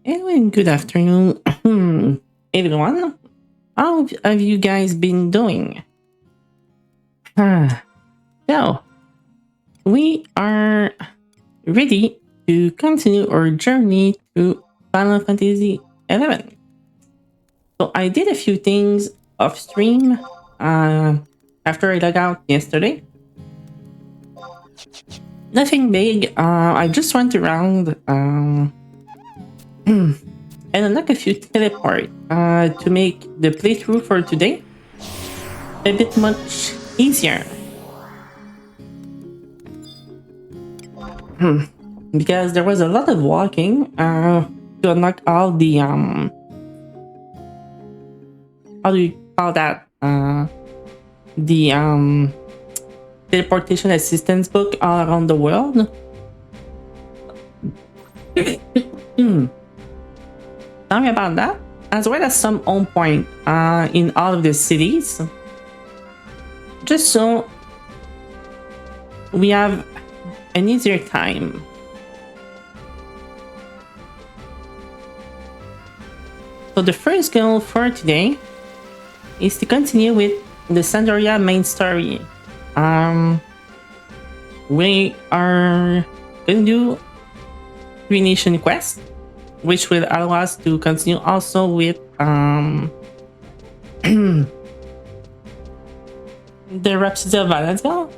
Anyway, good afternoon, everyone. How have you guys been doing? So, we are ready to continue our journey through Final Fantasy XI. So, I did a few things off stream after I logged out yesterday. Nothing big. I just went around and unlock a few teleport to make the playthrough for today a bit much easier. Because there was a lot of walking to unlock all the how do you call that, the teleportation assistance book all around the world. Sorry about that. As well as some on point in all of the cities, just so we have an easier time. So the first goal for today is to continue with the Sandoria main story. We are going to do 3 nation quests, which will allow us to continue also with the Rhapsody of Valentia.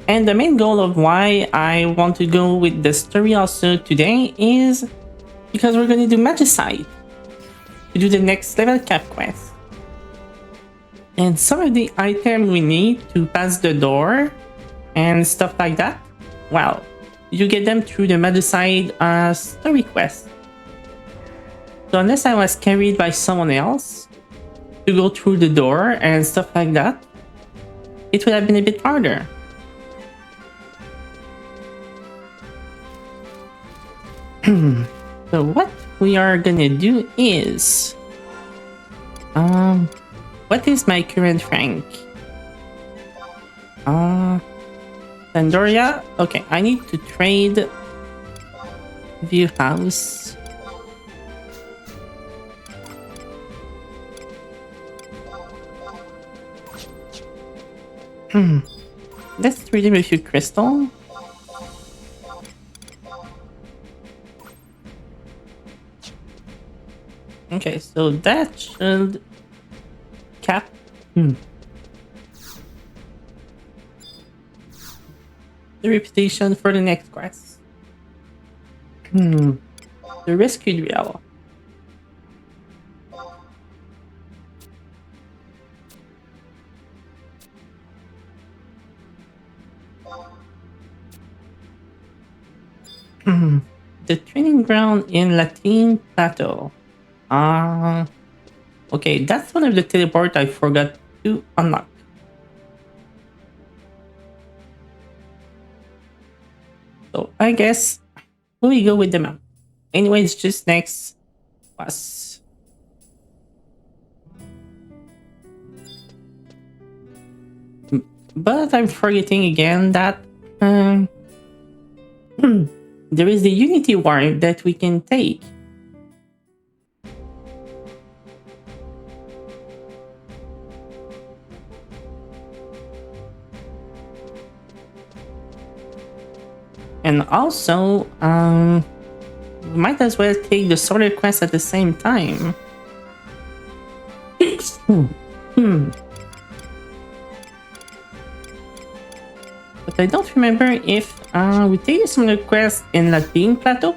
And the main goal of why I want to go with the story also today is because we're going to do Magicite to do the next level cap quest. And some of the items we need to pass the door and stuff like that, well, you get them through the Magicite story quest. So unless I was carried by someone else to go through the door and stuff like that, it would have been a bit harder. So what we are gonna do is, what is my current rank? Pandoria. Okay, I need to trade View House. Let's trade him a few crystal. Okay, so that should cap. The reputation for the next quest. The rescue drill. The training ground in Latin Plateau. Okay, that's one of the teleport I forgot to unlock. So I guess we go with the map. Anyways, just next was. But I'm forgetting again that there is the Unity Warrant that we can take. And also, we might as well take the Solar Quest at the same time. But I don't remember if we take the Solar Quest in Latin Plateau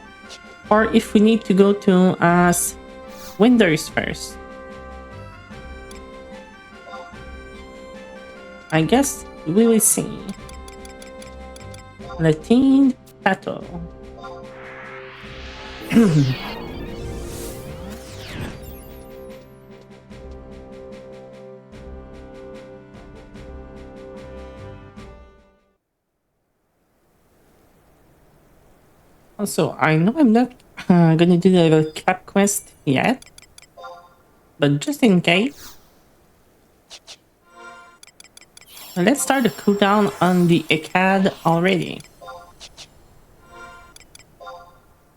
or if we need to go to Winders first. I guess we will see. Latin Plateau. Also, I know I'm not gonna do the cap quest yet, but just in case, let's start the cooldown on the ECAD already.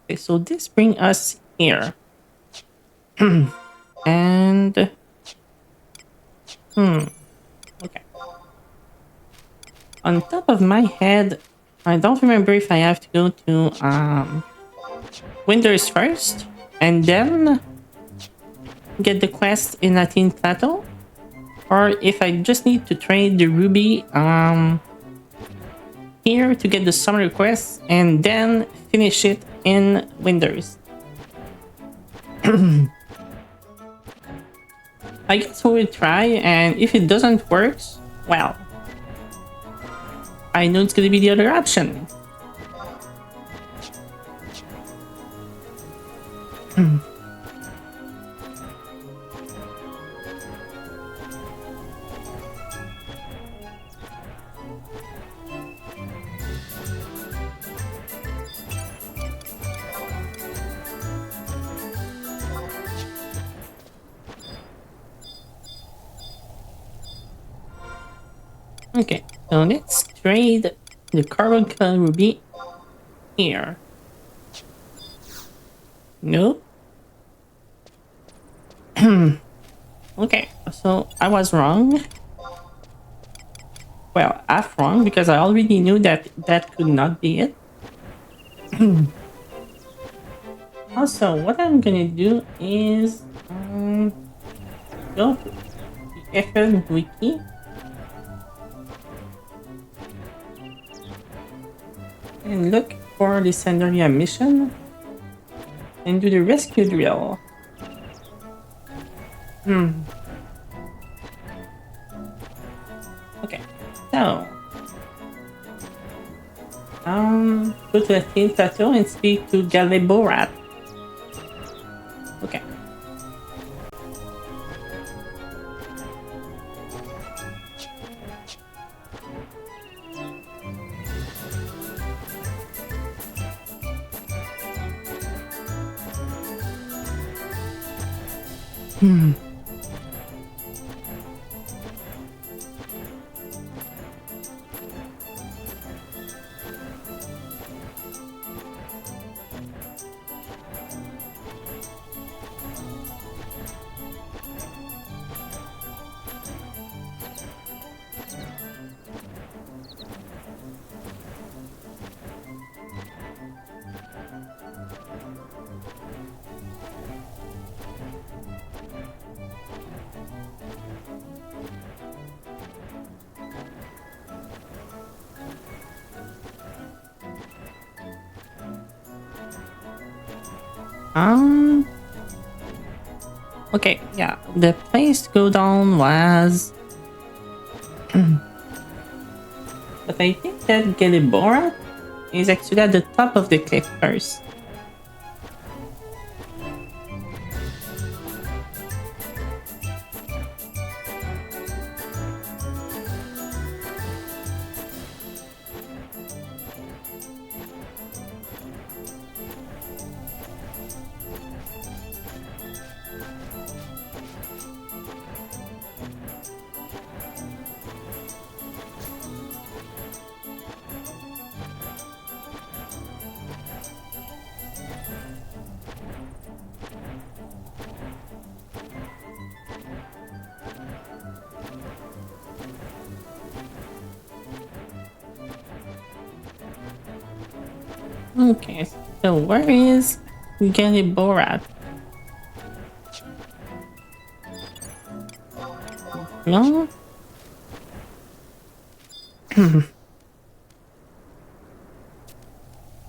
Okay, so this brings us here. And okay. On top of my head, I don't remember if I have to go to Winters first and then get the quest in Latin Plateau, or if I just need to trade the ruby here to get the summer quest and then finish it in Winters. I guess we will try, and if it doesn't work, well, I know it's gonna be the other option. Okay, so let's trade the carbon color ruby here. Nope. Okay, so I was wrong. Well, half wrong because I already knew that that could not be it. Also, what I'm gonna do is go to the FN wiki and look for the Sandaria mission and do the rescue drill. Okay, so go to the Thin Plateau and speak to Galiborat. Okay. Okay, yeah, the place to go down was... but I think that Gelibora is actually at the top of the cliff first. Okay, so where is Galiborat? No?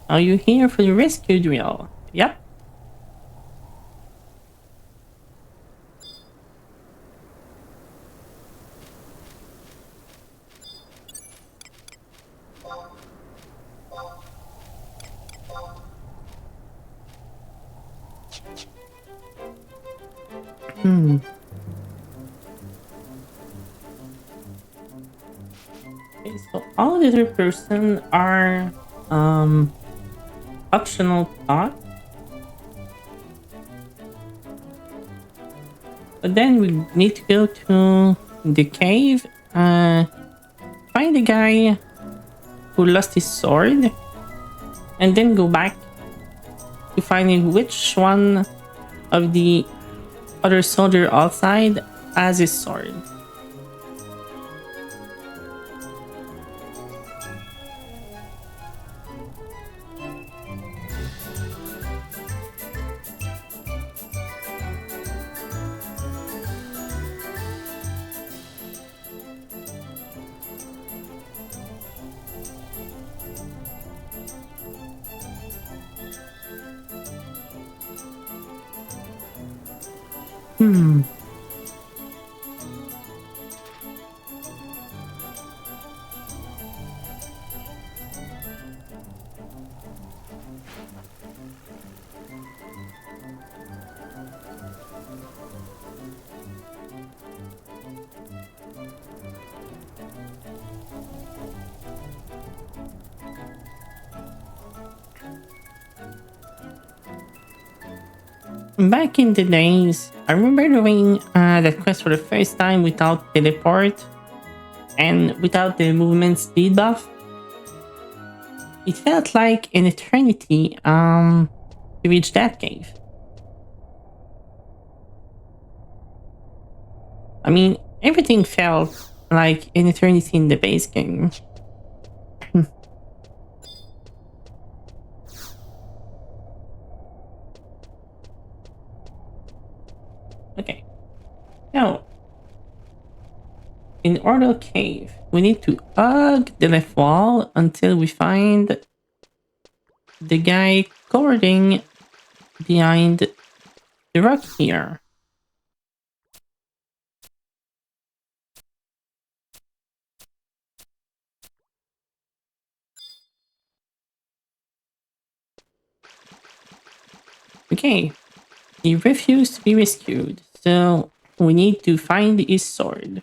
Are you here for the rescue drill? Yep. Hmm. Okay, so all the other person are um optional thought. But then we need to go to the cave, find the guy who lost his sword, and then go back to finding which one of the other soldier outside has his sword. Hmm. Back in the days, I remember doing that quest for the first time without teleport and without the movement speed buff. It felt like an eternity to reach that cave. I mean, everything felt like an eternity in the base game. Okay, now in Ordo Cave, we need to hug the left wall until we find the guy cowering behind the rock here. Okay, he refused to be rescued, so we need to find his sword.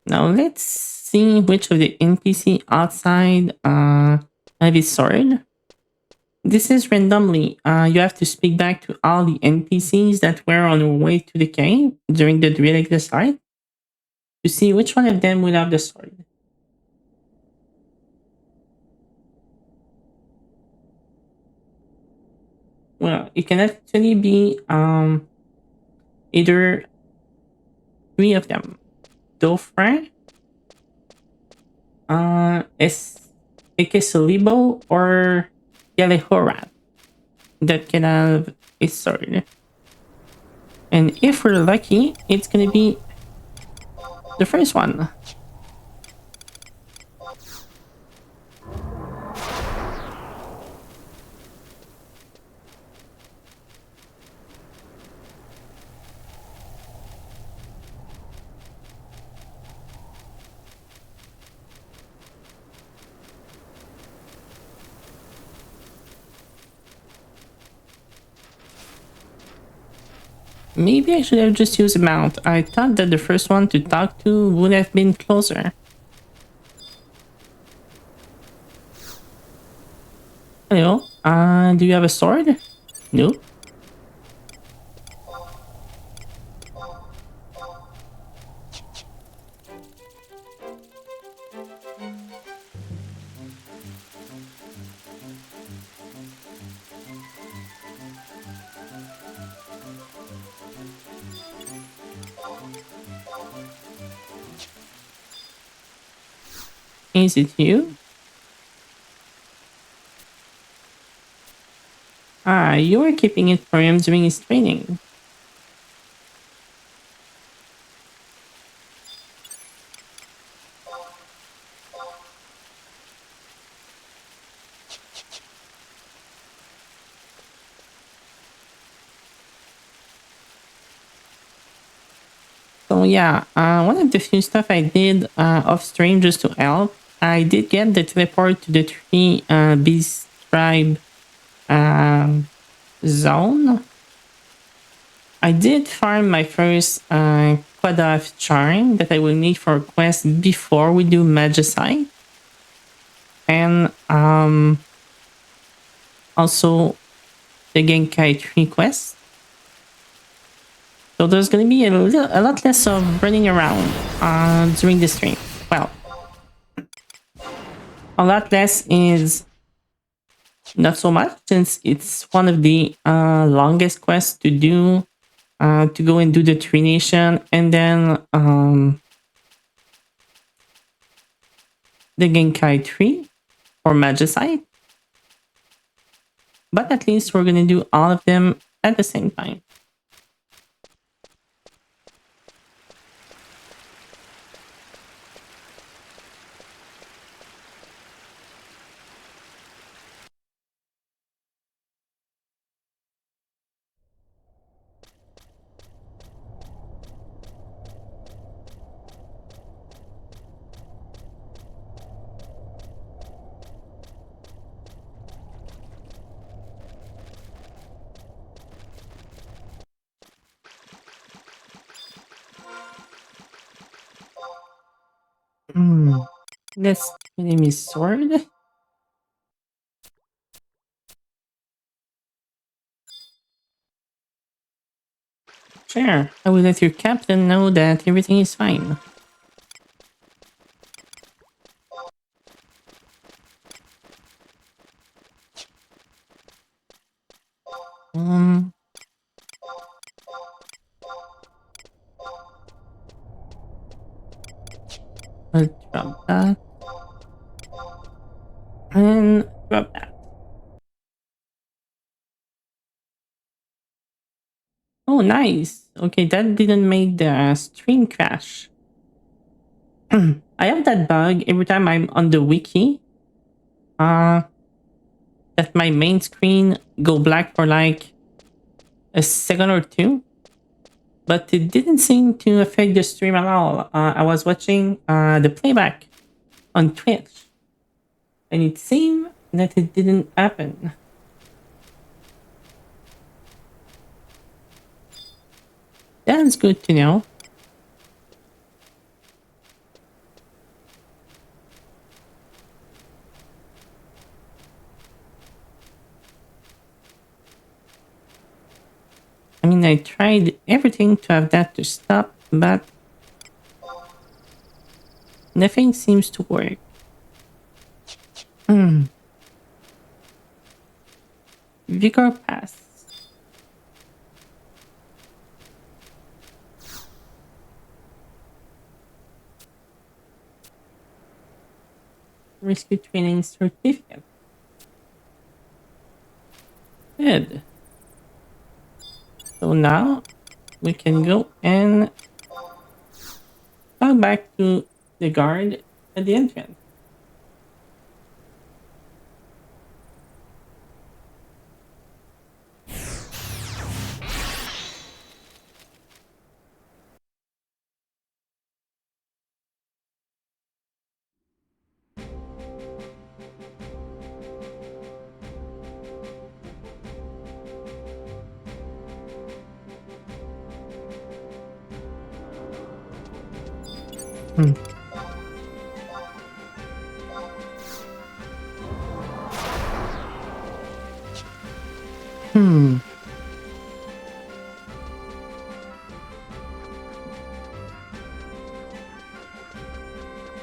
Now let's see which of the NPC outside have his sword. This is randomly. You have to speak back to all the NPCs that were on their way to the cave during the drill exercise to see which one of them will have the sword. Well, it can actually be either three of them. Dofra, Ekesolibo, or Yalehorat that can have a sword. And if we're lucky, it's gonna be the first one. Maybe I should have just used a mount. I thought that the first one to talk to would have been closer. Hello, do you have a sword? No. Is it you? Ah, you were keeping it for him during his training. So yeah, one of the few stuff I did off stream just to help, I did get the teleport to the three beast tribe um, zone. I did farm my first quad of charm that I will need for a quest before we do Magicite. And also the Genkai 3 quest. So there's going to be a lot less of running around during the stream. Well, a lot less is not so much since it's one of the longest quests to do, to go and do the Tree Nation and then the Genkai 3 or Magicite. But at least we're going to do all of them at the same time. Let's name is sword. Sure, I will let your captain know that everything is fine. I'll drop that. And drop that. Oh, nice. Okay, that didn't make the stream crash. I have that bug every time I'm on the wiki. That my main screen go black for like a second or two. But it didn't seem to affect the stream at all. I was watching the playback on Twitch. And it seemed that it didn't happen. That's good to know. I mean, I tried everything to have that to stop, but nothing seems to work. Vigor Pass. Rescue Training Certificate. Good. So now we can go and talk back to the guard at the entrance.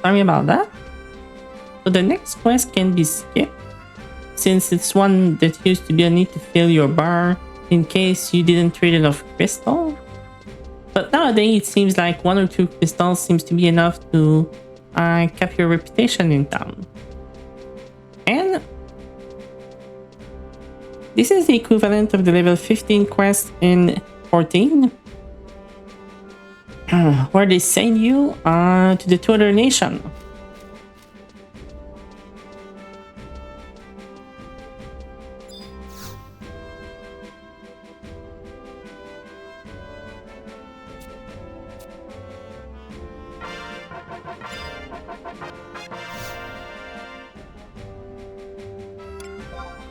Sorry about that. So the next quest can be skipped since it's one that used to be a need to fill your bar in case you didn't trade enough crystal. But nowadays it seems like 1 or 2 crystals seems to be enough to cap your reputation in town. And this is the equivalent of the level 15 quest in 14. Where they send you to the two other nation.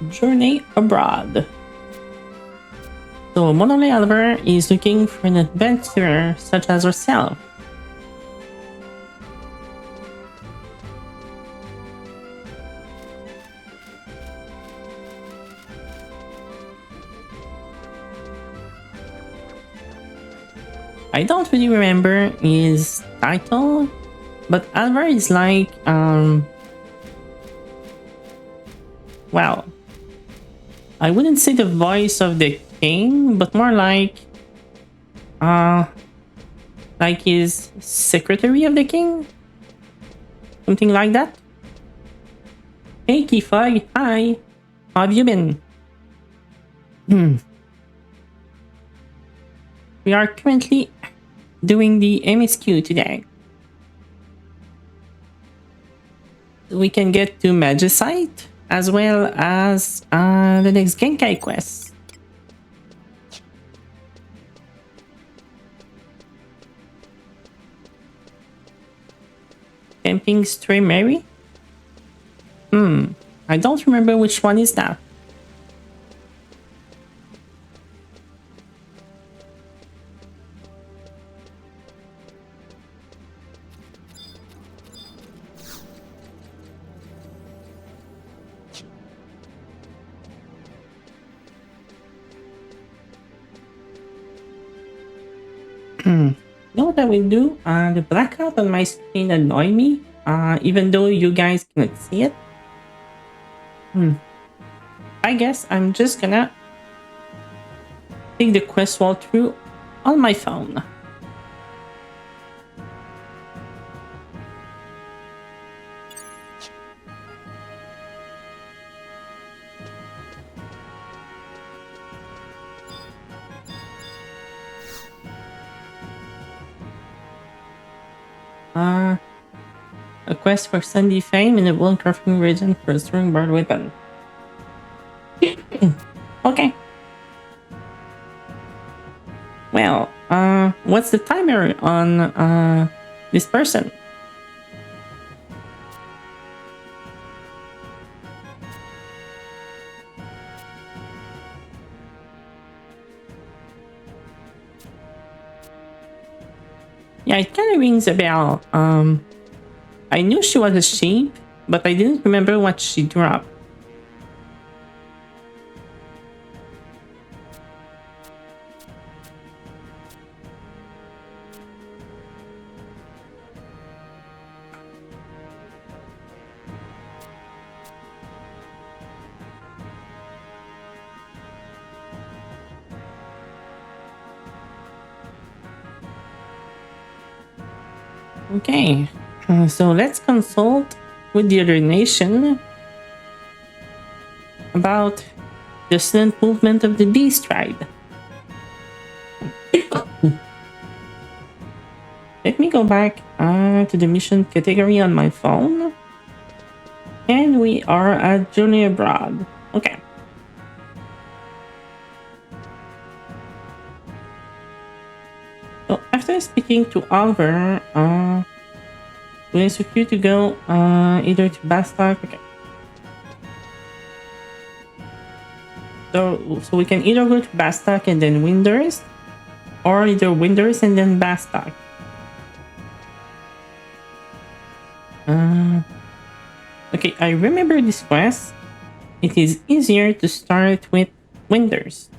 Journey abroad. So Monole Oliver is looking for an adventurer such as herself. I don't really remember his title, but Oliver is like, well, I wouldn't say the voice of the king, but more like his secretary of the king? Something like that? Hey Kifog, hi! How have you been? We are currently doing the MSQ today. We can get to Magicite as well as the next Genkai quest. Camping Stray Mary? I don't remember which one is that. You know what I will do? The blackout on my screen annoy me, even though you guys cannot see it. I guess I'm just gonna take the quest walkthrough on my phone. A quest for Sandy Fame in the Wool Crafting region for a strong bird weapon. Okay. Well, what's the timer on this person? Yeah, it kind of rings a bell. I knew she was a sheep, but I didn't remember what she dropped. Okay, so let's consult with the other nation about the sudden movement of the beast tribe. Let me go back to the mission category on my phone. And we are at Journey Abroad. Okay. So after speaking to Oliver, we ask you to go either to Bastak. Okay. So we can either go to Bastak and then Winders, or either Winders and then Bastak. Okay, I remember this quest. It is easier to start with Winders.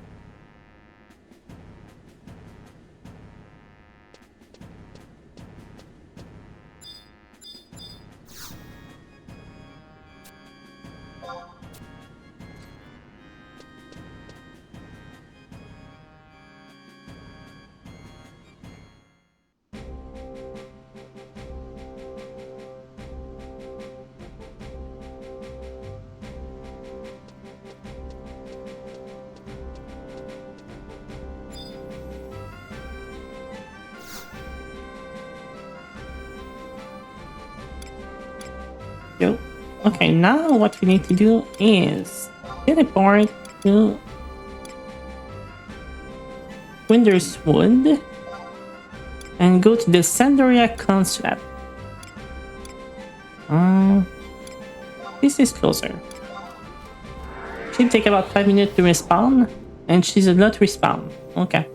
Okay, now what we need to do is teleport to Winterswood and go to the Sandoria Consulate. This is closer. Should take about 5 minutes to respawn, And she's a lot respawn. Okay.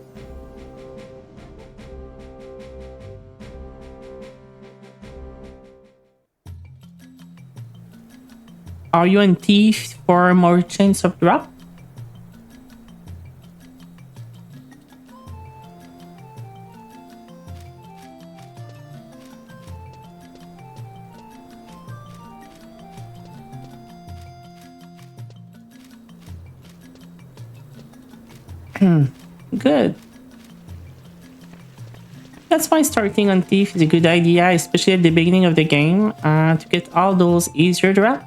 Are you on thief for more chance of drop? Good. That's why starting on thief is a good idea, especially at the beginning of the game, to get all those easier drop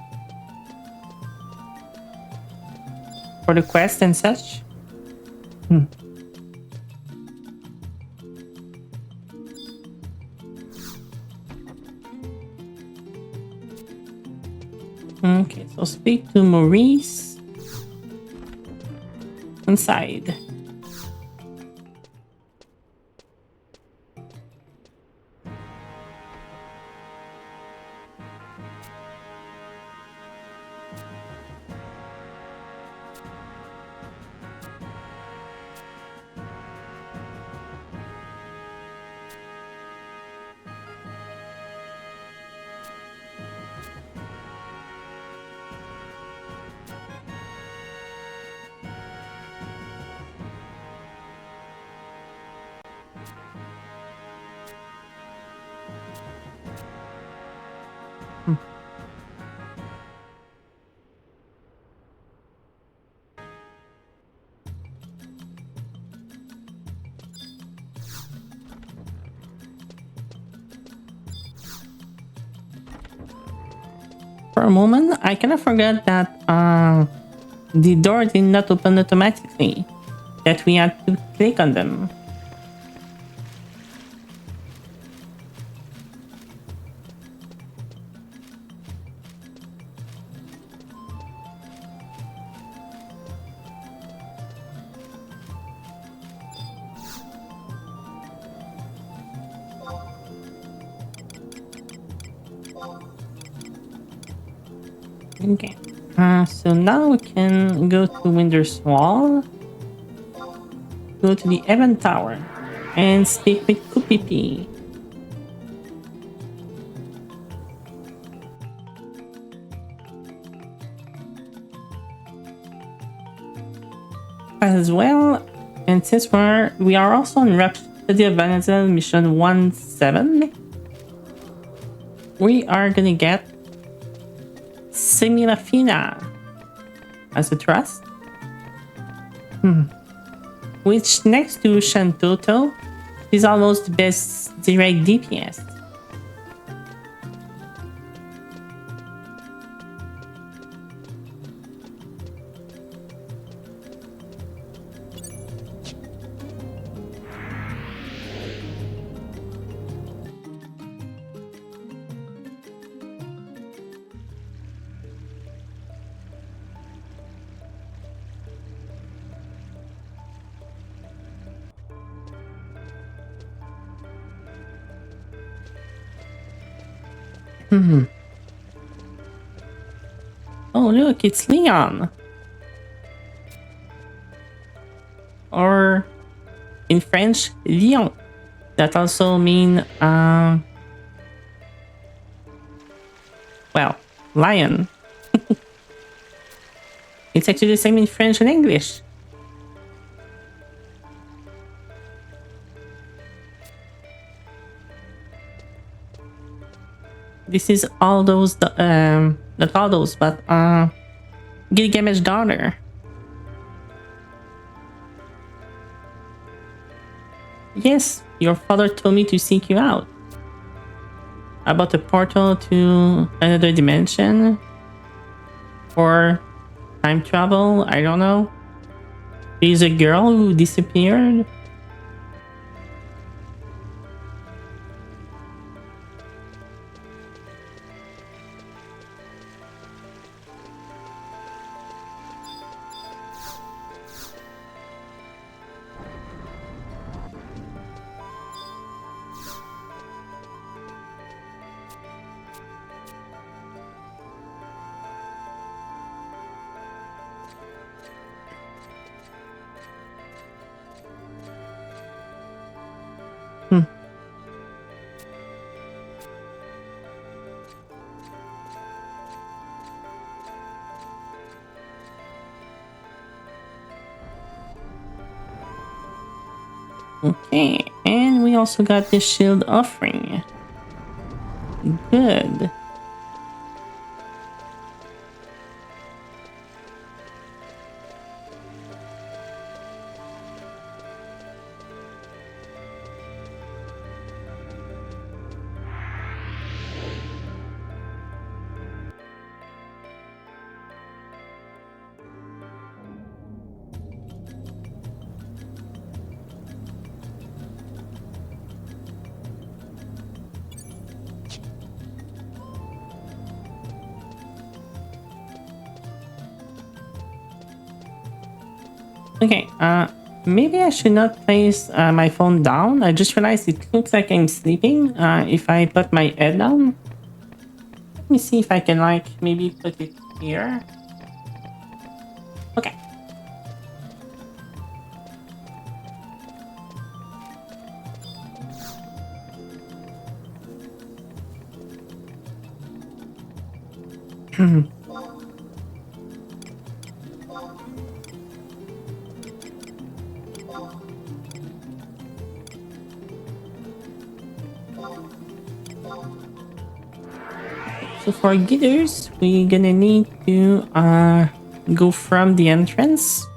for the quest and such. Okay, so speak to Maurice inside. For a moment, I kind of forgot that the door did not open automatically, that we had to click on them. Okay. So now we can go to Winter's Wall, go to the event tower, and speak with Kupipi. As well, and since we are also on Rhapsody of Vanessa mission 17, we are gonna get Semilafina as a trust. Which next to Shantoto is almost the best direct DPS. Oh look, it's Leon. Or in French, Lion. That also mean well, lion. It's actually the same in French and English. This is all those, not all those, but Gilgamesh's daughter. Yes, your father told me to seek you out. About a portal to another dimension? Or time travel? I don't know. There's a girl who disappeared. Okay, and we also got the shield offering. Good. Okay, maybe I should not place my phone down. I just realized it looks like I'm sleeping. If I put my head down, let me see if I can like maybe put it here. Okay. So for Gitters, we're gonna need to go from the entrance.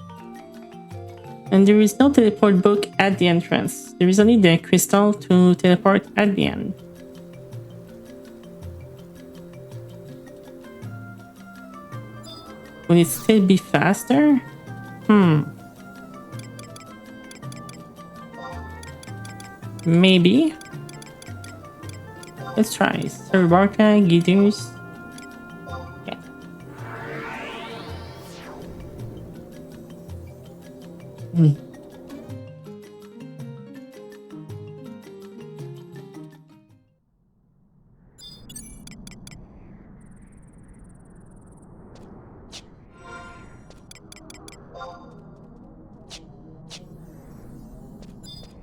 And there is no teleport book at the entrance. There is only the crystal to teleport at the end. Will it still be faster? Maybe. Let's try. Sir Barca, Gitters. Yeah.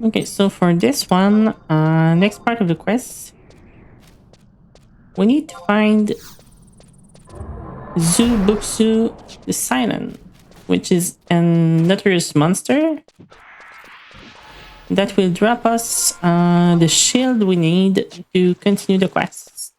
Okay, so for this one, next part of the quest, we need to find Zubuksu the Silent, which is a notorious monster that will drop us the shield we need to continue the quests.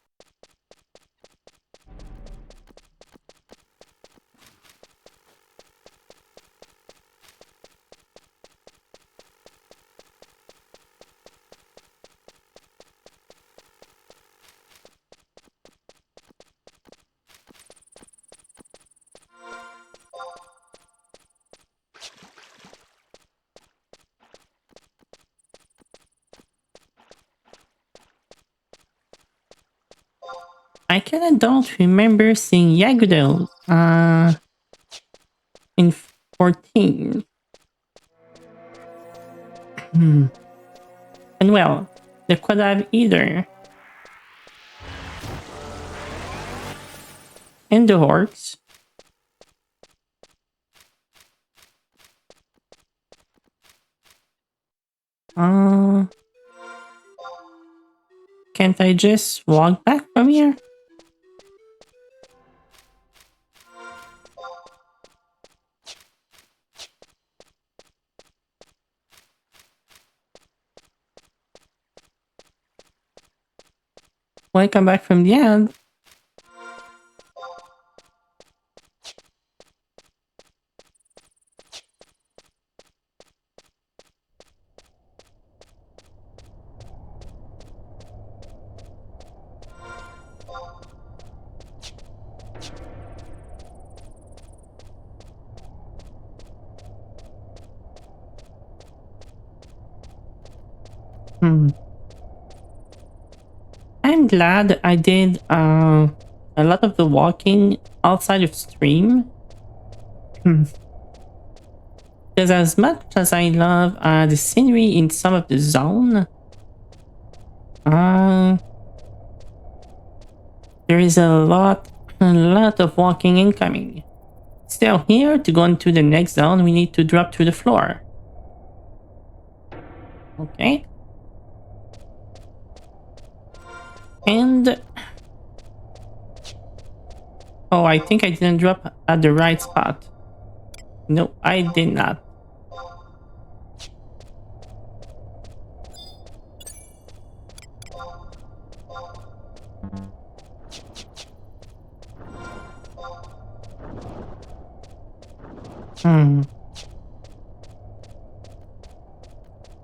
I kinda don't remember seeing Yagudel in 14. And well, the Quadav either. And the Horks. Can't I just walk back from here? Why come back from the end? I'm glad I did a lot of the walking outside of stream. Because as much as I love the scenery in some of the zone, there is a lot of walking incoming. Still here, to go into the next zone, we need to drop to the floor. Okay. And... oh, I think I didn't drop at the right spot. No, I did not. Hmm.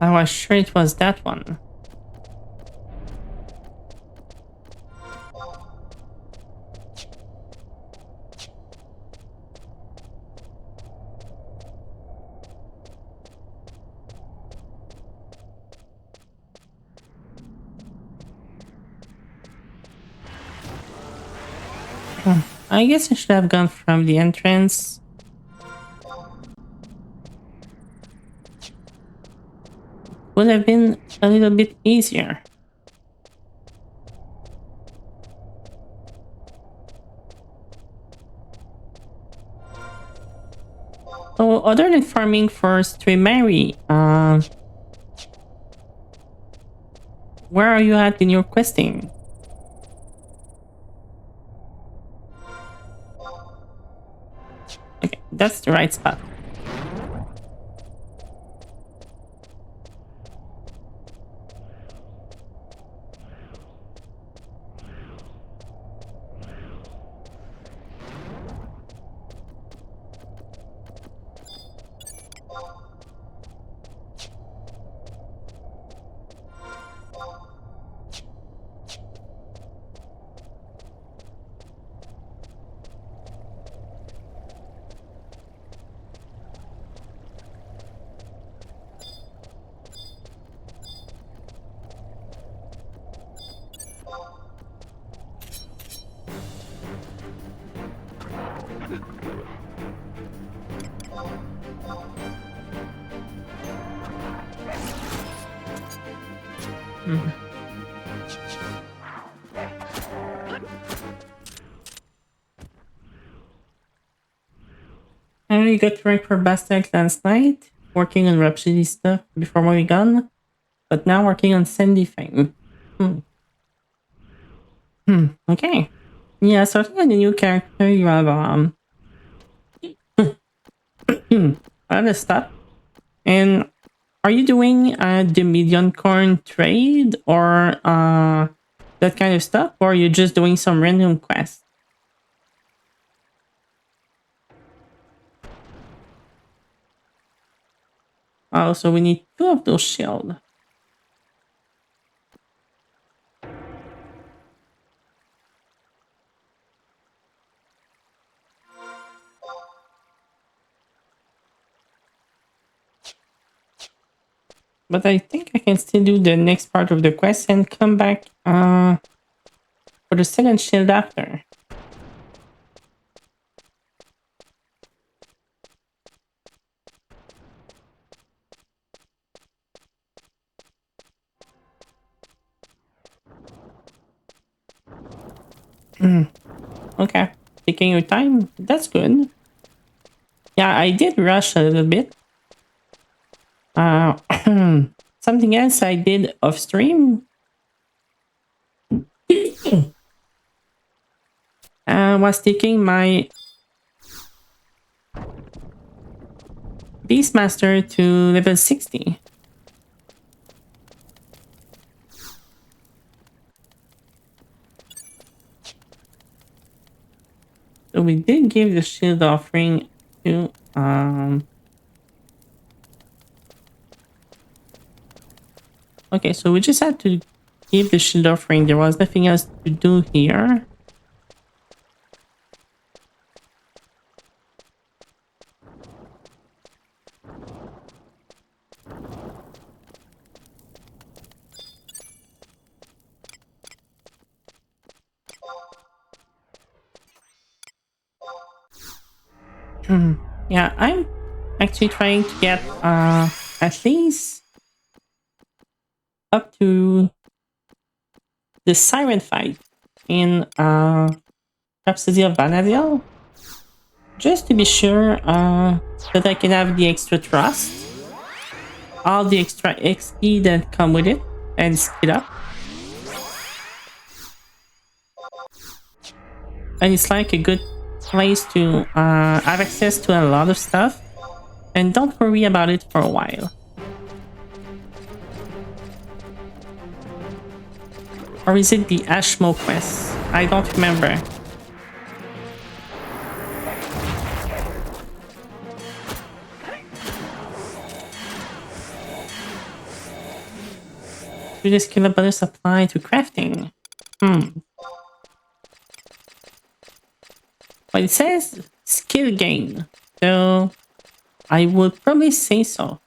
I was sure it was that one. I guess I should have gone from the entrance. Would have been a little bit easier. So other than farming for Streamary, where are you at in your questing? Okay, that's the right spot. I already got to rank for Bastet last night, working on Rhapsody stuff before moving on, but now working on Sandy Fame. Okay. Yeah, starting on the new character, you have other stuff. And are you doing the million corn trade or that kind of stuff, or are you just doing some random quests? Oh, so we need 2 of those shields. But I think I can still do the next part of the quest and come back for the second shield after. Okay, taking your time, that's good. Yeah, I did rush a little bit. Something else I did off stream was taking my Beastmaster to level 60. So we did give the shield offering to okay, so we just had to give the shield offering. There was nothing else to do here. Yeah, I'm actually trying to get at least up to the siren fight in Rhapsody of Vanadil, just to be sure that I can have the extra trust, all the extra XP that come with it, and speed up. And it's like a good place to have access to a lot of stuff and don't worry about it for a while. Or is it the Ashmo quest? I don't remember. Do the skill bonus apply to crafting? But it says skill gain, so I would probably say so.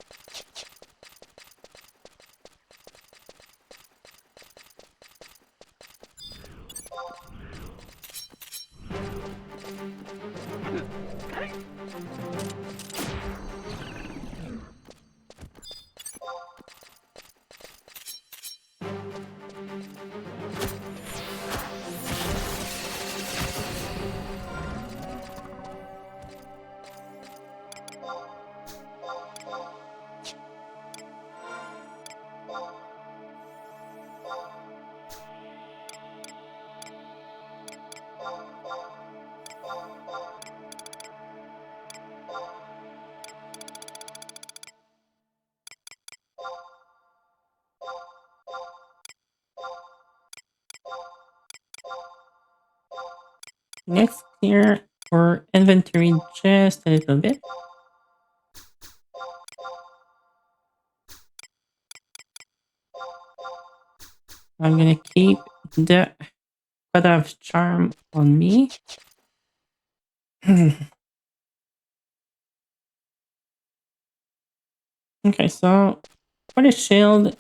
Let's clear our inventory just a little bit. I'm gonna keep the cut of charm on me. Okay, so for the shield,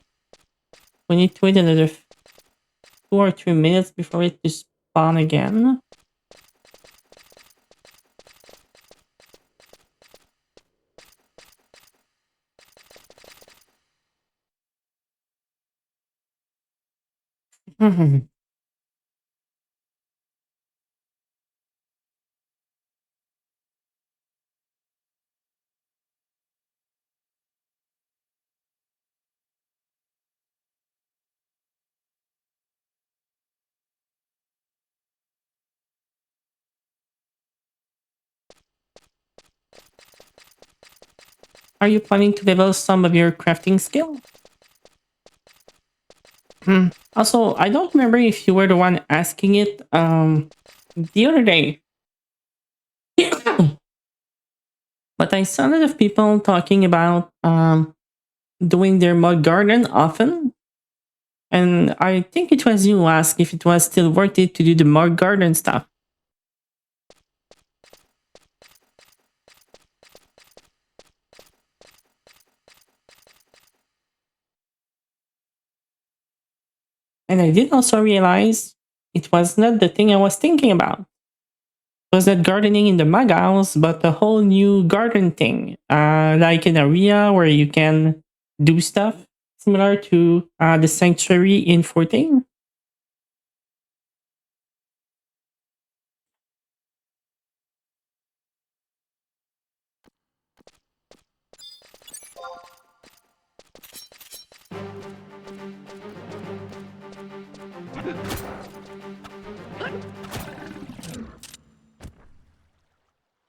we need to wait another 2 or 3 minutes before it to spawn again. Are you planning to level some of your crafting skill? Also, I don't remember if you were the one asking it the other day. But I saw a lot of people talking about doing their mud garden often. And I think it was you who asked if it was still worth it to do the mud garden stuff. And I did also realize it was not the thing I was thinking about. It was not gardening in the mug house, but a whole new garden thing. Like an area where you can do stuff similar to the sanctuary in 14.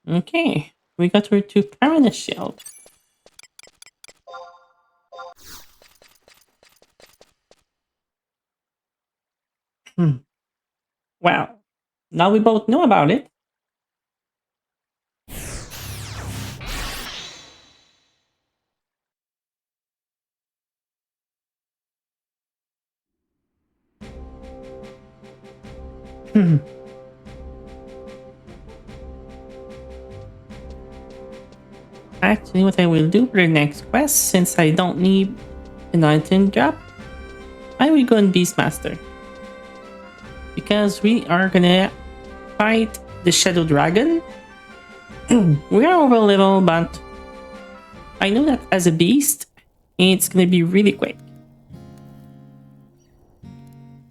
Okay, we got her to Paradise Shield. Well, now we both know about it. Actually, what I will do for the next quest, since I don't need an item drop, I will go and Beastmaster. Because we are gonna fight the Shadow Dragon. We are over level, but I know that as a beast, it's gonna be really quick.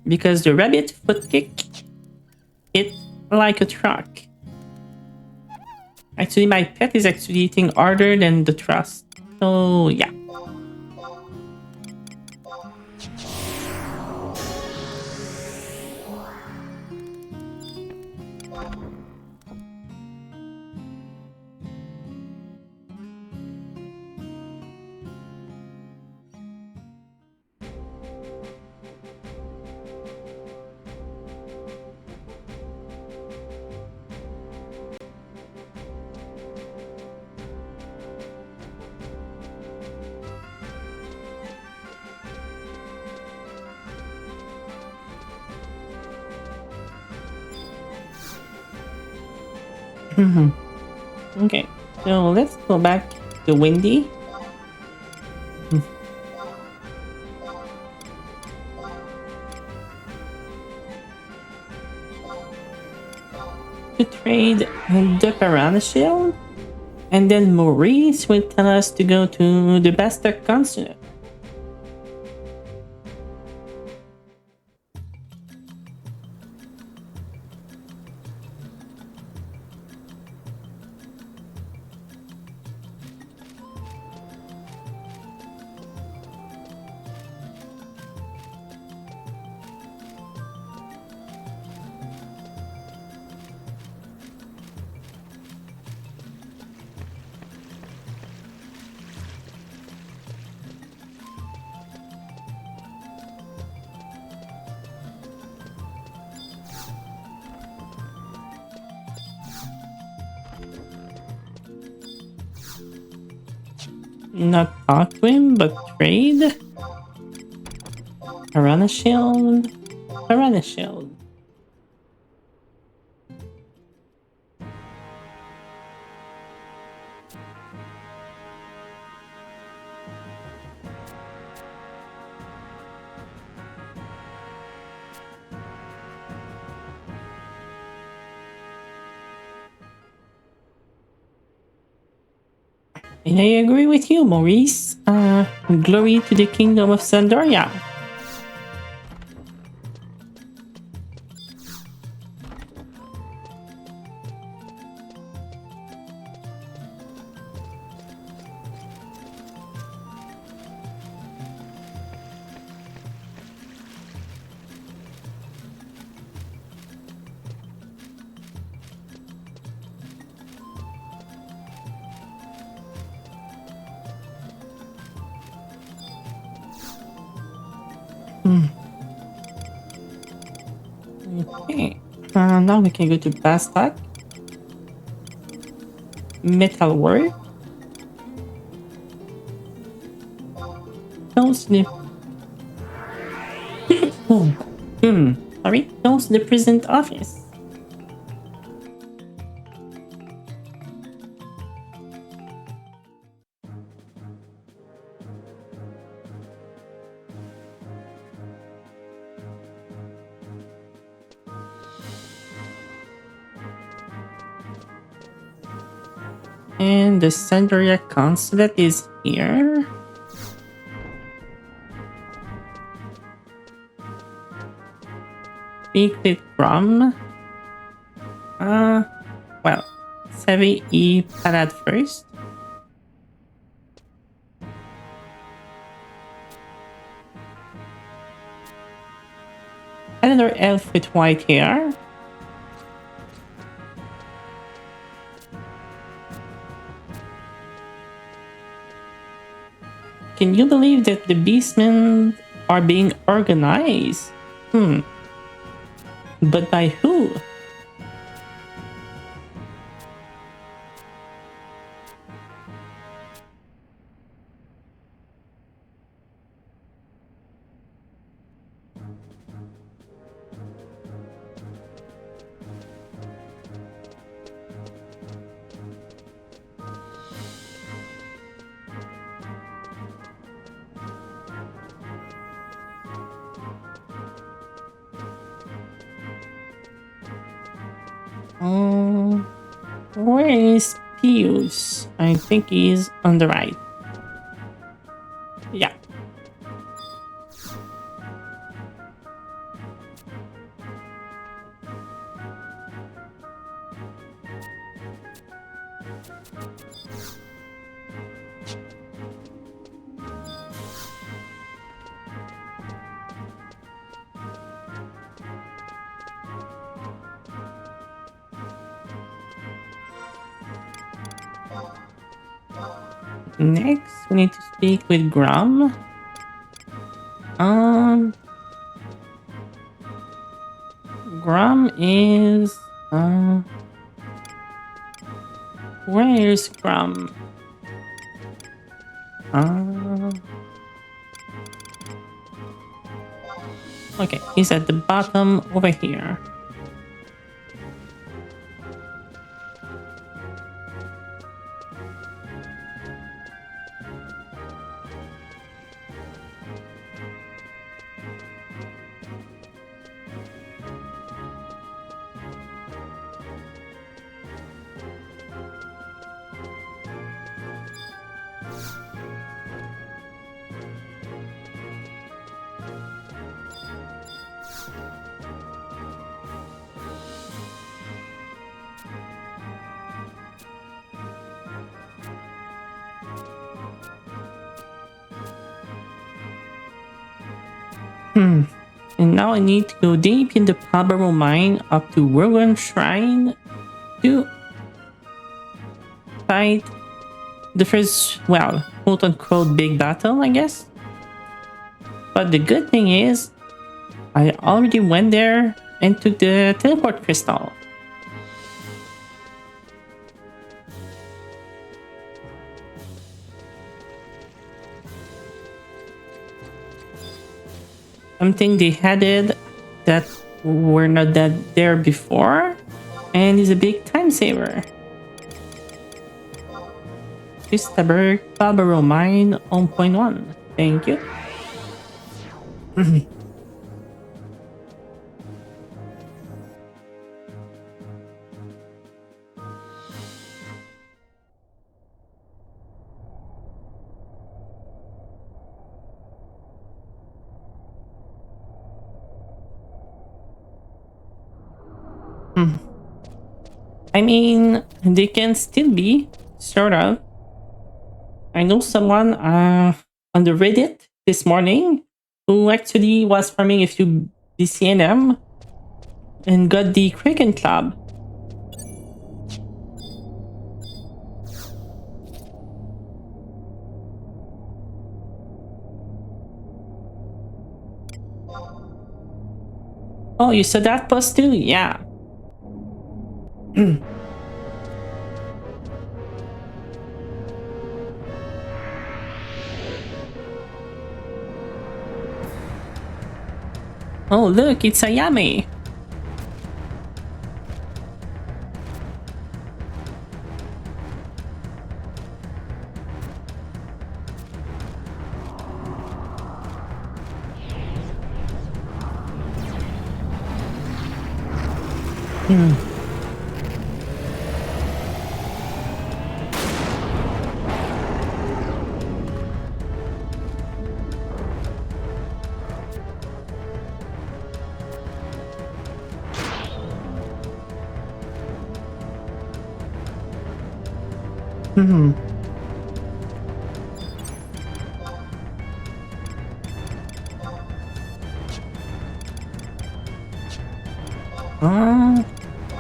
Because the rabbit foot kick, it's like a truck. Actually, my pet is actually hitting harder than the thrust. So, yeah. Okay, so let's go back to Windy. To trade the Piranha Shield, and then Maurice will tell us to go to the Bastet Consulate. Not talk to him, but trade. Piranha Shield. Piranha Shield. And I agree with you, Maurice. Glory to the kingdom of Sandoria. Okay. Now we can go to Bastak. Metalwork. Close the... Sorry. Close the present office. And the Sandoria consulate is here. Speak with Grom. Well, Sevi E Palad first. Another elf with white hair. Can you believe that the beastmen are being organized? But by who? Where is Pius? I think he's on the right. Yeah. Next, we need to speak with Grom. Grom is... where's Grom? Okay, he's at the bottom over here. And now I need to go deep in the Palbaro mine up to Worgen Shrine to fight the first, well, quote unquote big battle, I guess. But the good thing is, I already went there and took the teleport crystal. Something they added that were not that there before, and is a big time saver. Christabel Palbaro Mine on point 1. Thank you. I mean, they can still be, sort of. I know someone on the Reddit this morning who actually was farming a few BCNM and got the Kraken Club. Oh, you saw that post too? Yeah. Oh, look, it's Ayame.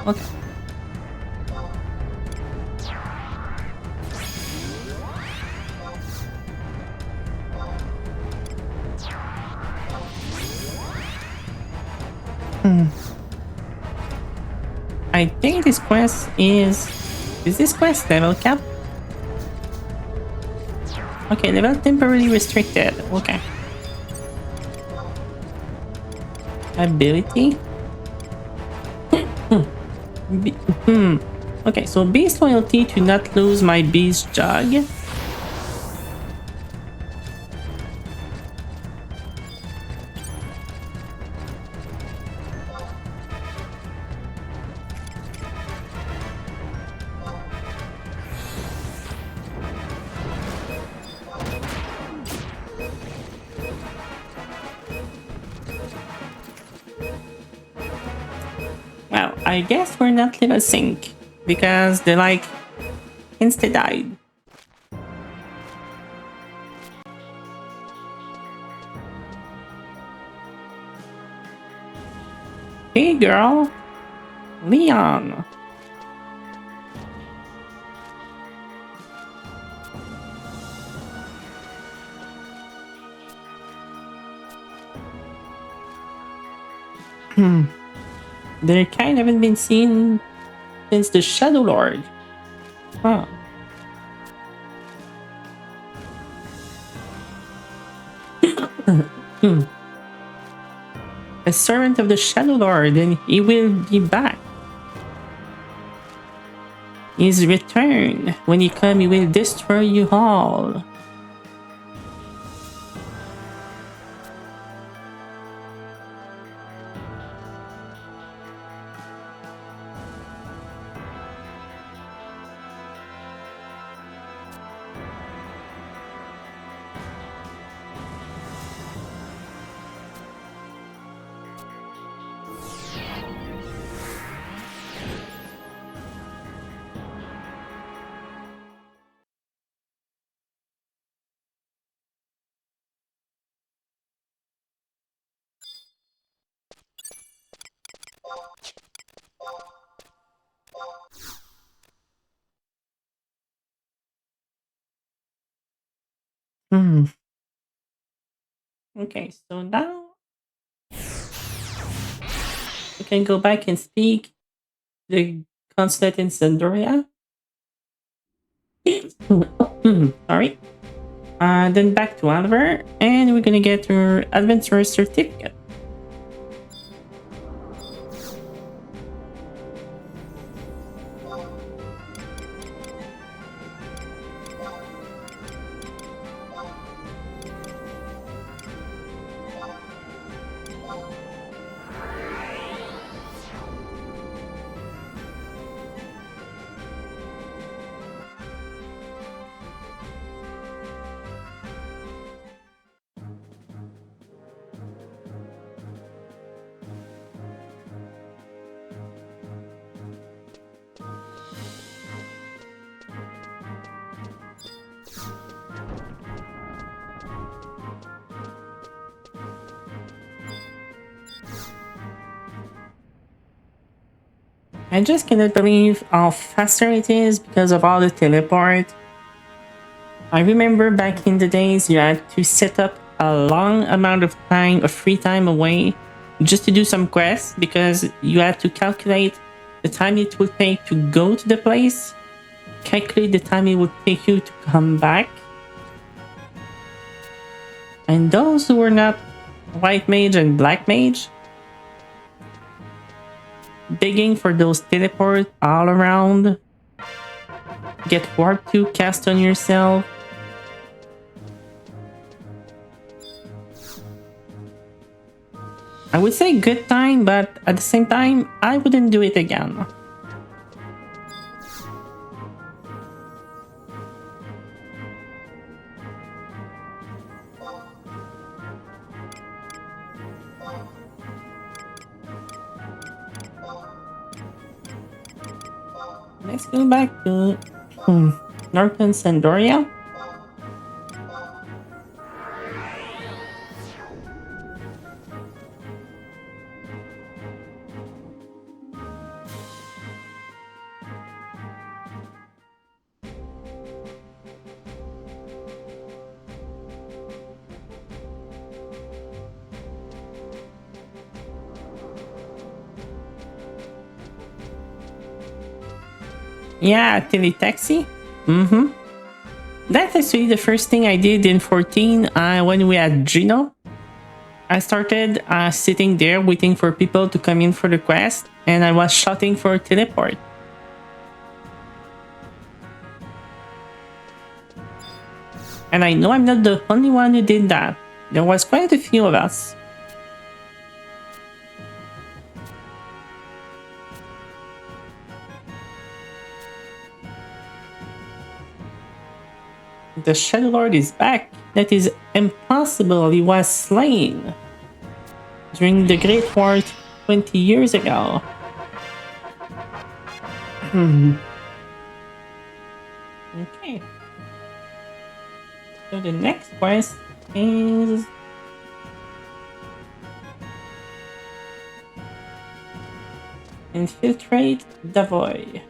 Okay. I think this quest is this quest level cap? Okay, level temporarily restricted. Okay. Ability. Okay, so beast loyalty to not lose my beast jug. Well, I guess we're not level sync because they like insta died. Hey girl, Leon. They kind of haven't been seen since the Shadow Lord. Huh. A servant of the Shadow Lord, and he will be back. His return. When he comes, he will destroy you all. Hmm. Okay, so now we can go back and speak the consulate in Sandoria. Sorry. Then back to Oliver, and we're gonna get her adventurer certificate. I just cannot believe how faster it is because of all the teleport. I remember back in the days you had to set up a long amount of time, of free time away, just to do some quests because you had to calculate the time it would take to go to the place, calculate the time it would take you to come back. And those who were not white mage and black mage, begging for those teleport all around, get warp to cast on yourself. I would say good time, but at the same time, I wouldn't do it again. Let's go back to Northern Sandoria. Yeah, teletaxi. Mm-hmm. That's actually the first thing I did in 14 when we had Gino. I started sitting there waiting for people to come in for the quest, and I was shouting for teleport. And I know I'm not the only one who did that. There was quite a few of us. The Shadow Lord is back. That is impossible. He was slain during the Great War 20 years ago. Okay. So the next quest is Infiltrate Davoy.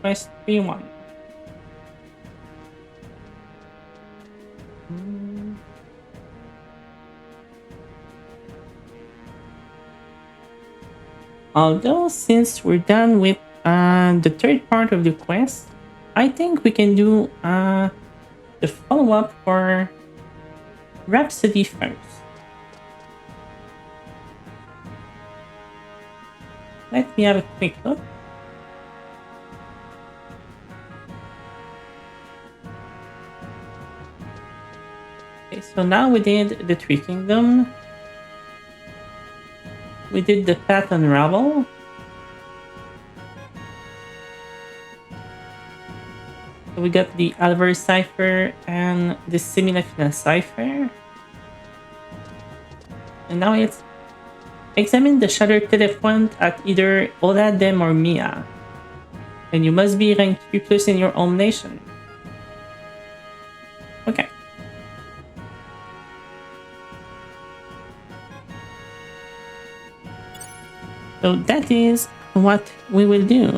Quest 3-1. Although, since we're done with the third part of the quest, I think we can do the follow-up for Rhapsody first. Let me have a quick look. Okay, so now we did the Three Kingdom. We did the Path Unravel. So we got the Alvar Cipher and the Similafina Cipher. And now let's examine the Shattered Telephone at either Ola, Dem, or Mia. And you must be ranked 3+ in your home nation. Okay. So that is what we will do.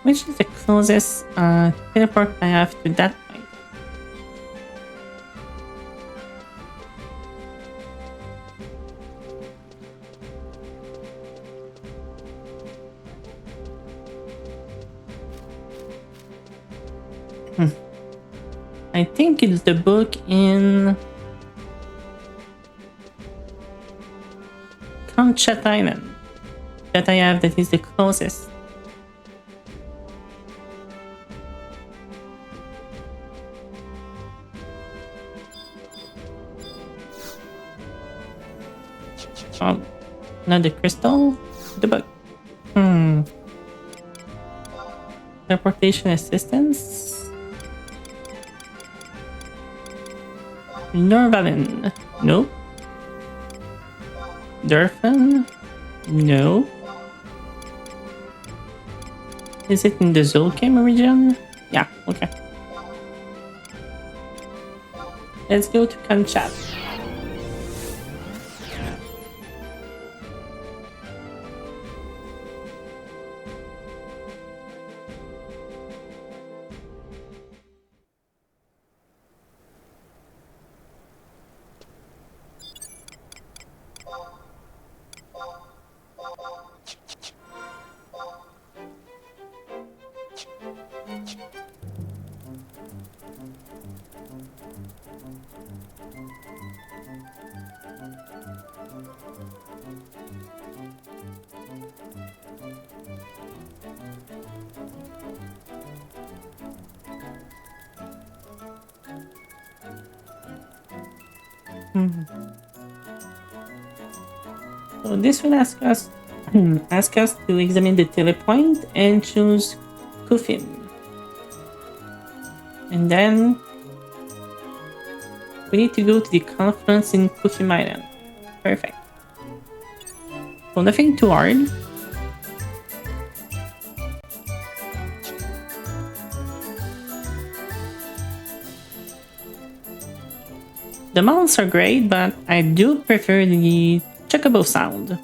Which is the closest teleport I have to that point? I think it's the book in Kamchat Island that I have that is the closest. Oh, not the crystal, the book. Teleportation assistance. Norvalin. Nope. Durfan. No. Is it in the Zolkim region? Yeah, okay. Let's go to Kamchat. So this will ask us to examine the telepoint and choose Kufin. And then we need to go to the conference in Kufim Island. Perfect. So nothing too hard. The mounts are great, but I do prefer the chocobo sound.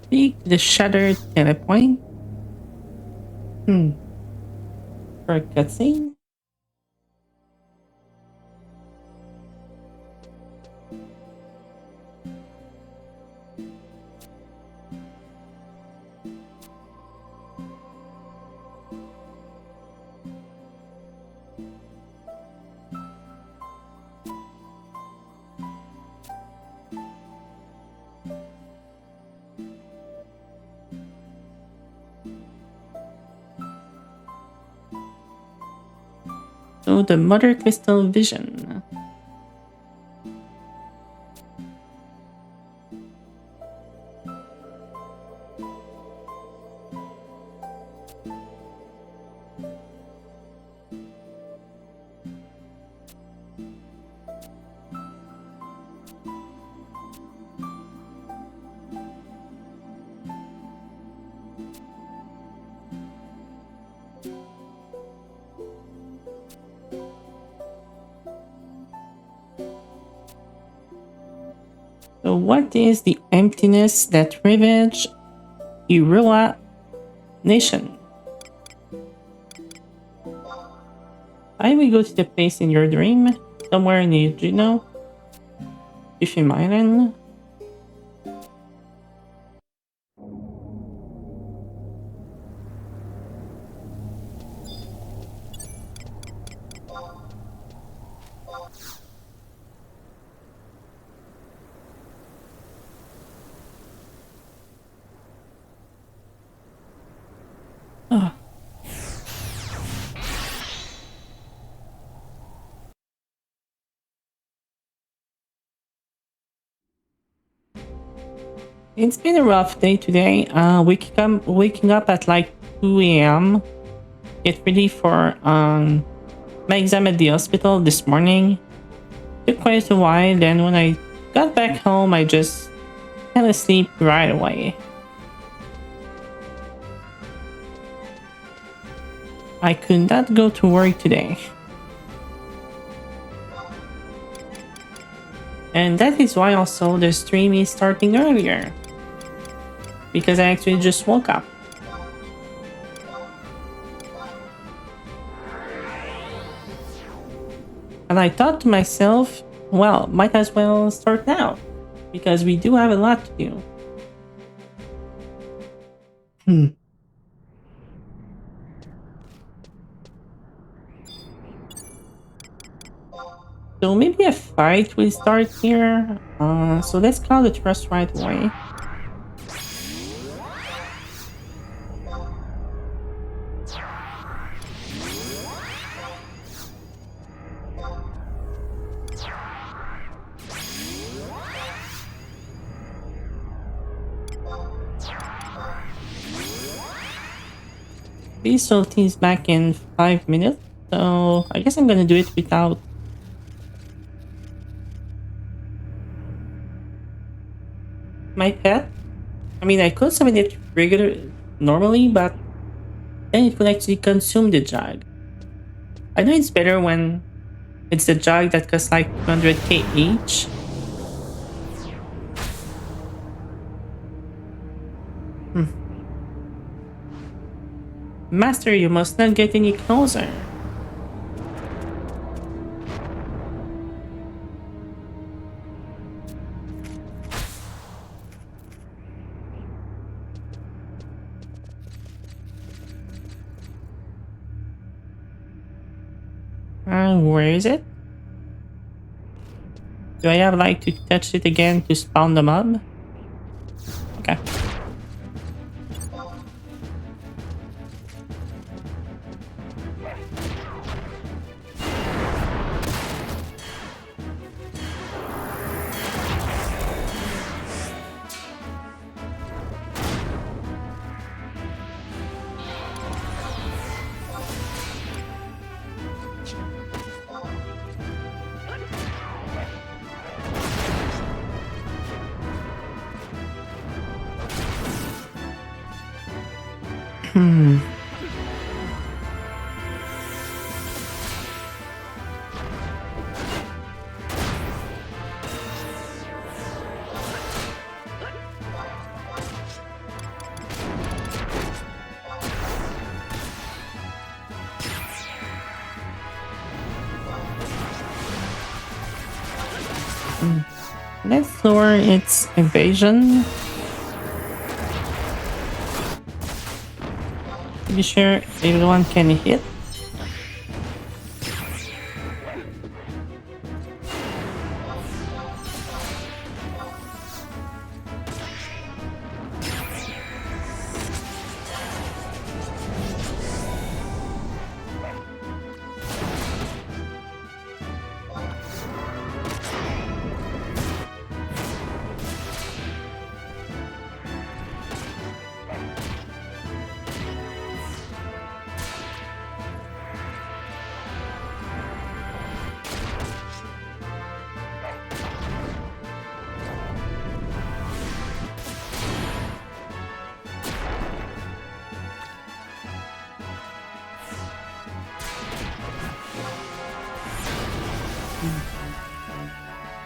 Speak the shattered telepoint. For a cutscene. So the Mother Crystal Vision. So what is the emptiness that ravaged Irua Nation? I will go to the place in your dream, somewhere near Juno, Fishing Island. It's been a rough day today. Waking up at like 2 a.m. Get ready for my exam at the hospital this morning. Took quite a while. Then when I got back home, I just fell asleep right away. I could not go to work today. And that is why also the stream is starting earlier. Because I actually just woke up. And I thought to myself, well, might as well start now. Because we do have a lot to do. So maybe a fight will start here. So let's call the trust right away. These salties back in 5 minutes. So I guess I'm gonna do it without my pet. I mean, I could summon it normally, but then it would actually consume the jug. I know it's better when it's the jug that costs like 200k each. Master, you must not get any closer. Where is it? Do I have like to touch it again to spawn the mob? Okay. Let's lower its evasion. To be sure everyone can hit.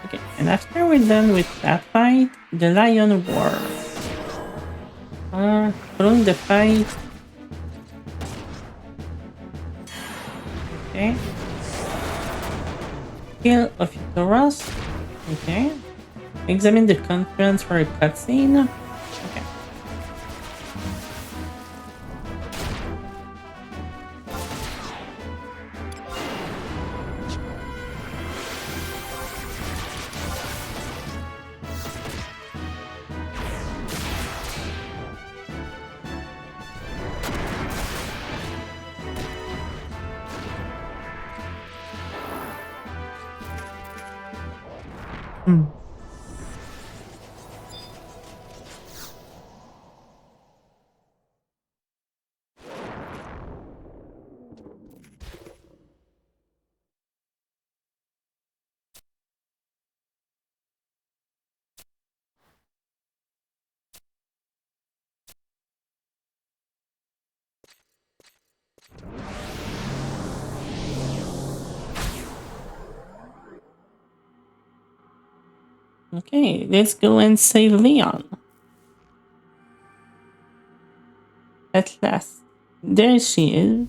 Okay, and after we're done with that fight, the Lion War. Prolong the fight. Okay. Kill of Itoros. Okay. Examine the conference for a cutscene. Okay. Okay, let's go and save Leon. At last. There she is.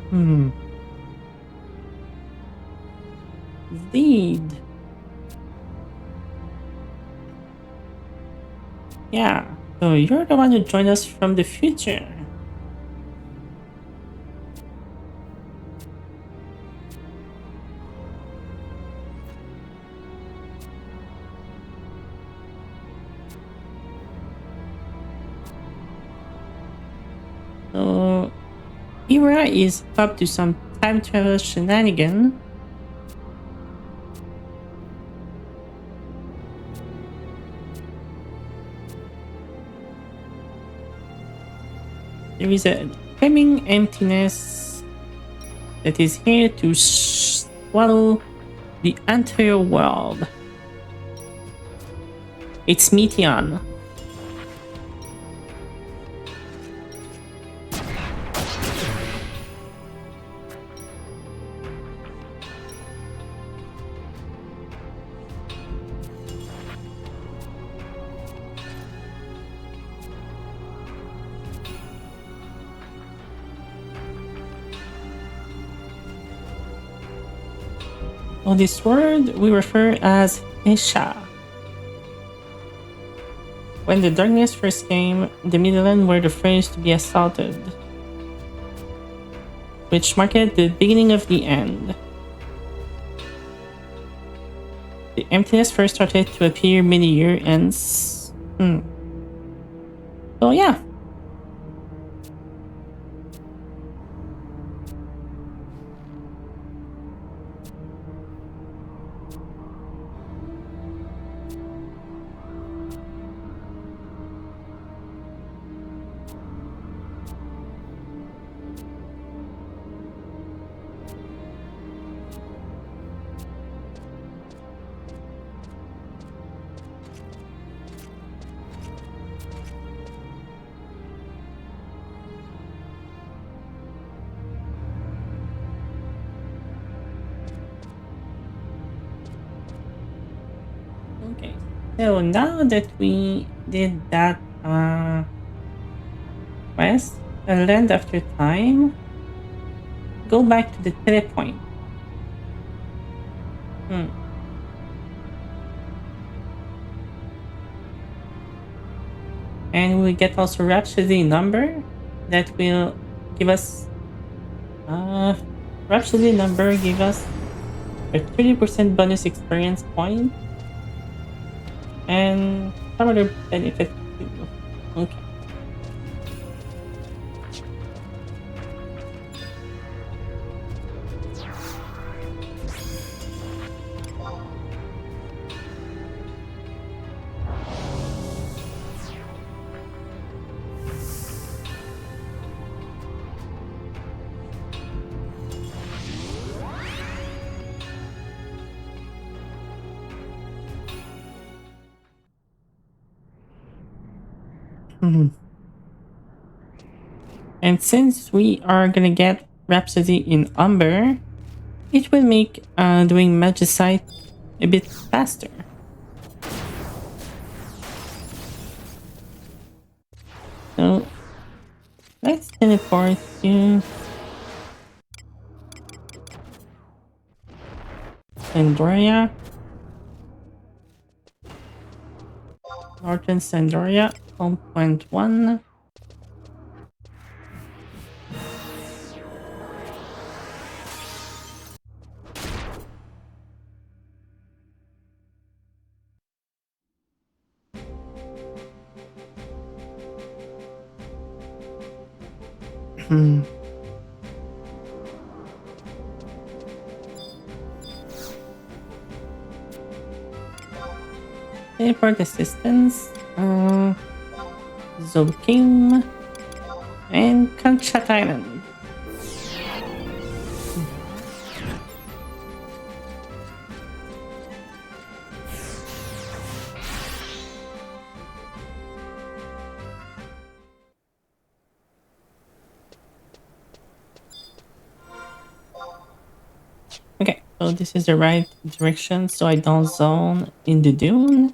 Hmm. Indeed. Yeah. So you're the one who joined us from the future. So Ira is up to some time travel shenanigan. There is a coming emptiness that is here to swallow the entire world. It's Meteon. On this word we refer as Isha. When the darkness first came, the Midland were the first to be assaulted, which marked the beginning of the end. The emptiness first started to appear many years hence. So yeah. Okay. So now that we did that quest, a land after time, go back to the telepoint. And we get also Rhapsody number that will give us Rhapsody number give us a 30% bonus experience point and some other benefits too. Okay. And since we are gonna get Rhapsody in Umber, it will make doing Magicite a bit faster. So let's teleport to Sandoria. Northern Sandoria 1.1. Teleport assistance, Zolkim, and Kanchat Island. Okay, so this is the right direction, so I don't zone in the dune.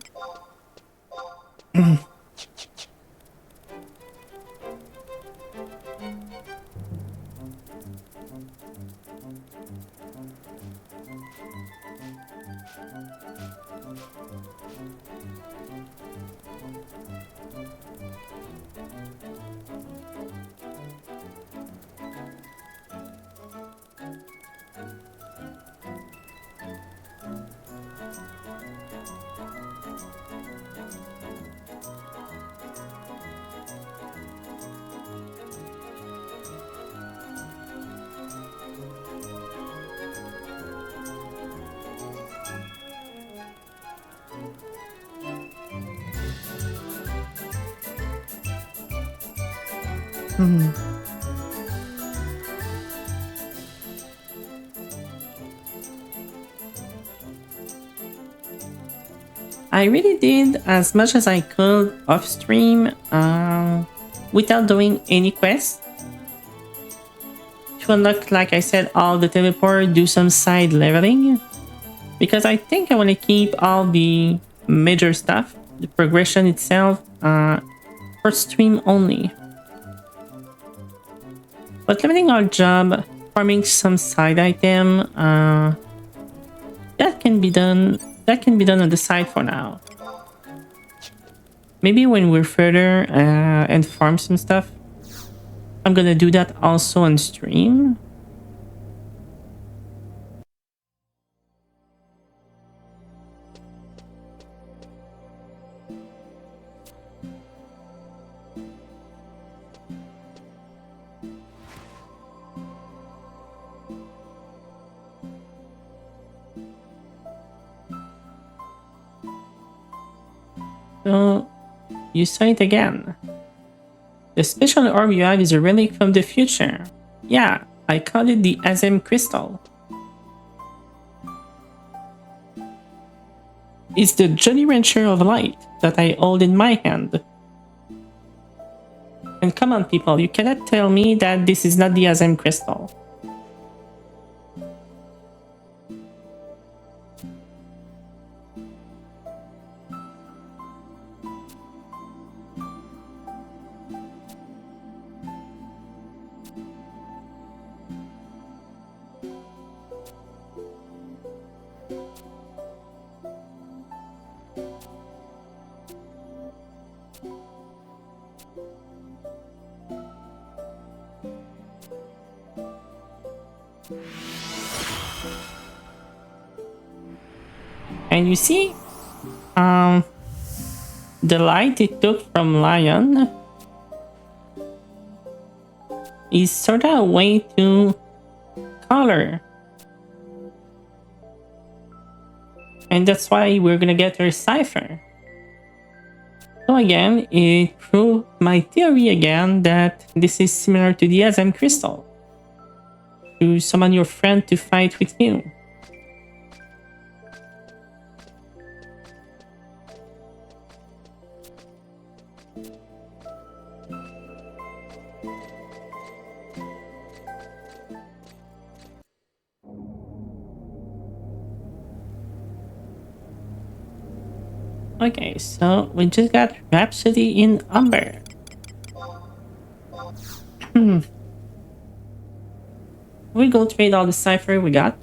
I really did as much as I could off stream without doing any quests. To unlock, like I said, all the teleport, do some side leveling. Because I think I want to keep all the major stuff, the progression itself, for stream only. But leveling our job, farming some side item, that can be done. That can be done on the side for now. Maybe when we're further and farm some stuff, I'm gonna do that also on stream. So, you saw it again. The special orb you have is a relic from the future. Yeah, I call it the Azem Crystal. It's the Jolly Rancher of Light that I hold in my hand. And come on people, you cannot tell me that this is not the Azem Crystal. And you see, the light it took from Lion is sort of a way to color. And that's why we're gonna get her cipher. So again, it proved my theory again that this is similar to the Azem Crystal. To summon your friend to fight with you. Okay, so we just got Rhapsody in Umber. We go trade all the cipher we got.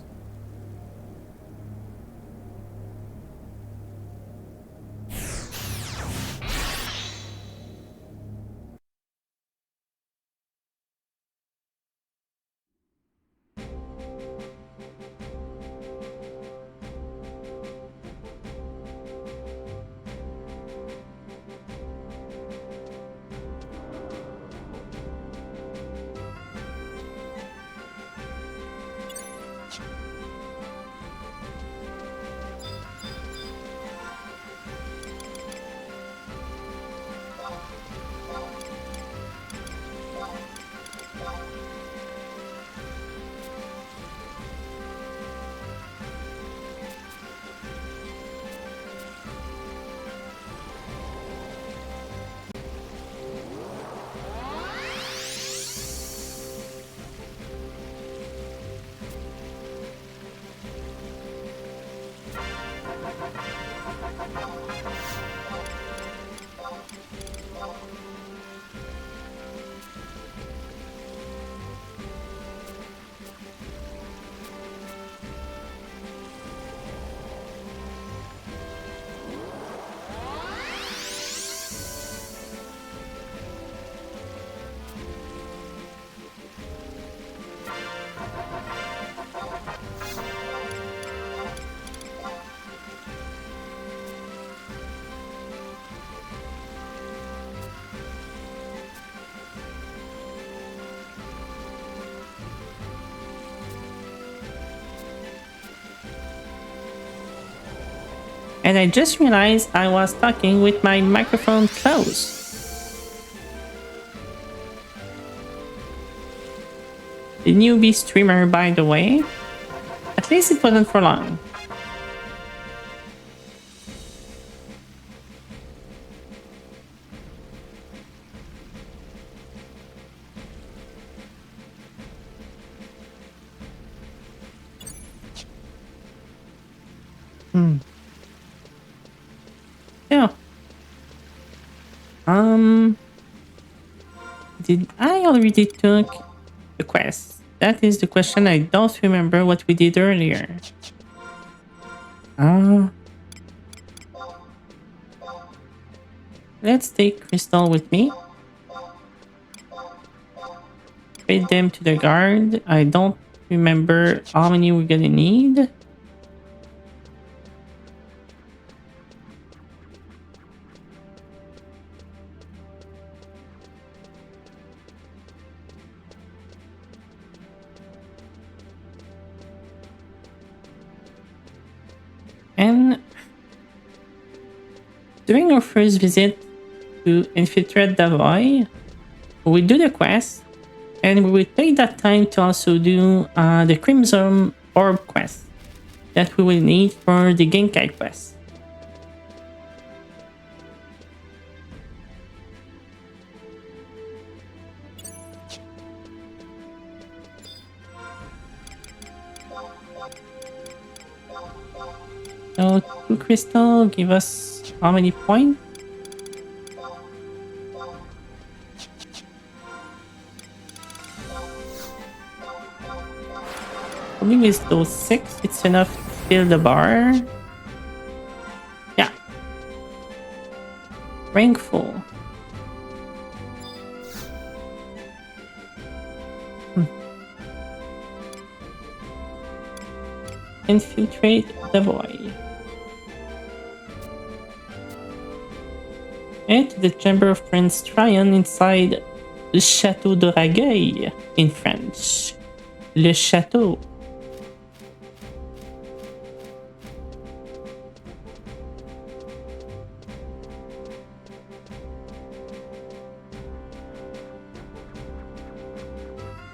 And I just realized I was talking with my microphone closed. The newbie streamer, by the way. At least it wasn't for long. Yeah. Did I already took the quest? That is the question. I don't remember what we did earlier. Let's take Crystal with me. Trade them to the guard. I don't remember how many we're gonna need. And during our first visit to infiltrate Davoy, we do the quest, and we will take that time to also do the Crimson Orb quest that we will need for the Genkai quest. So 2 crystal give us how many points? I think it's those 6. It's enough to fill the bar. Yeah. Rank full. Infiltrate the void. And to the chamber of Prince Tryon inside Le Château de Ragueil in French. Le Château.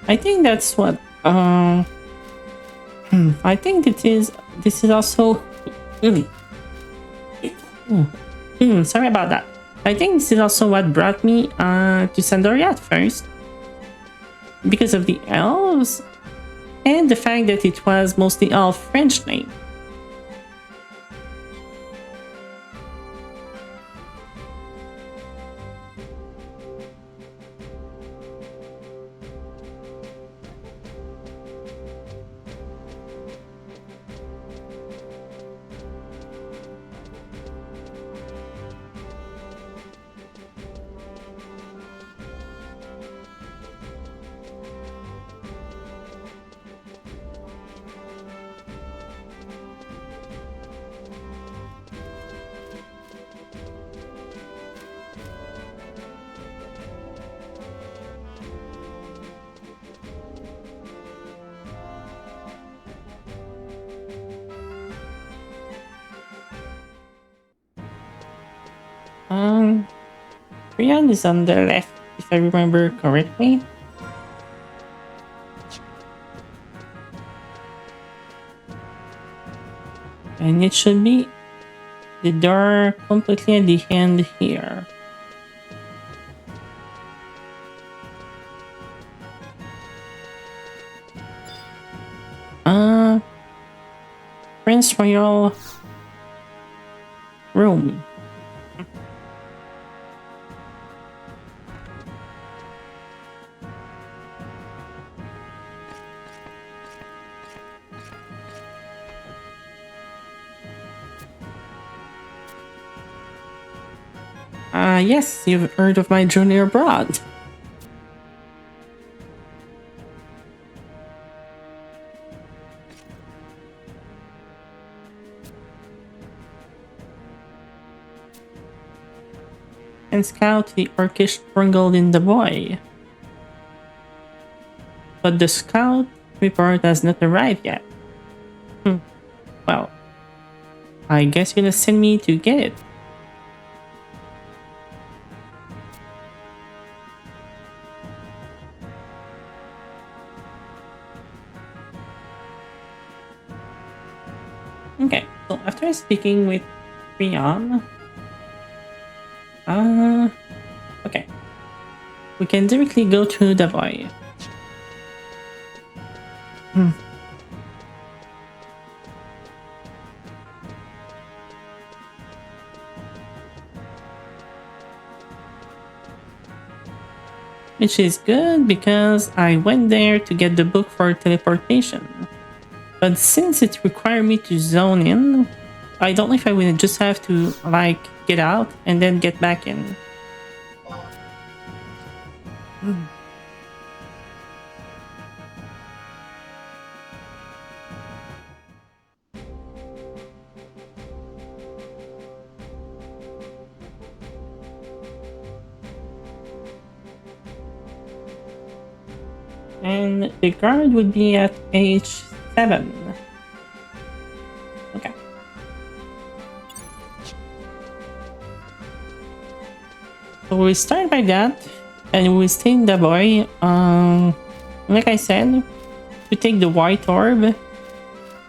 I think that's what I think this is also sorry about that. I think this is also what brought me to Sandoria at first, because of the elves and the fact that it was mostly all French name. Rian is on the left, if I remember correctly. And it should be the door completely at the end here. room. Yes, you've heard of my journey abroad. And scout the orcish struggled in the boy. But the scout report has not arrived yet. Well, I guess you're gonna send me to get it. Okay, so after speaking with Rion, okay, we can directly go to the boy. Which is good because I went there to get the book for teleportation. But since it required me to zone in, I don't know if I will just have to like get out and then get back in. And the guard would be at age 7. Okay. So we start by that, and we stay in the boy. Like I said, we take the white orb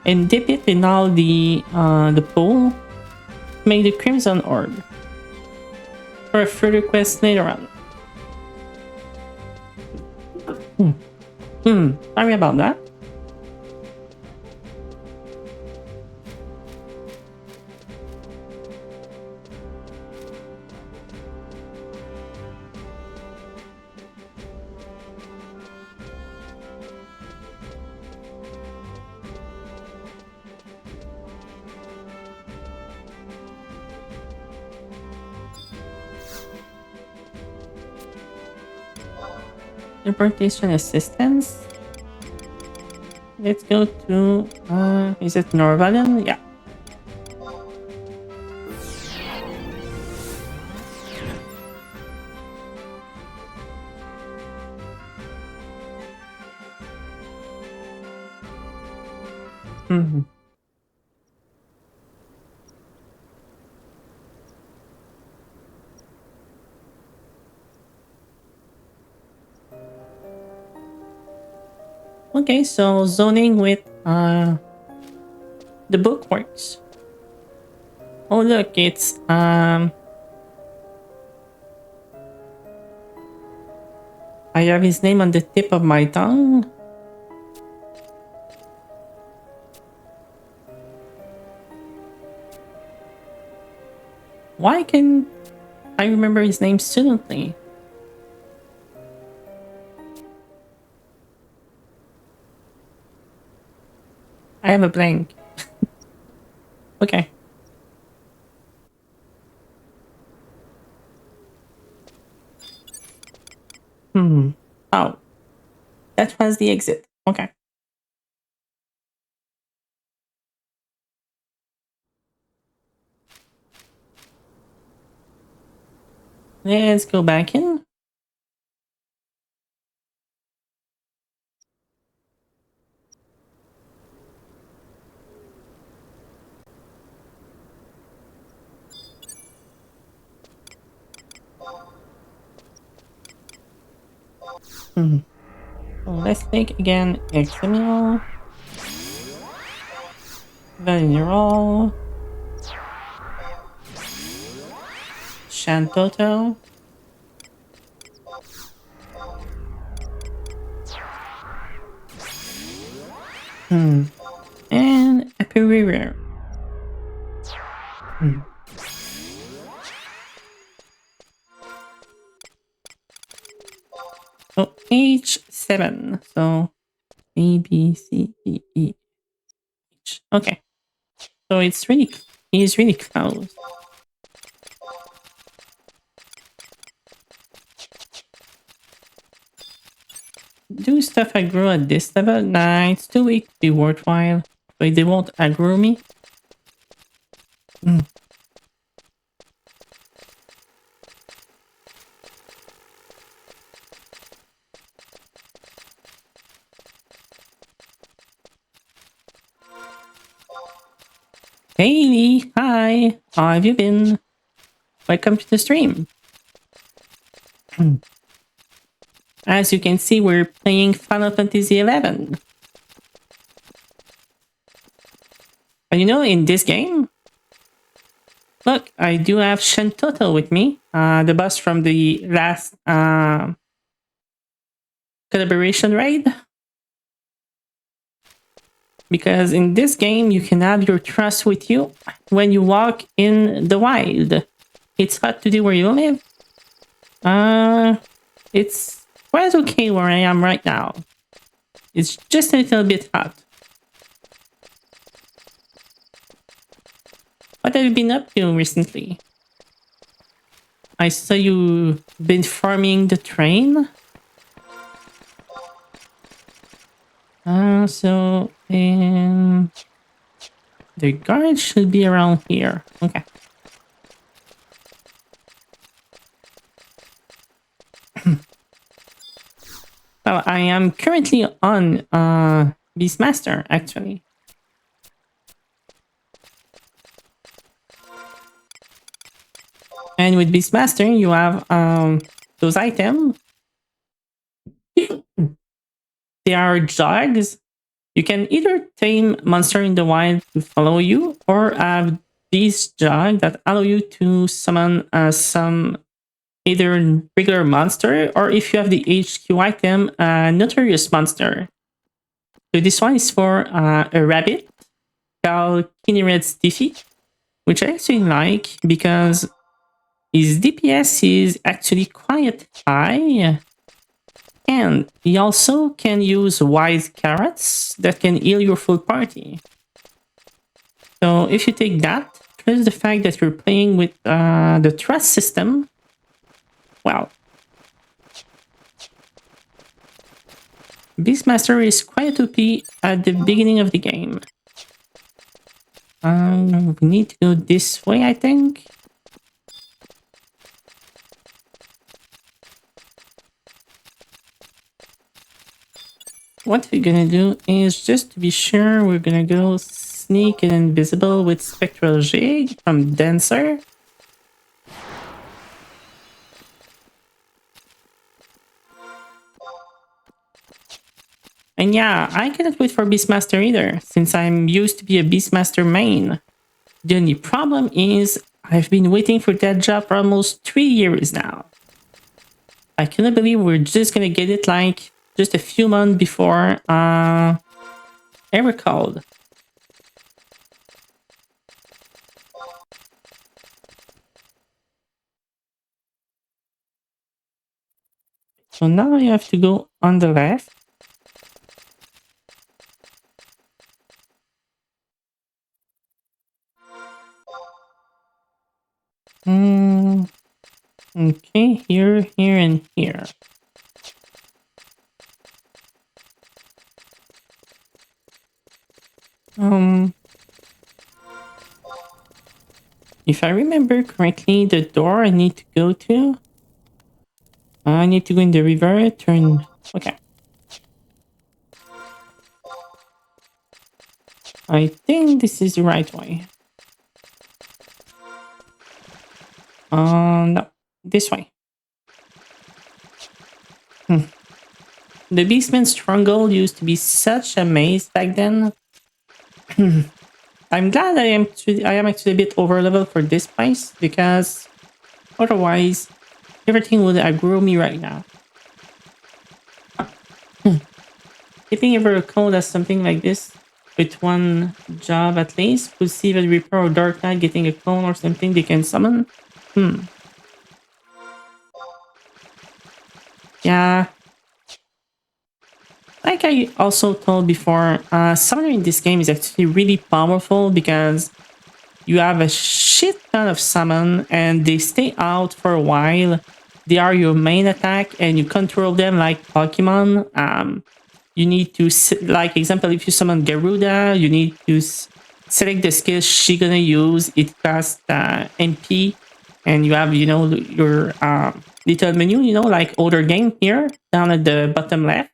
and dip it in all the pool. Make the crimson orb for a further quest later on. Sorry about that. Importation assistance. Let's go to is it Norvalen? Yeah. Okay, so zoning with the book works. Oh look, it's I have his name on the tip of my tongue. Why can I remember his name suddenly? I have a blank. Okay. Oh. That was the exit. Okay. Let's go back in. So let's take again Exemial, Vanirol, Shantoto, and Apiririr. H7. So A, B, C, D, E, H. Okay. So he's really close. Do stuff aggro at this level? Nah, it's too weak to be worthwhile. So they won't aggro me. Mm. Haley, hi. How have you been? Welcome to the stream. As you can see, we're playing Final Fantasy XI. And you know, in this game, look, I do have Shentoto with me, the boss from the last collaboration raid. Because in this game, you can have your trust with you when you walk in the wild. It's hot today where you live. It's quite okay where I am right now. It's just a little bit hot. What have you been up to recently? I saw you been farming the train. So the guard should be around here. Okay. Well, I am currently on Beastmaster, actually. And with Beastmaster, you have those items. They are jogs. You can either tame monster in the wild to follow you, or have these jogs that allow you to summon some either regular monster, or if you have the HQ item, notorious monster. So this one is for a rabbit called Kinnered's Defeat, which I actually like because his DPS is actually quite high. And he also can use wise carrots that can heal your full party. So if you take that, plus the fact that you're playing with the trust system, well, Beastmaster is quite OP at the beginning of the game. We need to go this way, I think. What we're gonna do is, just to be sure, we're gonna go sneak and invisible with Spectral Jig from Dancer. And yeah, I cannot wait for Beastmaster either, since I'm used to be a Beastmaster main. The only problem is, I've been waiting for that job for almost 3 years now. I cannot believe we're just gonna get it like just a few months before ever called. So now you have to go on the left. Okay, here, here, and here. If I remember correctly, the door I need to go to, I need to go in the river, turn, okay. I think this is the right way. No, this way. The Beastman Struggle used to be such a maze back then. I'm glad I am actually a bit over level for this place, because otherwise everything would aggro me right now. Keeping ever a code as something like this with one job at least, we'll see the Reaper or Dark Knight getting a clone or something they can summon. Yeah. Like I also told before, summoner in this game is actually really powerful because you have a shit ton of summon and they stay out for a while. They are your main attack and you control them like Pokemon. You need to, like example, if you summon Garuda, you need to select the skill she gonna use. It costs MP and you have, your little menu, like older game here down at the bottom left.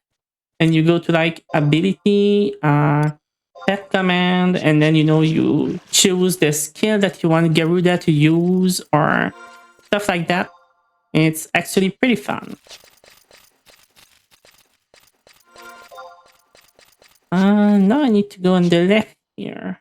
And you go to like ability, pet command, and then you choose the skill that you want Garuda to use or stuff like that. It's actually pretty fun. Now I need to go on the left here.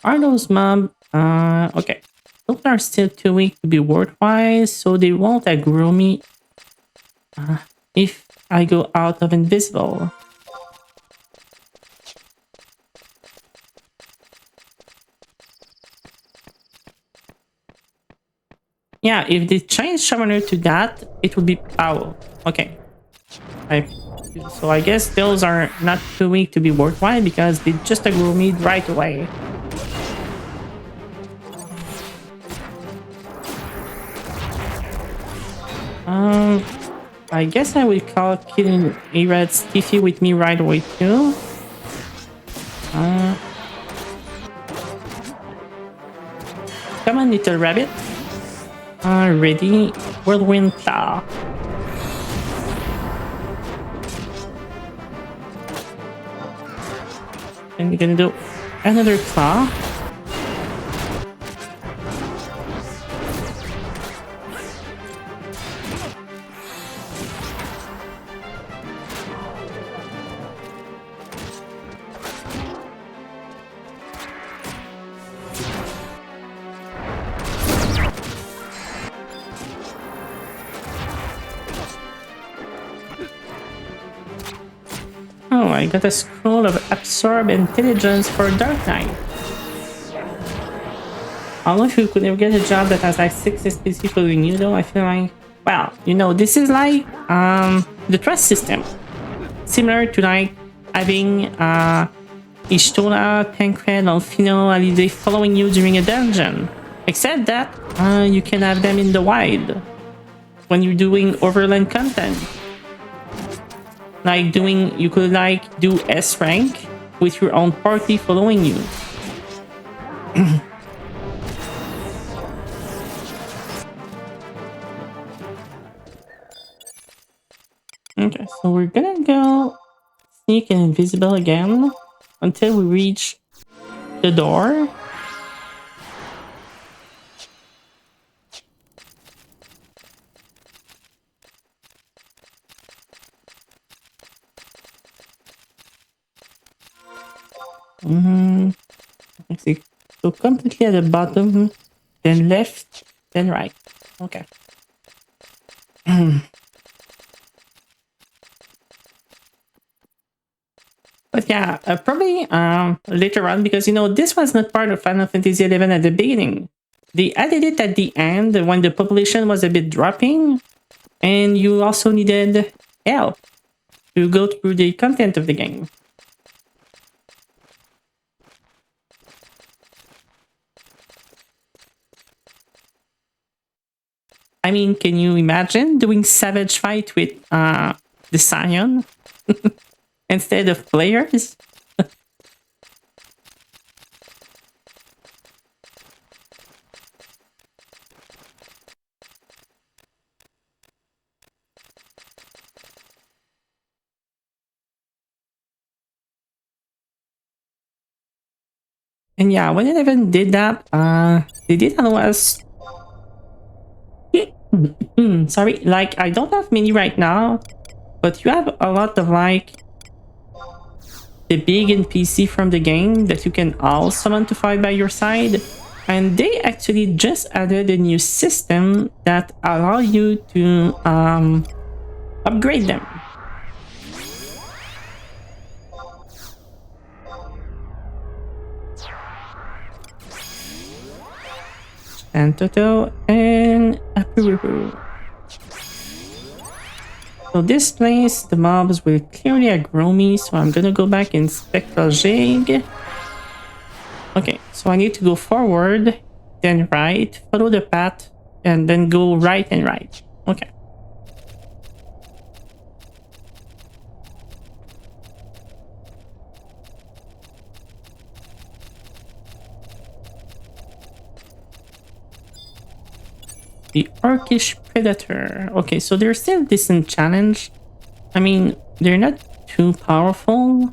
Are those mob? Okay. Those are still too weak to be worthwhile, so they won't aggro me if I go out of invisible. Yeah, if they change Summoner to that, it would be... Oh, okay. So I guess those are not too weak to be worthwhile because they just aggro me right away. I guess I will call killing A-Red Stiffy with me right away too. Come on, little rabbit. Ready? Whirlwind Claw. And we're gonna do another claw. Oh, I got a scroll of Absorb Intelligence for Dark Knight. I don't know if you could ever get a job that has like 6 SPC following you though. I feel like, well, this is like the trust system. Similar to like having Ishtola, Tancred, Alfino, Alide following you during a dungeon. Except that you can have them in the wild when you're doing overland content. Like you could like do S rank with your own party following you. Okay, so we're gonna go sneak and invisible again until we reach the door. Let's see. So completely at the bottom, then left, then right. Okay. But yeah, probably later on, because this was not part of Final Fantasy XI at the beginning. They added it at the end when the population was a bit dropping, and you also needed help to go through the content of the game. I mean, can you imagine doing Savage Fight with the Scion instead of players? And yeah, when 11 did that, they did allow us... Sorry, like I don't have many right now, but you have a lot of like the big NPC from the game that you can all summon to fight by your side. And they actually just added a new system that allow you to upgrade them. and Toto, and Apuru. So this place, the mobs will clearly aggro me, so I'm gonna go back in Spectral Jig. Okay, so I need to go forward, then right, follow the path, and then go right and right. Okay. The Orcish Predator. Okay, so they're still a decent challenge. I mean, they're not too powerful.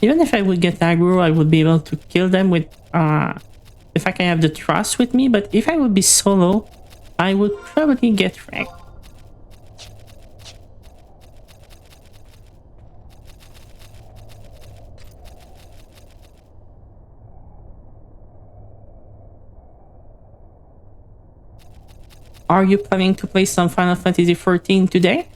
Even if I would get aggro, I would be able to kill them with the fact I have the trust with me. But if I would be solo, I would probably get wrecked. Are you planning to play some Final Fantasy XIV today?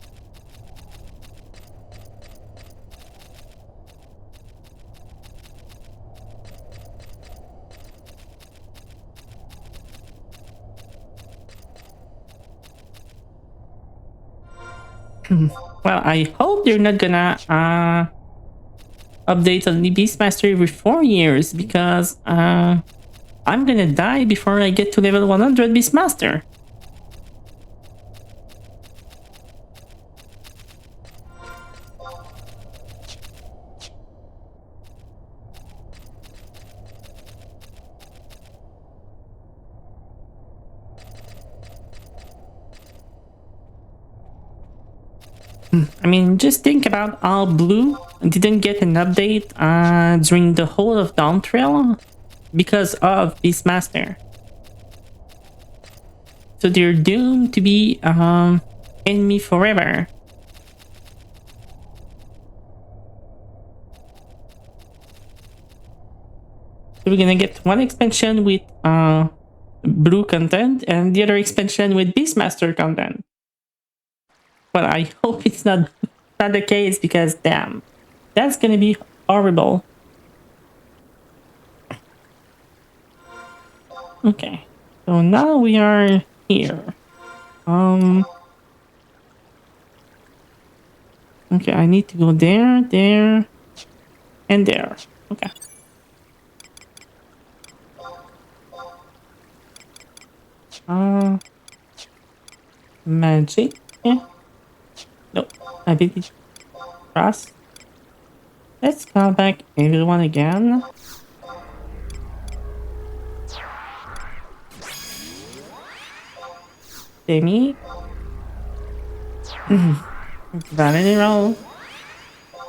Well, I hope they're not gonna update on the Beastmaster every 4 years, because I'm gonna die before I get to level 100 Beastmaster. I mean, just think about how Blue didn't get an update during the whole of Dawn Trail because of Beastmaster. So they're doomed to be enemy forever. So we're gonna get one expansion with Blue content and the other expansion with Beastmaster content. But I hope it's not the case, because damn, that's gonna be horrible. Okay, so now we are here. Okay, I need to go there, there, and there. Okay. Magic. Yeah. No, ability. Trust. Let's call back everyone again. Demi. Vanity roll.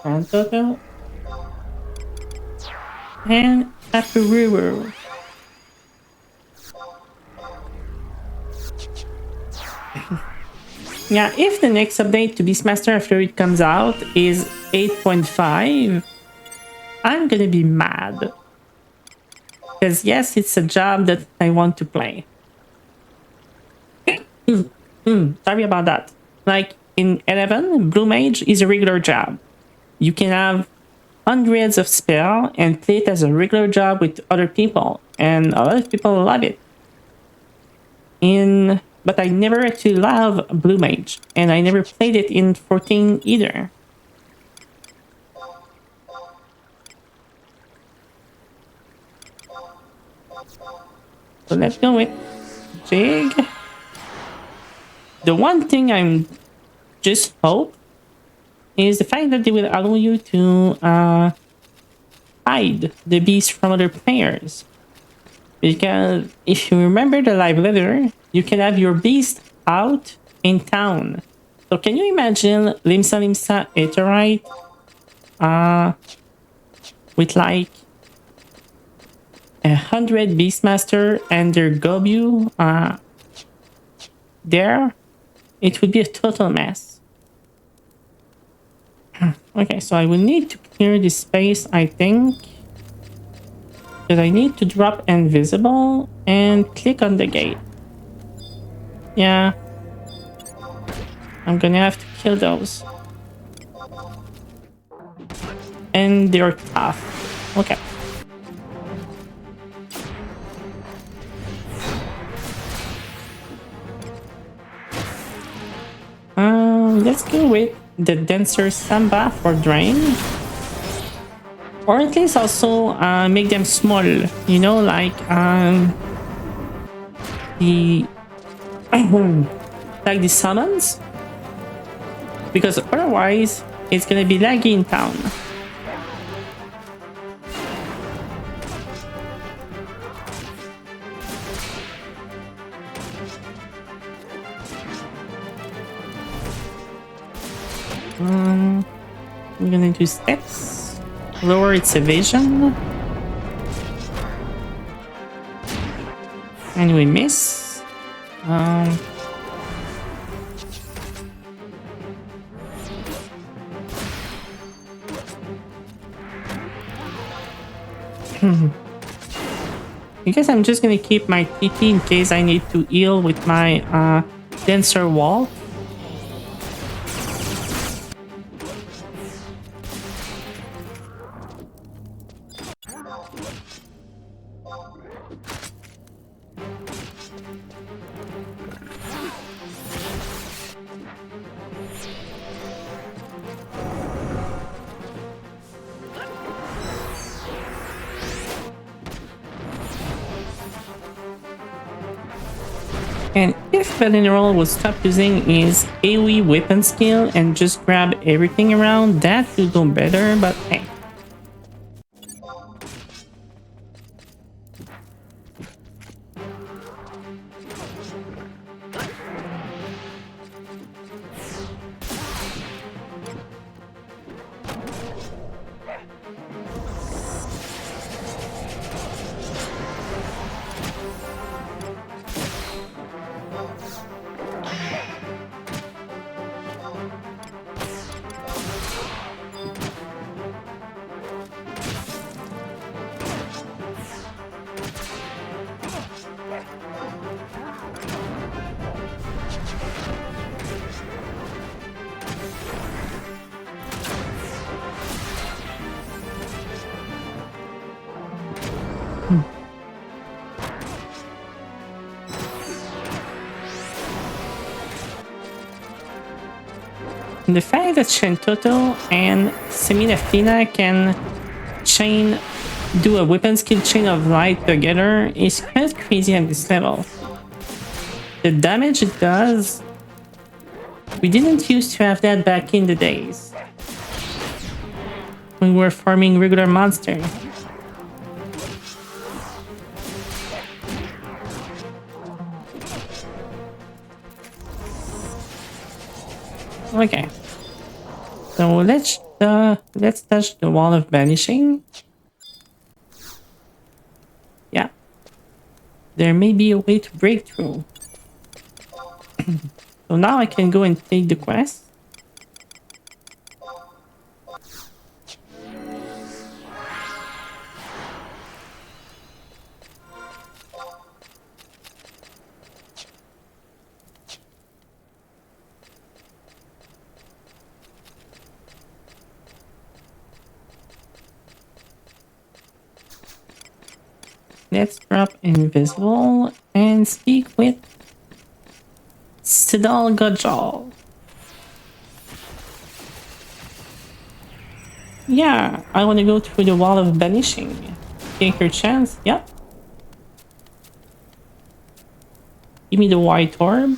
And Toto. And Apuru. Yeah, if the next update to Beastmaster after it comes out is 8.5, I'm gonna be mad. Because yes, it's a job that I want to play. Sorry about that. Like in 11, Blue Mage is a regular job. You can have hundreds of spells and play it as a regular job with other people, and a lot of people love it. But I never actually love Blue Mage, and I never played it in 14 either. So let's go with Jig. The one thing I'm just hope is the fact that they will allow you to hide the beast from other players. Because if you remember the live letter, you can have your beast out in town. So can you imagine Limsa Limsa Aetheryte with like 100 Beastmaster and their Gobu there? It would be a total mess. Okay, so I will need to clear this space, I think. Because I need to drop invisible and click on the gate. Yeah. I'm gonna have to kill those. And they're tough. Okay. let's go with the denser samba for drain. Or at least also make them small, you know, like the like the summons. Because otherwise it's gonna be laggy in town. We're gonna do steps, lower its evasion, and we miss. I guess I'm just gonna keep my TT in case I need to heal with my denser wall. And if Valineral would stop using his AoE weapon skill and just grab everything around, that would go better, but hey. The fact that Shentoto and Seminafina can do a weapon skill chain of light together is quite crazy at this level. The damage it does, we didn't used to have that back in the days when we were farming regular monsters. Okay, so let's touch the wall of banishing. Yeah, there may be a way to break through. So now I can go and take the quest. Let's drop invisible and speak with Sidal Gajal. Yeah, I want to go through the wall of banishing. Take your chance. Yep. Give me the white orb.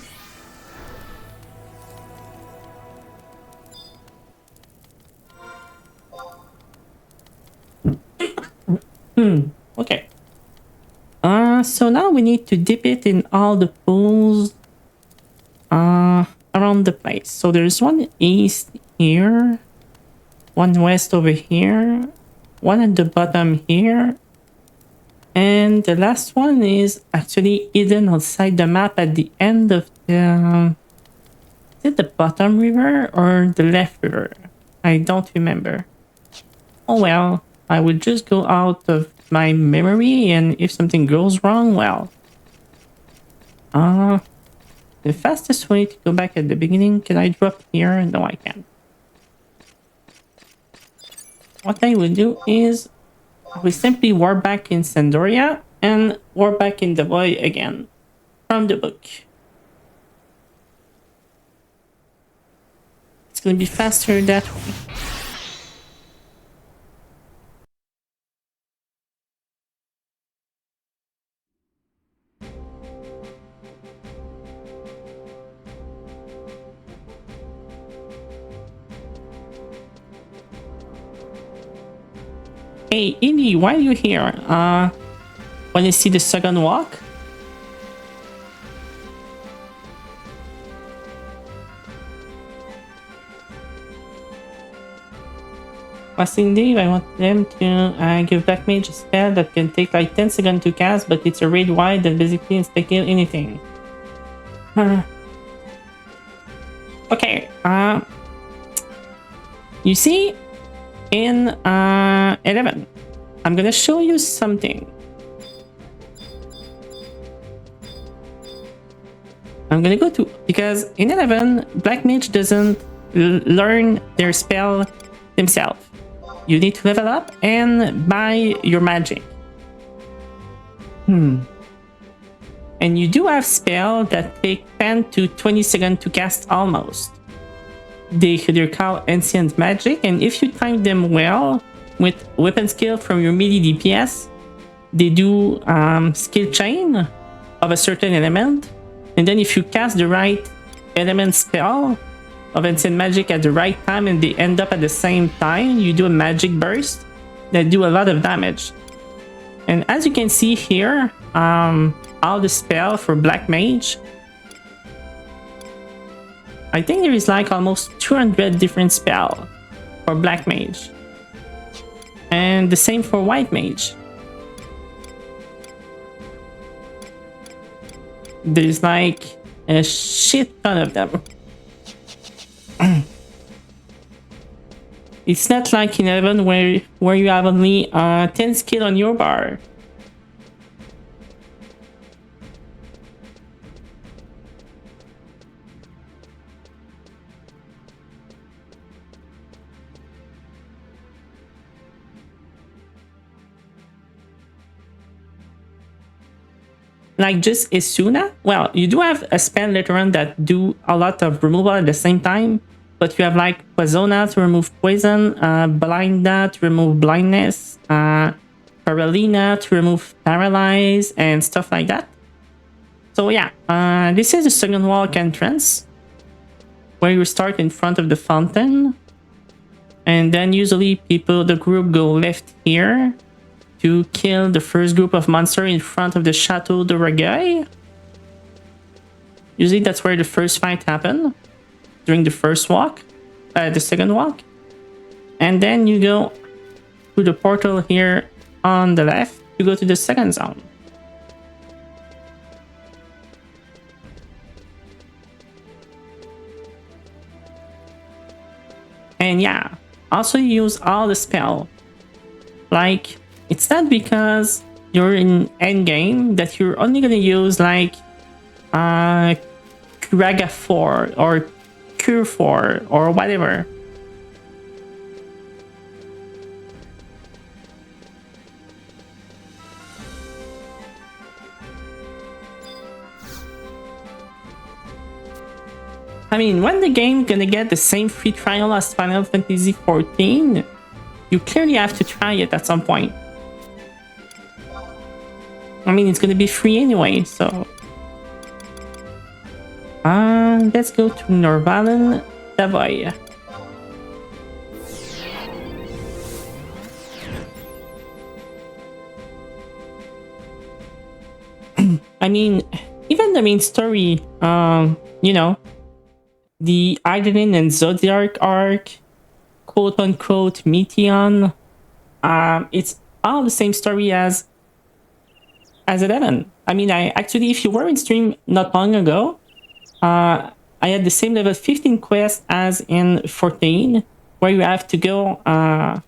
Okay. So now we need to dip it in all the pools around the place. So there's one east here, one west over here, one at the bottom here, and the last one is actually hidden outside the map at the end of the... is it the bottom river or the left river? I don't remember. Oh well, I will just go out of my memory, and if something goes wrong, well... the fastest way to go back at the beginning, can I drop here? No, I can't. What I will do is we simply warp back in Sandoria and warp back in the boy again from the book. gonna be faster that way. Hey, Indy, why are you here? Want to see the second walk? Fasting Dave, I want them to give Black Mage a spell that can take like 10 seconds to cast, but it's a raid wide that basically insta kill anything. Okay, you see, in 11, I'm gonna show you something. I'm gonna go to, because in 11, Black Mage doesn't learn their spell themselves. You need to level up and buy your magic. And you do have spells that take 10 to 20 seconds to cast almost. They're called Ancient Magic, and if you time them well with weapon skill from your melee DPS, they do skill chain of a certain element. And then if you cast the right element spell of Ancient Magic at the right time and they end up at the same time, you do a magic burst that do a lot of damage. And as you can see here, all the spell for Black Mage, I think there is like almost 200 different spell for Black Mage. And the same for White Mage. There's like a shit ton of them. It's not like in 11 where you have only 10 skill on your bar. Like just Isuna, well, you do have a spell later on that do a lot of removal at the same time, but you have like Poisona to remove poison, Blinda to remove blindness, Paralina to remove paralyze, and stuff like that. So yeah, this is the second walk entrance, where you start in front of the fountain, and then usually the group go left here to kill the first group of monsters in front of the Chateau de Regueil. Usually that's where the first fight happened during the first walk, the second walk. And then you go to the portal here on the left to go to the second zone. And yeah, also use all the spell. Like, it's not because you're in endgame that you're only gonna use like Kuraga 4 or Cure 4 or whatever. I mean, when the game gonna get the same free trial as Final Fantasy XIV, you clearly have to try it at some point. I mean, it's gonna be free anyway, so... let's go to Norvalen Savoy. I mean, even the main story, you know, the Ardennin and Zodiac arc, quote-unquote Meteon, it's all the same story as 11. I mean, I actually, if you were in stream not long ago, I had the same level 15 quest as in 14, where you have to go to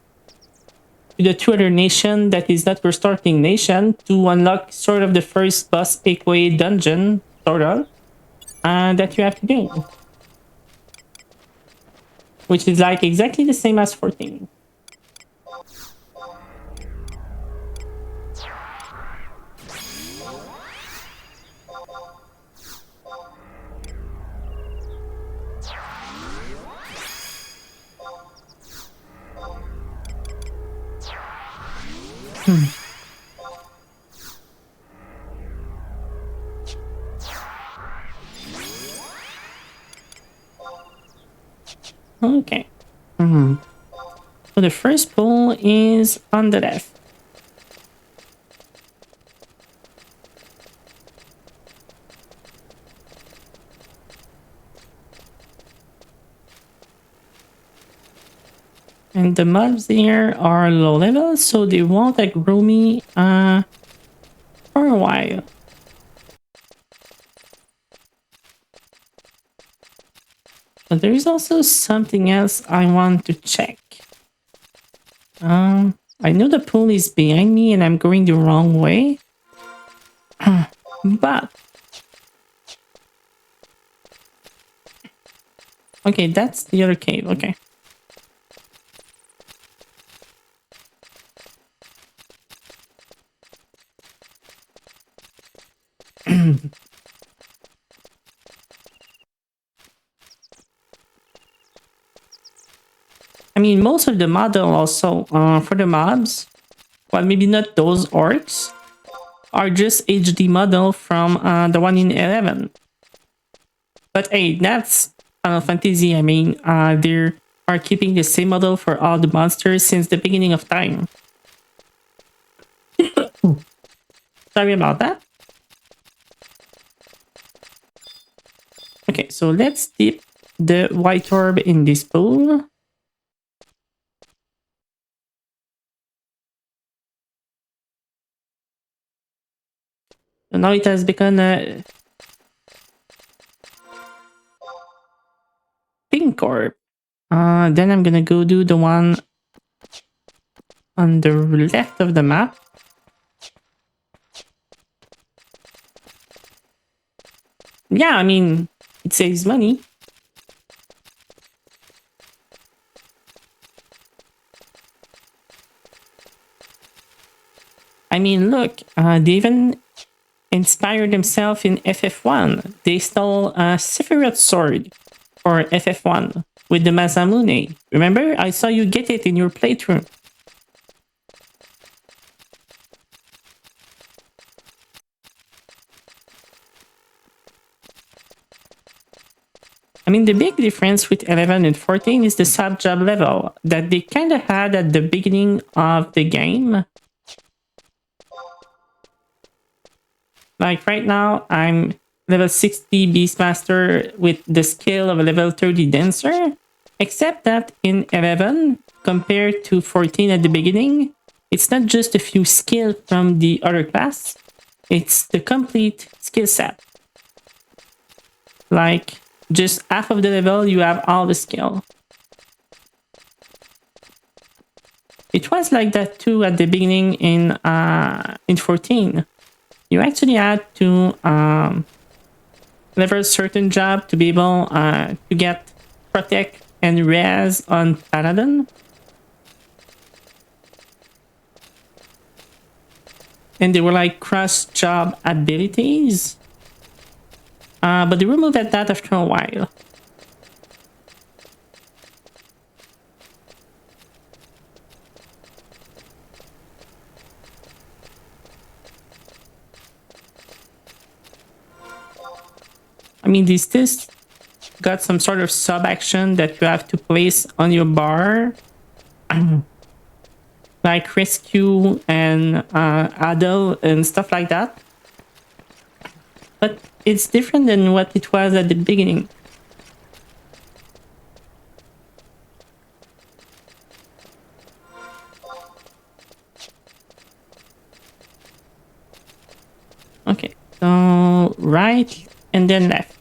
the two other nation that is not your starting nation to unlock sort of the first boss Ekwe dungeon, sort of, that you have to do. Which is like exactly the same as 14. Okay. So the first pool is on the left. And the mobs here are low level, so they won't aggro me for a while. But there is also something else I want to check. I know the pool is behind me and I'm going the wrong way. But okay, that's the other cave. Okay. I mean, most of the model also for the mobs, well, maybe not those orcs, are just HD model from the one in 11. But hey, that's Final Fantasy. I mean, they are keeping the same model for all the monsters since the beginning of time. Sorry about that. Okay, so let's dip the white orb in this pool. So now it has become a pink orb. Then I'm gonna go do the one on the left of the map. Yeah, I mean, it saves money. I mean, look, they even inspired themselves in FF1. They stole a Sephiroth sword for FF1 with the Masamune. Remember? I saw you get it in your playthrough. I mean, the big difference with 11 and 14 is the sub-job level that they kind of had at the beginning of the game. Like right now, I'm level 60 Beastmaster with the skill of a level 30 Dancer. Except that in 11, compared to 14 at the beginning, it's not just a few skills from the other class, it's the complete skill set. Like, just half of the level, you have all the skill. It was like that too at the beginning in 14. You actually had to level a certain job to be able to get protect and res on Paladin. And they were like cross job abilities. But they removed that after a while. I mean, these still got some sort of sub action that you have to place on your bar. Like rescue and adult and stuff like that. But it's different than what it was at the beginning. Okay, so right and then left.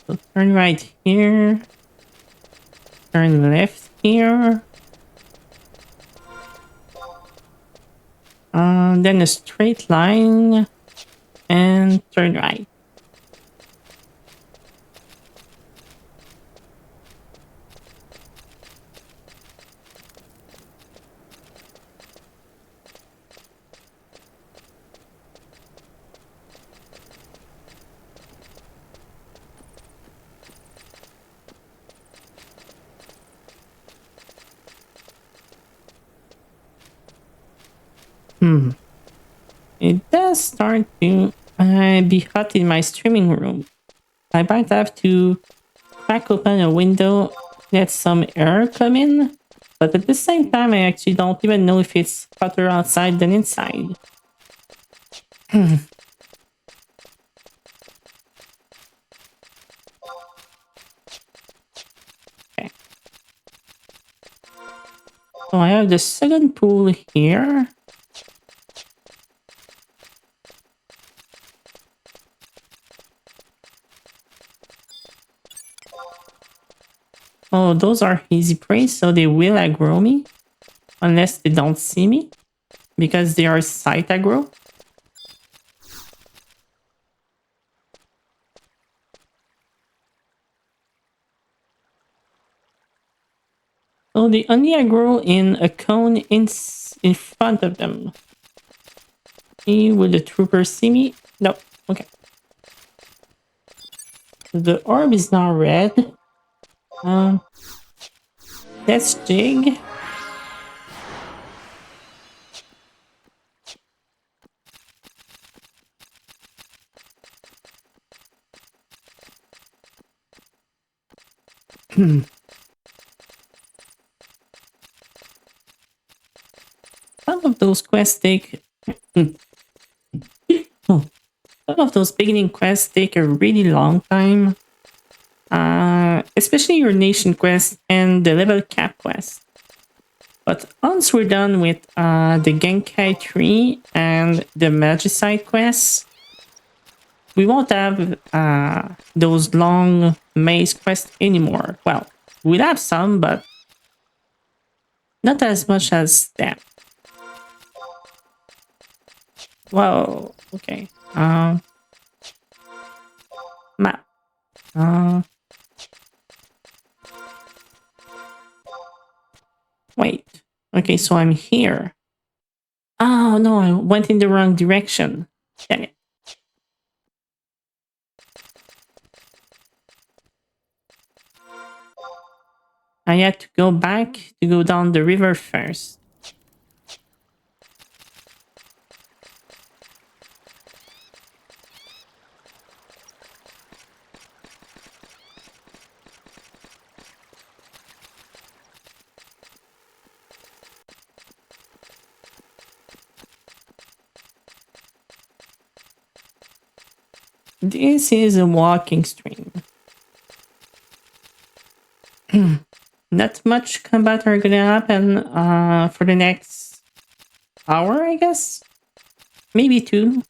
So turn right here. Turn left here. Then a straight line and turn right. It does start to be hot in my streaming room. I might have to crack open a window, let some air come in. But at the same time, I actually don't even know if it's hotter outside than inside. Okay. So I have the second pool here. Oh, those are easy prey, so they will aggro me. Unless they don't see me. Because they are sight aggro. So they only aggro in a cone in front of them. Okay, will the trooper see me? No. Okay. The orb is now red. Let's dig. Some of those quests take... Oh, some of those beginning quests take a really long time. Especially your nation quest and the level cap quest. But once we're done with the Genkai tree and the Magicite quests, we won't have those long maze quests anymore. Well, we'll have some, but not as much as them. Well, okay. Map. Wait. Okay, so I'm here. Oh no, I went in the wrong direction. Damn it. I had to go back to go down the river first. This is a walking stream. Not much combat are gonna happen for the next hour, I guess? Maybe 2.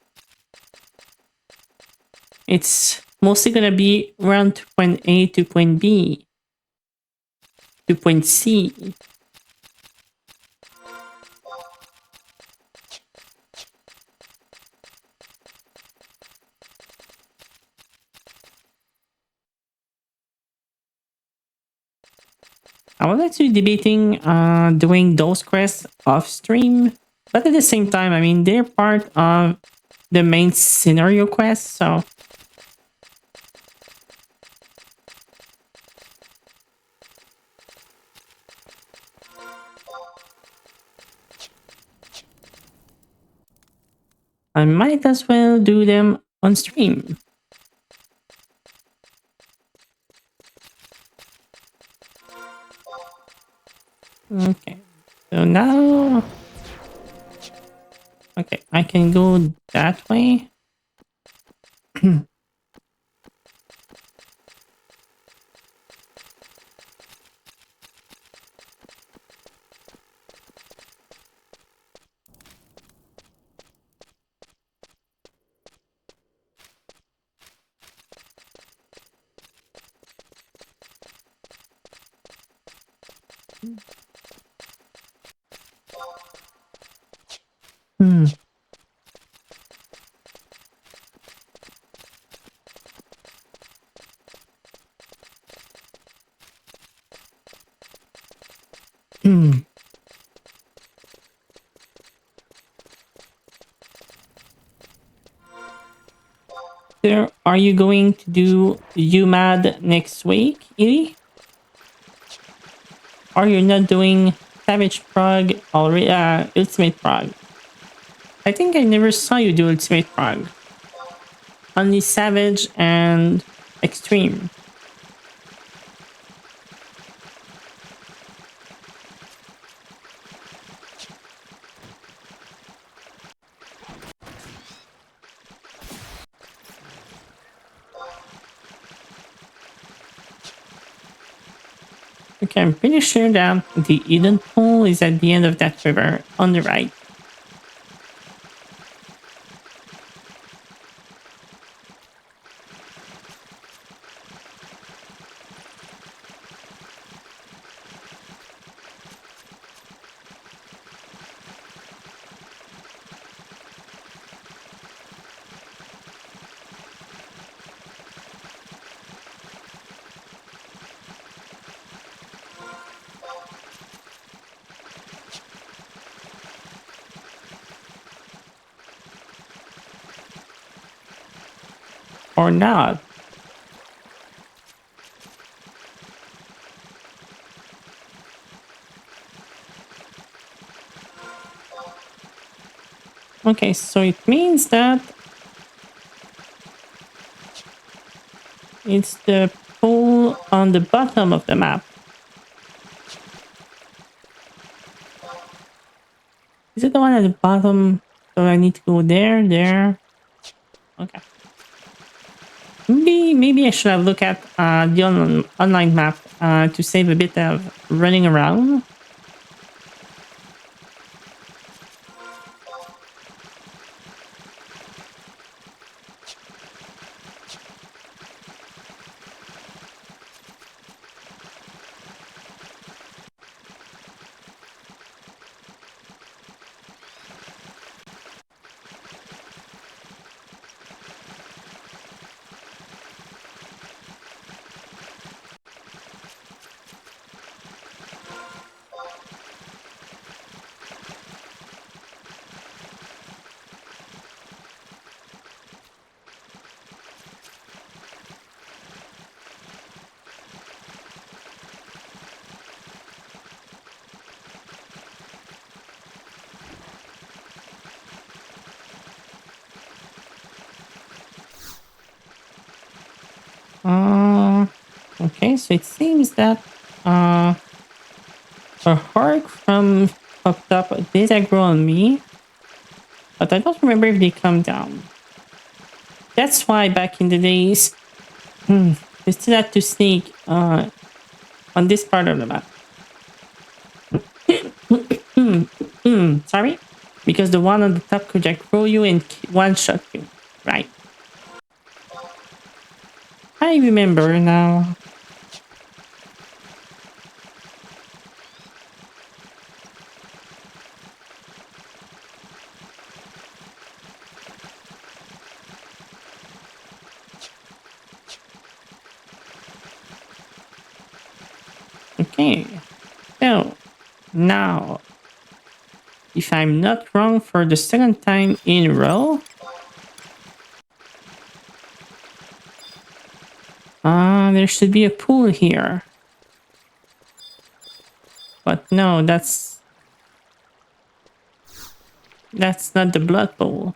It's mostly gonna be around to point A to point B. To point C. I was actually debating doing those quests off stream, but at the same time, I mean, they're part of the main scenario quest, so I might as well do them on stream. Okay, so now... Okay, I can go that way. Hmm. Hmm. So, are you going to do UMAD next week, Edie? Or you're not doing Savage Prog already? Ultimate Prog? I think I never saw you do Ultimate Frog. Only Savage and Extreme. Okay, I'm pretty sure that the hidden pool is at the end of that river on the right. Or not. Okay, so it means that it's the pool on the bottom of the map. Is it the one at the bottom? So I need to go there, there. Okay. Maybe I should have looked at the online map to save a bit of running around. Uh, okay, so it seems that a heart from up top did aggro on me, but I don't remember if they come down. That's why back in the days, we still had to sneak on this part of the map. Sorry? Because the one on the top could aggro you and one-shot you, right? I remember now. Okay, so now, if I'm not wrong for the second time in a row, there should be a pool here. But no, that's not the blood pool.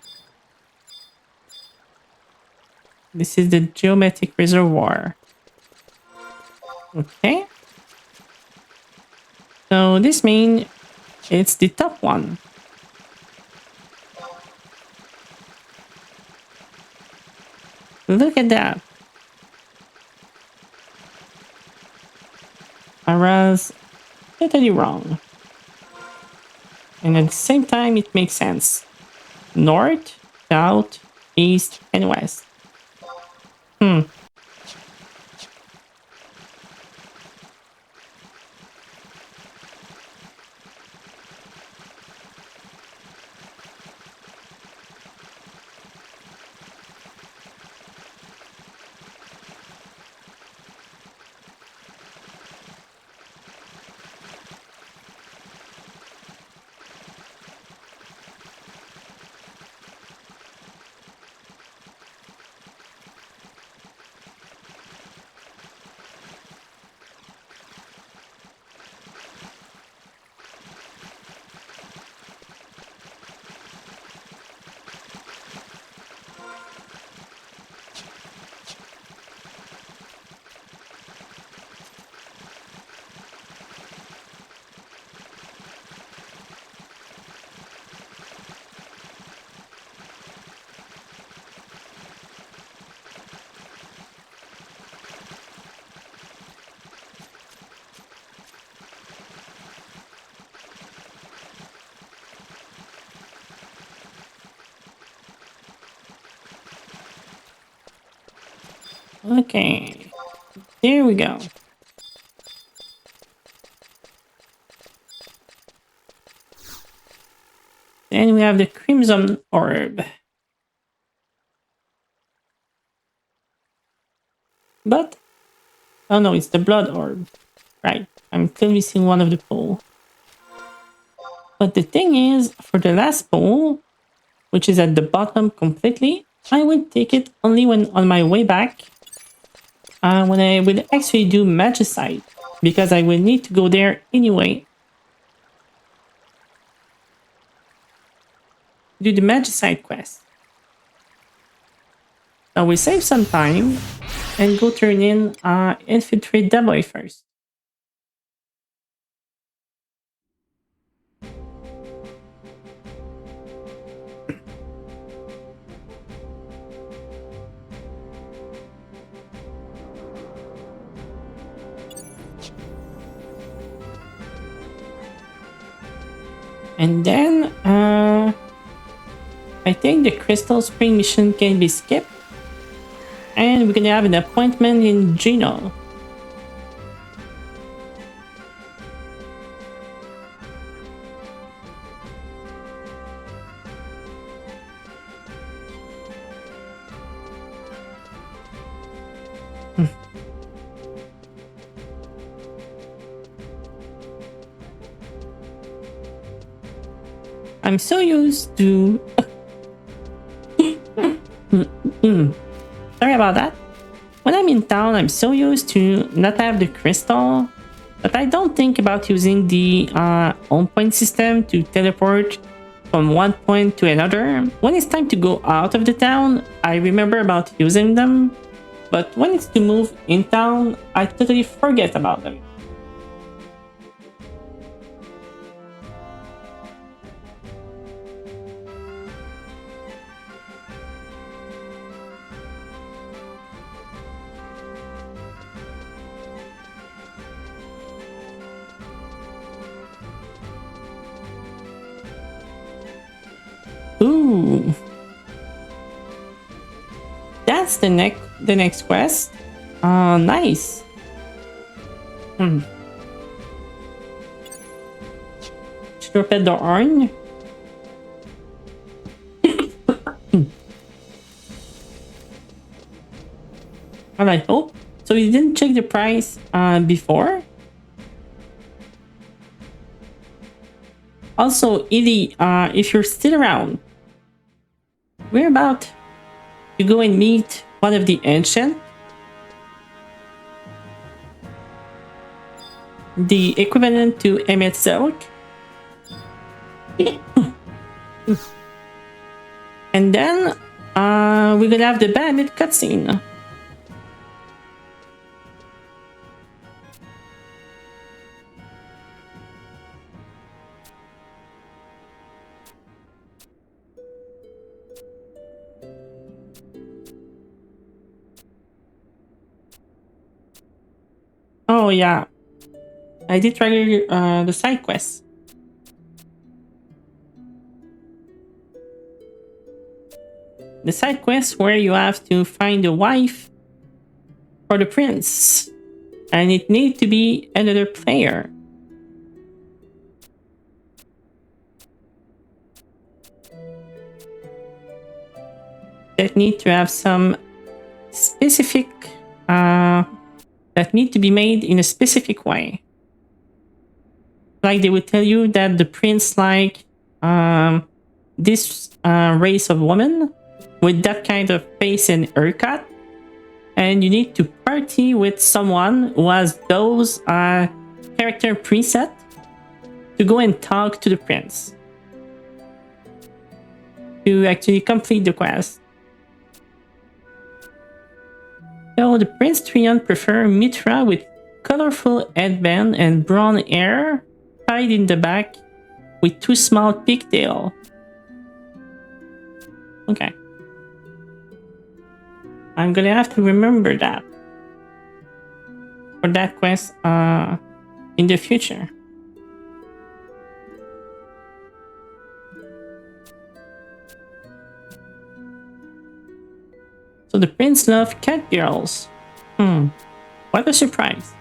This is the geometric reservoir. Okay. So this means it's the top one. Look at that. I was totally wrong. And at the same time, it makes sense. North, south, east, and west. Okay, there we go. Then we have the Crimson Orb. But, oh no, it's the Blood Orb. Right, I'm still missing one of the pole. But the thing is, for the last pole, which is at the bottom completely, I will take it only when on my way back, when I will actually do Magicite, because I will need to go there anyway. Do the Magicite quest. Now we save some time and go turn in Infiltrate that boy first. And then I think the Crystal Spring mission can be skipped. And we're gonna have an appointment in Geno. I'm so used to... Sorry about that. When I'm in town, I'm so used to not have the crystal that I don't think about using the home point system to teleport from one point to another. When it's time to go out of the town, I remember about using them. But when it's to move in town, I totally forget about them. Ooh. That's the next quest. Nice. Should repair the horn. Well, I hope. So you didn't check the price before? Also, Edie, if you're still around, we're about to go and meet one of the ancient. The equivalent to Emmett Zelk. And then we're gonna have the Bahamut cutscene. Oh yeah, I did try the side quests. The side quest where you have to find a wife for the prince, and it needs to be another player. That need to have some specific that need to be made in a specific way. Like they would tell you that the prince like this race of woman with that kind of face and haircut, and you need to party with someone who has those character preset to go and talk to the prince to actually complete the quest. So the Prince Trion prefer Mitra with colorful headband and brown hair tied in the back with two small pigtails. Okay. I'm gonna have to remember that for that quest in the future. So the prince loves cat girls. Hmm. What a surprise.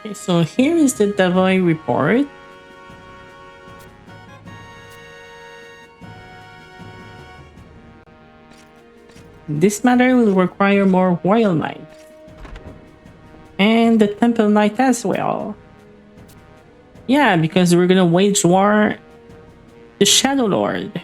Okay, so here is the Devoy report. This matter will require more royal might. And the Temple Knight as well. Yeah, because we're gonna wage war the Shadow Lord.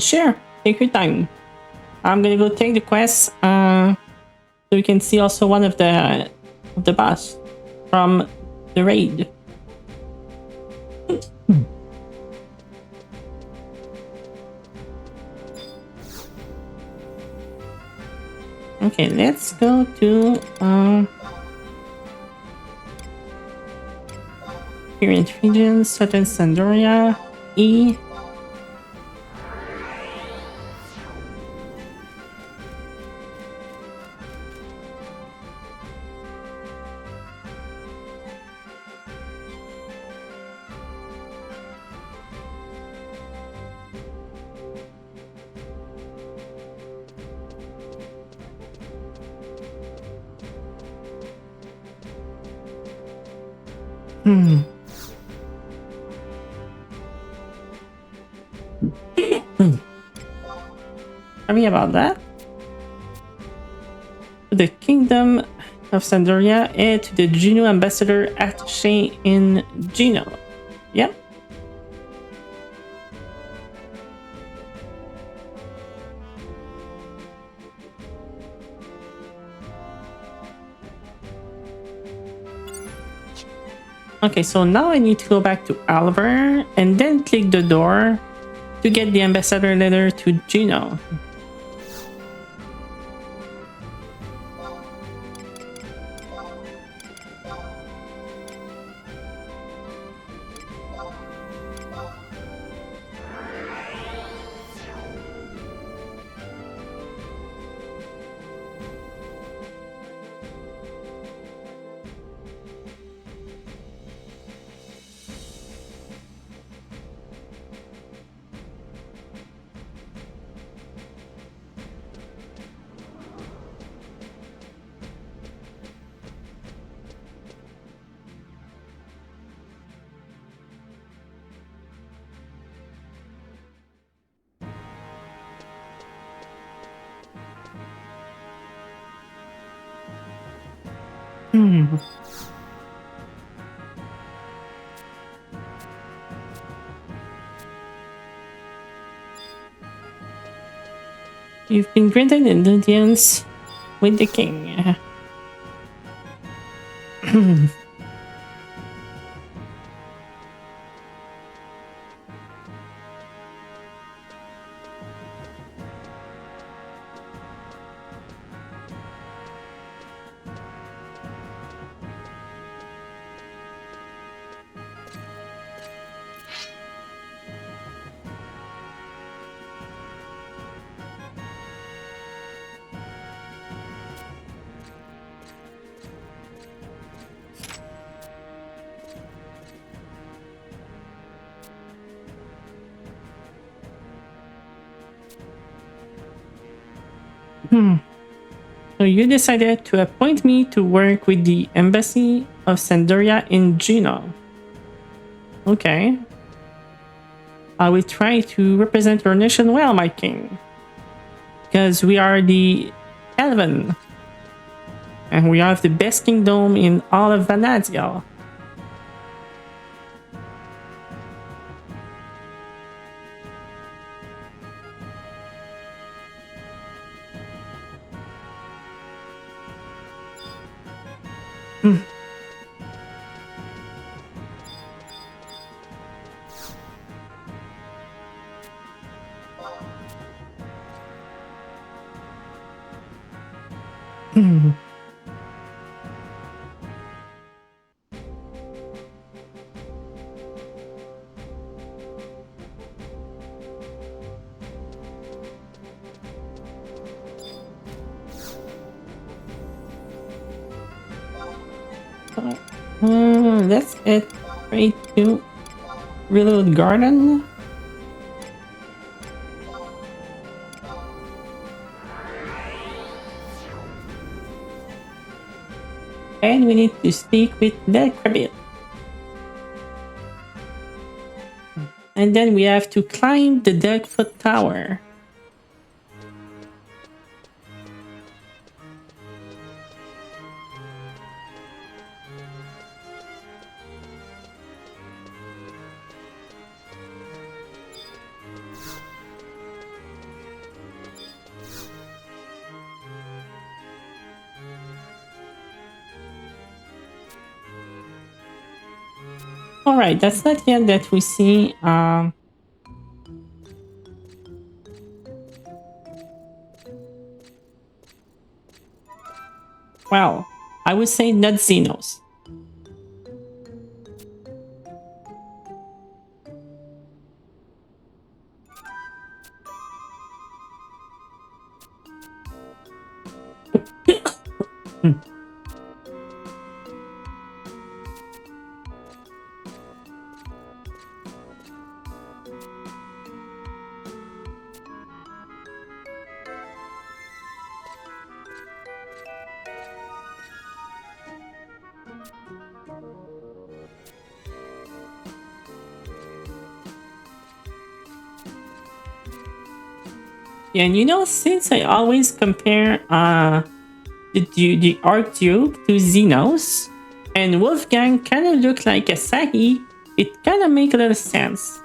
Sure, take your time. I'm gonna go take the quest, so you can see also one of the boss from the raid. Okay, let's go to Current region, Southern Sandoria, E. Sorry about that. The Kingdom of Sandoria and to the Geno Ambassador Attaché in Geno. Yep. Okay, so now I need to go back to Alvar and then click the door to get the ambassador letter to Geno. You've been granted an audience with the king. So you decided to appoint me to work with the embassy of Sandoria in Juno. Okay. I will try to represent your nation well, my king. Because we are the Elven. And we have the best kingdom in all of Vanadial. Let's head straight to Reload Garden. And we need to speak with the Krabbit. And then we have to climb the Dogfoot Tower. Alright, that's not yet that we see. Well, I would say not Xenos. And you know, since I always compare the Arctube to Xenos, and Wolfgang kind of look like a Sahi, it kind of makes a lot of sense.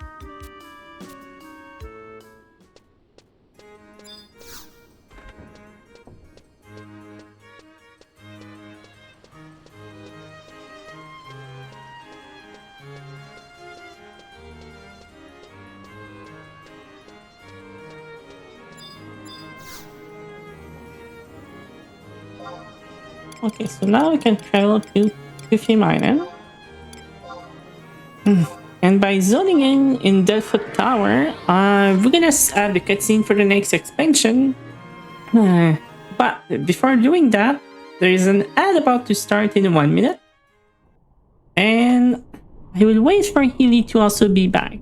Okay, so now we can travel to Kufi Island. And by zoning in Delphoot Tower, we're gonna have the cutscene for the next expansion. But before doing that, there is an ad about to start in 1 minute. And I will wait for Healy to also be back.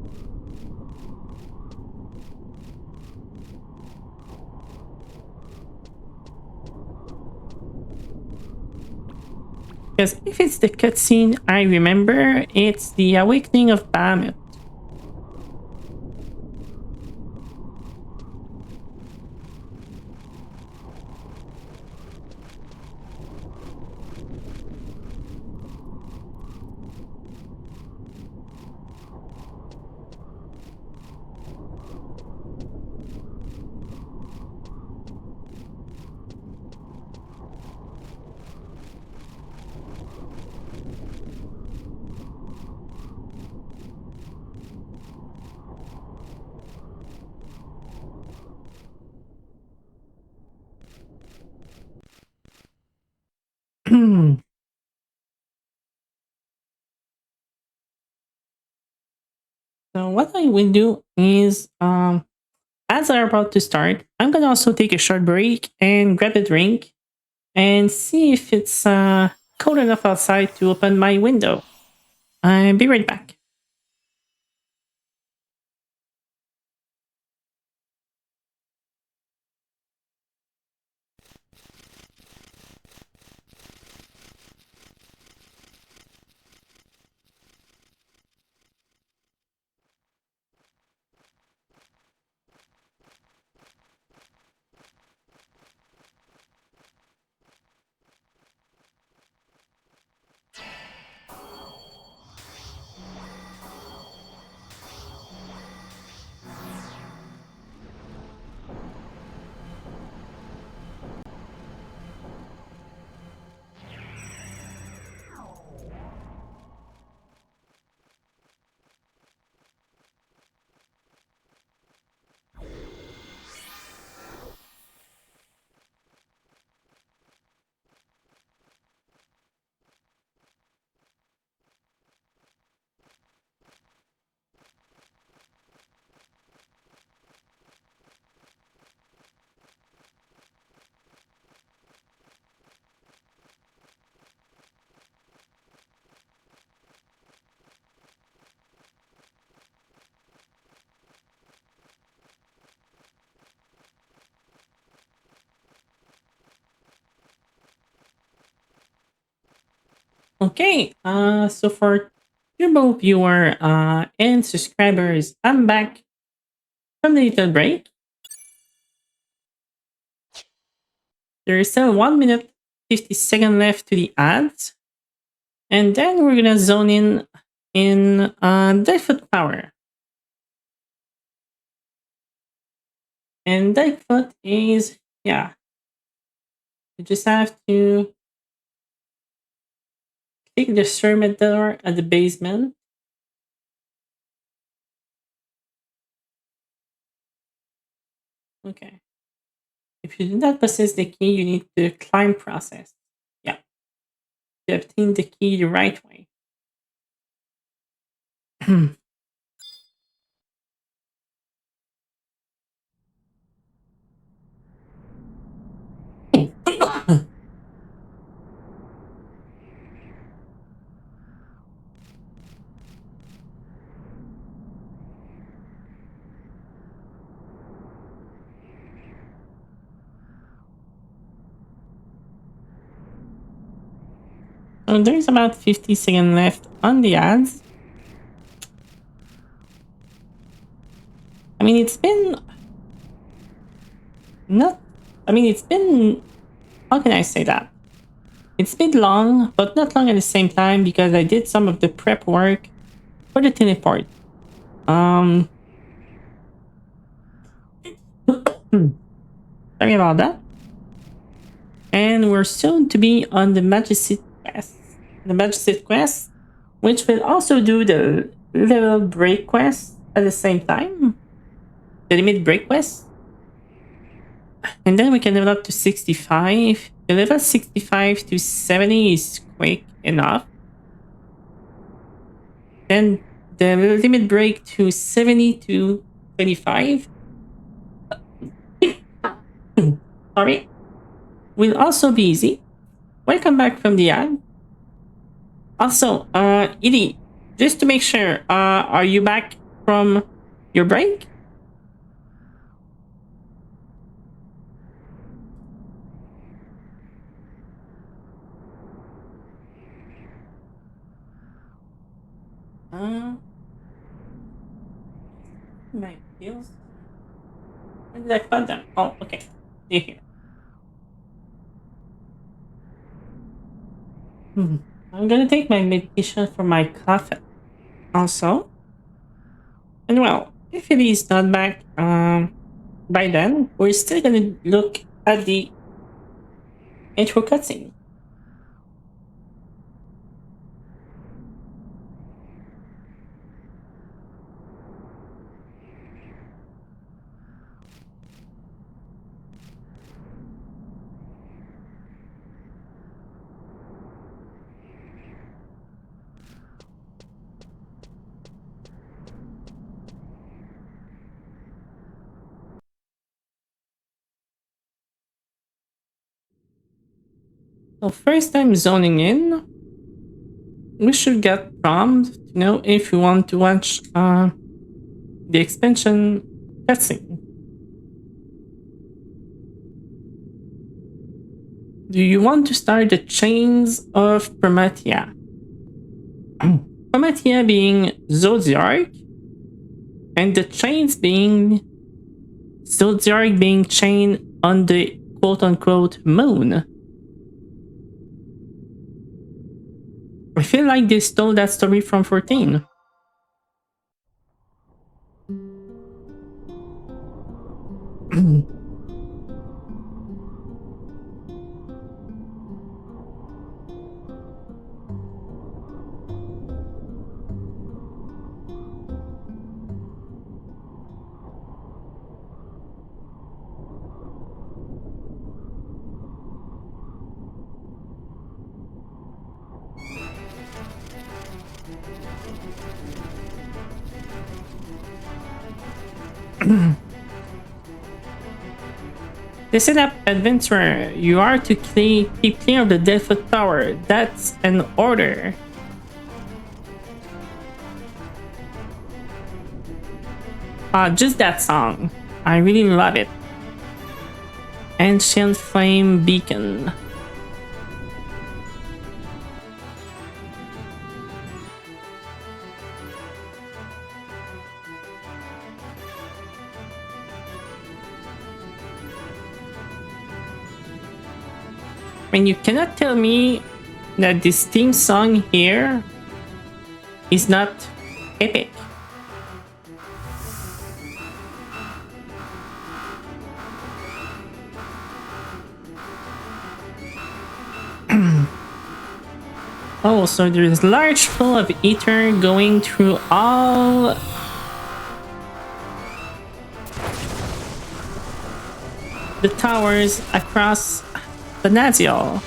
Because if it's the cutscene I remember, it's the awakening of Bahamut. So what I will do is, as I'm about to start, I'm gonna also take a short break and grab a drink and see if it's cold enough outside to open my window. I'll be right back. Okay, so for Turbo viewer and subscribers, I'm back from the little break. There is still 1 minute 50 seconds left to the ads, and then we're gonna zone in Deadfoot Power. And Deadfoot is, yeah, you just have to click the sermon door at the basement. Okay. If you do not possess the key, you need to climb process. Yeah. To obtain the key the right way. So there's about 50 seconds left on the ads. I mean, it's been not. I mean, it's been. How can I say that? It's been long, but not long at the same time because I did some of the prep work for the teleport. Sorry about that. And we're soon to be on the Magic quest. The Magic quest, which will also do the level break quest at the same time. The limit break quest. And then we can level up to 65. The level 65 to 70 is quick enough. Then the limit break to 70 to 25. Sorry. Will also be easy. Welcome back from the ad. Also, Edie, just to make sure, are you back from your break? My deals. When did I put them? Oh, okay. They're here. I'm gonna take my medication for my cough also. And well, if it is not back by then, we're still gonna look at the intro cutscene. So first time zoning in, we should get prompt to know if you want to watch the expansion cutscene. Do you want to start the chains of Prometheia? Prometheia being Zodiac, and the chains being Zodiac being chained on the quote-unquote moon. I feel like they stole that story from 14. They set up adventurer. You are to keep clear of the Deadfoot Tower. That's an order. Just that song. I really love it. Ancient Flame Beacon. mean, you cannot tell me that this theme song here is not epic. Oh, so there's large flow of ether going through all the towers across the Naziol.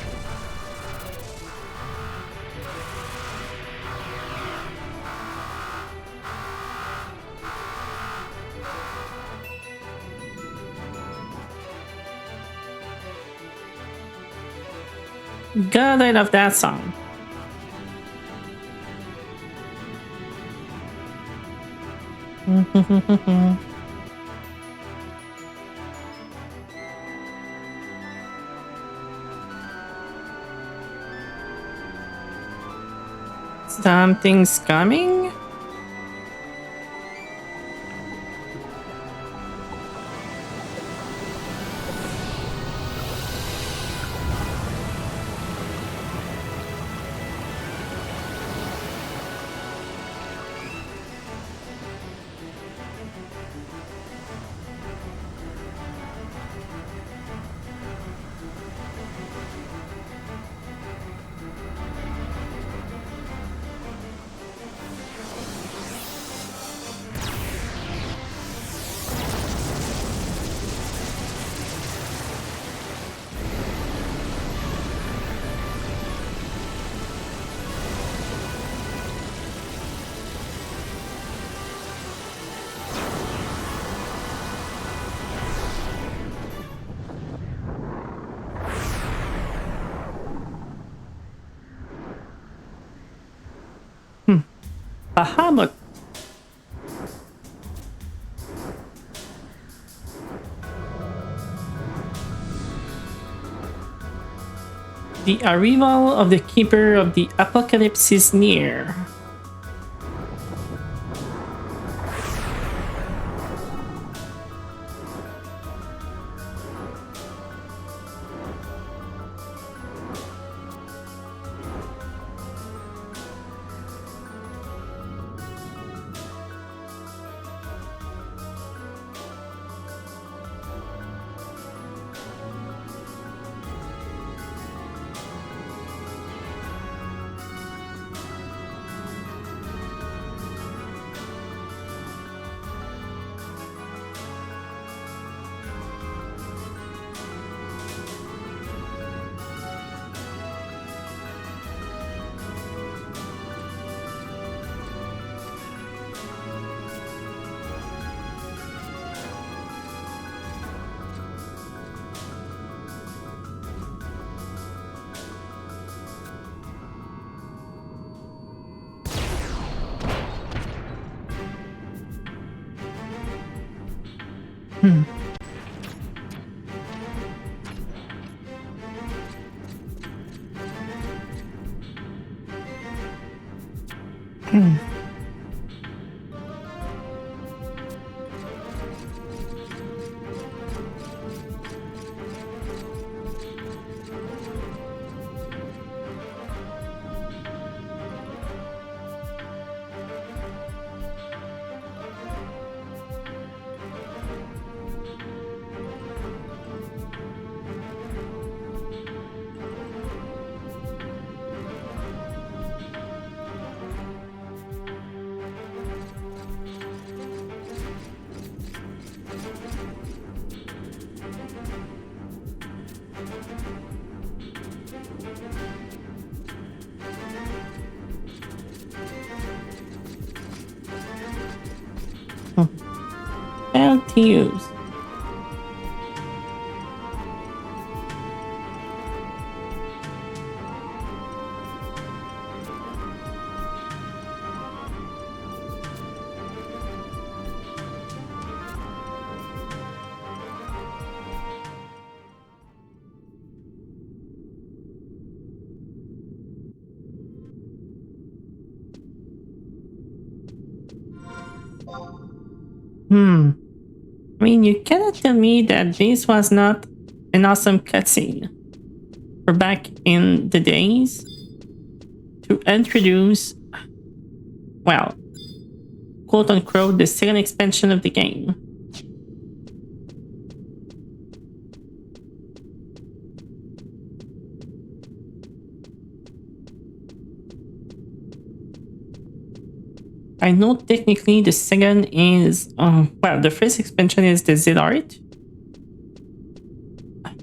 God, I love that song. Something's coming? Bahamut. The arrival of the Keeper of the Apocalypse is near. Failed to use. I mean, you cannot tell me that this was not an awesome cutscene. we're back in the days to introduce, well, quote unquote, the second expansion of the game. I know technically the second is, well, the first expansion is the Z Art.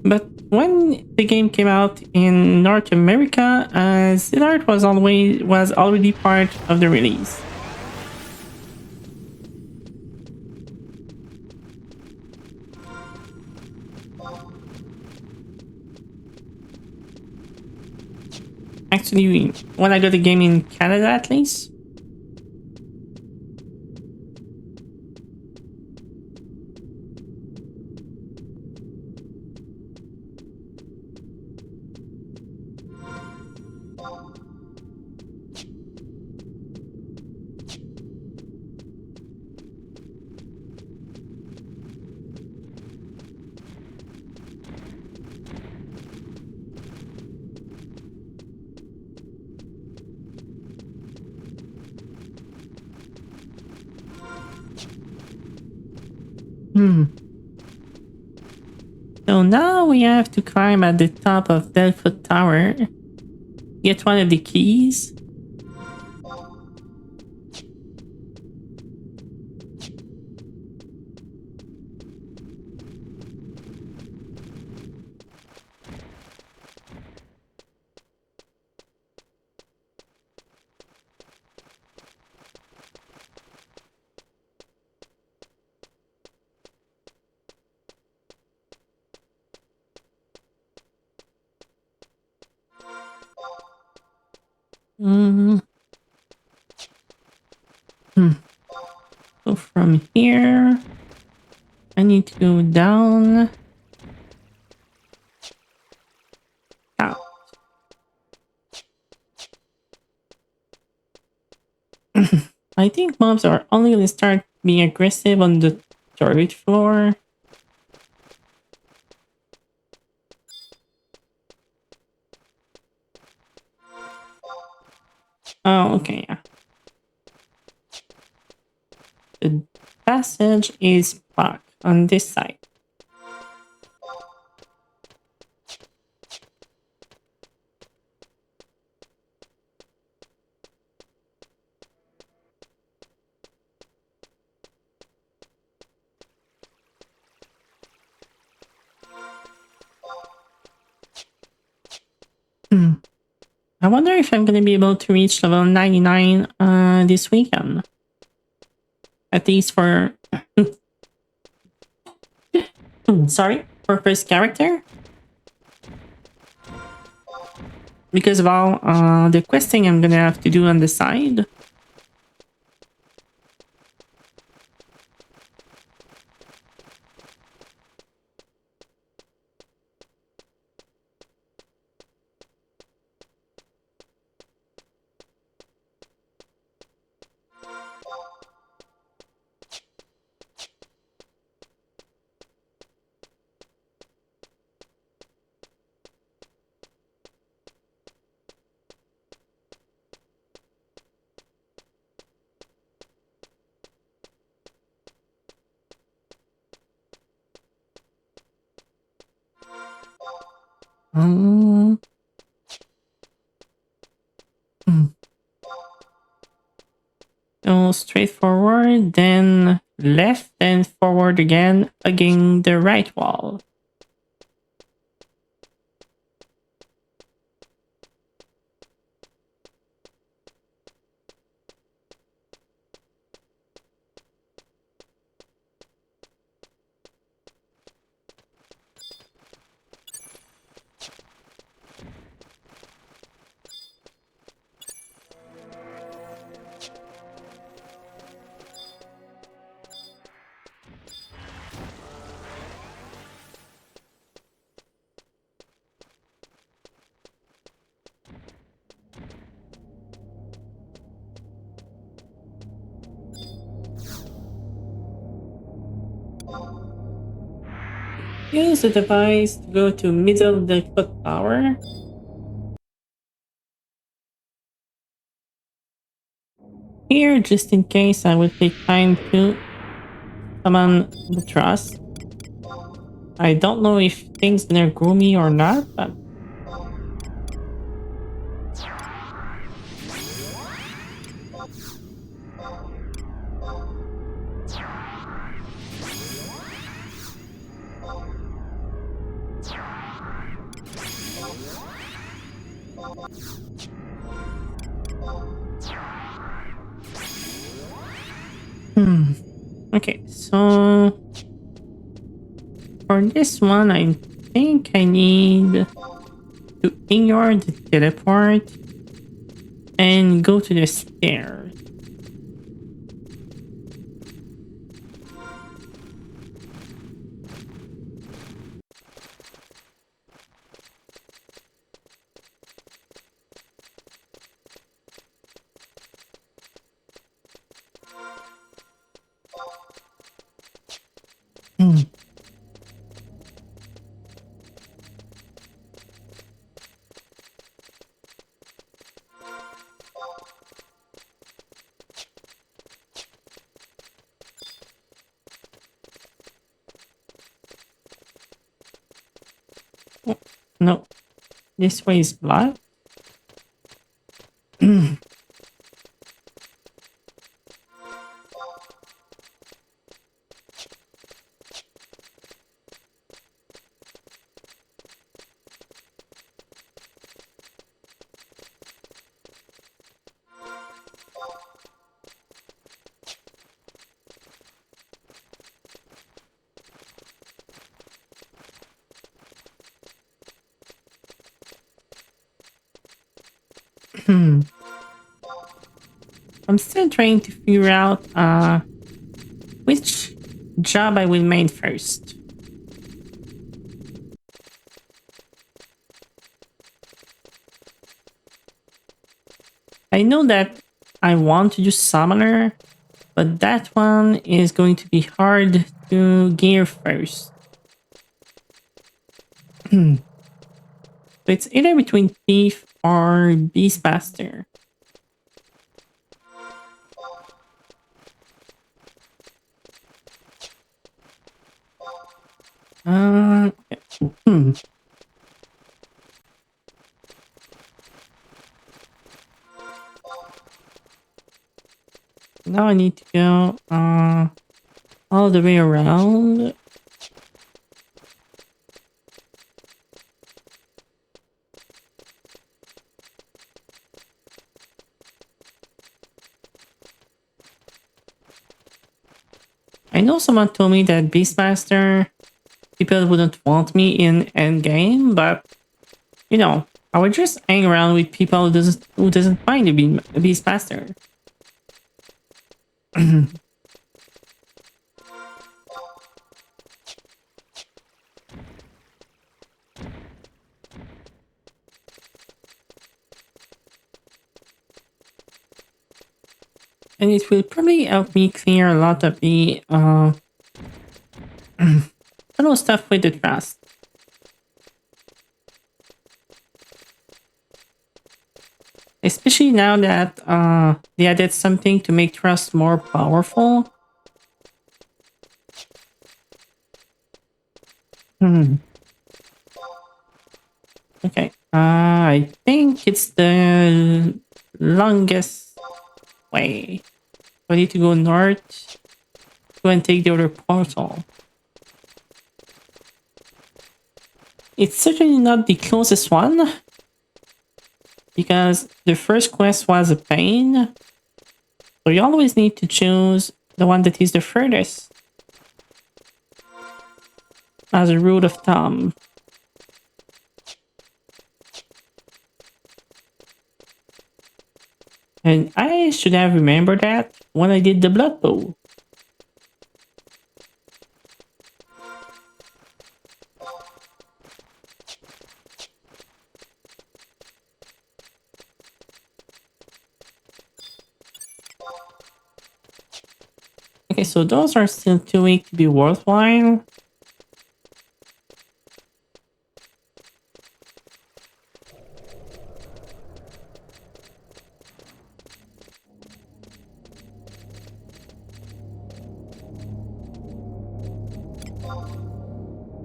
But when the game came out in North America, Z Art was already part of the release. Actually, when I got the game in Canada, at least. So now we have to climb at the top of Delfoot Tower, get one of the keys. So from here, I need to go down. Out. I think mobs are only going to start being aggressive on the third floor. Oh, okay, yeah. The passage is blocked on this side. I wonder if I'm going to be able to reach level 99 this weekend. At least for... sorry, for first character. Because of all the questing I'm going to have to do on the side. So straight forward, then left, then forward again, against the right wall. Use the device to go to middle of the clock tower. Here, just in case, I will take time to summon the trust. I don't know if things gonna grow me or not, but okay, so for this one, I think I need to ignore the teleport and go to the stairs. Oh, no, this way is blocked. I'm still trying to figure out which job I will make first. I know that I want to do summoner, but that one is going to be hard to gear first. So it's either between thief or beastmaster. Uh, hmm. Now I need to go all the way around. I know someone told me that Beastmaster people wouldn't want me in endgame, but you know, I would just hang around with people who doesn't mind to be a Beastmaster. And it will probably help me clear a lot of the little stuff with the trust. Especially now that they added something to make trust more powerful. Okay. I think it's the longest way. I need to go north. Go and take the other portal. It's certainly not the closest one, because the first quest was a pain. So you always need to choose the one that is the furthest, as a rule of thumb. And I should have remembered that when I did the blood bowl. Okay, so those are still too weak to be worthwhile.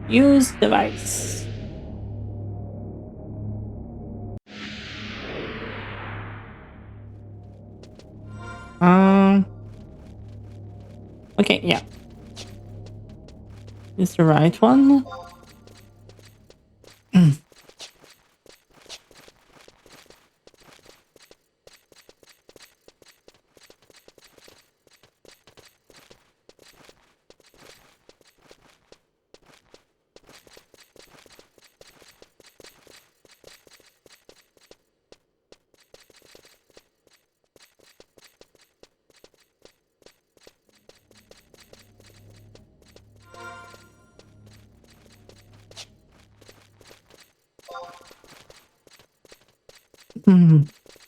Use device. Um. Okay, yeah. Is the right one? Hmm.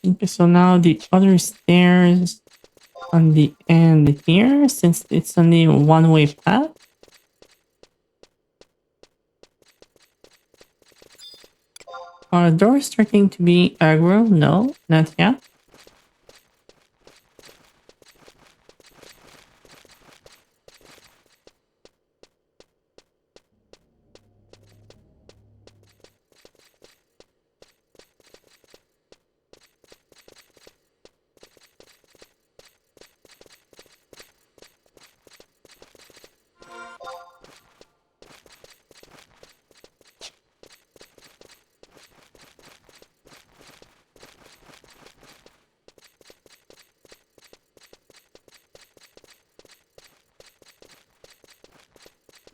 Okay, so now the other stairs on the end here, since it's only a one-way path. Are doors starting to be aggro? No, not yet.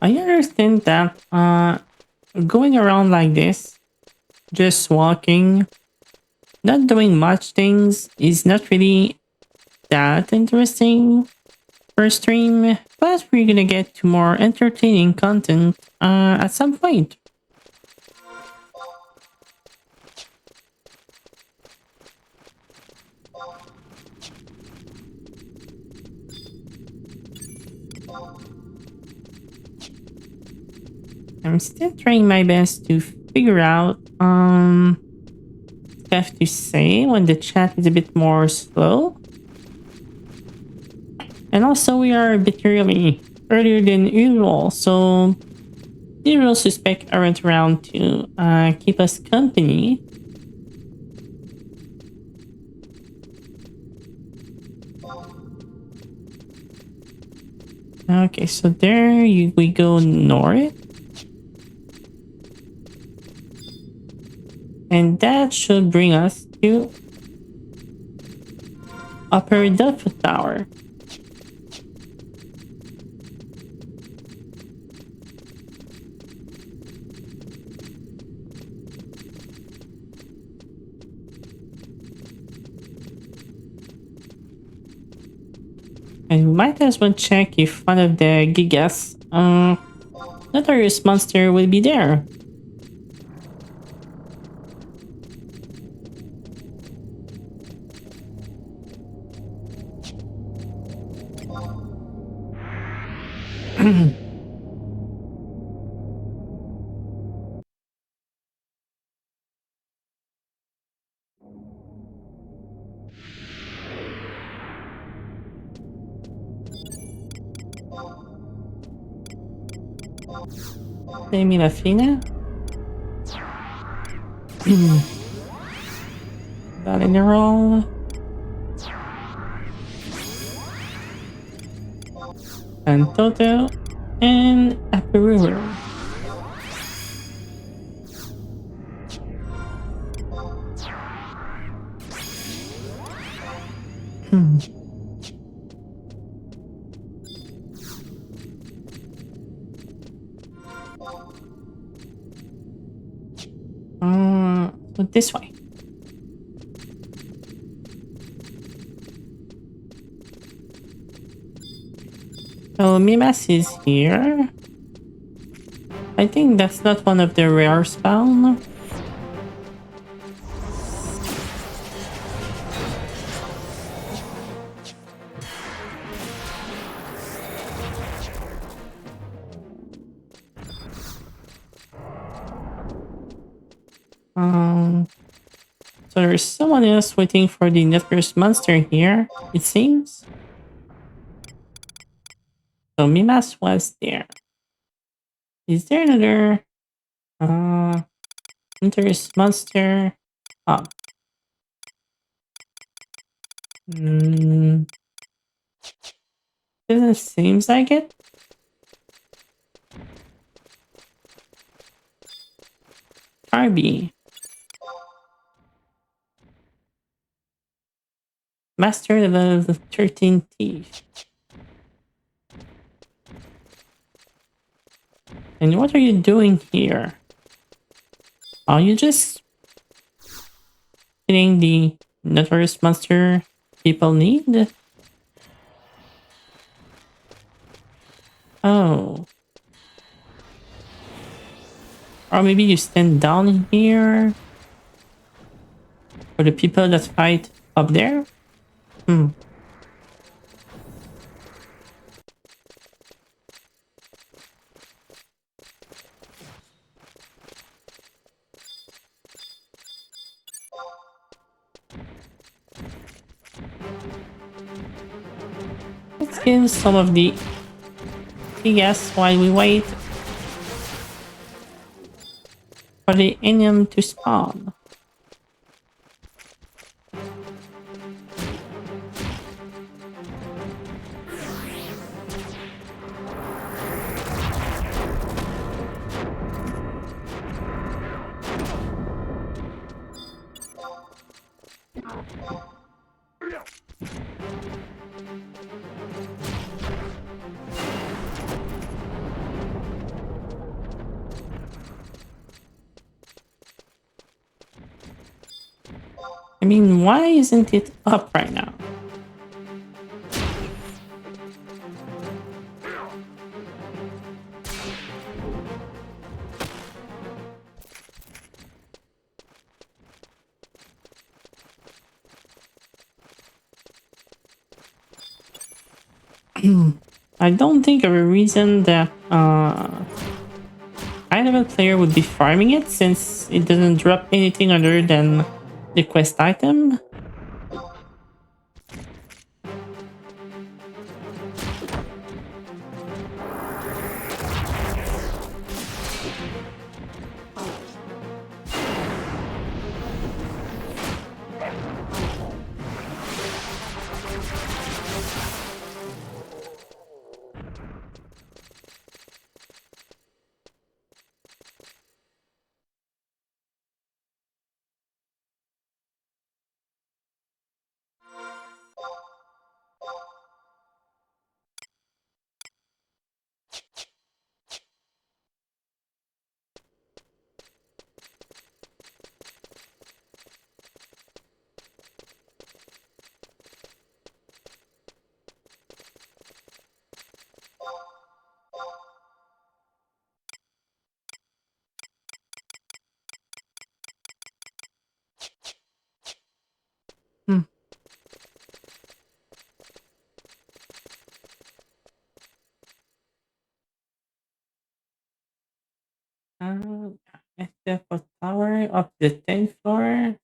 I understand that going around like this, just walking, not doing much things is not really that interesting for stream, but we're gonna get to more entertaining content at some point. I'm still trying my best to figure out stuff to say when the chat is a bit more slow. And also we are a bit earlier than usual, so the usual suspect aren't around to keep us company. Okay, so we go north. And that should bring us to Upper Delta Tower. And we might as well check if one of the Gigas, Notorious Monster will be there. Semilafina. Valinerol. And Toto. And Aperuru. So this way. So Mimas is here. I think that's not one of the rare spawn. So there's someone else waiting for the Notorious Monster here, it seems. So Mimas was there. Is there another interest monster? Oh. Mm, doesn't seem like it. Barbie. Master level 13 thief. And what are you doing here? Are you just getting the notorious monster people need? Oh. Or maybe you stand down here for the people that fight up there? Hmm. Let's give some of the gas while we wait for the enemy to spawn. I mean, why isn't it up right now? I don't think of a reason that high level player would be farming it since it doesn't drop anything other than the quest item. Hmm. At the tower of the 10th floor.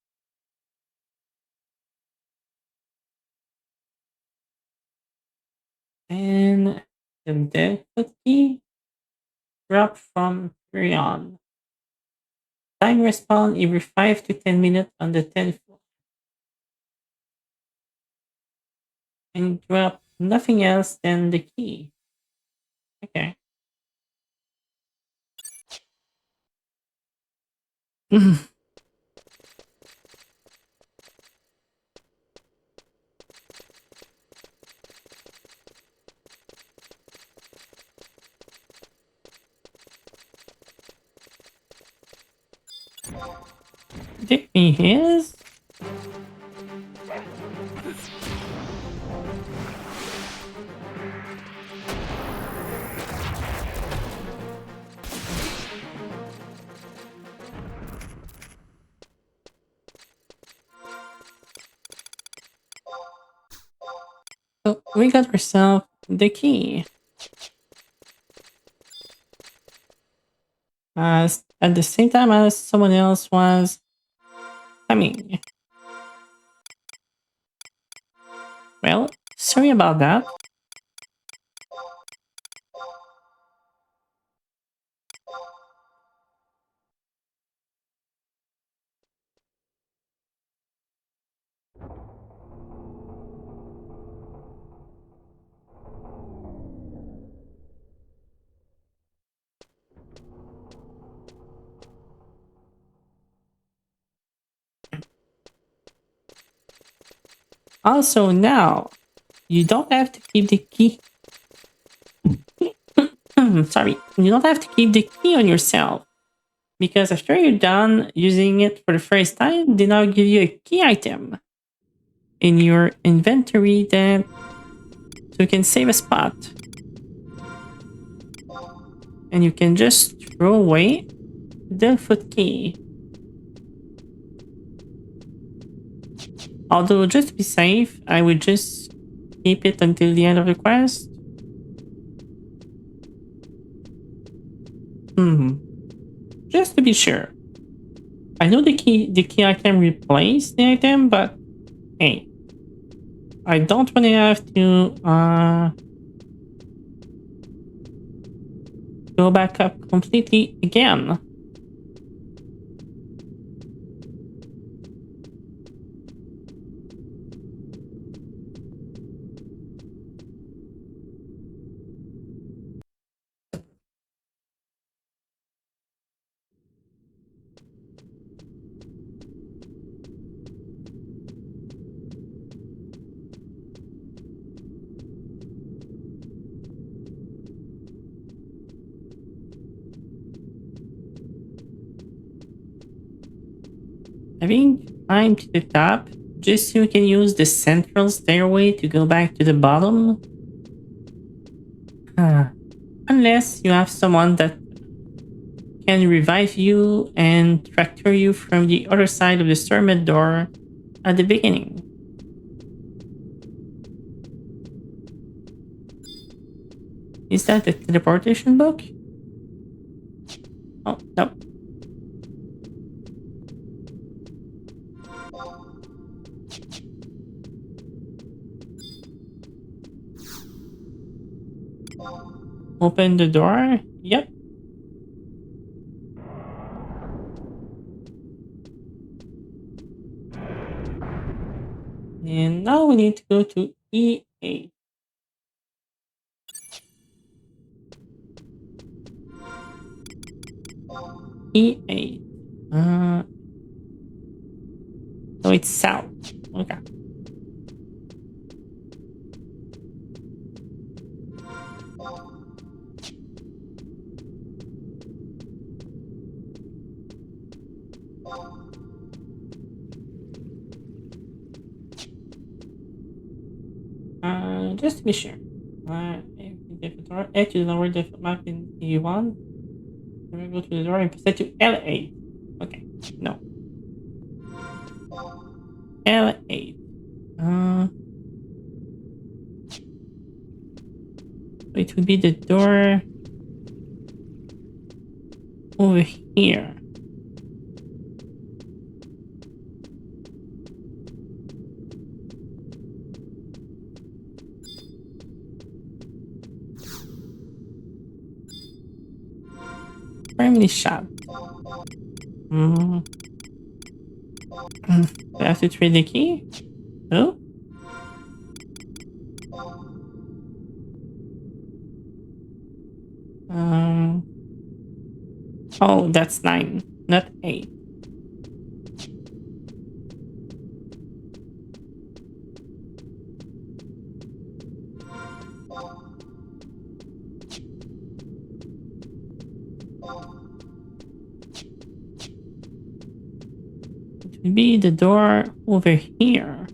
And the death key drop from Rion. Time respawn every 5 to 10 minutes on the 10th floor. And drop nothing else than the key. Okay. Give me his. So we got ourselves the key. As at the same time as someone else was coming. Well, sorry about that. Also, now you don't have to keep the key. Sorry, you don't have to keep the key on yourself because after you're done using it for the first time, they now give you a key item in your inventory that so you can save a spot and you can just throw away the foot key. Although just to be safe, I would just keep it until the end of the quest. Just to be sure. I know the key item replaced the item, but hey, I don't want to have to go back up completely again. Having climbed to the top, just so you can use the central stairway to go back to the bottom. Unless you have someone that can revive you and tractor you from the other side of the Stormed door at the beginning. Is that the teleportation book? Oh, no. Open the door. Yep. And now we need to go to E8. E8. So it's south. Okay. Just to be sure. X to the lower depth map in E1. Then we go to the door and set to L8. Okay. No. L8. It would be the door over here. Firmly shut. I have to trade the key? Oh? Oh, that's 9, not 8. It would be the door over here.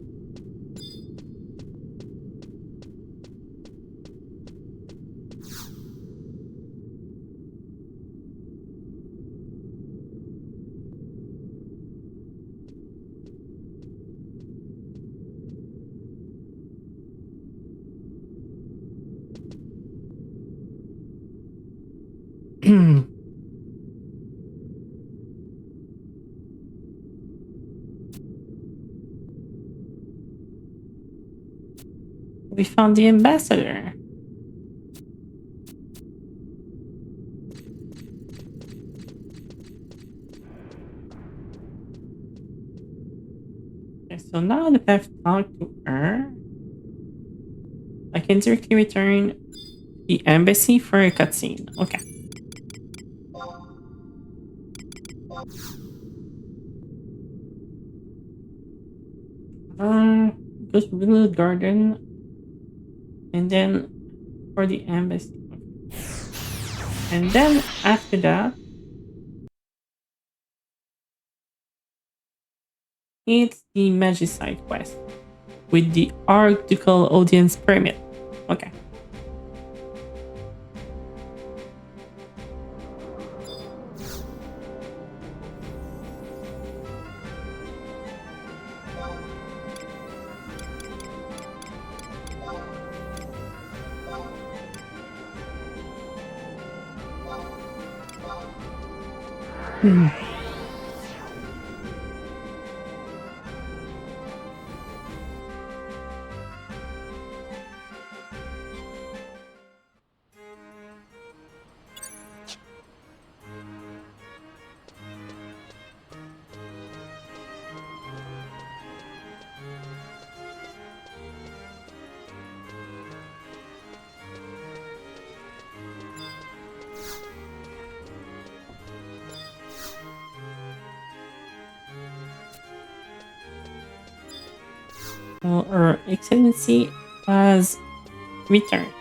We found the ambassador. Okay, so now that I've talked to her, I can directly return the embassy for a cutscene. Okay. Go boost reload garden, and then for the embassy. And then after that, it's the Magicite quest with the Arctical Audience Permit. Okay. Well, Her Excellency has returned.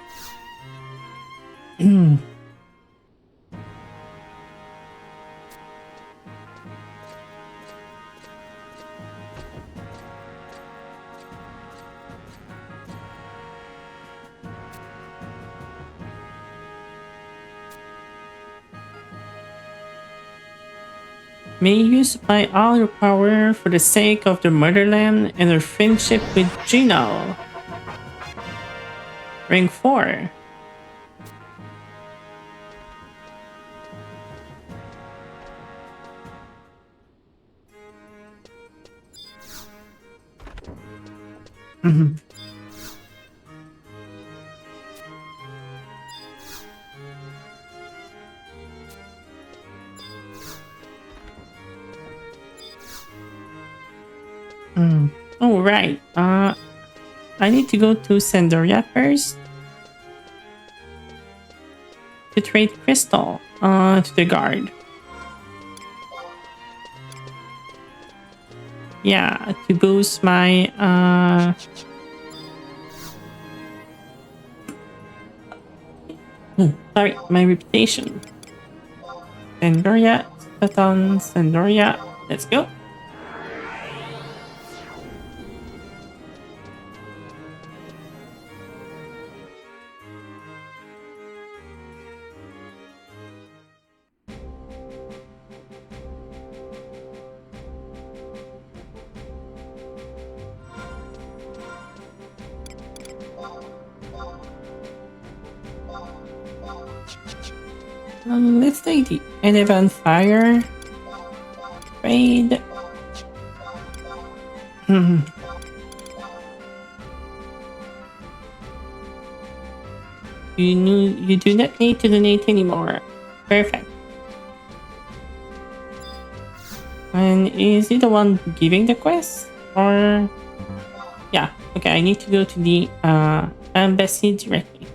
May you supply all your power for the sake of the motherland and her friendship with Gino. Rank 4. Oh, right. I need to go to Sandoria first to trade Crystal to the guard. Yeah, to boost my sorry, my reputation. Sandoria, Satan, Sandoria. Let's go. Let's take the Eleven Fire trade. You do not need to donate anymore. Perfect. And is he the one giving the quest? Or yeah, okay, I need to go to the embassy directly.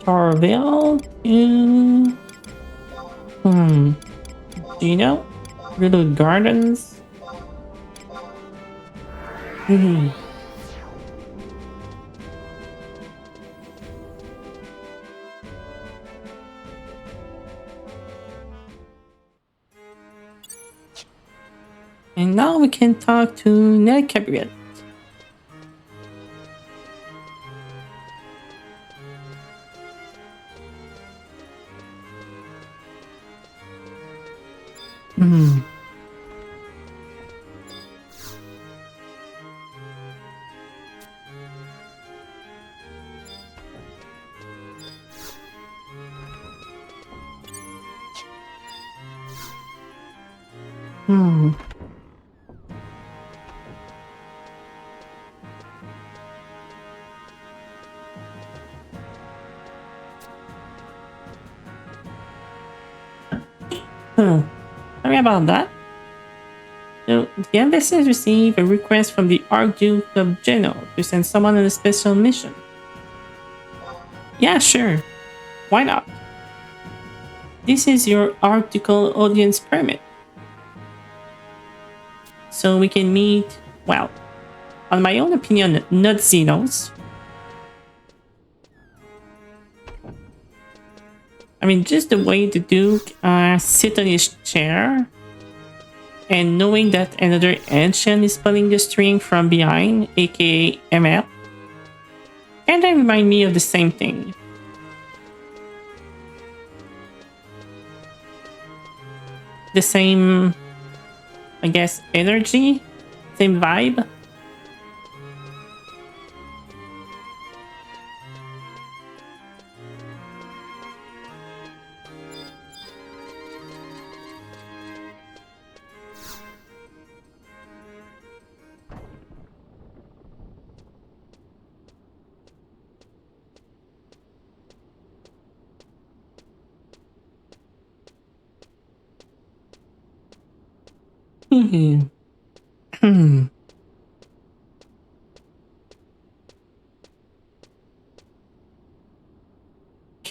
Charville to Gino? Little Gardens? And now we can talk to Nel Cabriet. Sorry about that. So, the embassy has received a request from the Archduke of Genoa to send someone on a special mission. Yeah, sure. Why not? This is your article audience permit. So we can meet, well, on my own opinion, not Xenos. I mean, just the way the Duke sit on his chair and knowing that another ancient is pulling the string from behind, aka ML, kinda remind me of the same thing. The same, I guess, energy, same vibe.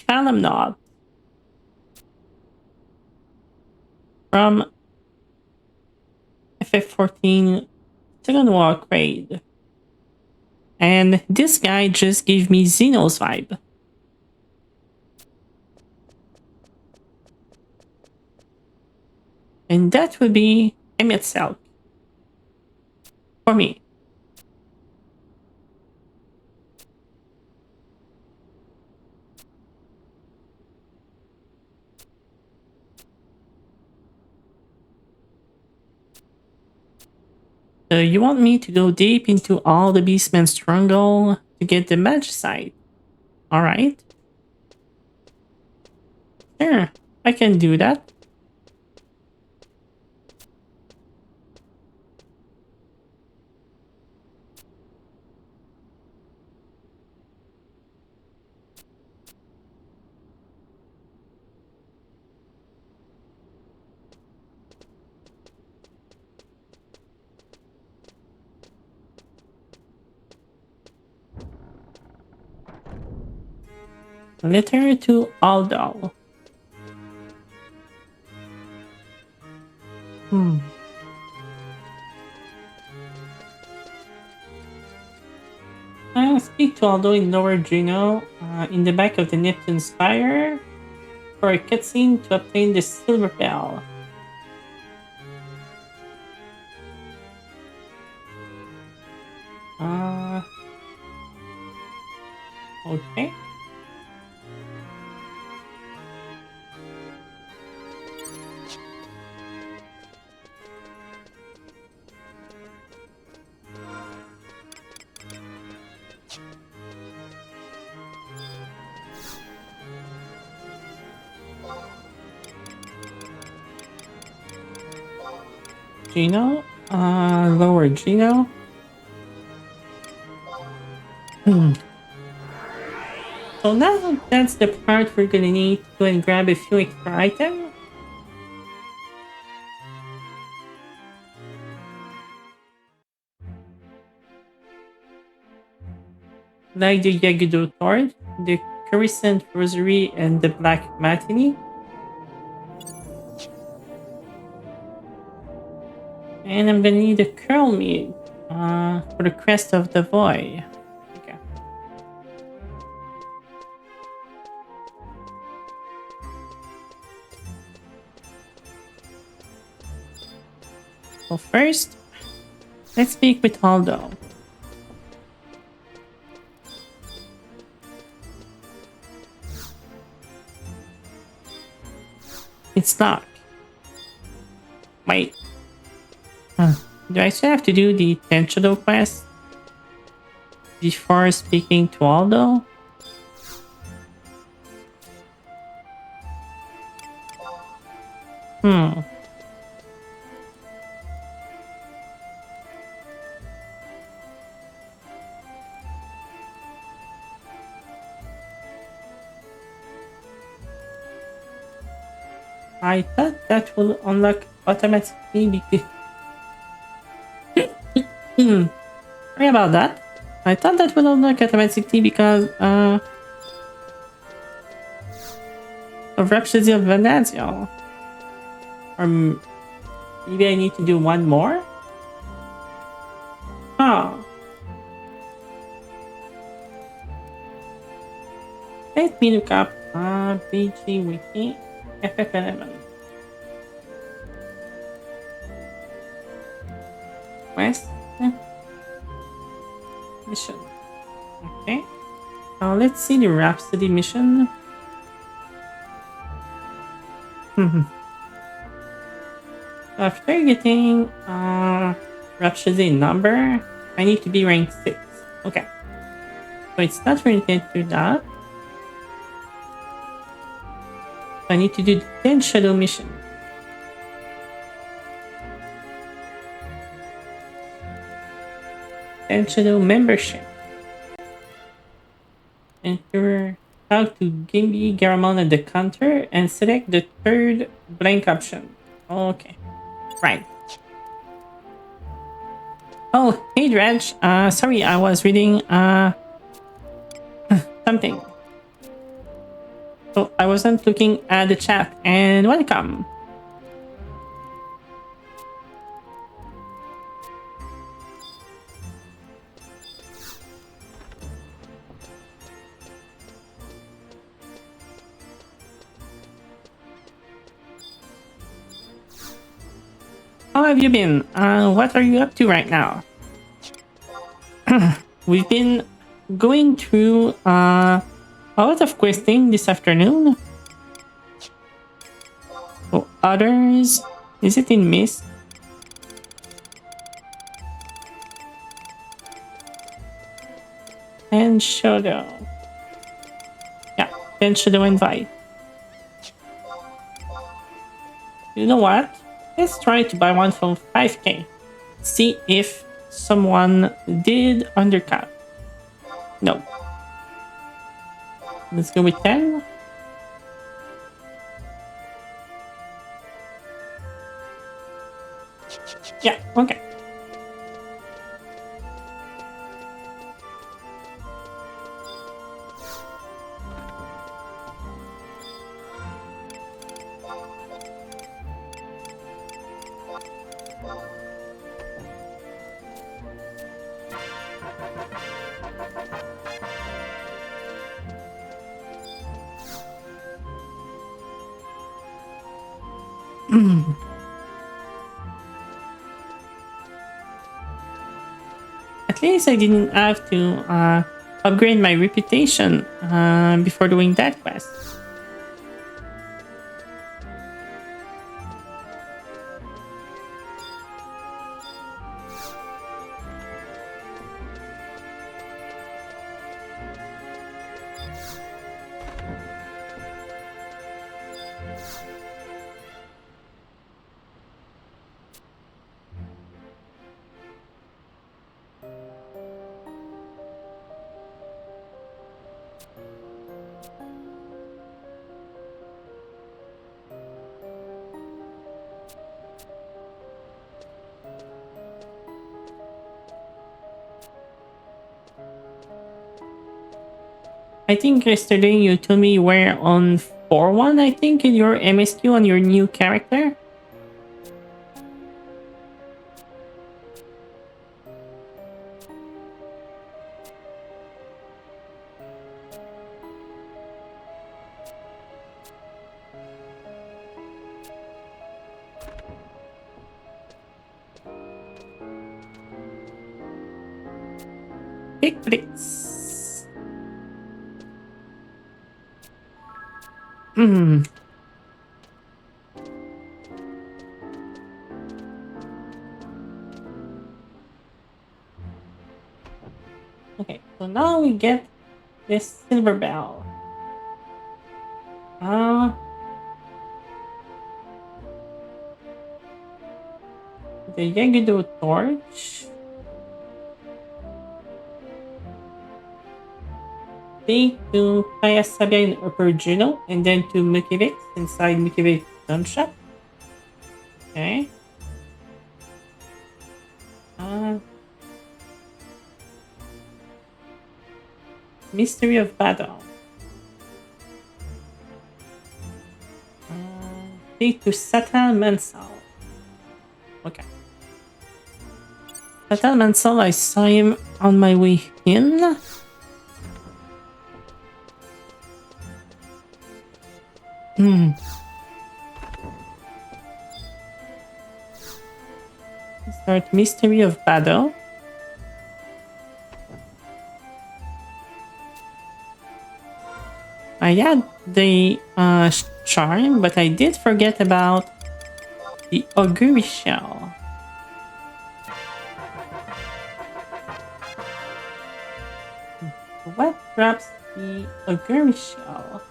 Calamnot from FF14 Second War Raid. And this guy just gave me Xenos vibe. And that would be Emmett Selk for me. So you want me to go deep into all the Beastmen struggle to get the Magicite? Alright. Sure, I can do that. Letter to Aldo. I'll speak to Aldo in Lower Juno in the back of the Neptune Spire for a cutscene to obtain the Silver Bell. Okay. Gino, lower Gino. So now that's the part we're gonna need to go and grab a few extra items. Like the Yagudo Torch, the Crescent Rosary, and the Black Matinee. And I'm gonna need a curl meat for the Crest of the Void. Okay. So first, let's speak with Aldo. It's not. Wait. Do I still have to do the Tenchido quest before speaking to Aldo? I thought that will unlock automatically because... Sorry about that. I thought that will unlock automatically because, Of Rhapsody of Vanadiel. Or maybe I need to do one more? Oh. Let me look up BG Wiki FF11. Quest mission. Okay. Let's see the Rhapsody mission. After getting Rhapsody number, I need to be rank 6. Okay. So it's not related to that. I need to do the 10 Shadow mission. And Shadow membership. Enter talk to Gimby Garamon at the counter and select the third blank option. Okay. Right. Oh, hey Dredge. Sorry, I was reading something. So I wasn't looking at the chat. And welcome. How have you been? What are you up to right now? We've been going through a lot of questing this afternoon. For others, is it in Mist? And Shadow. Yeah, then Shadow invite. You know what? Let's try to buy one for 5k. See if someone did undercut. No. Let's go with 10. Yeah, okay. At least I didn't have to upgrade my reputation before doing that quest. I think yesterday you told me you were on 4-1, I think, in your MSQ on your new character. Big Blitz. Okay, so now we get this silver bell. The Yagudo torch. Take to Kaya Sabia in Upper Juno, and then to Mukivix inside Mukivix Gunshot. Okay. Mystery of Battle. directly to Settlement Cell. Okay. Settlement Cell, I saw him on my way in. Start Mystery of Battle. I had the charm, but I did forget about the Augury Shell. What drops the Augury Shell?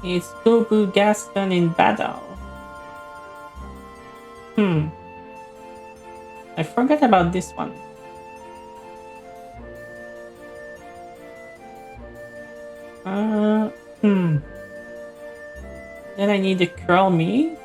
It's Gobu Gaston in battle. I forgot about this one. Then I need to curl me.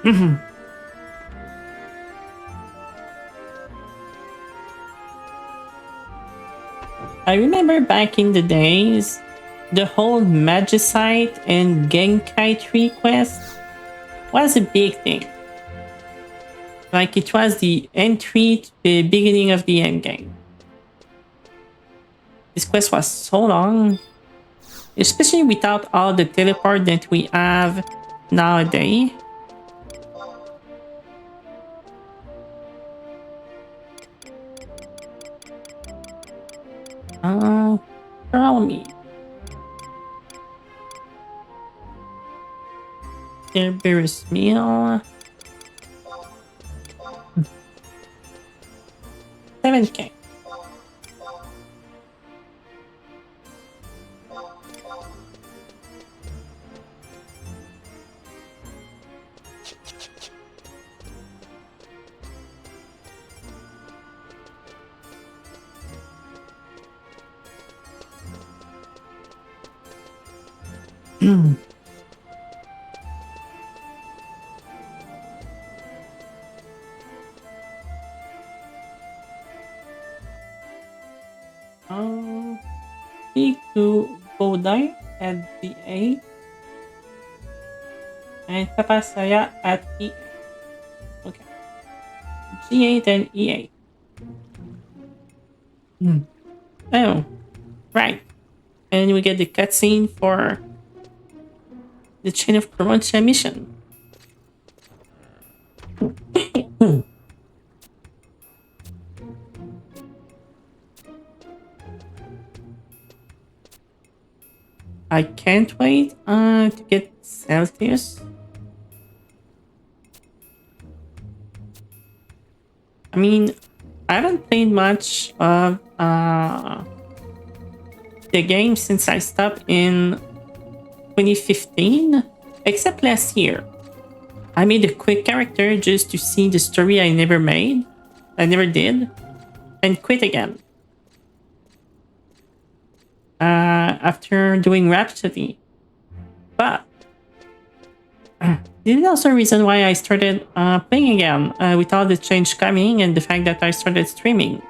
Okay. I remember back in the days, the whole Magicite and Genkai tree quest was a big thing. Like it was the entry to the beginning of the endgame. This quest was so long, especially without all the teleport that we have nowadays. Curl me. Cerberus meal. 7k. Speak to Bodai at D8 and Papasaya at E8. Okay. G8 and E8. Oh, right. And we get the cutscene for the Chain of Promotion mission. I can't wait to get Celsius. I mean, I haven't played much of the game since I stopped in 2015, except last year. I made a quick character just to see the story I never did, and quit again. After doing Rhapsody. But this is also a reason why I started playing again with all the change coming and the fact that I started streaming.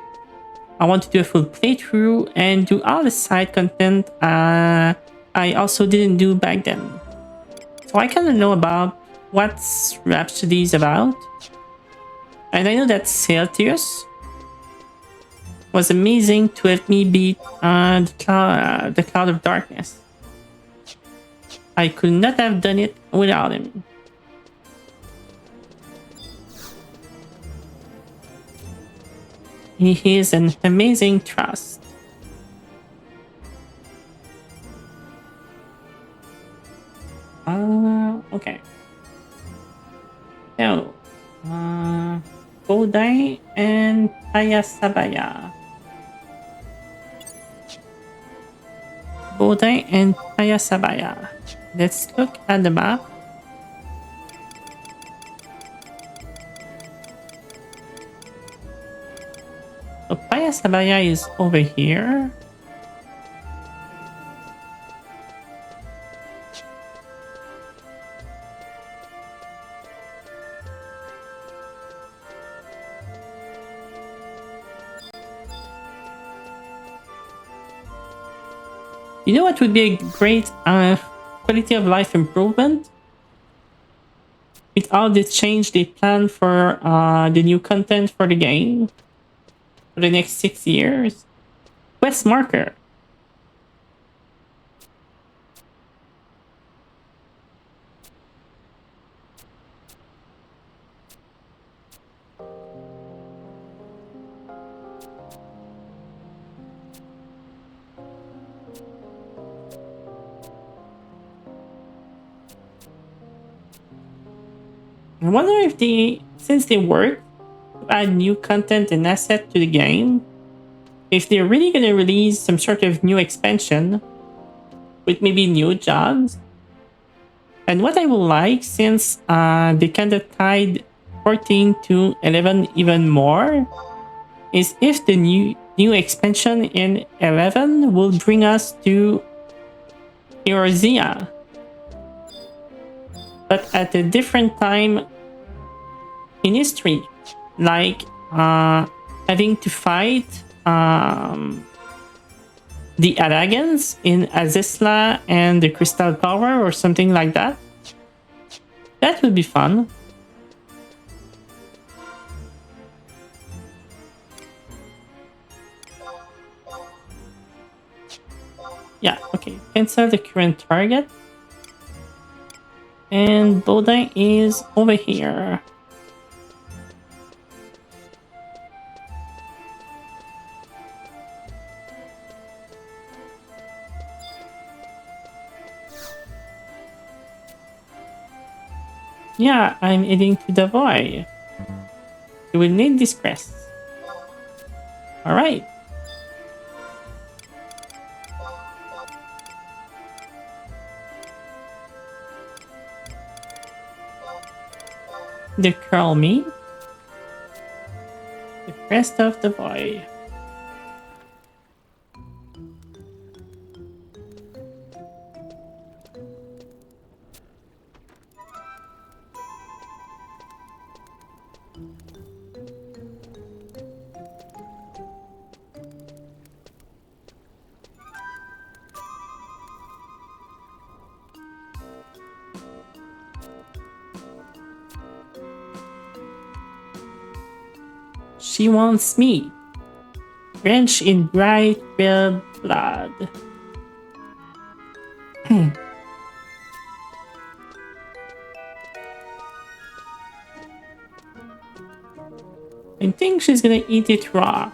I want to do a full playthrough and do all the side content I also didn't do back then. So I kind of know about what Rhapsody is about. And I know that Celsius was amazing to help me beat the Cloud of Darkness. I could not have done it without him. He is an amazing trust. Okay. So, Bodai and Tayasabaya. Bodai and Tayasabaya. Let's look at the map. So Tayasabaya is over here. You know what would be a great quality of life improvement? With all the change they plan for the new content for the game for the next 6 years. Quest marker. I wonder if since they work to add new content and asset to the game, if they're really going to release some sort of new expansion with maybe new jobs. And what I would like, since they kind of tied 14 to 11 even more, is if the new expansion in 11 will bring us to Eorzea, but at a different time in history, like having to fight the Aragans in Azesla and the Crystal Tower or something like that. That would be fun. Yeah, okay. Cancel the current target. And Bodine is over here. Yeah, I'm heading to the void. You will need this crest. Alright. The curl me. The crest of the void. She wants me. Drenched in bright red blood. I think she's gonna eat it raw.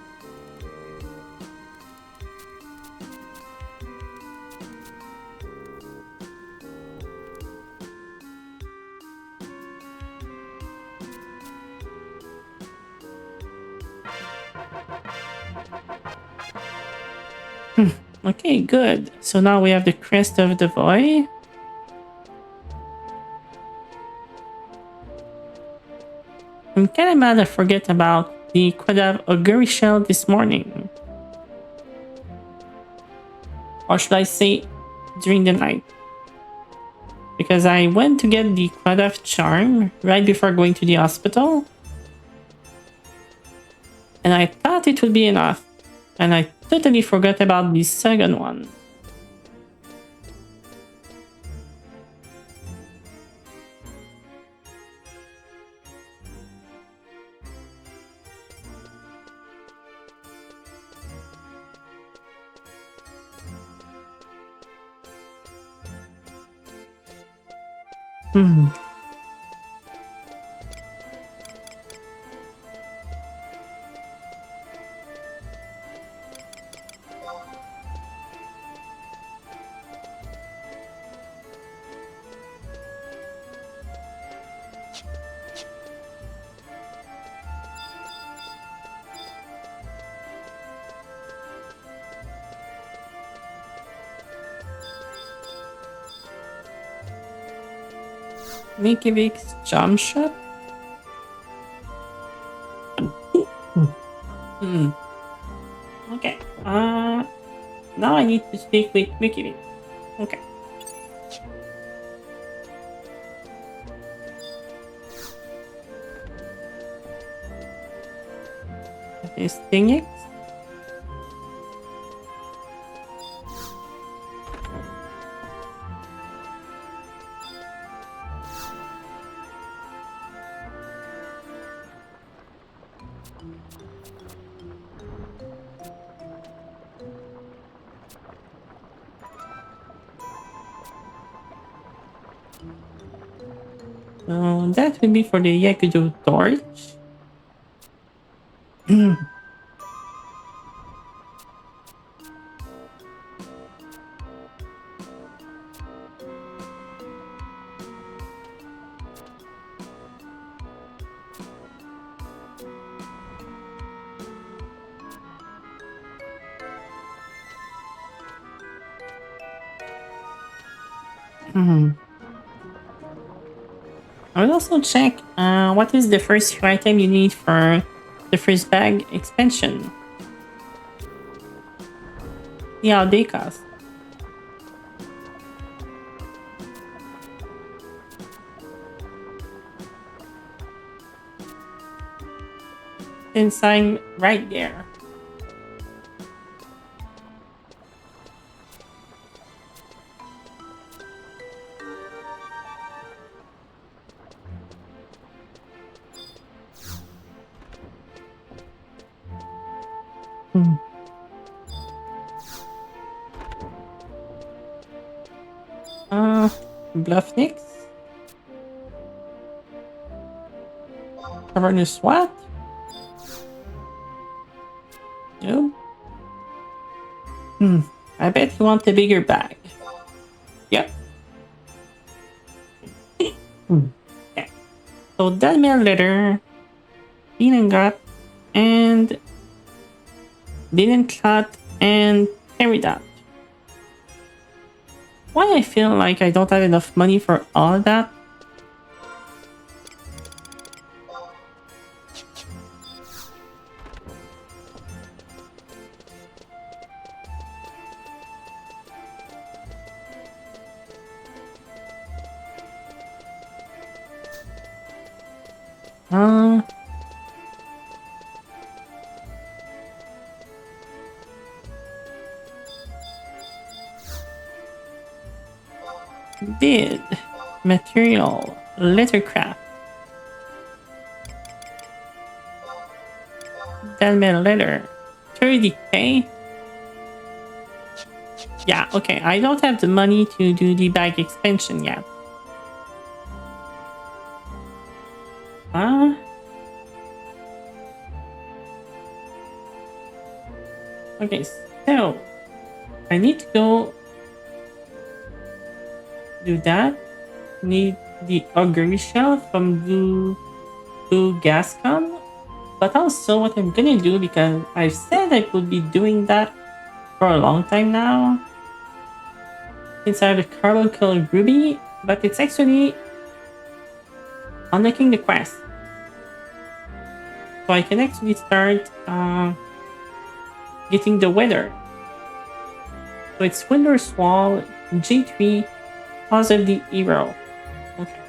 Okay, good. So now we have the crest of the void. I'm kinda mad I forget about the Quadav Augury shell this morning. Or should I say during the night? Because I went to get the Quadav charm right before going to the hospital. And I thought it would be enough. And I totally forgot about the second one. Hmm. Mikivik's jump shot? Okay. Now I need to speak with Mikivik. Okay. Is Stingix? So that would be for the Yakudo torch. I will also check what is the first item you need for the first bag expansion. See how they cost. Since I'm right there. Bluffnix? Cavernous what? Nope. I bet you want the bigger bag. Yep. Yeah. So that mail letter, didn't got, and didn't cut and carry that. Why I feel like I don't have enough money for all of that? Bid. Material. Lettercraft. Delman letter. 30k? Yeah, okay. I don't have the money to do the bag expansion yet. Okay, so I need to go do that. Need the augury shell from Blue Gascon. But also what I'm gonna do, because I've said I would be doing that for a long time now, since I have the carbon-colored ruby, but it's actually unlocking the quest. So I can actually start getting the weather. So it's Winter's Wall, G3, Pause of the Hero. Okay.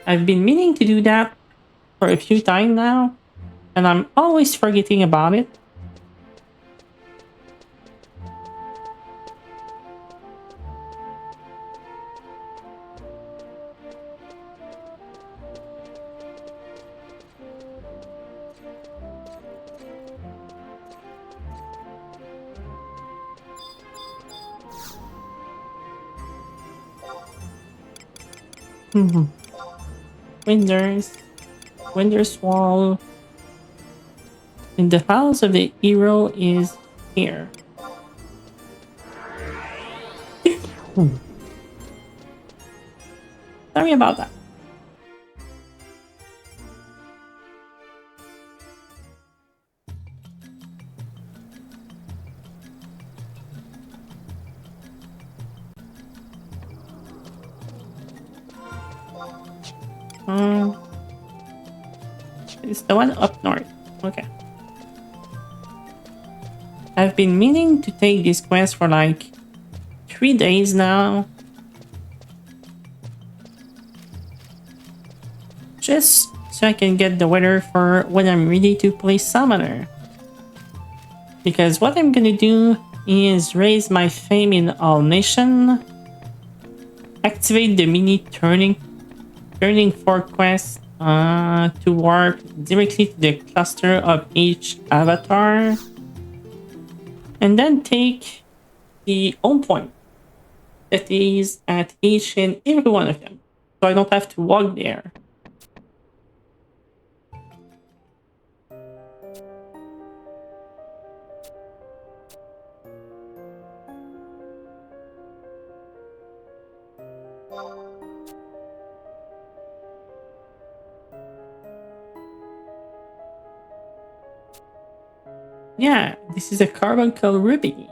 I've been meaning to do that for a few times now, and I'm always forgetting about it. Winter's Wall. And the house of the hero is here. Sorry about that. It's the one up north. Okay. I've been meaning to take this quest for like 3 days now. Just so I can get the weather for when I'm ready to play Summoner. Because what I'm gonna do is raise my fame in all nation, activate the mini turning fork quest to warp directly to the cluster of each avatar, and then take the home point that is at each and every one of them. So I don't have to walk there. Yeah, this is a carbuncle ruby.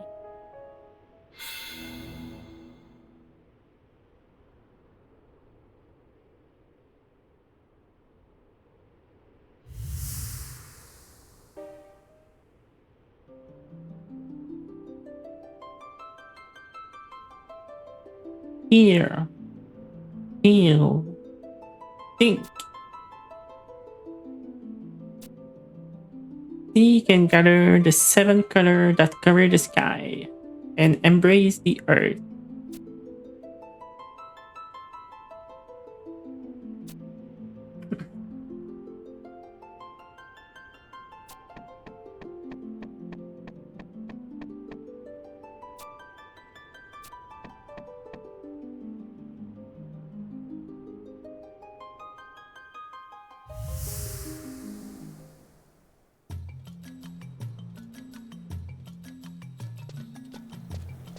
Here, feel, think. Seek and gather the seven colors that cover the sky and embrace the earth.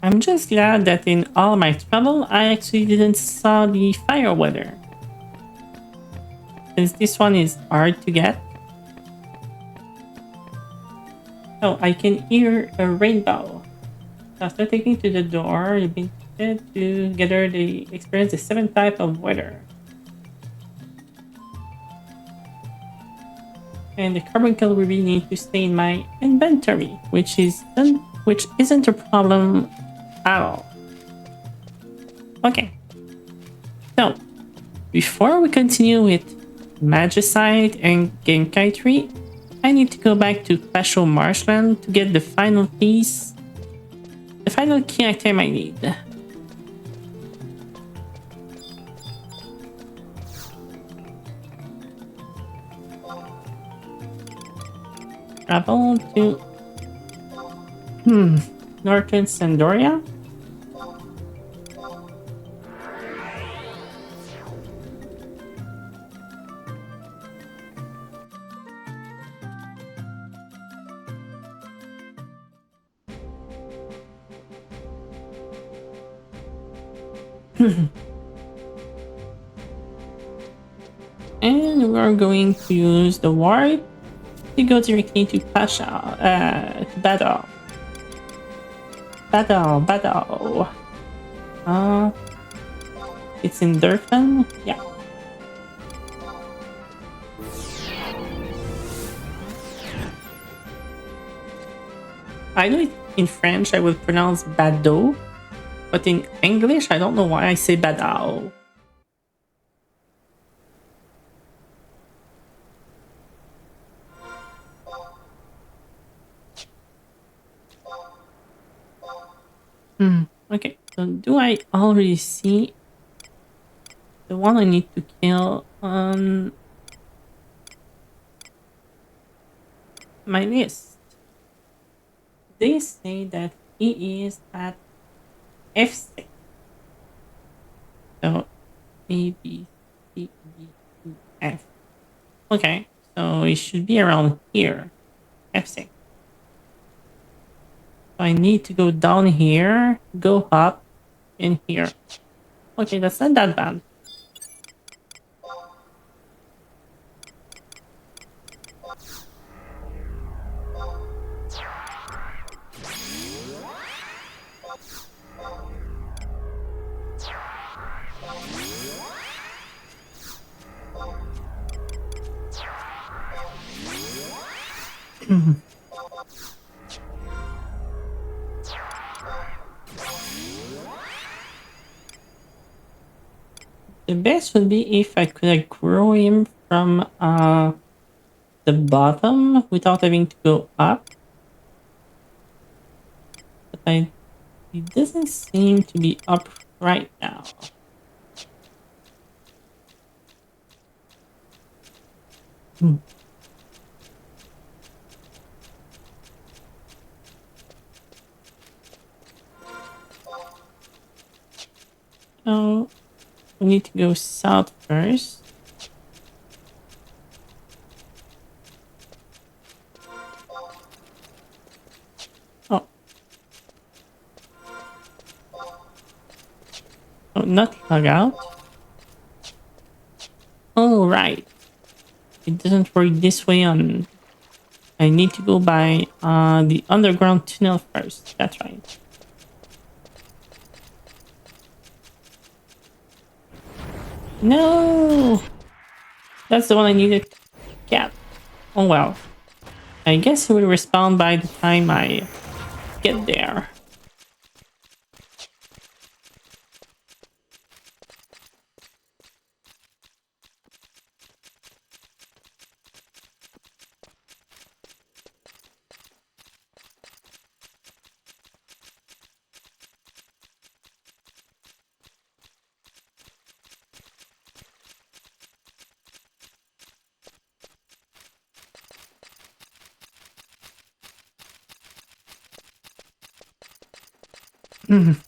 I'm just glad that in all my travel, I actually didn't saw the fire weather. Since this one is hard to get. Oh, I can hear a rainbow. After taking to the door, you've been said to gather the experience the seven type of weather. And the carbuncle will need to stay in my inventory, which isn't a problem at all. Okay. So, before we continue with Magicite and Genkai Tree, I need to go back to Special Marshland to get the final piece, the final key item I need. Travel to Northern Sandoria. And we are going to use the warp to go directly to battle. Battle. It's in Durfan? Yeah. I know it in French I would pronounce Bado, but in English I don't know why I say Badao. Okay, so do I already see the one I need to kill on my list? They say that he is at F6. So A, B, C, D, E, F. Okay, so it should be around here. F6. So I need to go down here, go up, in here. Okay, that's not that bad. The best would be if I could grow him from the bottom without having to go up. But it doesn't seem to be up right now. So we need to go south first. Oh, oh, not log out. Oh, right. It doesn't work this way on. I need to go by the underground tunnel first. That's right. No! That's the one I needed. Yeah. Oh well. I guess it will respawn by the time I get there.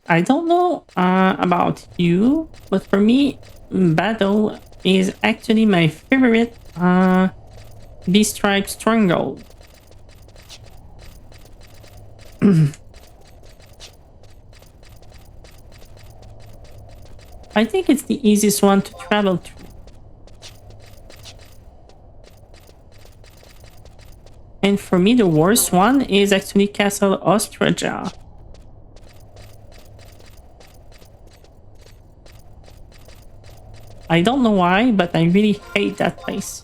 I don't know about you, but for me, Battle is actually my favorite B-Stripe Stronghold. I think it's the easiest one to travel to. And for me, the worst one is actually Castle Ostraja. I don't know why, but I really hate that place.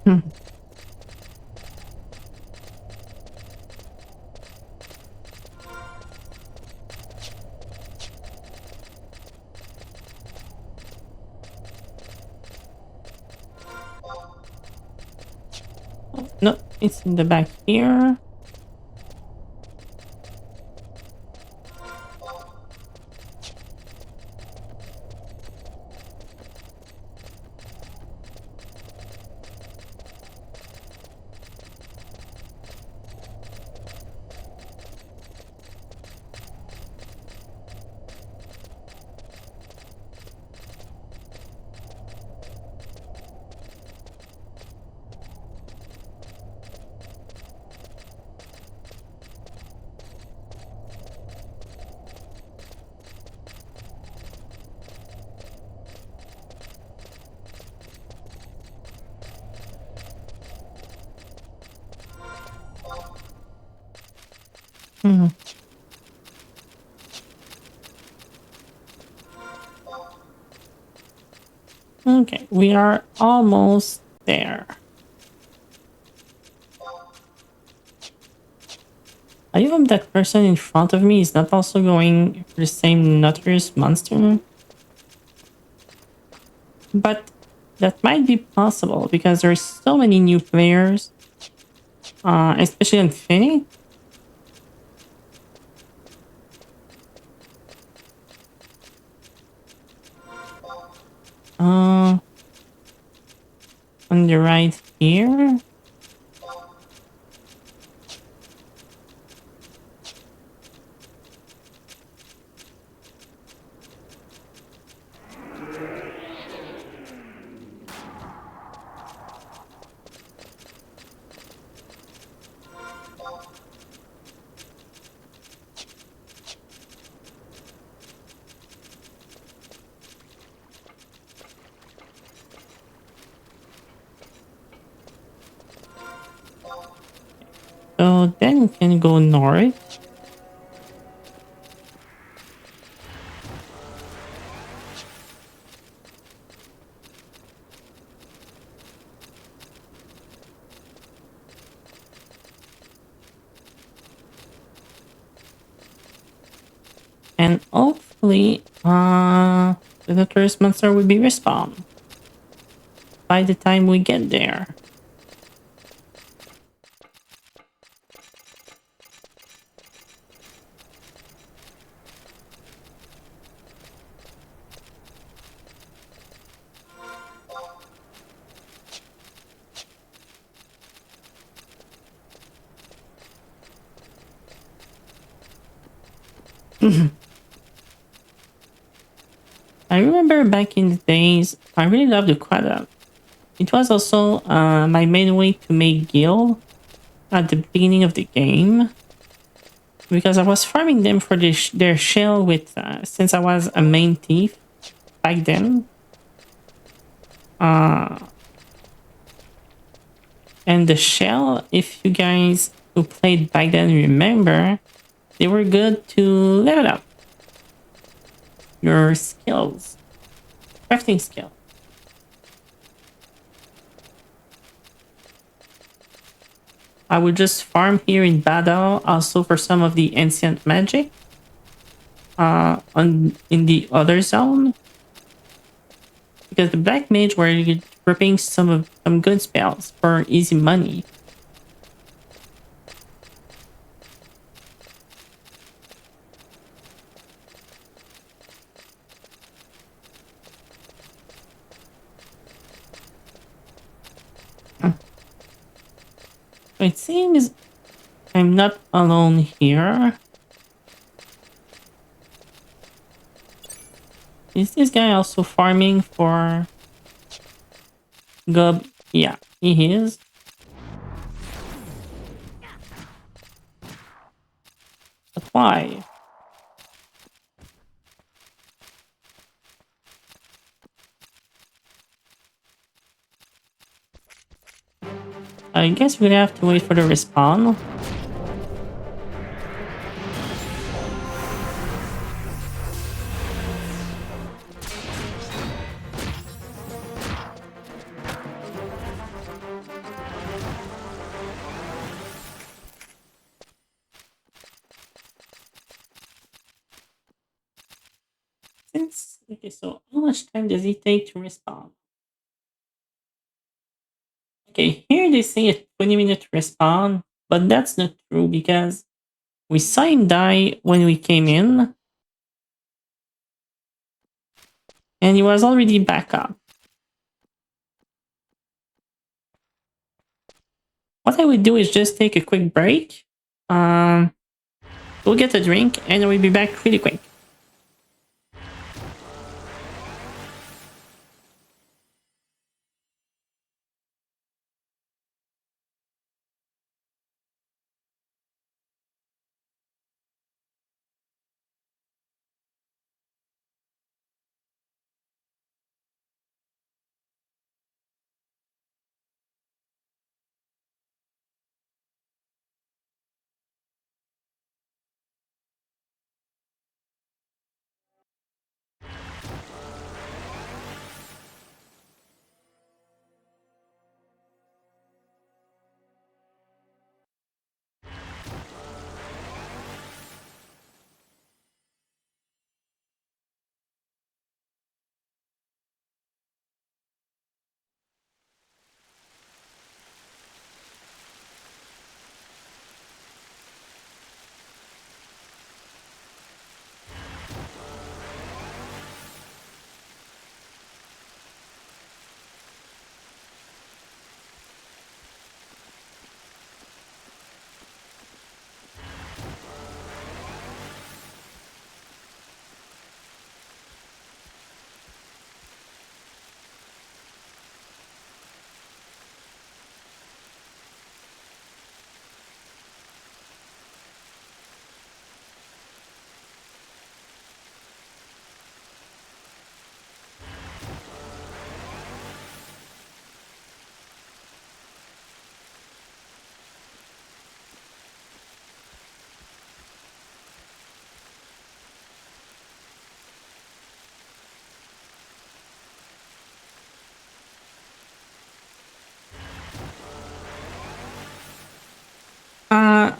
Hmm. No, it's in the back here. Hmm. Okay, we are almost there. I hope that person in front of me is not also going for the same Notorious monster. But that might be possible because there's so many new players, especially on Finny. Uh, on the right here. So then you can go north. And hopefully, the Notorious monster will be respawned by the time we get there. I remember back in the days, I really loved the quad. It was also my main way to make gil at the beginning of the game because I was farming them for their shell with since I was a main thief back then. And the shell, if you guys who played back then remember, they were good to level up your skills, crafting skill. I would just farm here in battle also for some of the ancient magic in the other zone. Because the black mage were gripping some good spells for easy money. It seems I'm not alone here. Is this guy also farming for Gub? Yeah, he is. But why? I guess we're gonna have to wait for the respawn. Okay, so how much time does it take to respawn? Okay, here they say a 20-minute respawn, but that's not true because we saw him die when we came in, and he was already back up. What I would do is just take a quick break. We'll get a drink, and we'll be back really quick.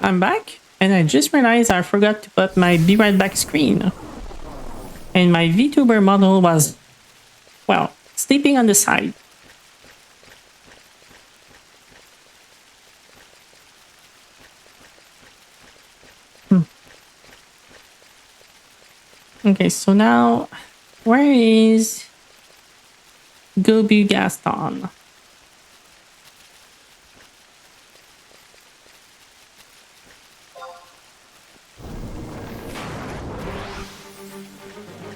I'm back, and I just realized I forgot to put my Be Right Back screen. And my VTuber model was, well, sleeping on the side. Okay, so now, where is Gobu Gaston?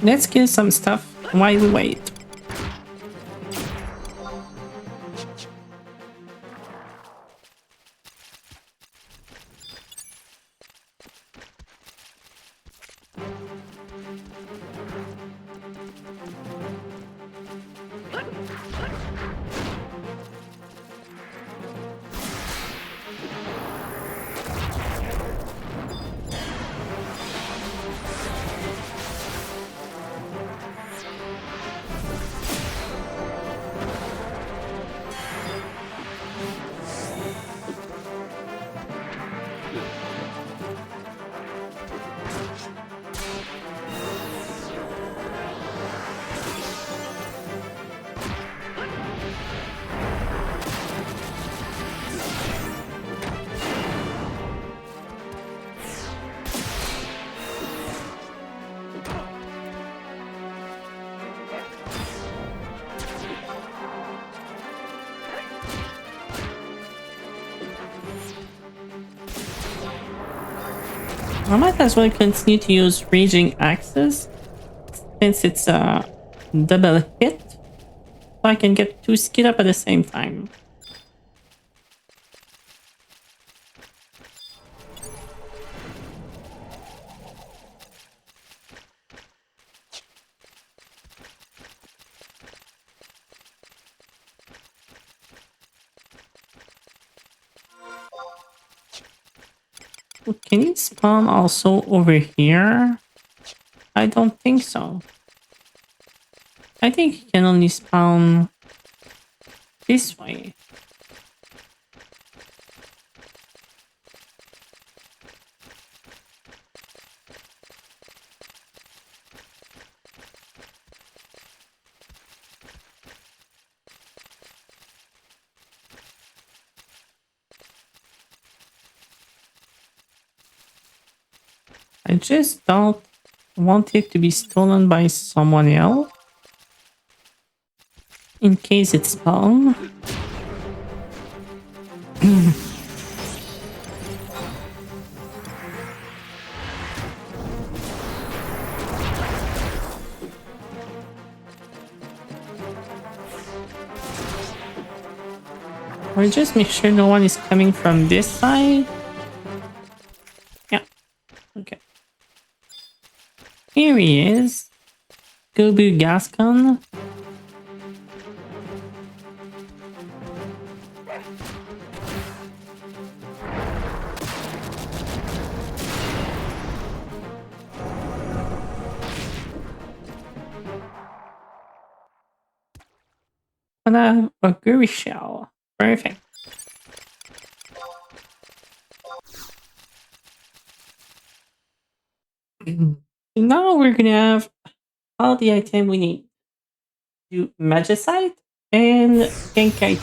let's kill some stuff while we wait. I might as well continue to use Raging Axes since it's a double hit, so I can get 2 skill up at the same time. Can he spawn also over here? I don't think so. I think he can only spawn this way. I just don't want it to be stolen by someone else. In case it's spawned. Or just make sure no one is coming from this side. Yeah. Okay. Here he is. Gobu Gascon. And a Guri shell. Perfect. So now we're gonna have all the item we need. Do Magicite and Genkai.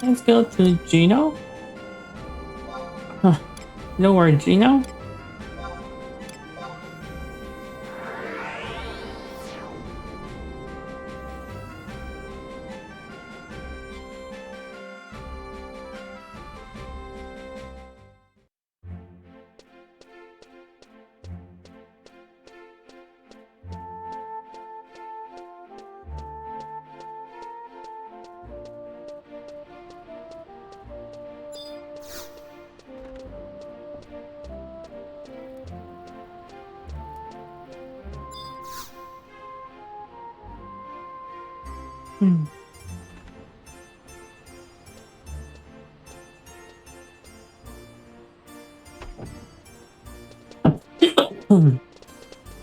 Let's go to Gino. Lower Gino.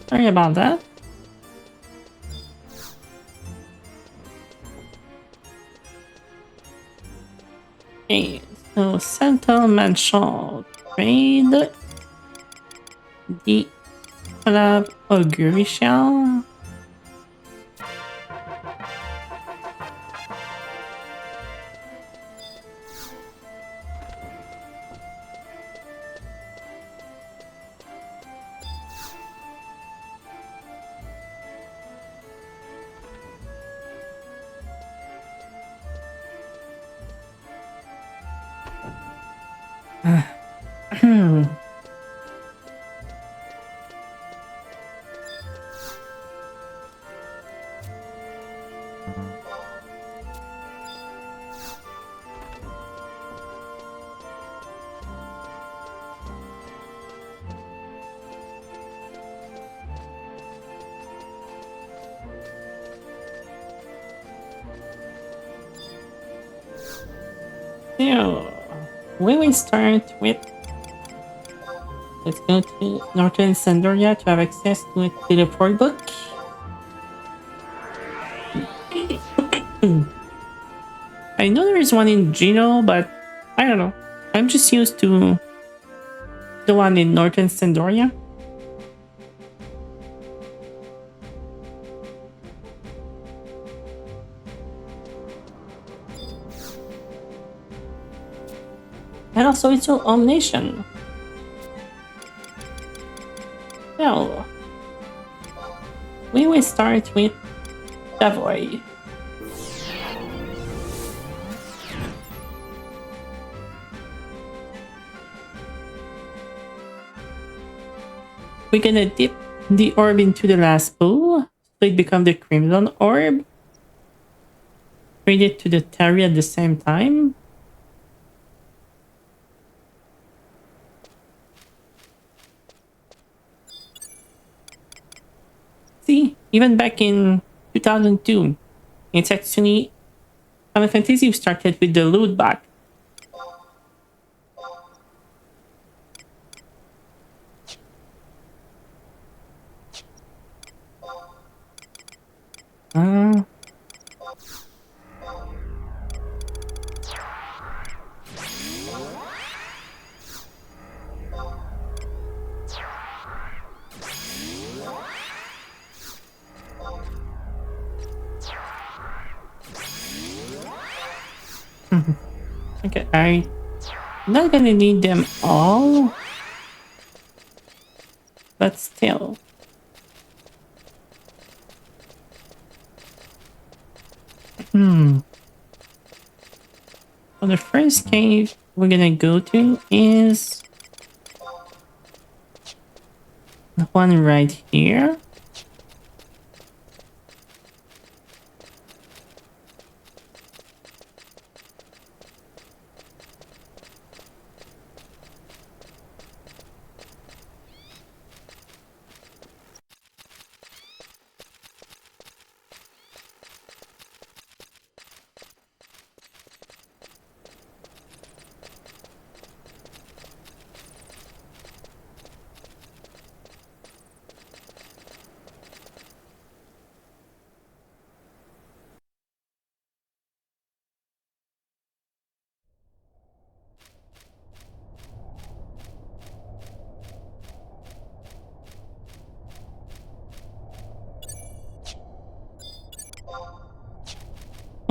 Sorry about that. Okay, so Settlement shall trade the collab Augury shell. So, we will start with. Let's go to Northern Sandoria to have access to a teleport book. I know there is one in Geno, but I don't know. I'm just used to the one in Northern Sandoria. And also it's your own nation. Well, we will start with Savoy. We're gonna dip the orb into the last pool, so it becomes the Crimson Orb. Trade it to the Terry at the same time. See, even back in 2002, it's actually Final Fantasy started with the loot box. Uh, okay, I'm not gonna need them all, but still. So the first cave we're gonna go to is the one right here.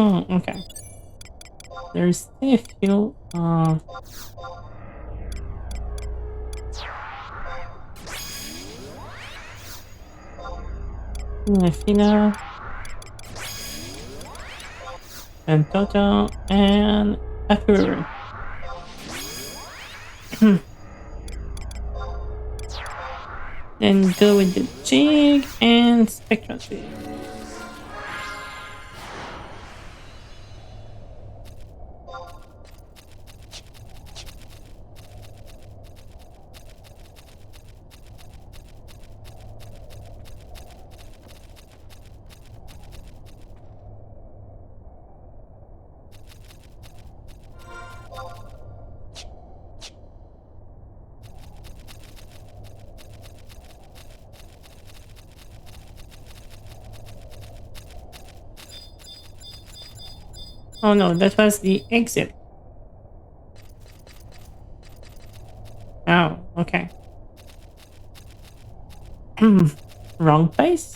Oh, okay. There's a few. Nefina and Toto and Apur. Then go with the Jig and Spectral Jig. Oh no, that was the exit. Oh, okay. Wrong place?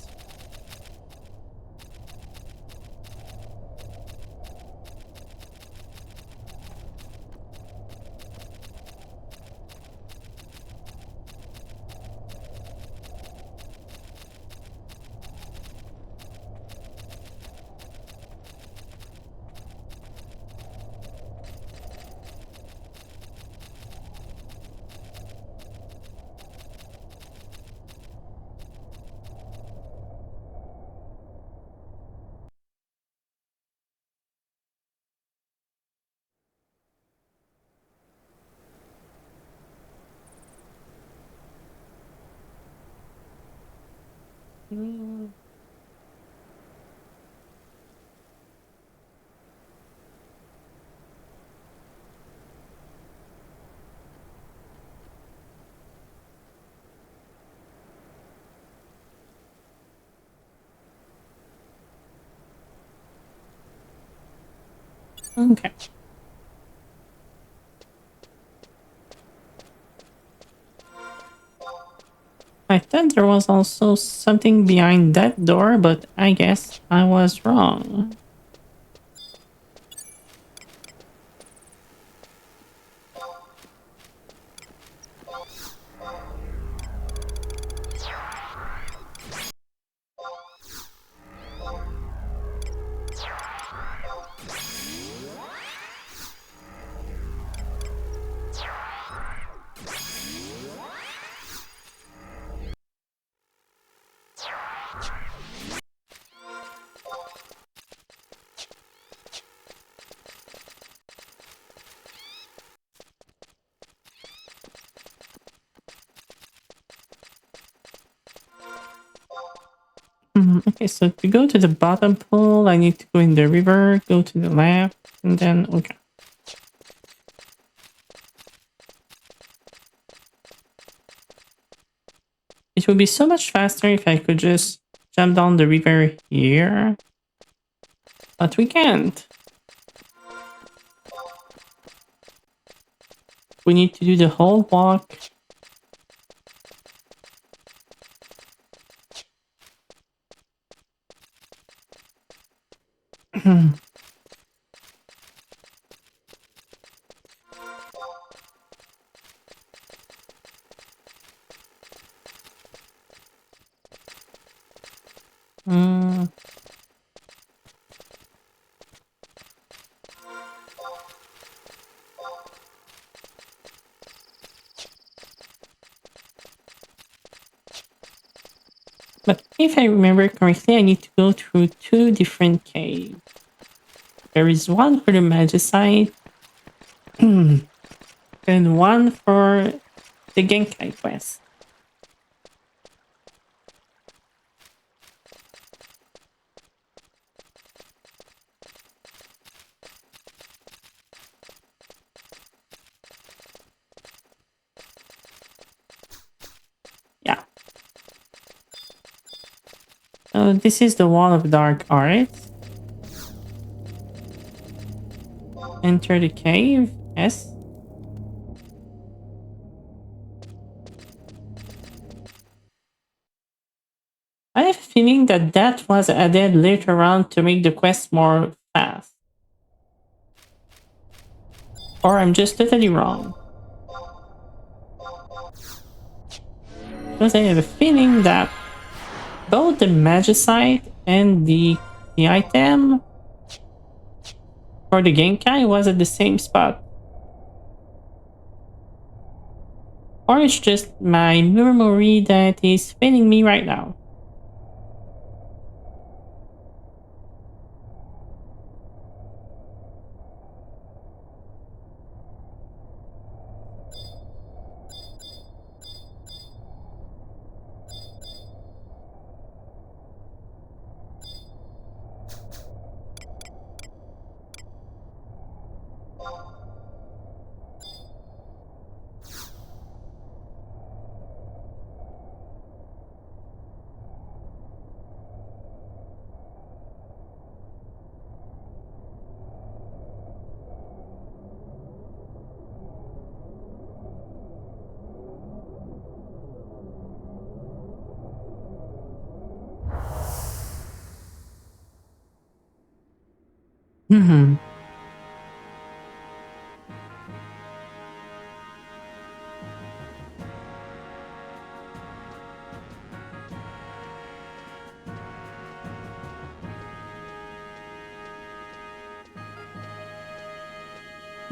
Mm. Okay. I thought there was also something behind that door, but I guess I was wrong. Okay, so to go to the bottom pool, I need to go in the river, go to the left, and then okay. It would be so much faster if I could just jump down the river here, but we can't. We need to do the whole walk. Mm, but if I remember correctly, I need to go through two different caves. There is one for the Magicite and one for the Genkai quest. Yeah. This is the Wall of Dark Arts. Enter the cave. Yes. I have a feeling that that was added later on to make the quest more fast. Or I'm just totally wrong. Because I have a feeling that both the Magicite and the item for the Genkai was at the same spot. Or it's just my memory that is failing me right now. Hmm.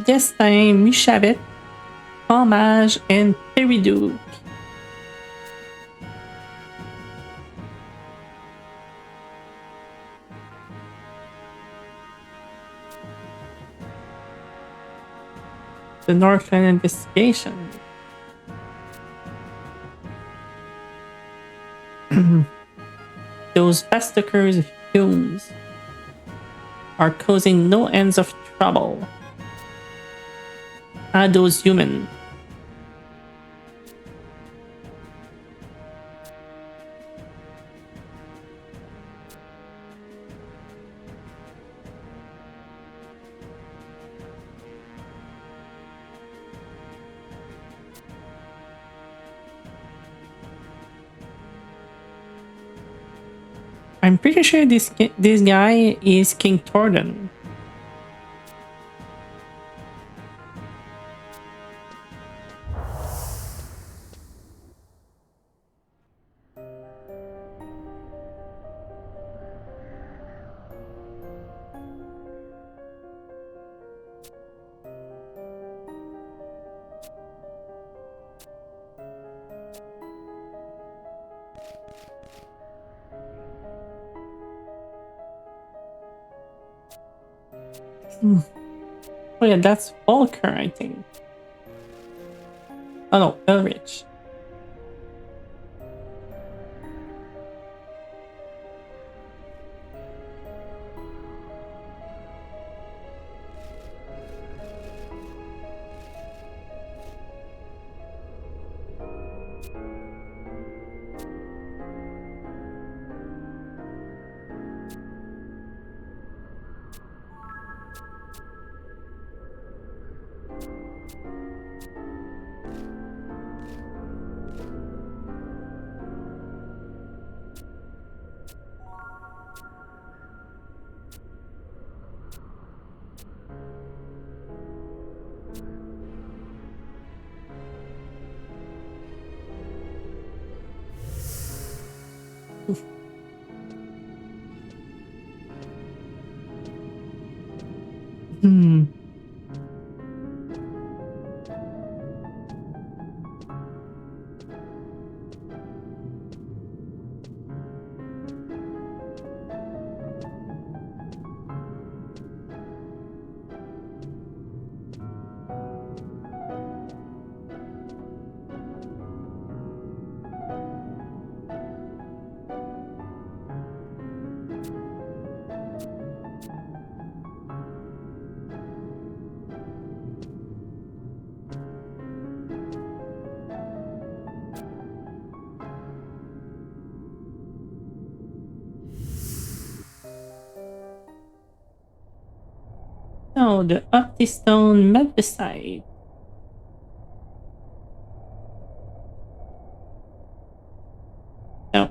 This time, Mishabet, Fromage, and Peridou. The Northland investigation. Those Bastakers fumes are causing no ends of trouble. Those human. I'm pretty sure this guy is King Torden. Oh yeah, that's Volker, I think. Oh no, Elrich. Hmm. Oh, the Optistone Medbeside. So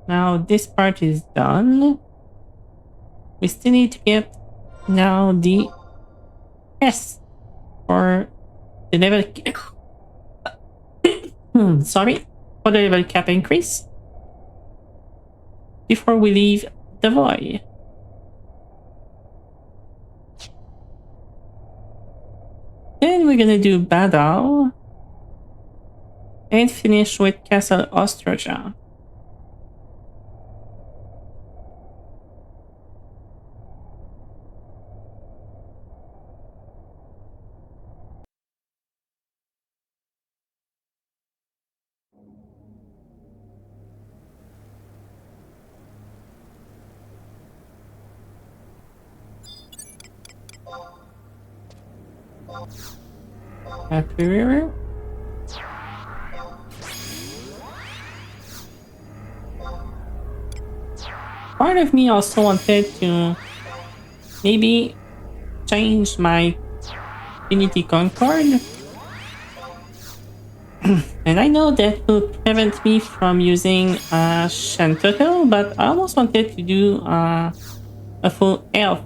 now this part is done. We still need to get now the S for the level. Sorry, for the level cap increase before we leave the void. Then we're gonna do battle and finish with Castle Ostroja. Part of me also wanted to maybe change my Unity Concord. And I know that will prevent me from using Shantoto, but I almost wanted to do a full elf.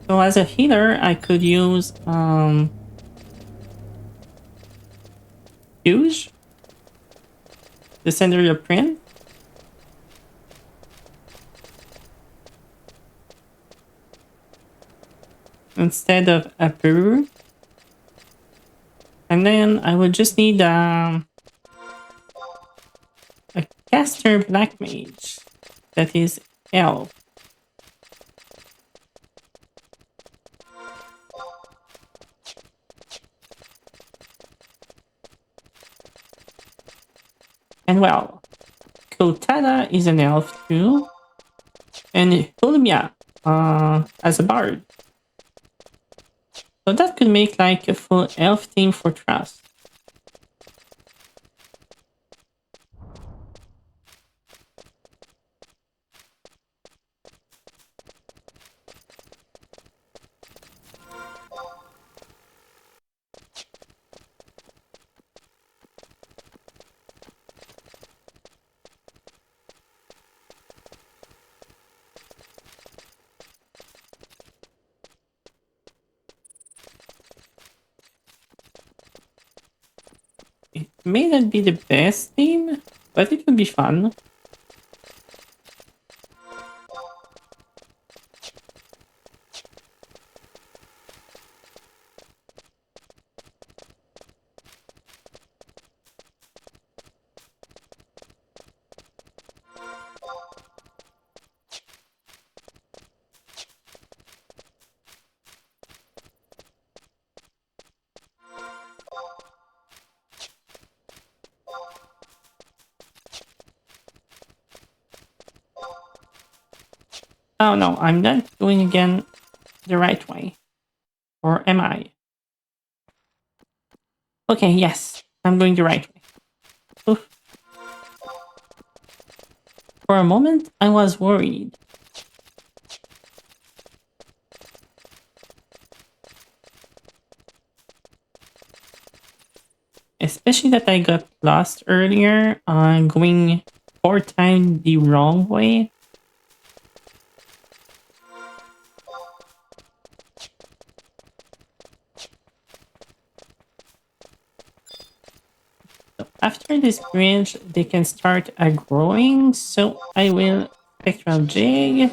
So as a healer, I could use Huge, the Cindereal Print, instead of Apu. And then I would just need a caster Black Mage that is elf. And well, Kotana is an elf too. And Hulmia as a bard. So that could make like a full elf team for Trust. It may not be the best team, but it would be fun. Oh no, I'm not doing again the right way. Or am I? Okay, yes, I'm going the right way. Oof. For a moment, I was worried. Especially that I got lost earlier, going 4 times the wrong way. So after this bridge, they can start growing. So I will Spectral Jig.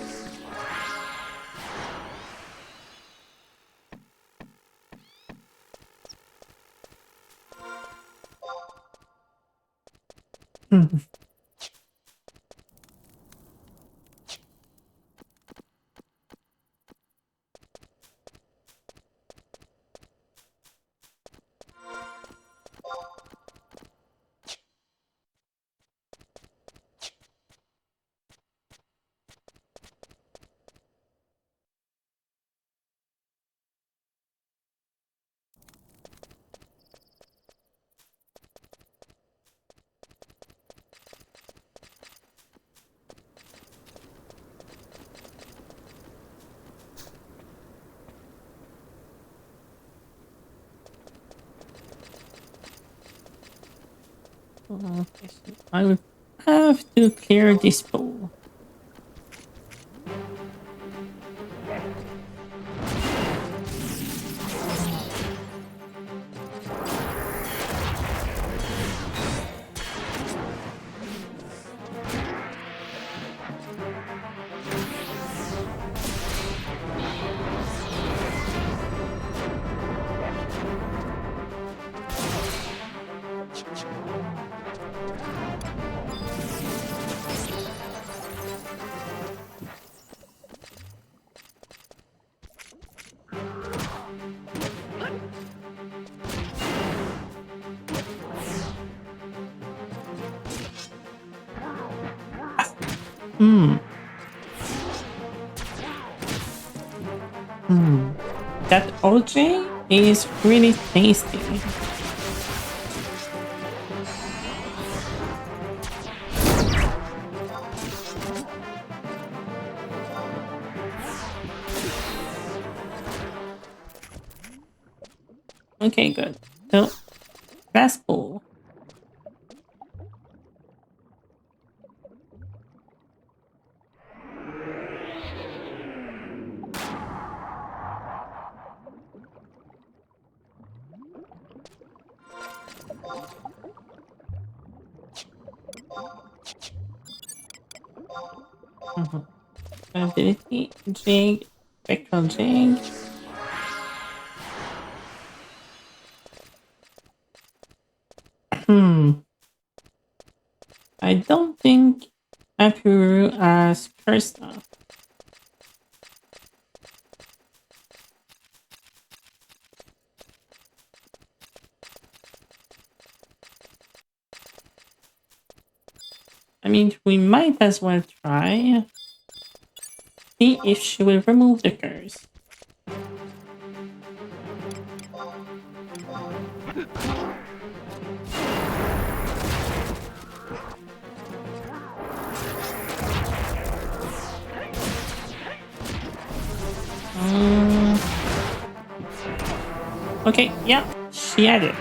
Hmm. Okay, so I will have to clear this pool. Hmm. Hmm. That OJ is really tasty. Okay, good. So, last pool. Mhm. Ability, Jig, Spectral Jig. Hmm. I don't think Apuru as personal. I mean, we might as well try. See if she will remove the curse. Okay, yeah, she had it.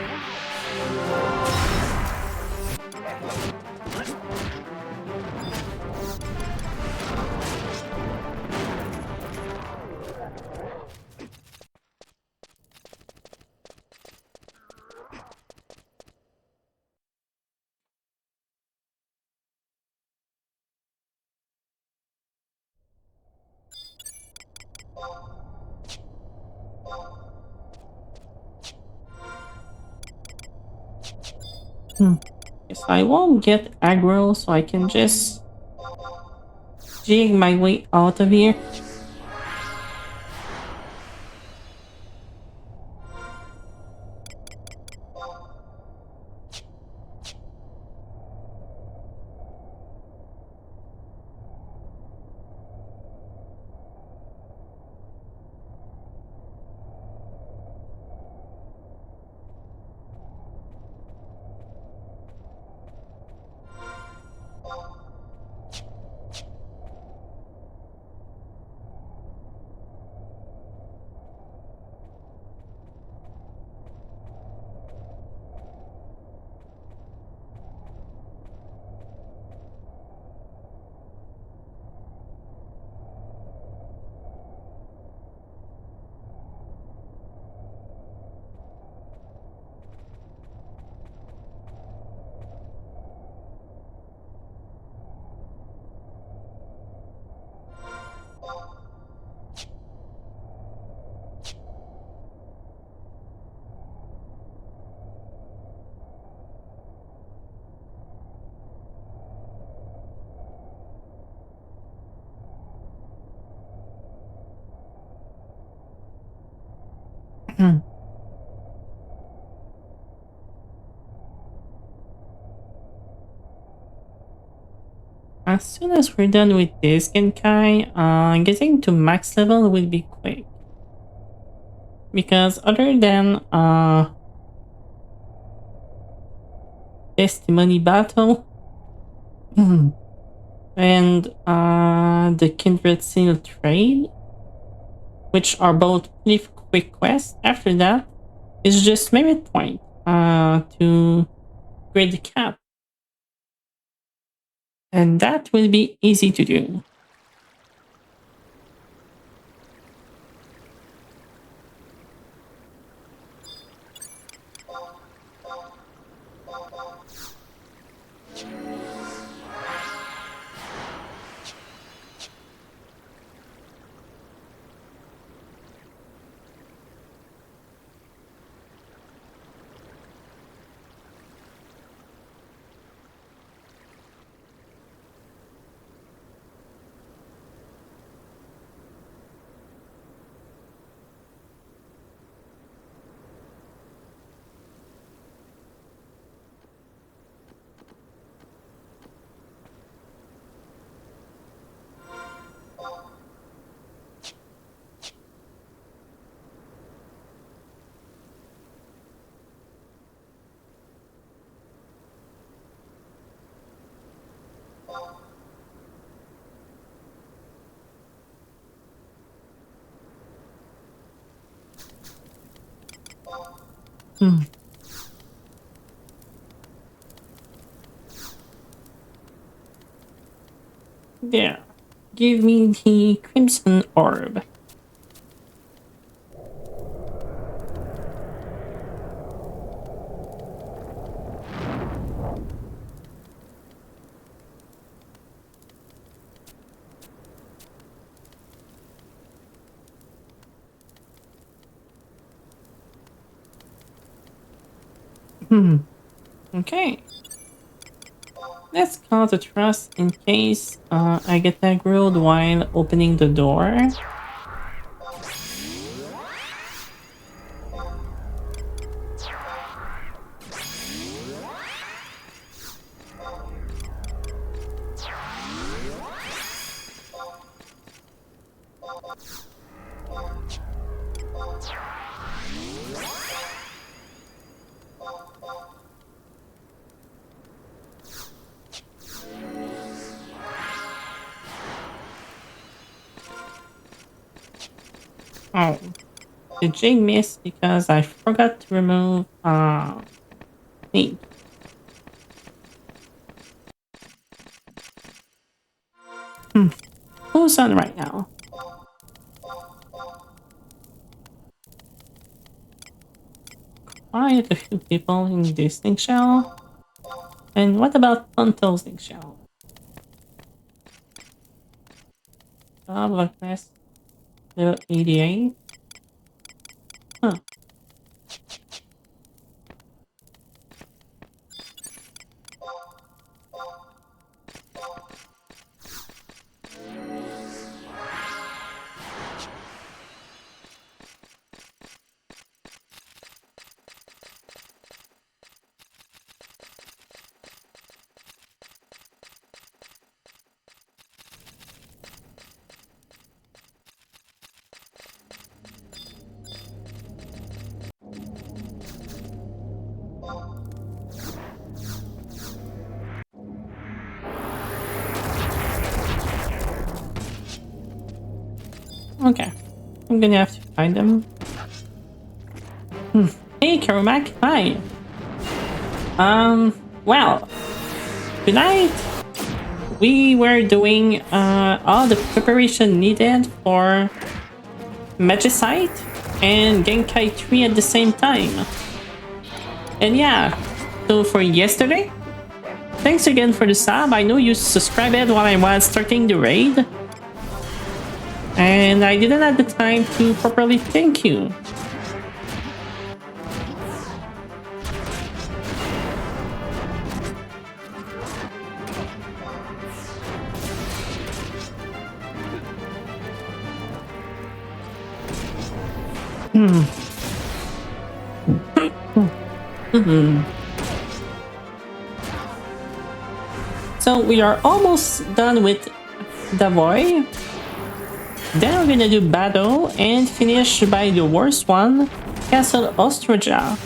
Yes, I won't get aggro, so I can just jig my way out of here. As soon as we're done with this Genkai, getting to max level will be quick. Because other than testimony battle and the kindred seal trade, which are both pretty quick quests, after that is just merit point to grade the cap. And that will be easy to do. There. Give me the crimson orb. Okay. Let's call the trust in case I get aggroed while opening the door. Oh, the jig missed because I forgot to remove meat. Who's on right now? Quite a few people in this thing shell. And what about Ponto's thing shell? Blackness level 88. Huh. Okay. I'm gonna have to find them. Hey, Karumak. Hi. Well, tonight we were doing all the preparation needed for Magicite and Genkai 3 at the same time. And yeah, so for yesterday, thanks again for the sub. I know you subscribed while I was starting the raid. And I didn't have the time to properly thank you. So we are almost done with Davoy. Then we're gonna do Battle and finish by the worst one, Castle Ostraja.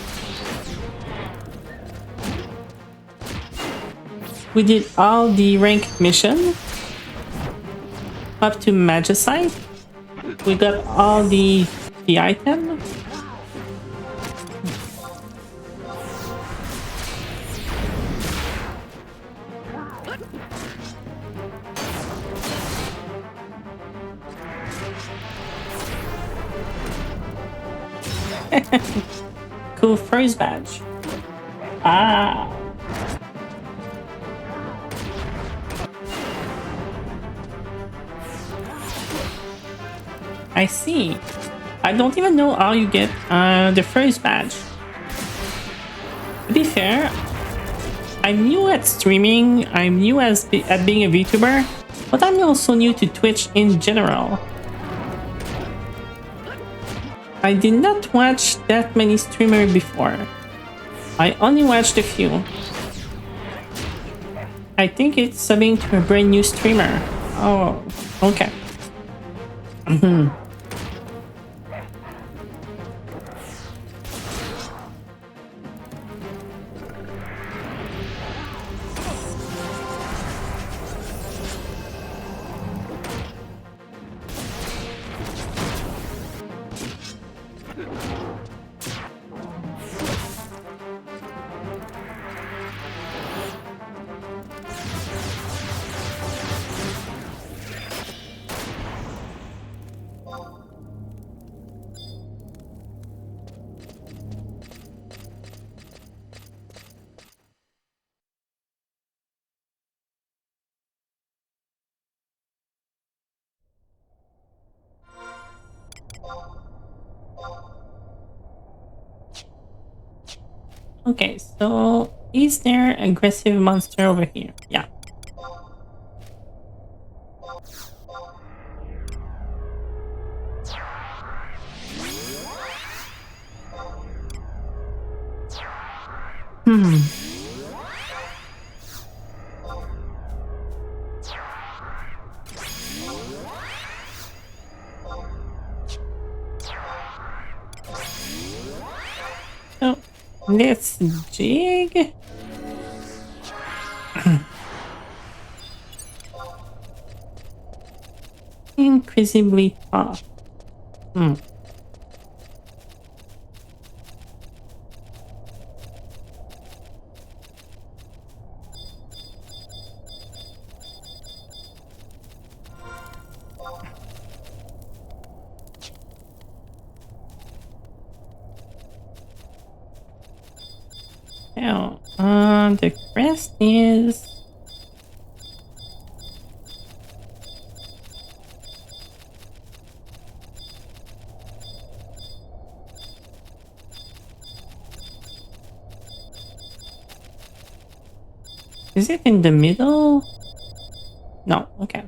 We did all the rank mission up to Magicite. We got all the item. Cool first badge. Ah. I see. I don't even know how you get the first badge. To be fair, I'm new at streaming, I'm new at being a VTuber, but I'm also new to Twitch in general. I did not watch that many streamers before. I only watched a few. I think it's subbing to a brand new streamer. Oh, okay. Okay, so is there aggressive monster over here? Yeah. So let's jig. Increasingly tough. Now, the crest is... Is it in the middle? No, okay.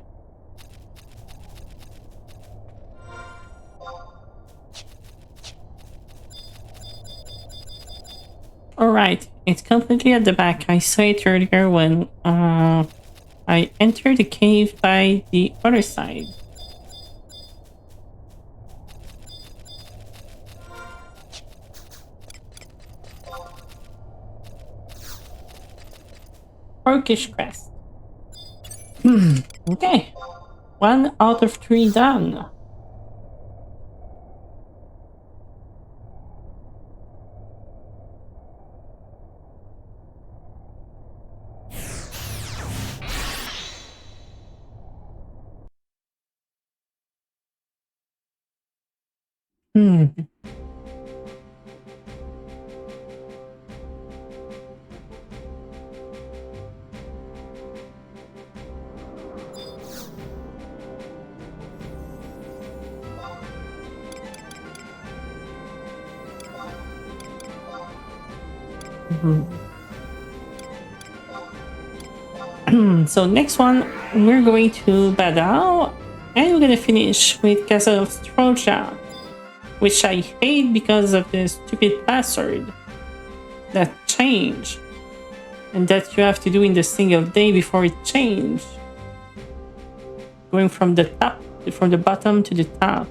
Alright, it's completely at the back. I saw it earlier when I entered the cave by the other side. Orcish crest. Okay. 1 out of 3 done. So next one, we're going to Badao, and we're gonna finish with Castle of Stroja, which I hate because of the stupid password that changed, and that you have to do in the single day before it changed. Going from the bottom to the top.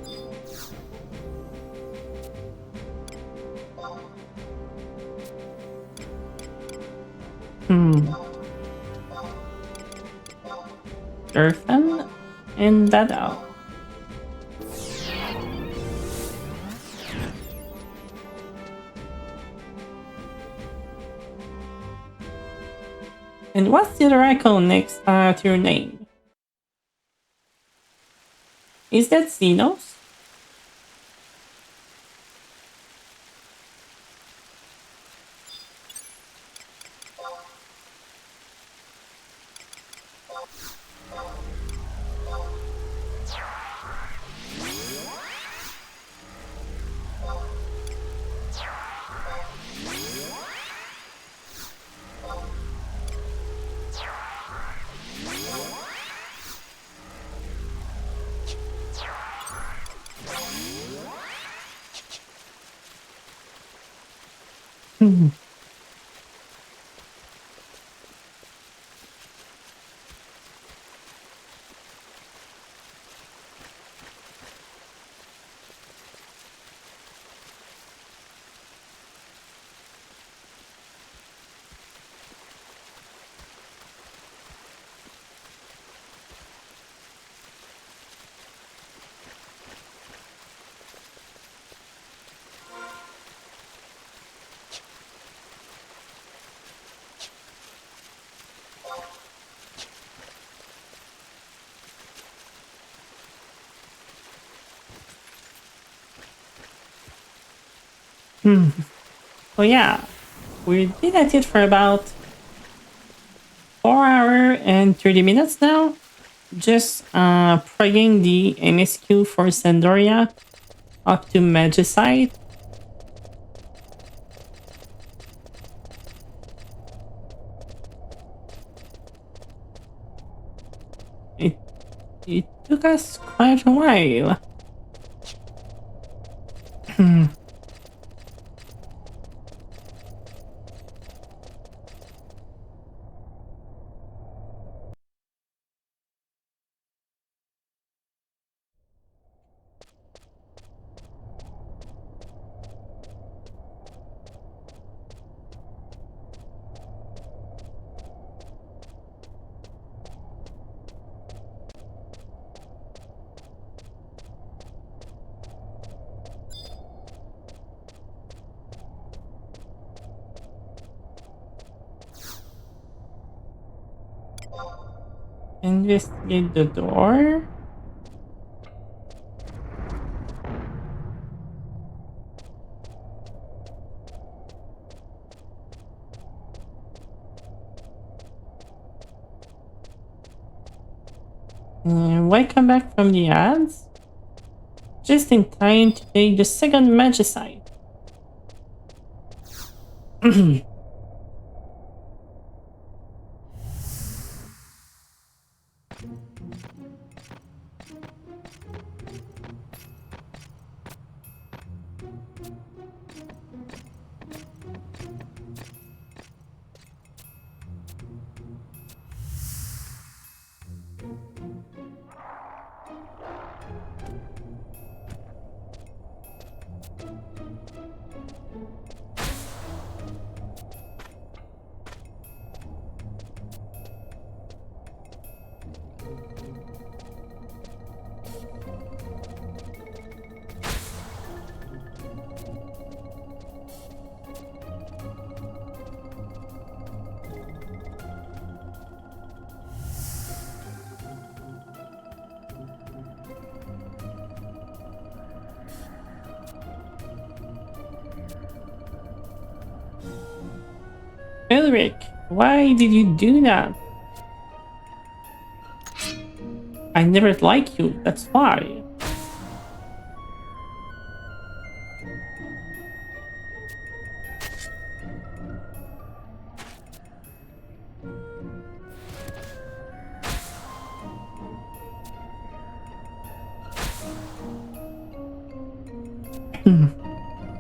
Durfan and Badao. And what's the other icon next to your name? Is that Xenos? Oh yeah, we've been at it for about 4 hours and 30 minutes now. Just plugging the MSQ for Sandoria up to Magicite. It took us quite a while. Investigate the door. Welcome back from the ads. Just in time to take the second magicite. Ulrich, why did you do that? I never liked you, that's why.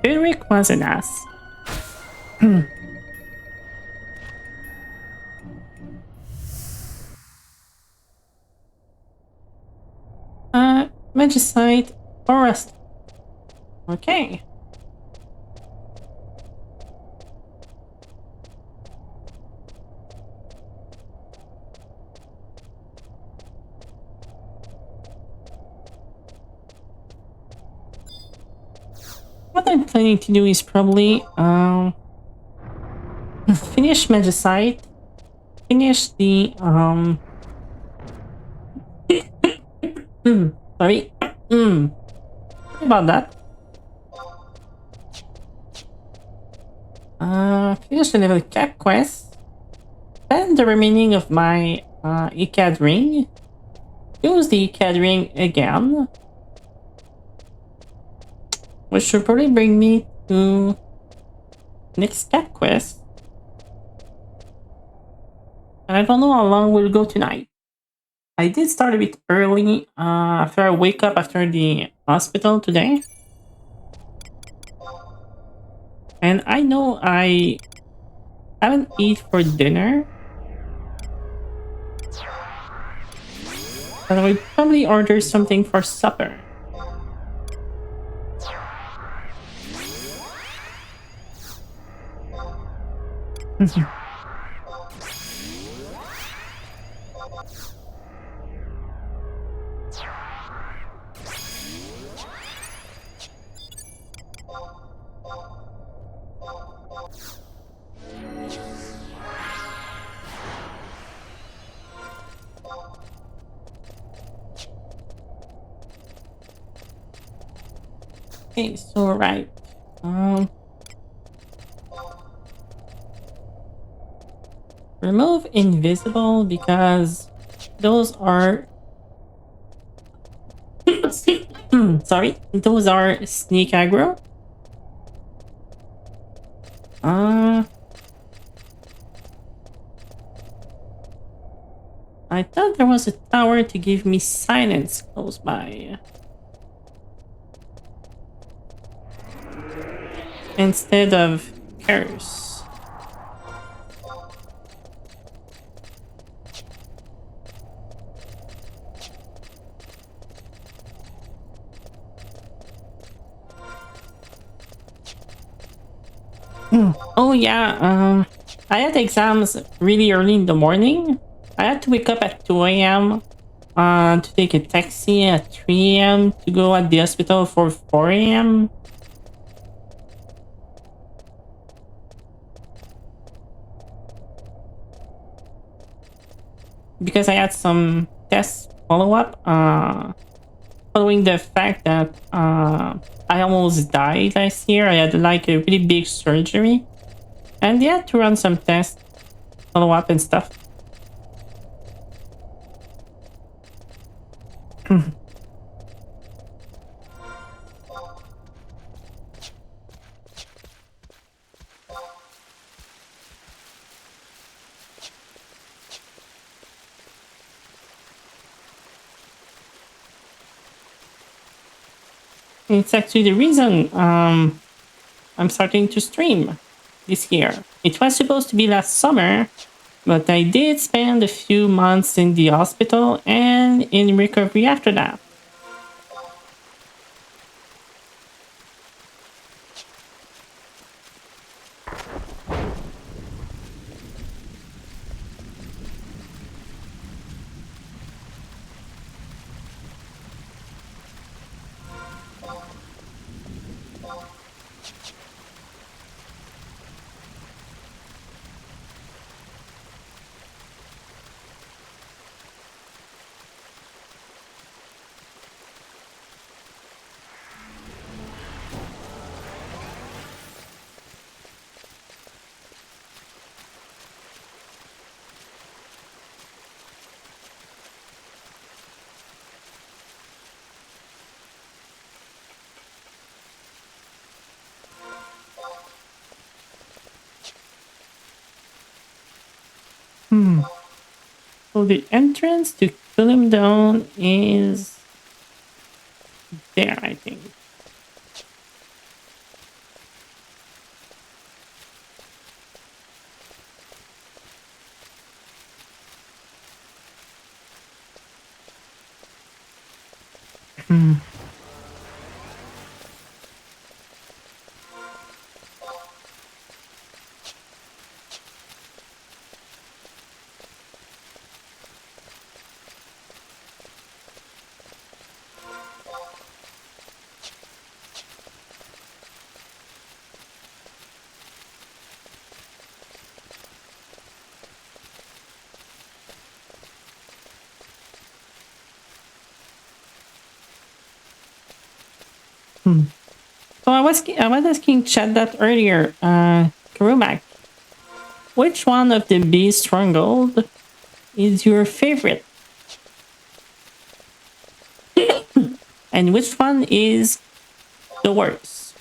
Ulrich was an ass. Magicite Forest. Okay. What I'm planning to do is probably finish Magicite, finish the sorry. Sorry about that. Finish the level cap quest, spend the remaining of my ECAD ring, use the ECAD ring again, which should probably bring me to next cap quest. I don't know how long we'll go tonight. I did start a bit early after I wake up after the hospital today. And I know I haven't eaten for dinner. But I will probably order something for supper. Okay, so right. Remove invisible because those are sorry, those are sneak aggro. I thought there was a tower to give me silence close by. Instead of curse. Oh yeah, I had exams really early in the morning. I had to wake up at 2 a.m. To take a taxi at 3 a.m. to go at the hospital for 4 a.m. Because I had some test follow-up following the fact that I almost died last year. I had like a really big surgery and they had to run some tests, follow-up and stuff. It's actually the reason I'm starting to stream this year. It was supposed to be last summer, but I did spend a few months in the hospital and in recovery after that. So the entrance to Film Down is there, I think. So I was asking chat that earlier, Karumak, which one of the Beast Stronghold is your favorite? And which one is the worst?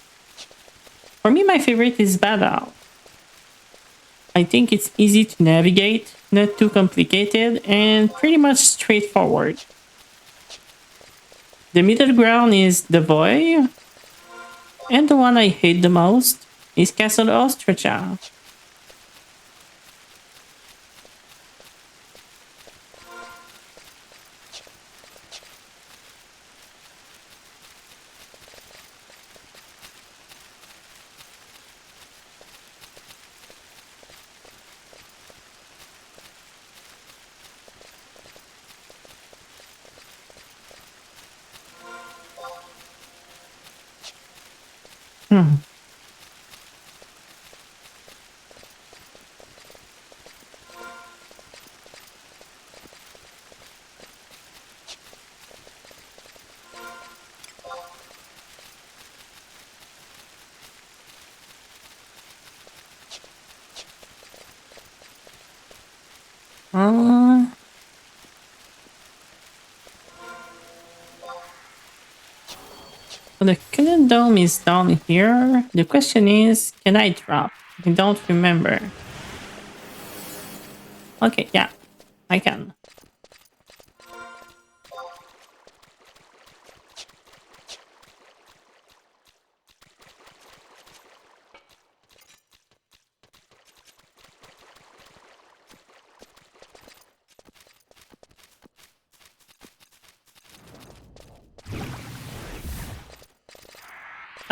For me, my favorite is Battle. I think it's easy to navigate, not too complicated, and pretty much straightforward. The middle ground is the Void, and the one I hate the most is Castle Ostricha. So the Cannon Dome is down here. The question is, can I drop? I don't remember. Okay, yeah, I can.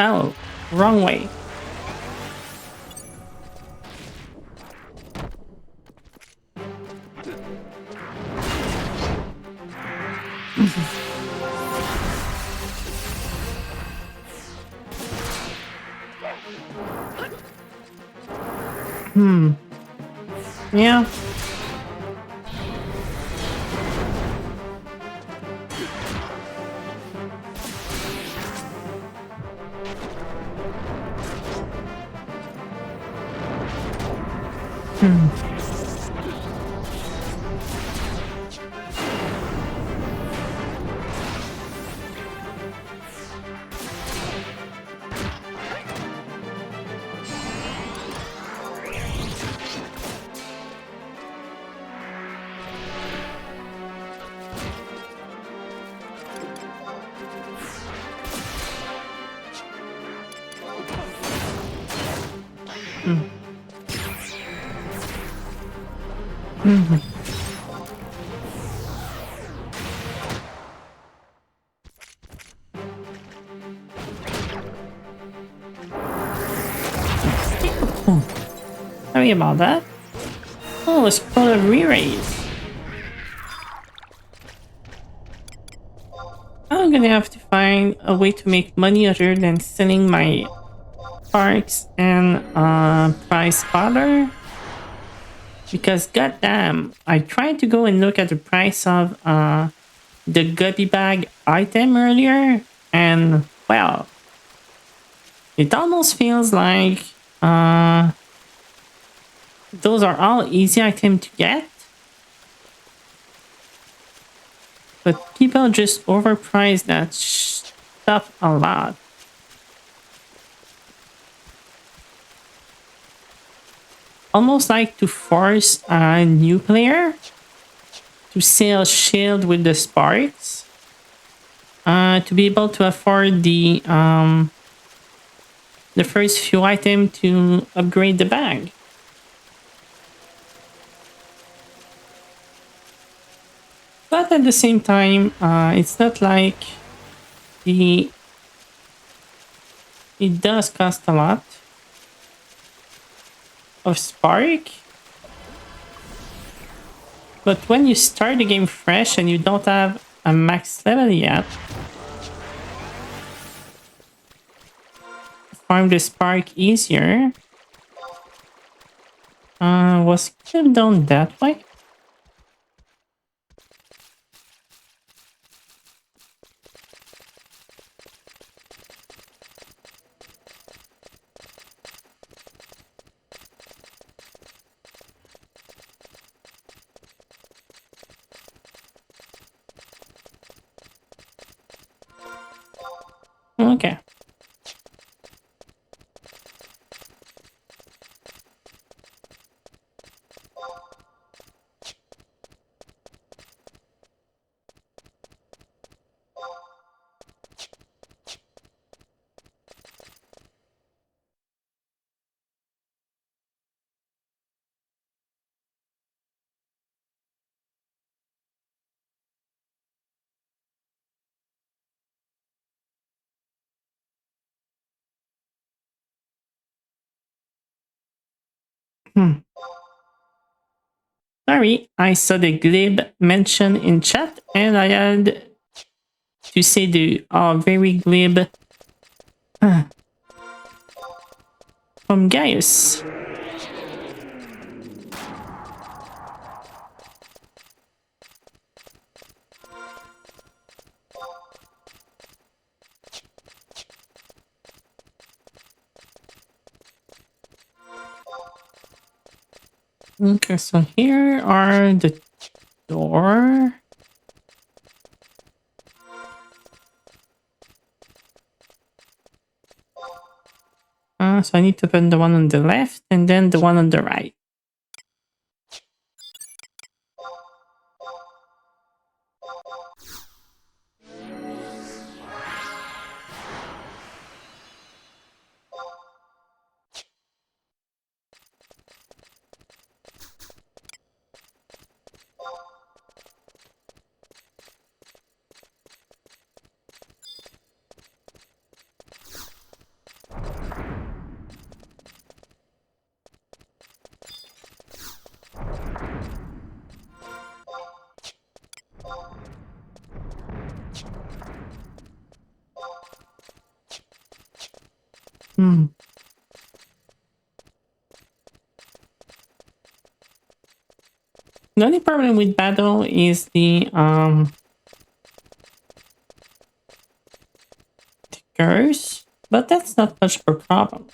Oh, wrong way. Yeah. Mhm. Oh, sorry about that. Oh, a scroll of re-raise. I'm gonna have to find a way to make money other than selling my parks and price spotter. Because goddamn, I tried to go and look at the price of the gummy bag item earlier, and well, it almost feels like uh those are all easy items to get, but people just overprice that stuff a lot. Almost like to force a new player to sell shield with the sparks to be able to afford the first few items to upgrade the bag. But at the same time, it's not like the it does cost a lot of spark. But when you start the game fresh and you don't have a max level yet, farm the spark easier. Was it done that way? Okay. Hmm. Sorry, I saw the glib mentioned in chat and I had to say the very glib from Gaius. Okay, so here are the door. So I need to open the one on the left and then the one on the right. Hmm. The only problem with battle is the curse, but that's not much of a problem.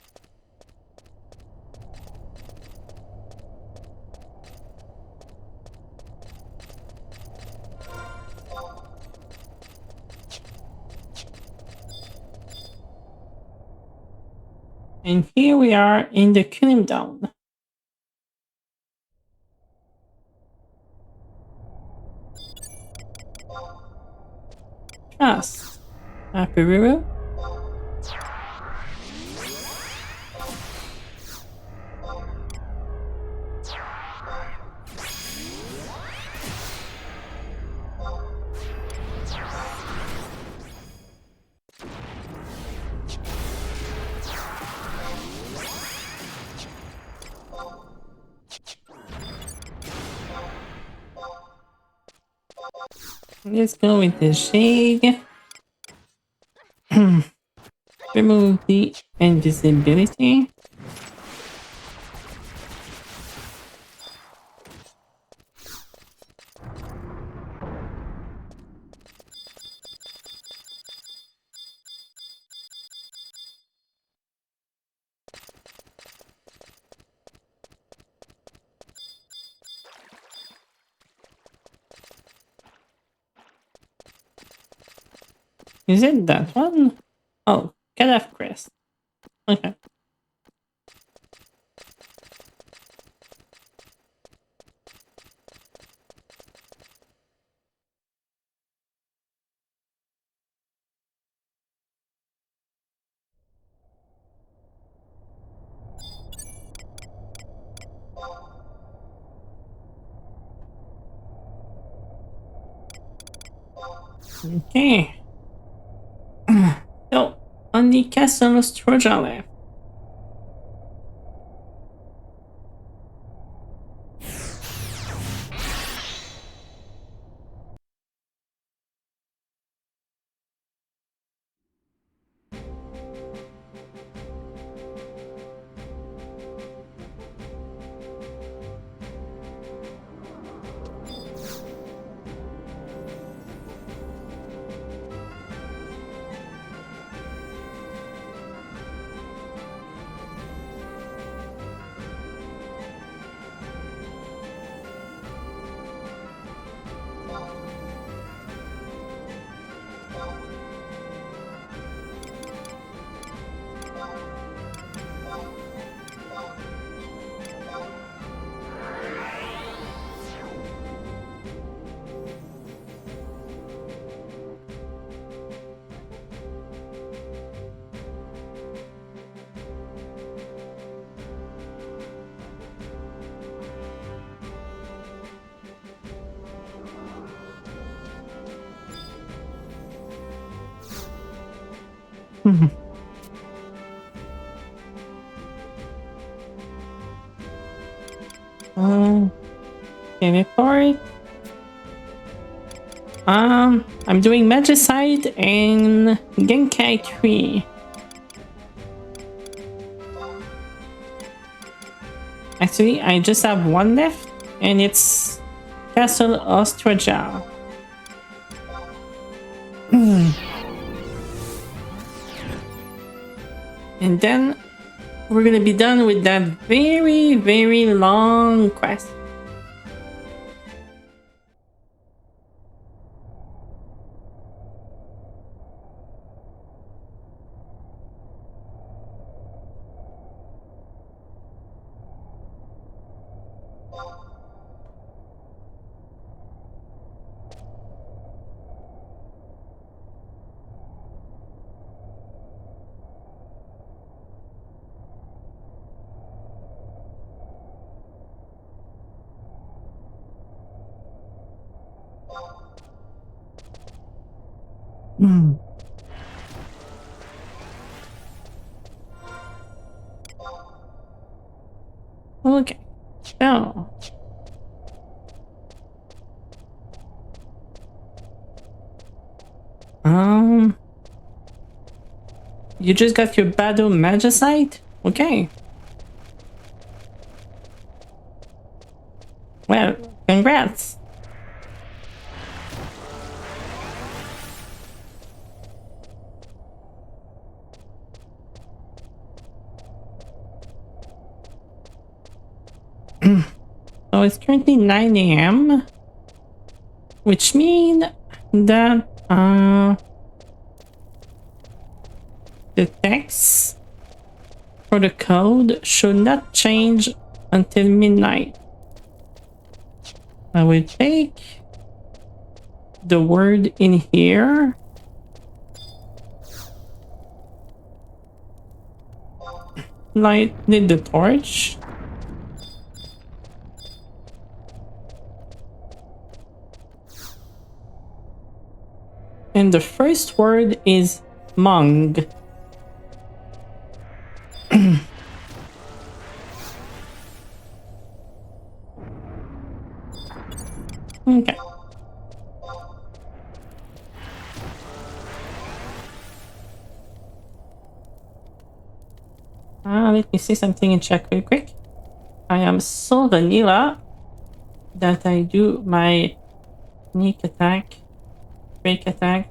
And here we are in the cooling down. Trust. Pururu. Let's go with the shake. Remove the invisibility. Is it that one? Oh, cut off crest. Okay. Okay. So, only Castle Stroja left. Teleport. I'm doing Magicite and Genkai 3. Actually, I just have one left, and it's Castle Ostraja. And then we're gonna be done with that very, very long quest. Okay, so you just got your battle Magicite? Okay. Well, congrats. So it's currently 9 a.m. Which means that the text for the code should not change until midnight. I will take the word in here. Light the torch. And the first word is Mung. Okay. let me see something and check real quick. I am so vanilla that I do my sneak attack, break attack,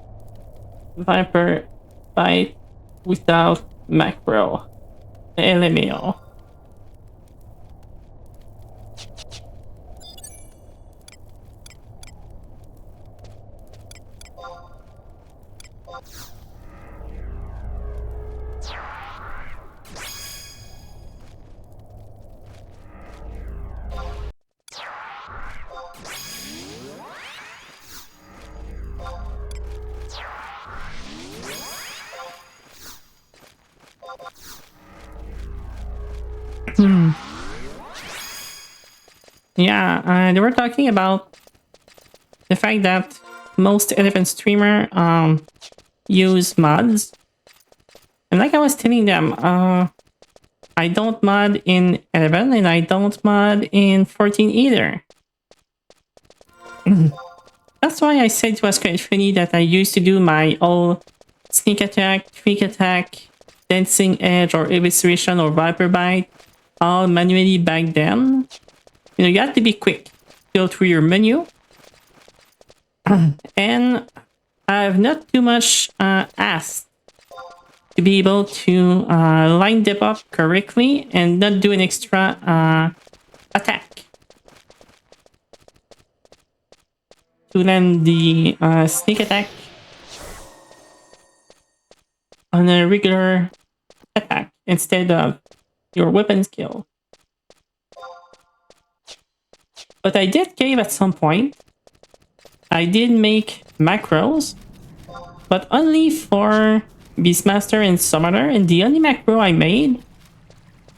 viper bite without macro. LMAO. Yeah, they were talking about the fact that most elephant streamer use mods, and like I was telling them, I don't mod in 11 and I don't mod in 14 either. That's why I said it was quite funny that I used to do my old sneak attack, tweak attack, dancing edge or evisceration or viper bite all manually back then. You know, you have to be quick. Go through your menu. And I've not too much asked to be able to line them up correctly and not do an extra attack to land the sneak attack on a regular attack instead of your weapon skill. But I did cave at some point. I did make macros, but only for Beastmaster and Summoner, and the only macro I made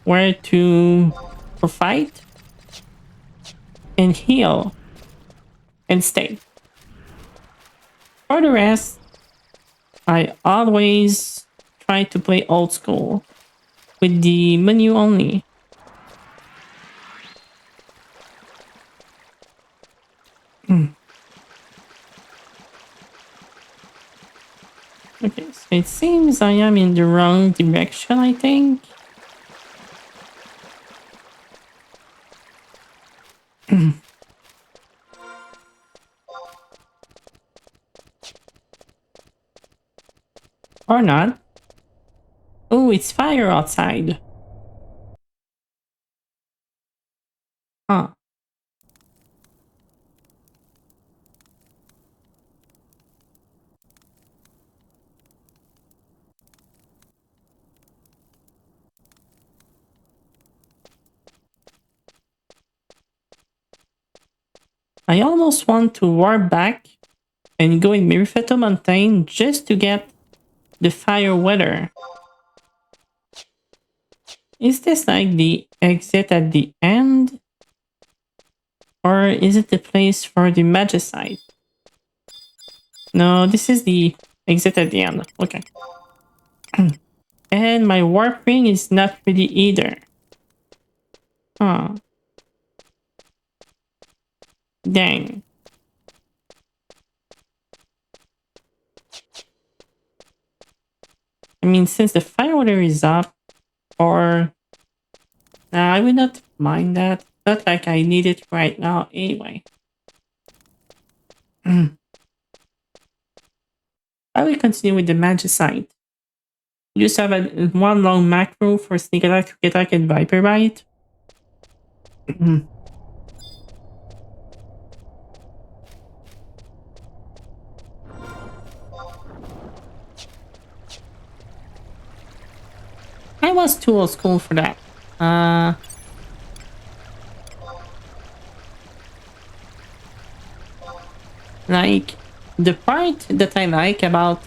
were for fight and heal and stay. For the rest, I always try to play old school with the menu only. Okay, so it seems I am in the wrong direction, I think. Or not. Oh, it's fire outside. Huh. I almost want to warp back and go in Mirifeto Mountain just to get the fire weather. Is this like the exit at the end? Or is it the place for the Magicite? No, this is the exit at the end. Okay. And my warp ring is not really either. Huh. Dang. I mean, since the fire order is up, or... Nah, I would not mind that. Not like I need it right now anyway. I will continue with the Magicite. You just have one long macro for sneak attack, quick attack, and viper bite. I was too old school for that. Like, the part that I like about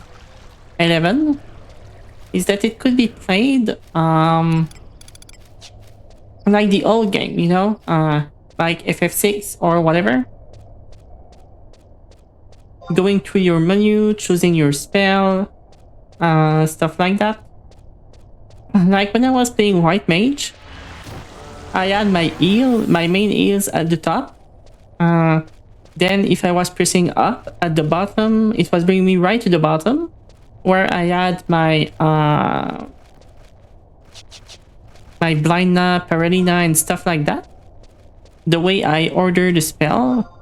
11 is that it could be played like the old game, you know, like FF6 or whatever. Going through your menu, choosing your spell, stuff like that. Like when I was playing White Mage, I had my main heals at the top. Then if I was pressing up at the bottom, it was bringing me right to the bottom, where I had my my Blindna, Paralina, and stuff like that. The way I order the spell.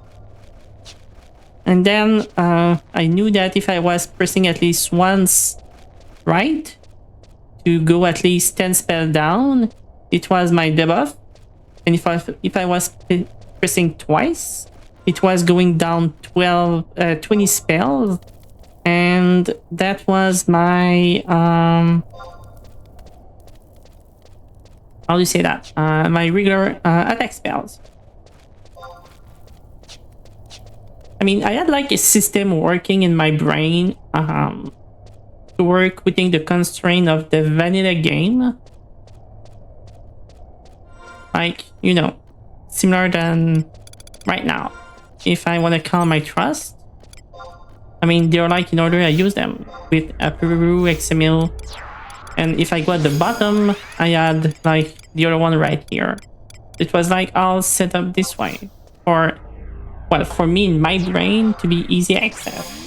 And then I knew that if I was pressing at least once right to go at least 10 spell down, it was my debuff. And if I was pressing twice, it was going down 20 spells. And that was my how do you say that? My regular attack spells. I mean, I had like a system working in my brain to work within the constraint of the vanilla game. Like, you know, similar than right now. If I want to call my trust, I mean, they're like in order I use them with Apuru, XML. And if I go at the bottom, I add like the other one right here. It was like all set up this way. Or, well, for me in my brain to be easy access.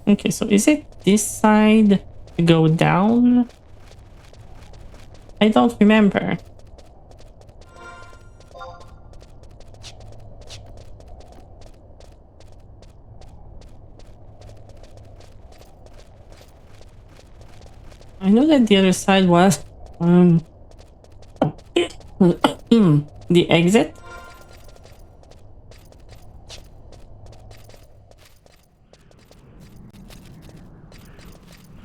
Okay, so is it this side to go down? I don't remember. I know that the other side was the exit.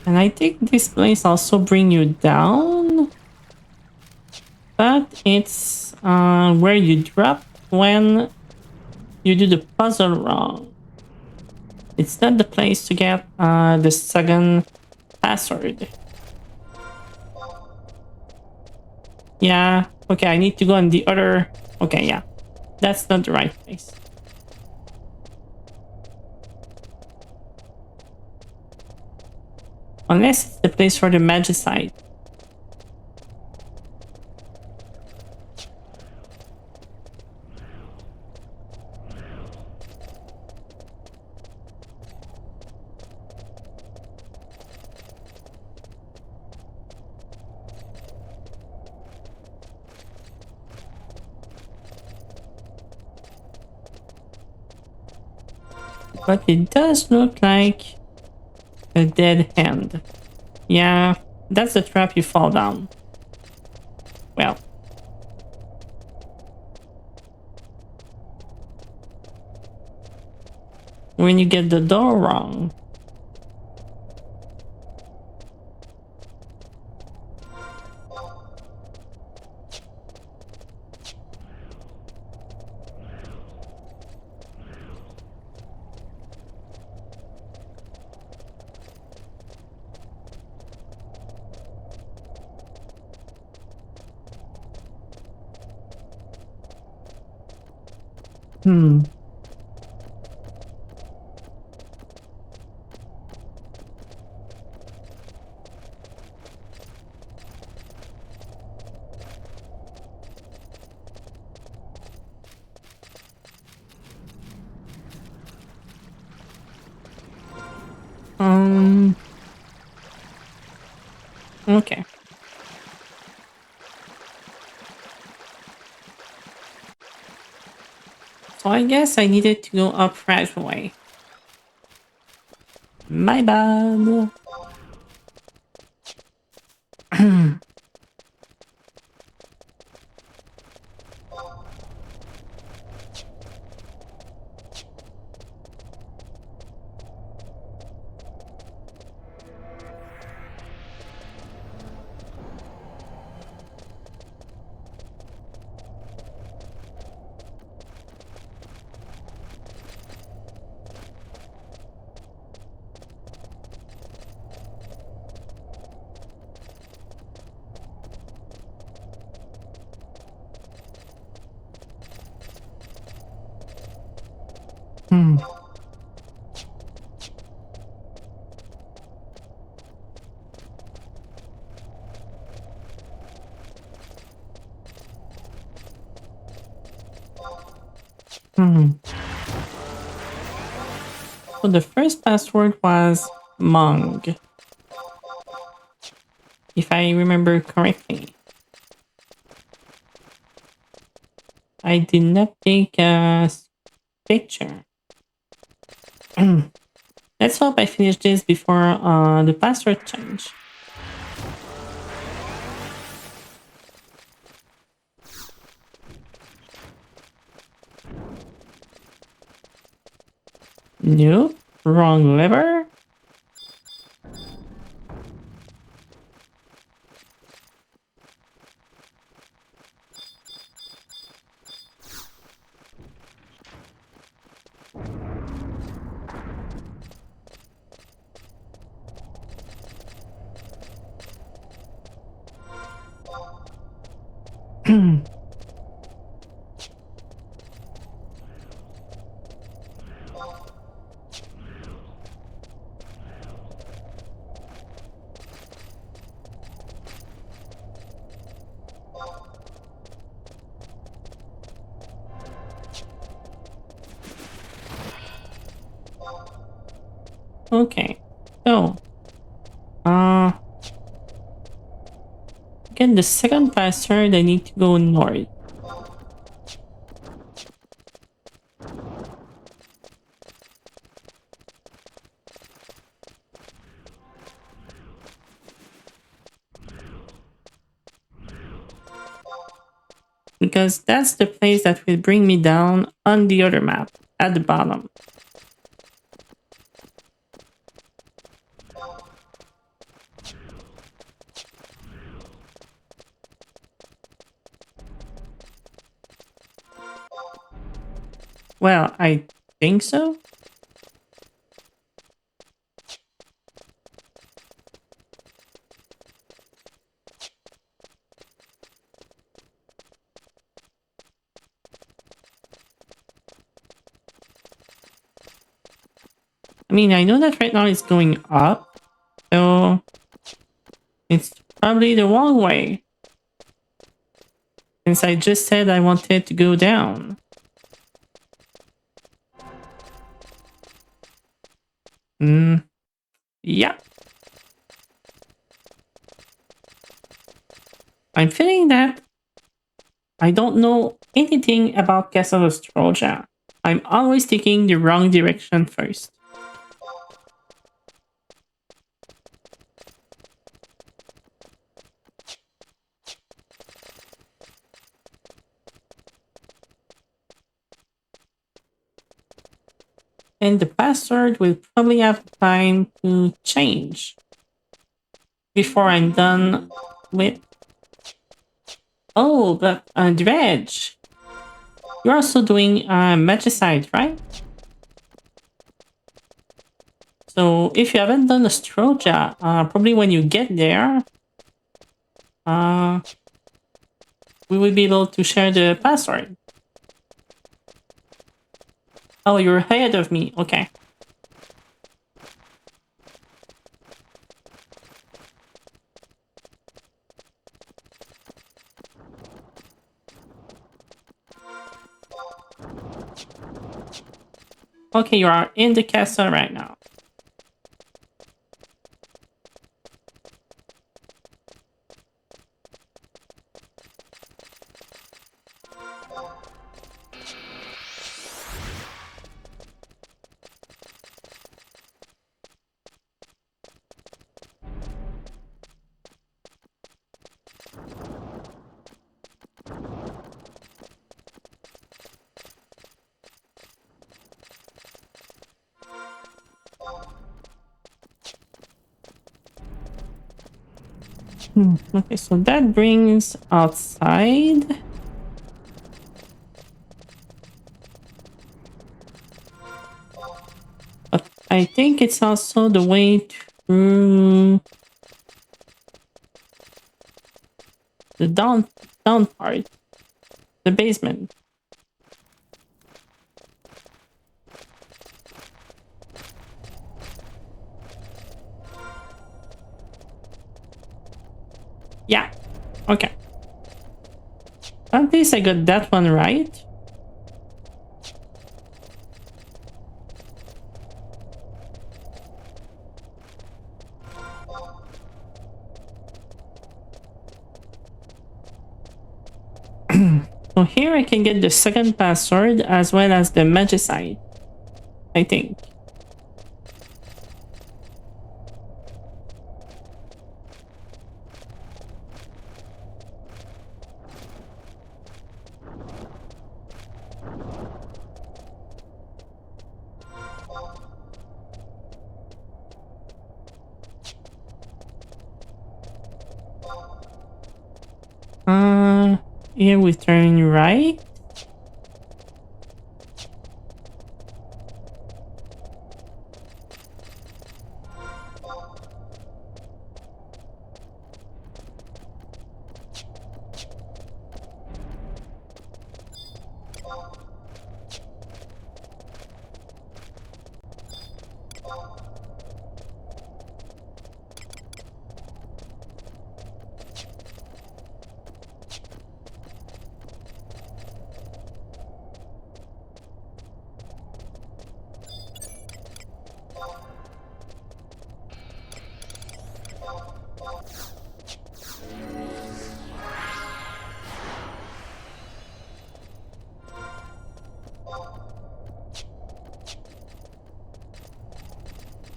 And I think this place also bring you down. But it's where you drop when you do the puzzle wrong. It's not the place to get the second password. Yeah, okay, I need to go on the other... Okay, yeah. That's not the right place. Unless it's the place for the magicite. But it does look like a dead end. Yeah, that's the trap you fall down. Well. When you get the door wrong. Okay. So I guess I needed to go up right away. My bad. Hmm. So the first password was Mong, if I remember correctly. I did not take a picture. Let's hope I finish this before the password change. Nope, wrong lever. Okay, so again, the second password, I need to go north. Because that's the place that will bring me down on the other map at the bottom. Well, I think so. I mean, I know that right now it's going up, so it's probably the wrong way. Since I just said I wanted to go down. Yeah. I'm feeling that I don't know anything about Castle Ostroja. I'm always taking the wrong direction first. And the password will probably have time to change before I'm done with. Oh, but Dredge, you're also doing Magicite, right? So if you haven't done Astroja, probably when you get there, we will be able to share the password. Oh, you're ahead of me. Okay. Okay, you are in the castle right now. Okay, so that brings outside. But I think it's also the way through the down part, the basement. Yeah. Okay. At least I got that one right. So here I can get the second password as well as the magicite, I think. Here we turn right.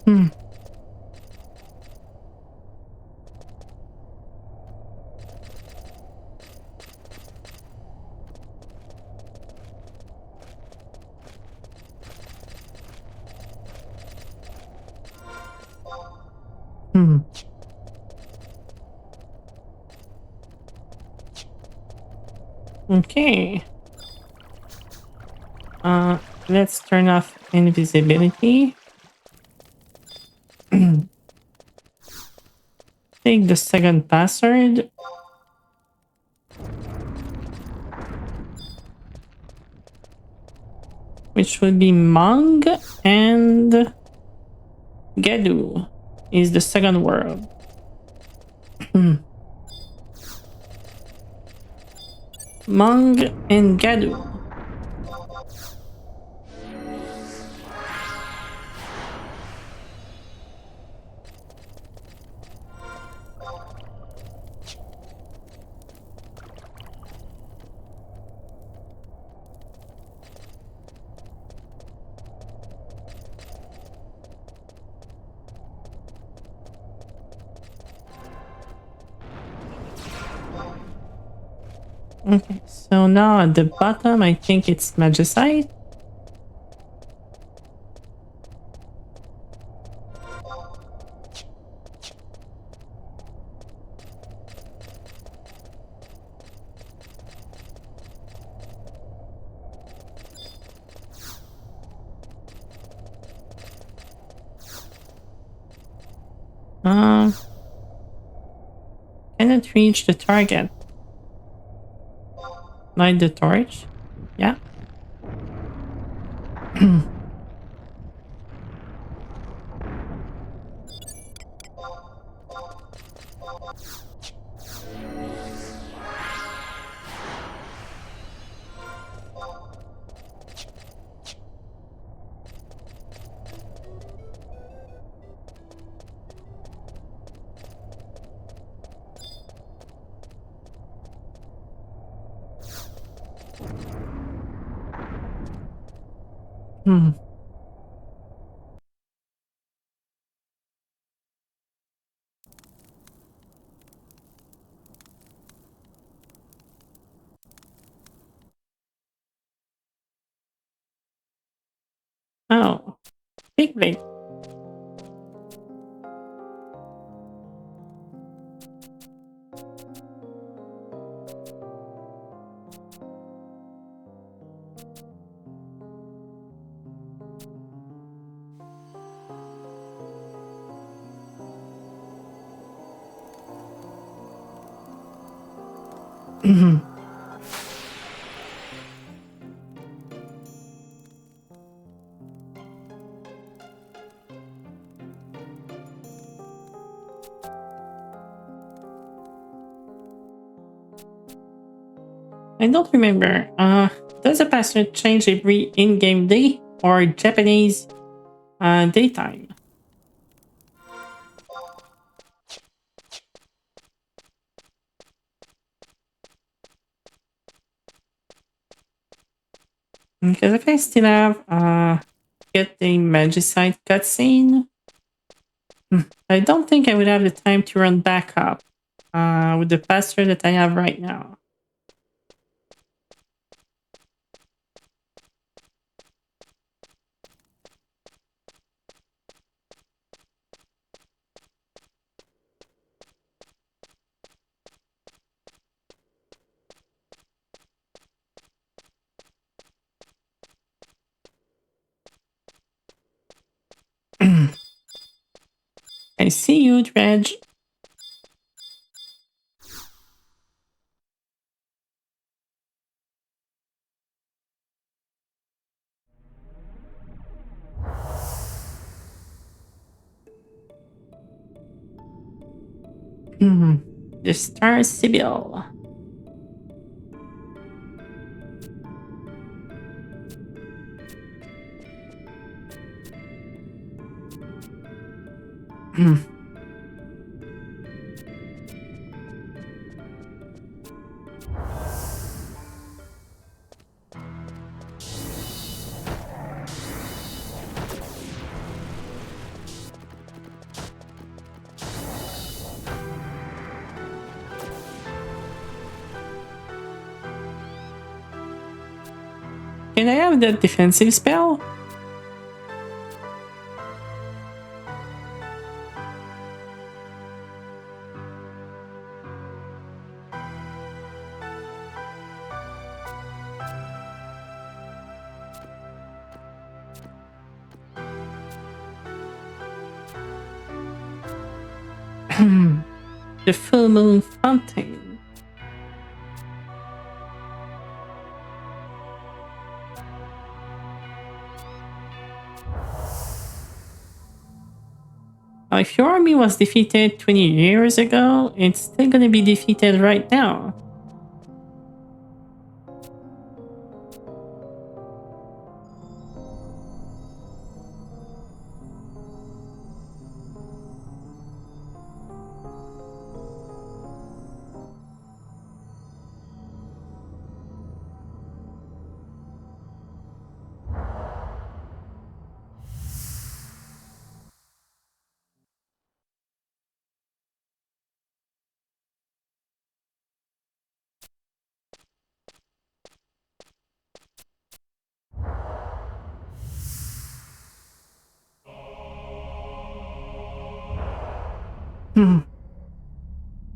Hmm. Hmm. Okay. Let's turn off invisibility. Take the second password. Which would be Mung and Gedu is the second word. Mung and Gedu. Okay, so now at the bottom, I think it's Magicite. Cannot reach the target. Light the torch. Yeah. Hmm. Oh, big blade. I don't remember. Does the password change every in-game day or Japanese daytime? Because if I still have get the Magicite cutscene, I don't think I would have the time to run back up with the password that I have right now. I see you, Dredge. The Star Sibyl. Can I have that defensive spell? The Full Moon Fountain. Now, if your army was defeated 20 years ago, it's still gonna be defeated right now.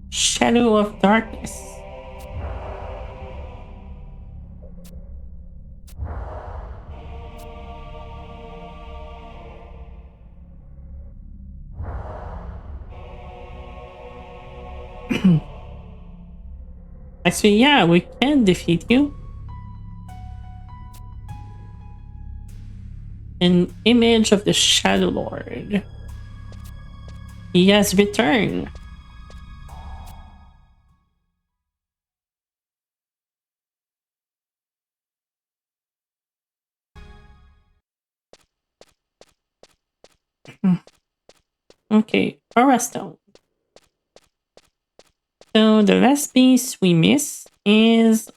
Shadow of Darkness. Actually, yeah, we can defeat you. An image of the Shadow Lord. He has returned. Okay, Aura Stone. So the last piece we miss is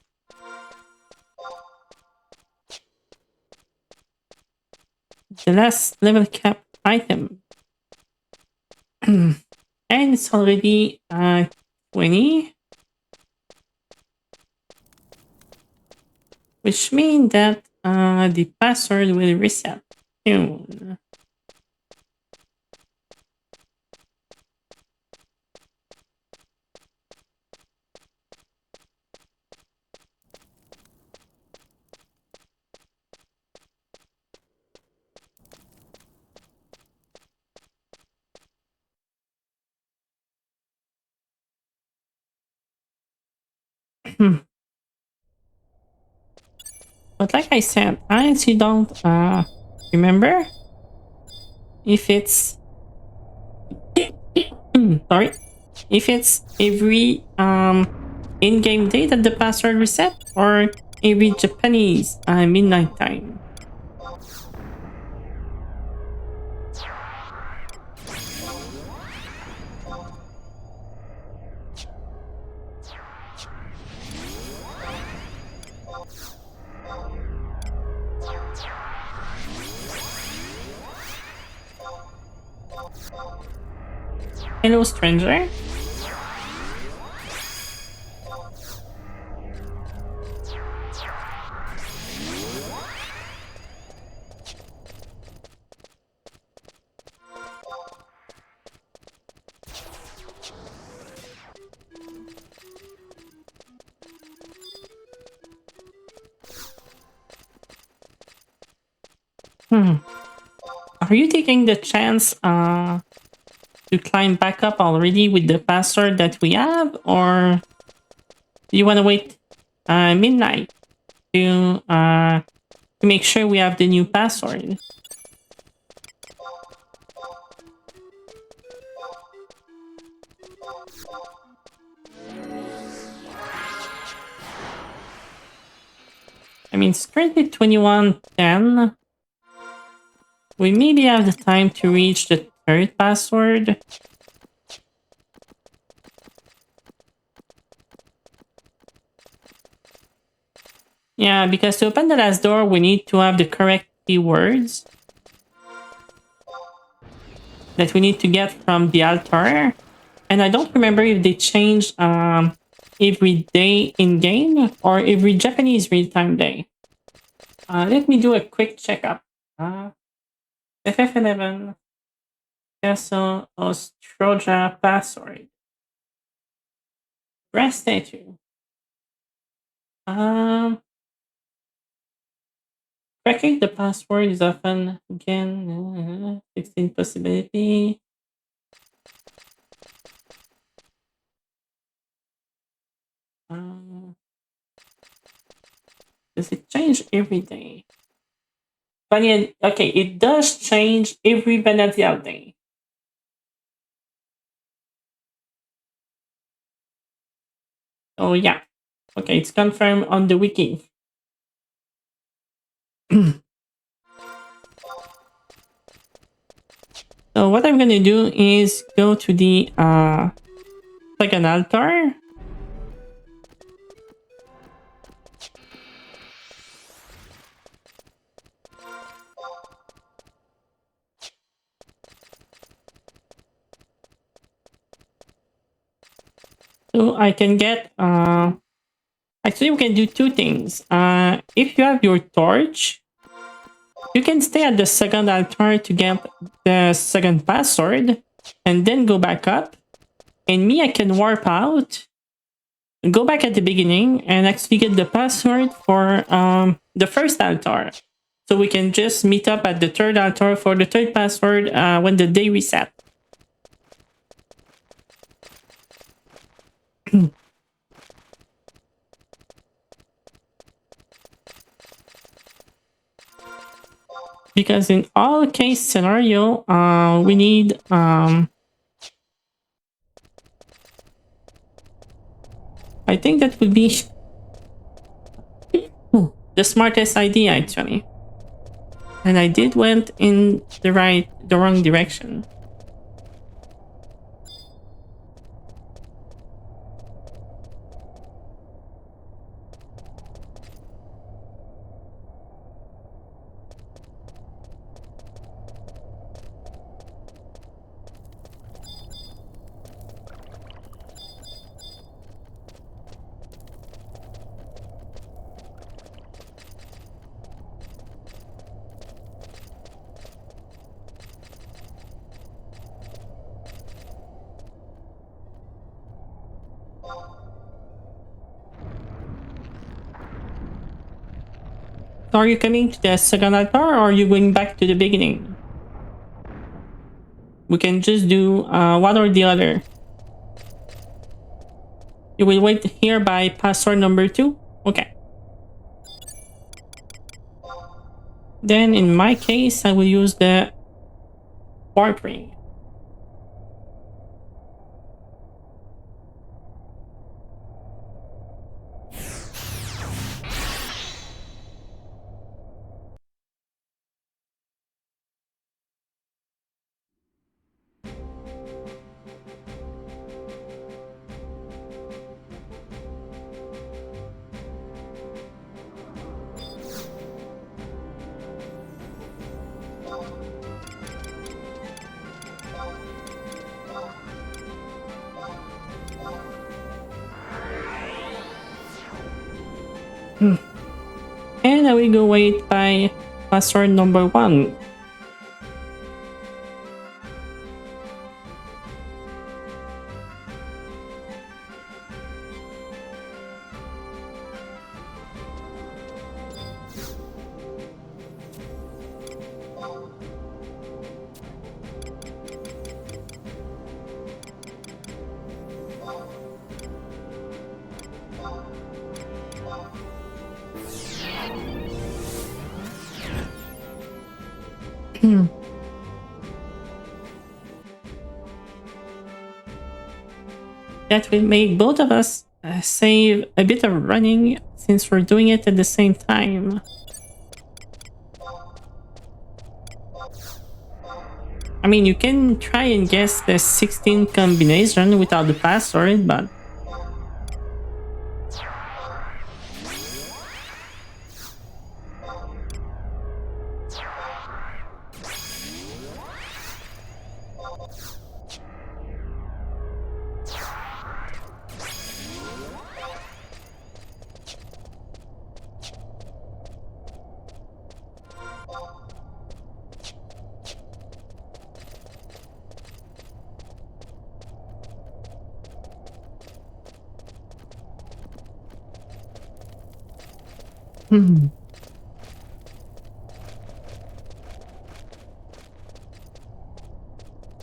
the last level cap item. And it's already 20. Which means that the password will reset soon. But like I said, I actually don't remember if it's sorry, if it's every in-game day that the password reset or every Japanese midnight time. Hello, stranger. Hmm. Are you taking the chance to climb back up already with the password that we have, or do you want to wait midnight to make sure we have the new password? I mean, it's currently 21:10. We maybe have the time to reach the third password. Yeah, because to open the last door, we need to have the correct keywords that we need to get from the altar. And I don't remember if they changed every day in game or every Japanese real-time day. Let me do a quick checkup. FF11 Castle Ostroja password. Brass statue. Cracking the password is often again 16 possibility. Does it change every day? Okay, it does change every Venetial day. Oh yeah. Okay, it's confirmed on the wiki. So what I'm gonna do is go to the second altar. So I can get actually we can do two things. If you have your torch, you can stay at the second altar to get the second password and then go back up. And me, I can warp out, go back at the beginning, and actually get the password for the first altar. So we can just meet up at the third altar for the third password when the day reset. Because in all case scenario, we need I think that would be the smartest idea actually. And I did went in the wrong direction. So are you coming to the second altar or are you going back to the beginning? We can just do one or the other. You will wait here by password number 2? Okay. Then in my case, I will use the warp ring. And I will go wait by password number 1. That will make both of us save a bit of running since we're doing it at the same time. I mean, you can try and guess the 16 combination without the password, but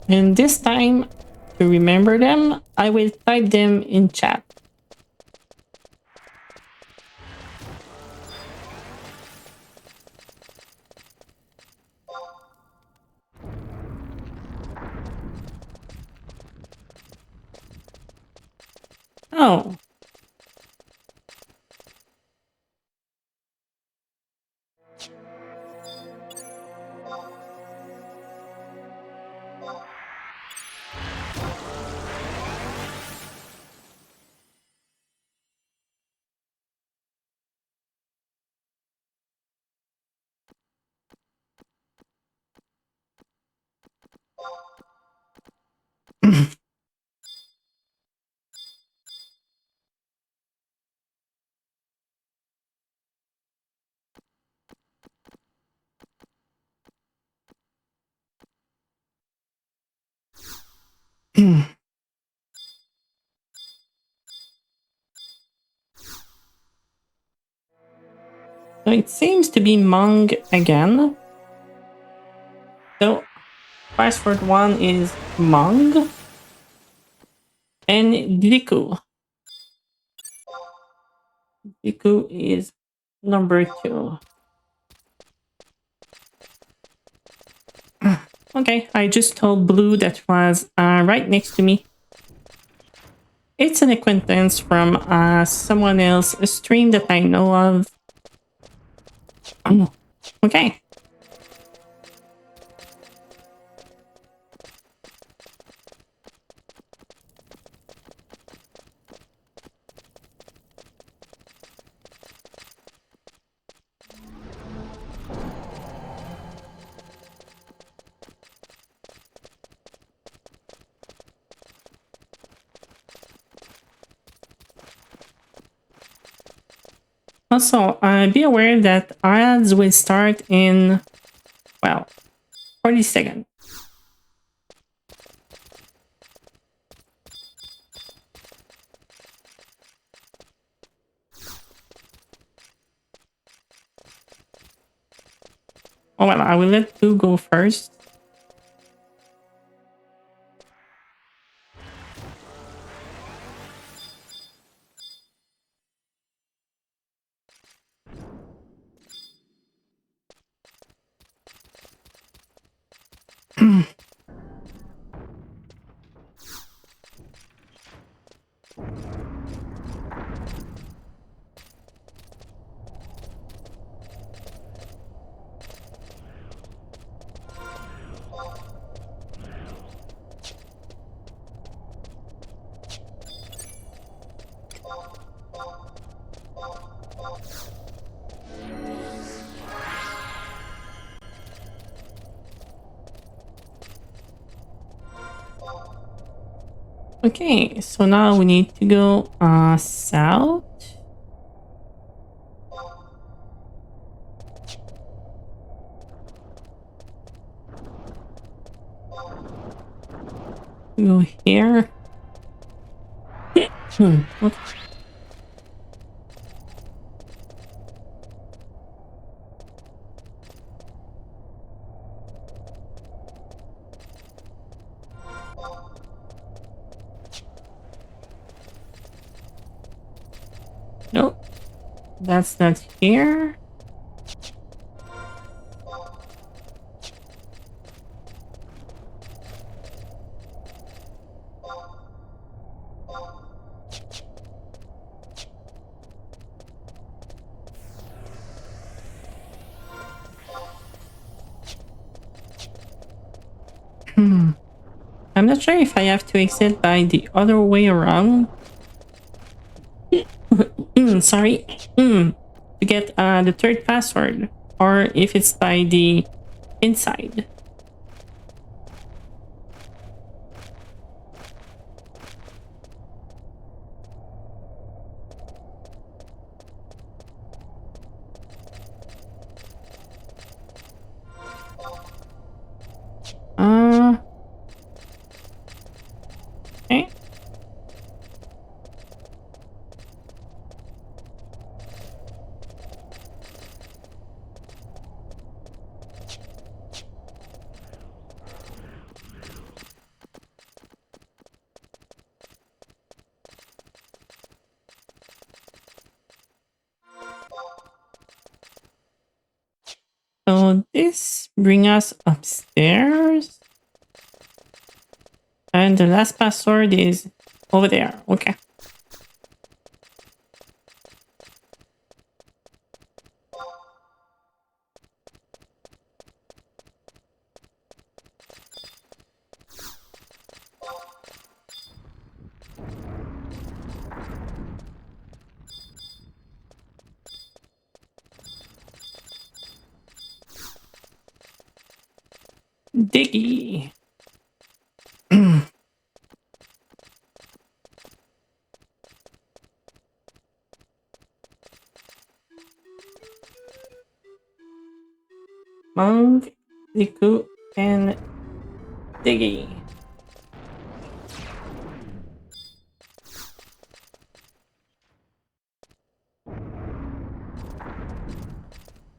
and this time, to remember them, I will type them in chat. Oh. So it seems to be Mung again. So password 1 is Mung. And Diku. Diku is number 2. Okay, I just told Blue that was right next to me. It's an acquaintance from someone else, a stream that I know of. Okay. Also, be aware that ads will start in, well, 40 seconds. Oh, well, I will let Blue go first. Okay, so now we need to go south. Go here. Okay. Nope. That's not here. I'm not sure if I have to exit by the other way around. Sorry. To get the third password. Or if it's by the inside. Okay. So this brings us upstairs. And the last password is over there. Okay. Diggy. Monk, Liku, and Diggy.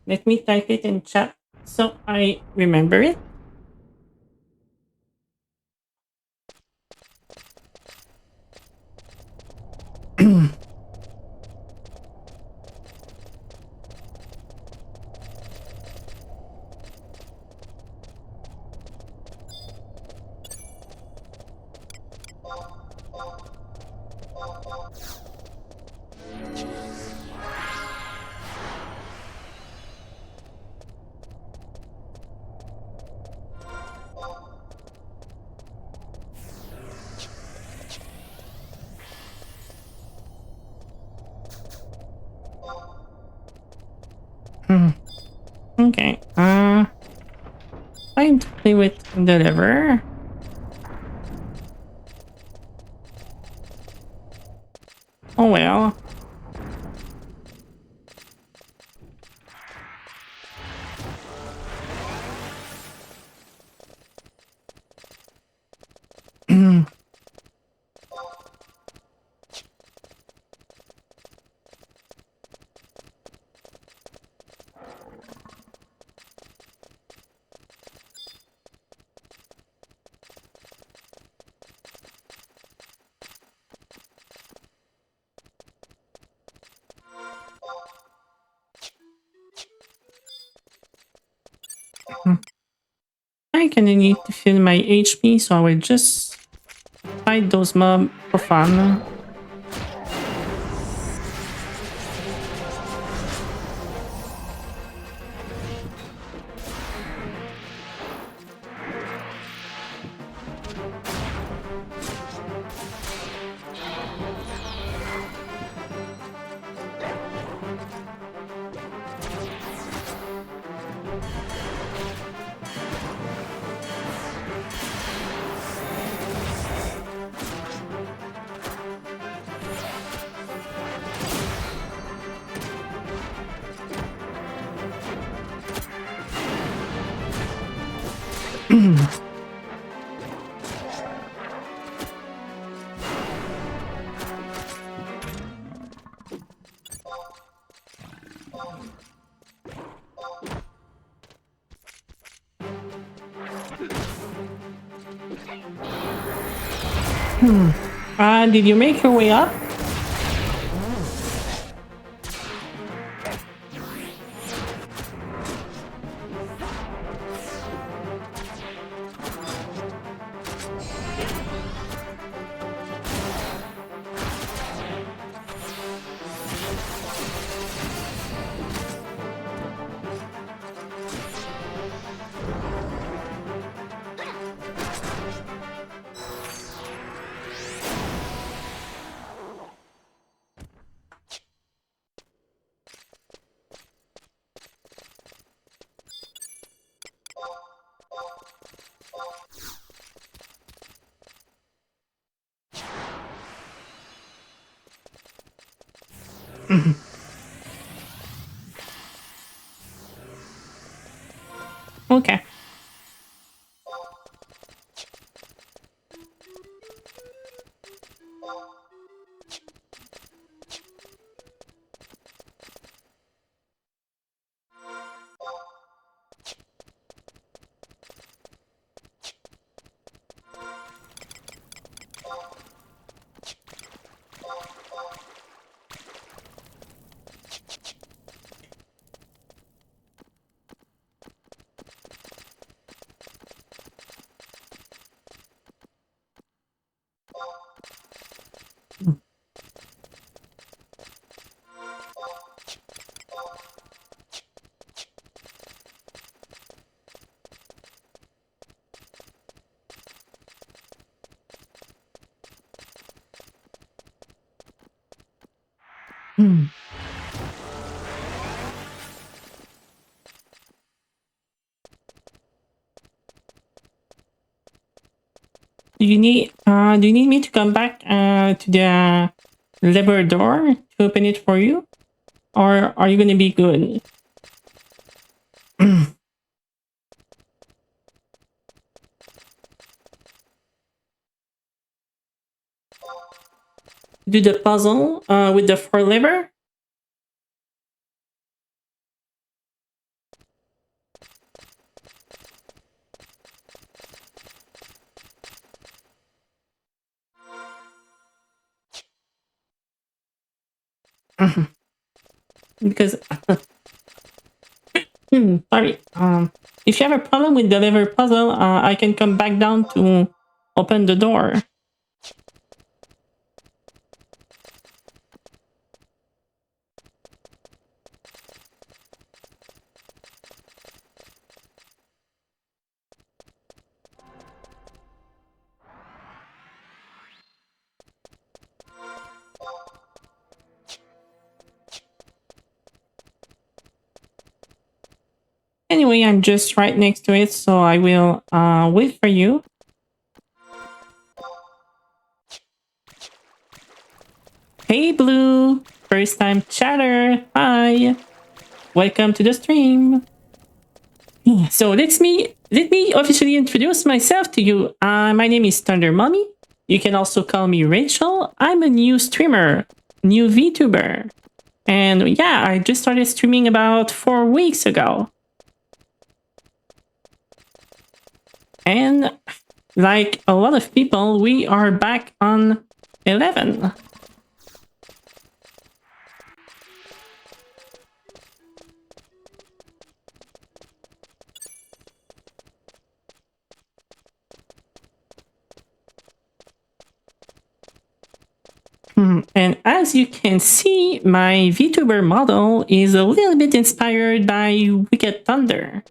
Let me type it in chat so I remember it. Okay. Time to play with the lever. Oh well. I kinda need to fill my HP, so I will just fight those mobs for fun. Did you make your way up? Okay. Hmm. Do you need me to come back to the lever door to open it for you? Or are you gonna be good? Do the puzzle with the 4 lever? Because sorry. If you have a problem with the lever puzzle, I can come back down to open the door. Anyway, I'm just right next to it, so I will wait for you. Hey, Blue! First time chatter. Hi! Welcome to the stream. So let me officially introduce myself to you. My name is Thunder Mommy. You can also call me Rachel. I'm a new streamer, new VTuber. And yeah, I just started streaming about 4 weeks ago. And like a lot of people, we are back on 11. And as you can see, my VTuber model is a little bit inspired by Wicked Thunder.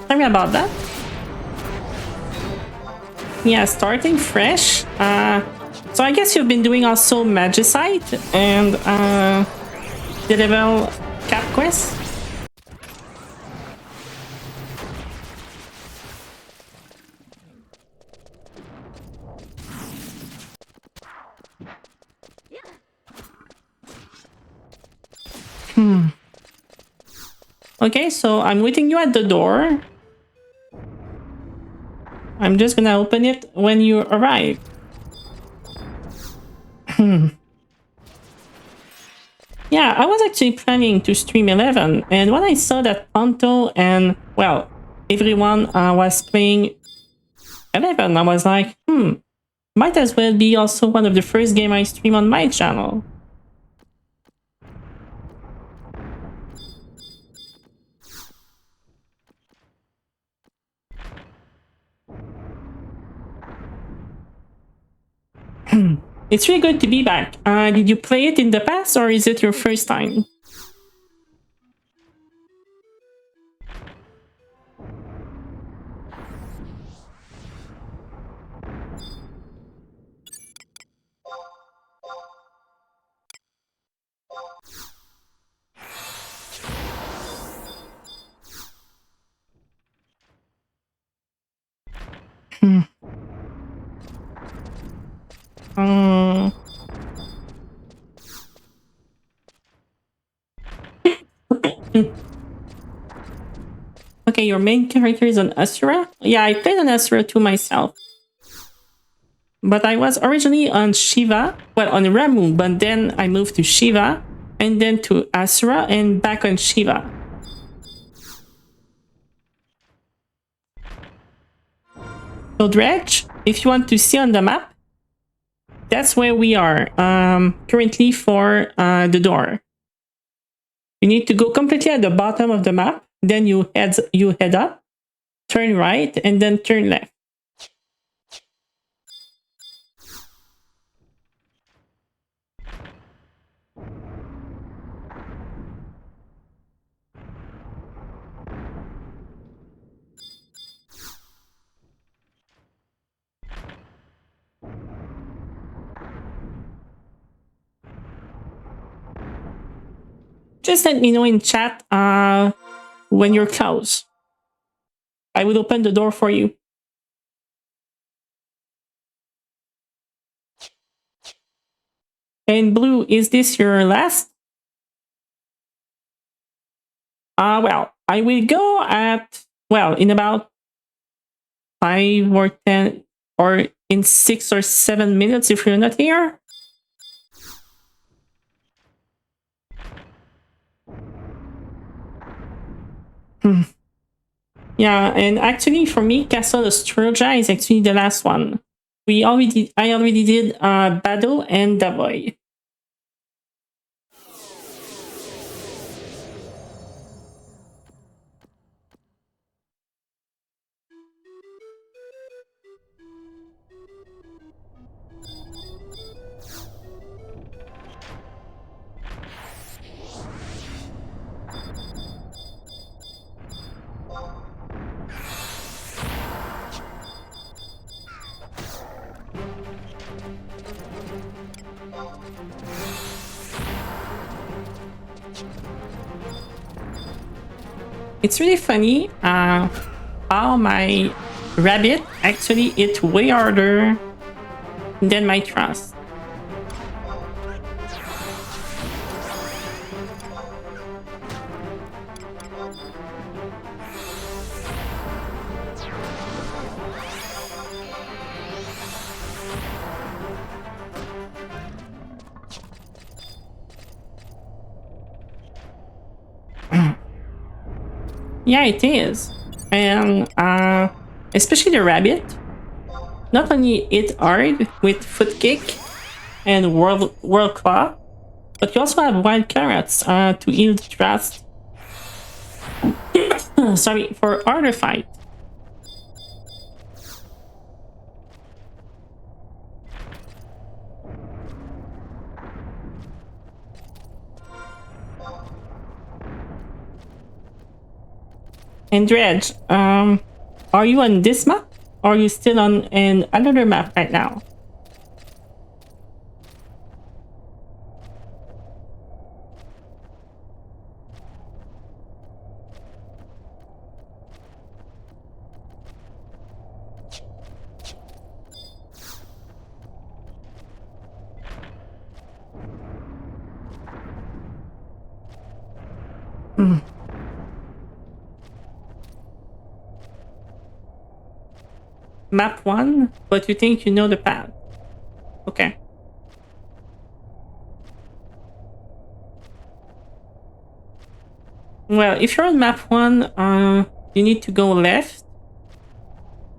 Sorry about that. Yeah, starting fresh. So I guess you've been doing also Magicite and the level cap quest. Okay, so I'm waiting you at the door. I'm just gonna open it when you arrive. Yeah, I was actually planning to stream 11, and when I saw that Ponto and, well, everyone was playing 11, I was like, might as well be also one of the first game I stream on my channel. It's really good to be back. Did you play it in the past, or is it your first time? Okay, your main character is an Asura? Yeah, I played an Asura too myself. But I was originally on Shiva, well, on Ramu, but then I moved to Shiva, and then to Asura, and back on Shiva. So Dredge, if you want to see on the map, that's where we are currently for the door. You need to go completely at the bottom of the map, then you head up, turn right, and then turn left. Just let me know in chat when you're close. I will open the door for you. And Blue, is this your last? Well, I will go at, well, in about 5 or 10, or in 6 or 7 minutes if you're not here. Yeah, and actually for me, Castle Astroja is actually the last one. I already did Bado and Davoy. It's really funny how my rabbit actually hit way harder than my trust. Yeah, it is. And especially the rabbit, not only hit hard with foot kick and world claw, but you also have wild carrots to heal the trust. Sorry, for harder fight. And Dredge, are you on this map? Or are you still on another map right now? Map 1, but you think you know the path. Okay. Well, if you're on map 1, you need to go left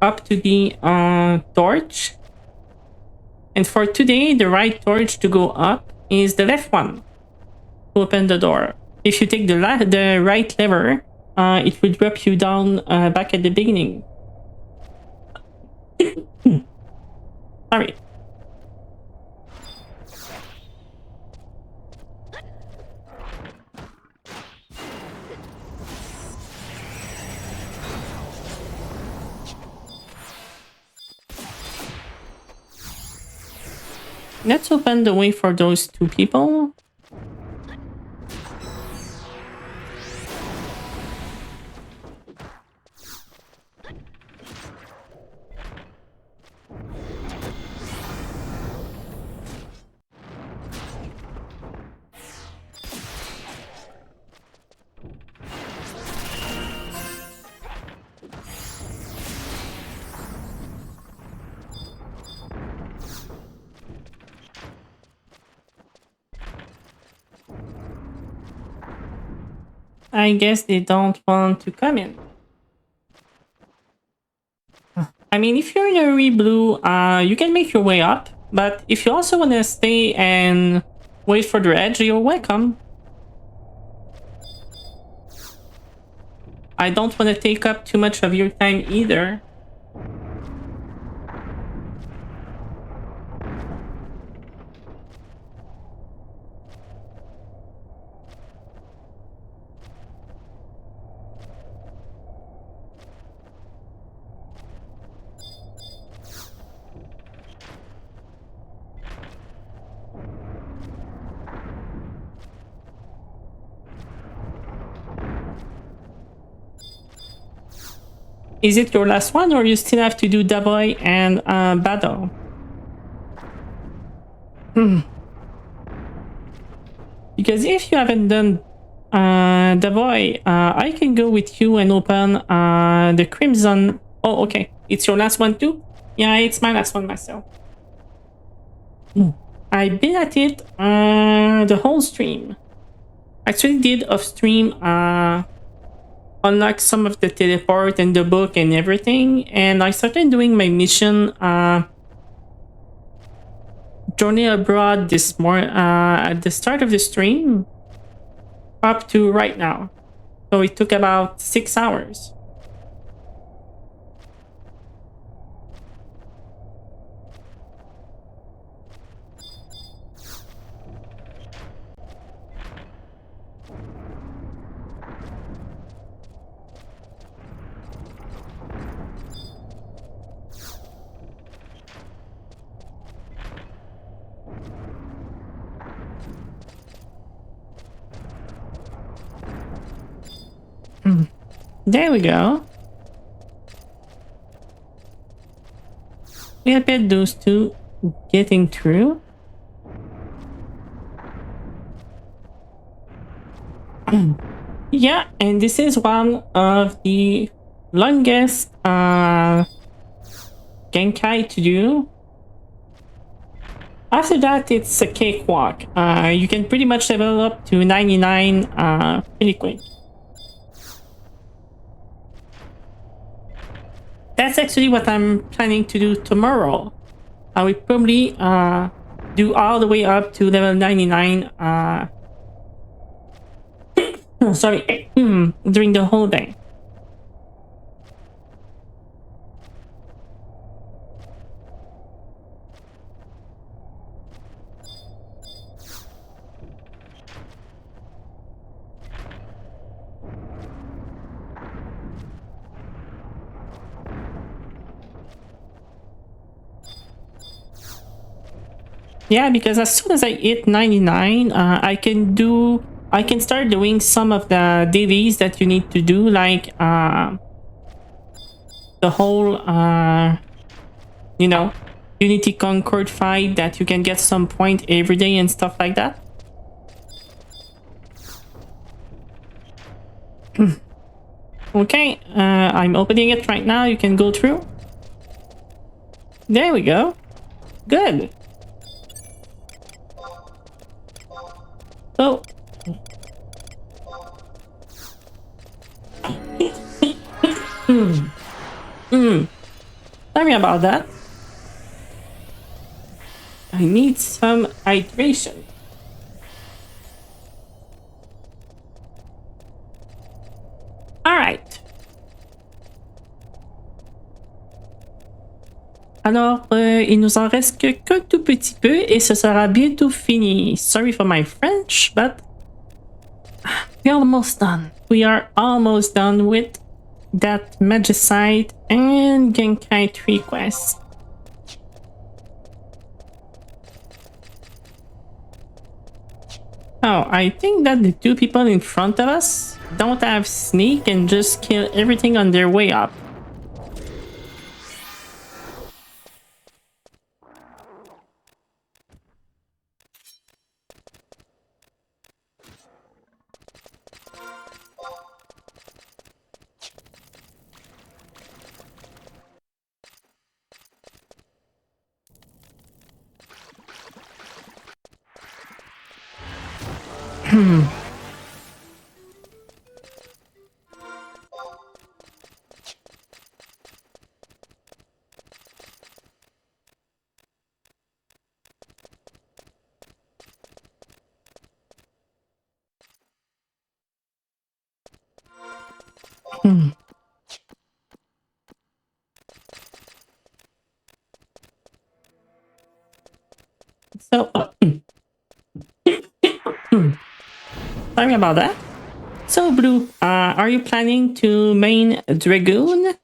up to the torch. And for today, the right torch to go up is the left one to open the door. If you take the right lever, it will drop you down back at the beginning. Sorry. Let's open the way for those two people. I guess they don't want to come in. I mean, if you're in a re-blue, you can make your way up. But if you also want to stay and wait for the edge, you're welcome. I don't want to take up too much of your time either. Is it your last one, or you still have to do Davoy and Battle? Because if you haven't done Davoy, I can go with you and open the Crimson. Oh, okay. It's your last one too? Yeah, it's my last one myself. I've been at it the whole stream. Actually did off stream unlock some of the teleport and the book and everything, and I started doing my mission Journey Abroad this morning at the start of the stream up to right now. So it took about 6 hours. There we go. We bet those two getting through. Yeah, and this is one of the longest Genkai to do. After that, it's a cakewalk. You can pretty much level up to 99 pretty quick. That's actually what I'm planning to do tomorrow. I will probably do all the way up to level 99 sorry, during the whole day. Yeah, because as soon as I hit 99, I can start doing some of the dailies that you need to do, like the whole you know, Unity Concord fight that you can get some point every day and stuff like that. Okay, I'm opening it right now. You can go through. There we go. Good. So, sorry about that. I need some hydration. All right. Alors, il nous en reste qu'un tout petit peu et ce sera bientôt fini. Sorry for my French, but we're almost done. We are almost done with that Magicite and Genkai 3 quest. Oh, I think that the two people in front of us don't have sneak and just kill everything on their way up. So, sorry about that. So, Blue, are you planning to main Dragoon?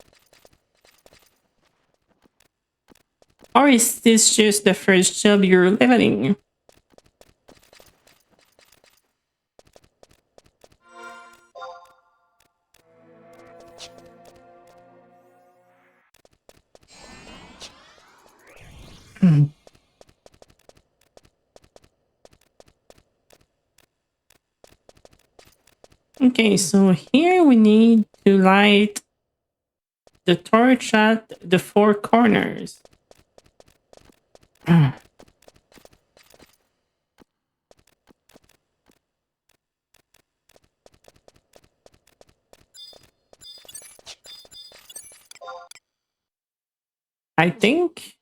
Or is this just the first job you're leveling? Okay, so here we need to light the torch at the four corners. I think.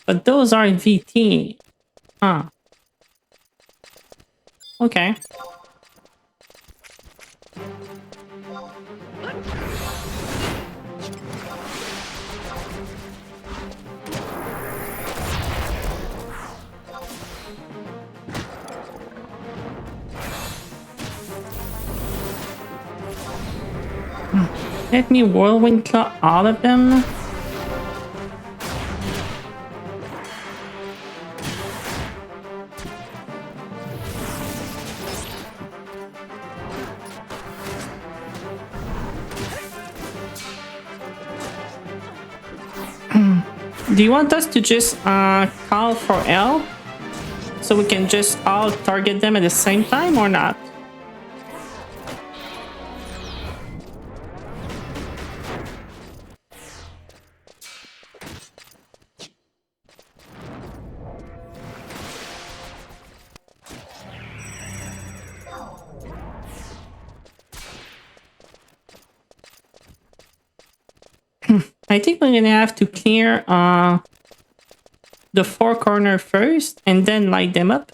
But those are VT. Huh. Okay. Let me whirlwind claw all of them. Do you want us to just call for help so we can just all target them at the same time or not? I think we're gonna have to clear the four corner first and then light them up.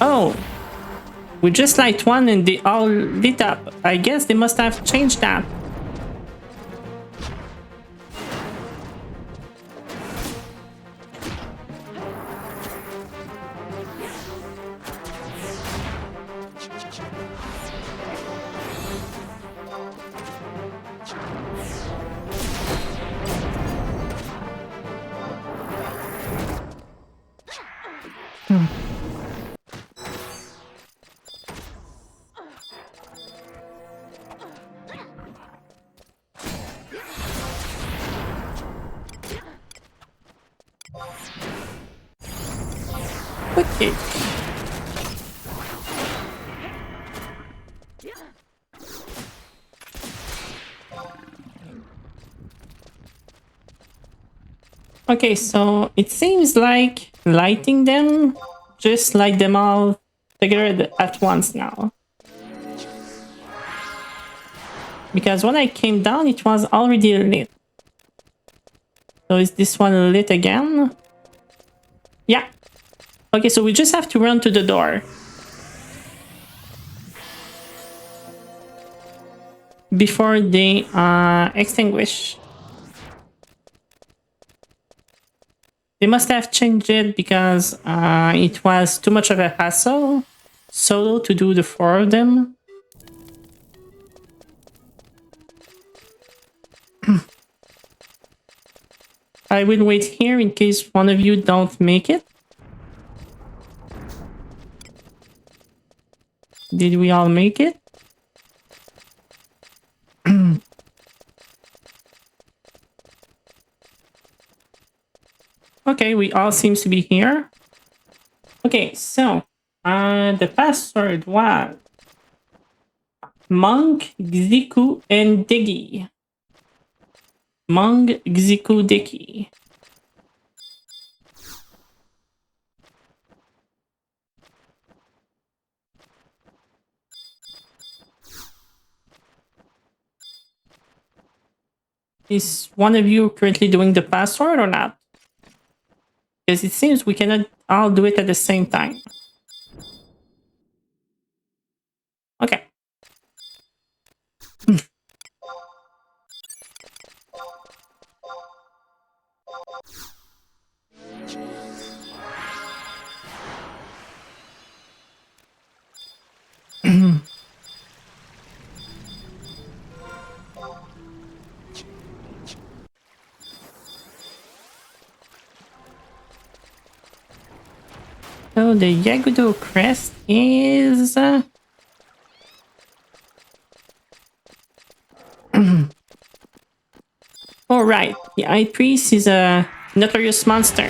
Oh, we just light one and they all lit up. I guess they must have changed that. quick kick. Okay, so it seems like lighting them, just light them all together at once now. Because when I came down, it was already lit. So is this one lit again? Yeah. Okay, so we just have to run to the door. Before they extinguish. They must have changed it because it was too much of a hassle solo to do the 4 of them. I will wait here in case one of you don't make it. Did we all make it? Okay, we all seems to be here. Okay, so the password was Monk, Xiku, and Diggy. Monk, Xiku, Diggy. Is one of you currently doing the password or not? Because it seems we cannot all do it at the same time. Okay. So the Yagudo crest is... oh right, the High Priest is a notorious monster.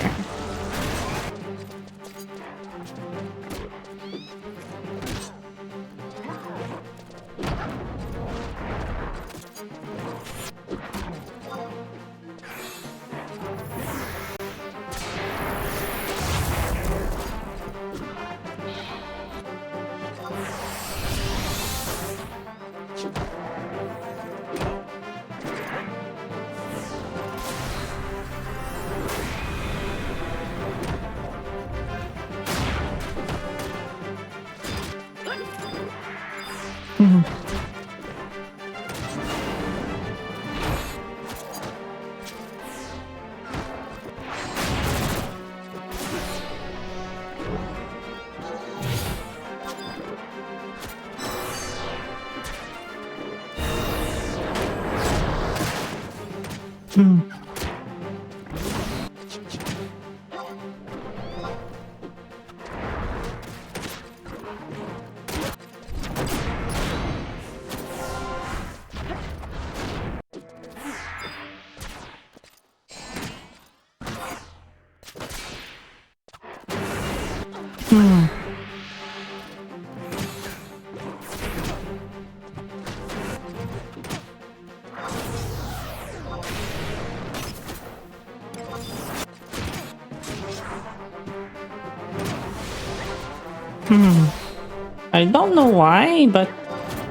I don't know why, but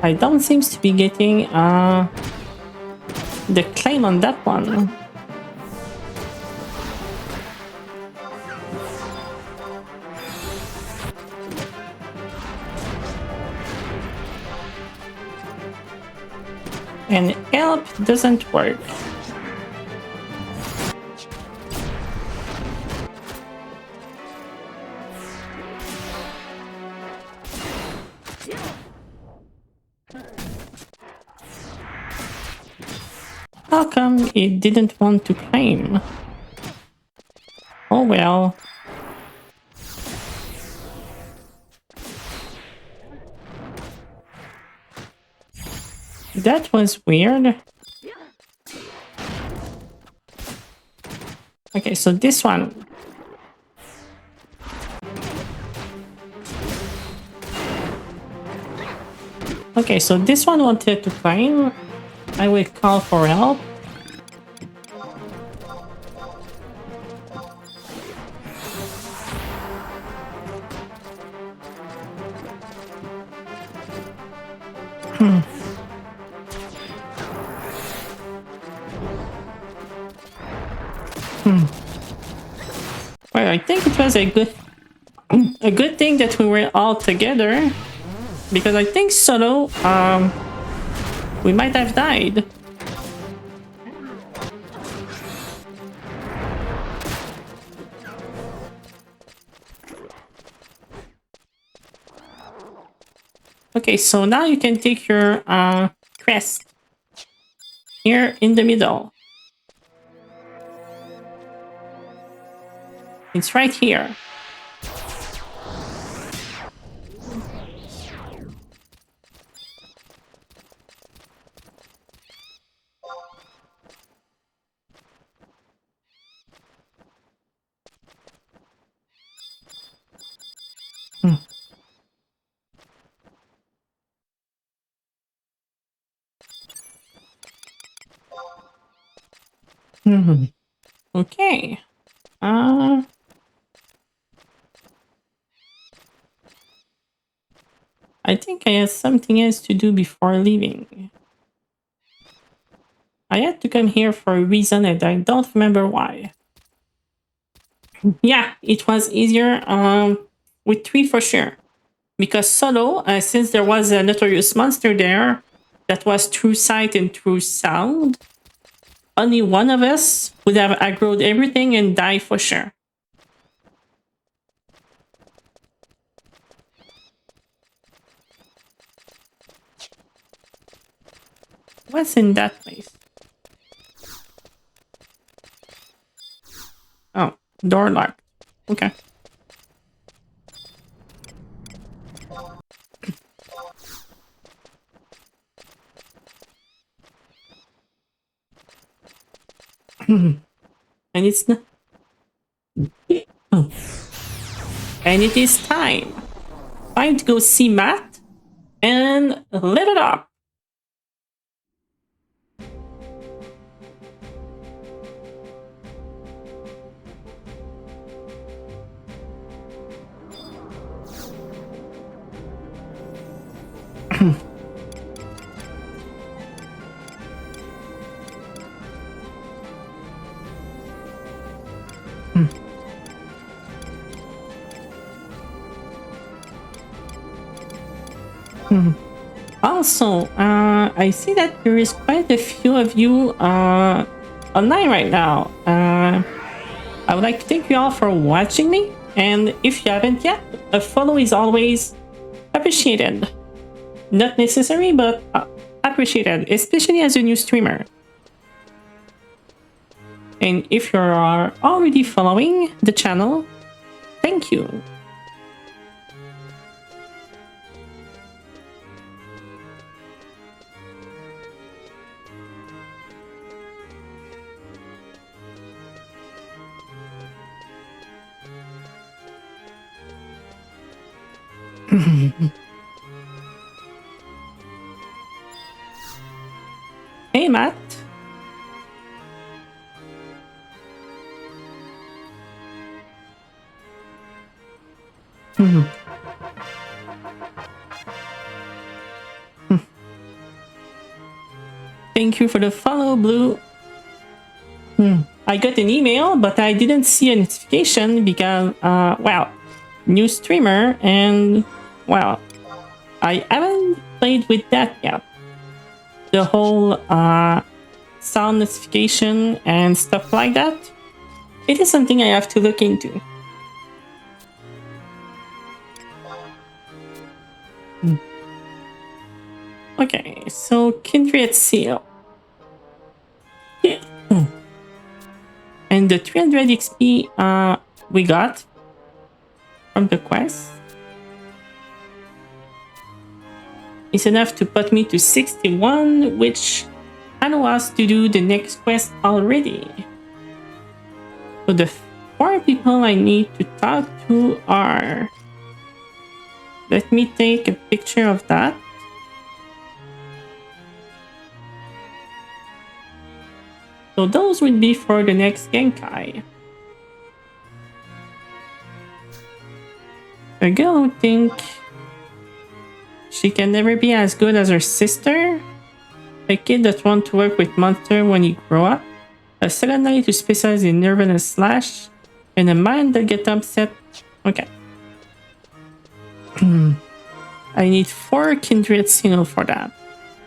I don't seem to be getting the claim on that one. And help doesn't work. How come it didn't want to claim? Oh well. That was weird. Okay, so this one. Okay, so this one wanted to climb. I will call for help. Well, I think it was a good thing that we were all together, because I think solo, we might have died. Okay, so now you can take your quest here in the middle. It's right here. Okay. I think I have something else to do before leaving. I had to come here for a reason and I don't remember why. Yeah, it was easier with 3 for sure. Because solo, since there was a notorious monster there that was true sight and true sound, only one of us would have aggroed everything and die for sure. What's in that place? Oh, door locked. Okay. And it's not. And it is time. Time to go see Matt and live it up. Also, I see that there is quite a few of you online right now. I would like to thank you all for watching me, and if you haven't yet, a follow is always appreciated. Not necessary, but appreciated, especially as a new streamer. And if you are already following the channel, thank you. Hey, Matt. Thank you for the follow, Blue. I got an email, but I didn't see a notification because, well, new streamer, and, well, I haven't played with that yet. The whole sound notification and stuff like that. It is something I have to look into. Okay, so Kindred Seal. And the 300 XP we got from the quest is enough to put me to 61, which allows us to do the next quest already. So the 4 people I need to talk to are... Let me take a picture of that. So those would be for the next Genkai. A girl who think she can never be as good as her sister. A kid that want to work with monster when he grow up. A secondary to specialize in nerve and slash. And a mind that get upset. Okay. I need 4 kindred seal for that.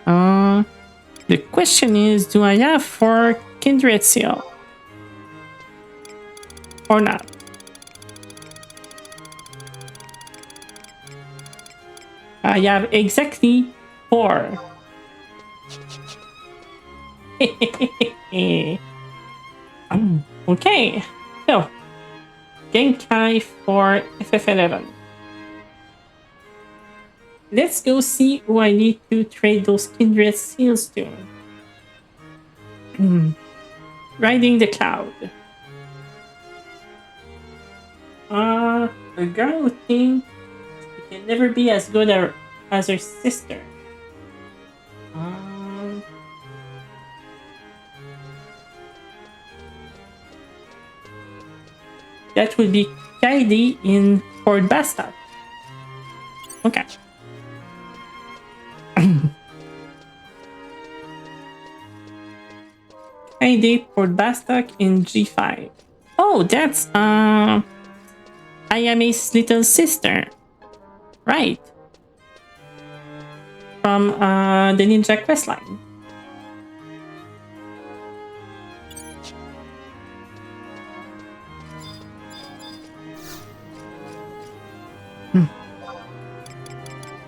The question is, do I have 4 kindred seal? Or not? I have exactly 4. Okay. So, Genkai for FF11. Let's go see who I need to trade those kindred seals to. Riding the cloud. A girl who thinks she can never be as good as her sister. That would be Kaidi in Fort Basta. Okay. Kaidi Fort Bastak in G5. Oh, that's Ayame's little sister. Right. From the Ninja questline.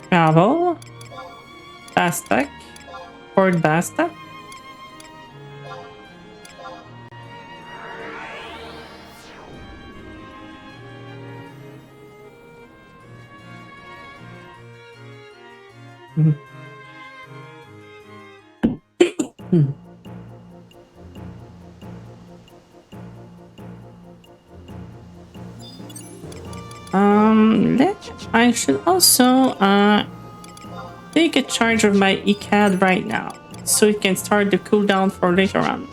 Travel. Bastak. Fort Bastak. I should also take a charge of my ECAD right now, so it can start the cooldown for later on.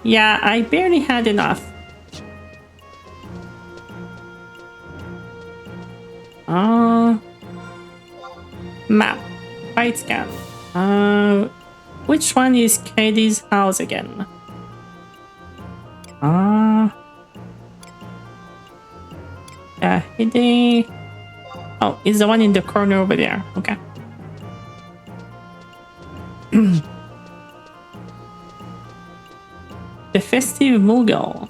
Yeah, I barely had enough. Map. Fight scan. Which one is Katie's house again? Hide. Oh, it's the one in the corner over there. Okay. The festive Mughal.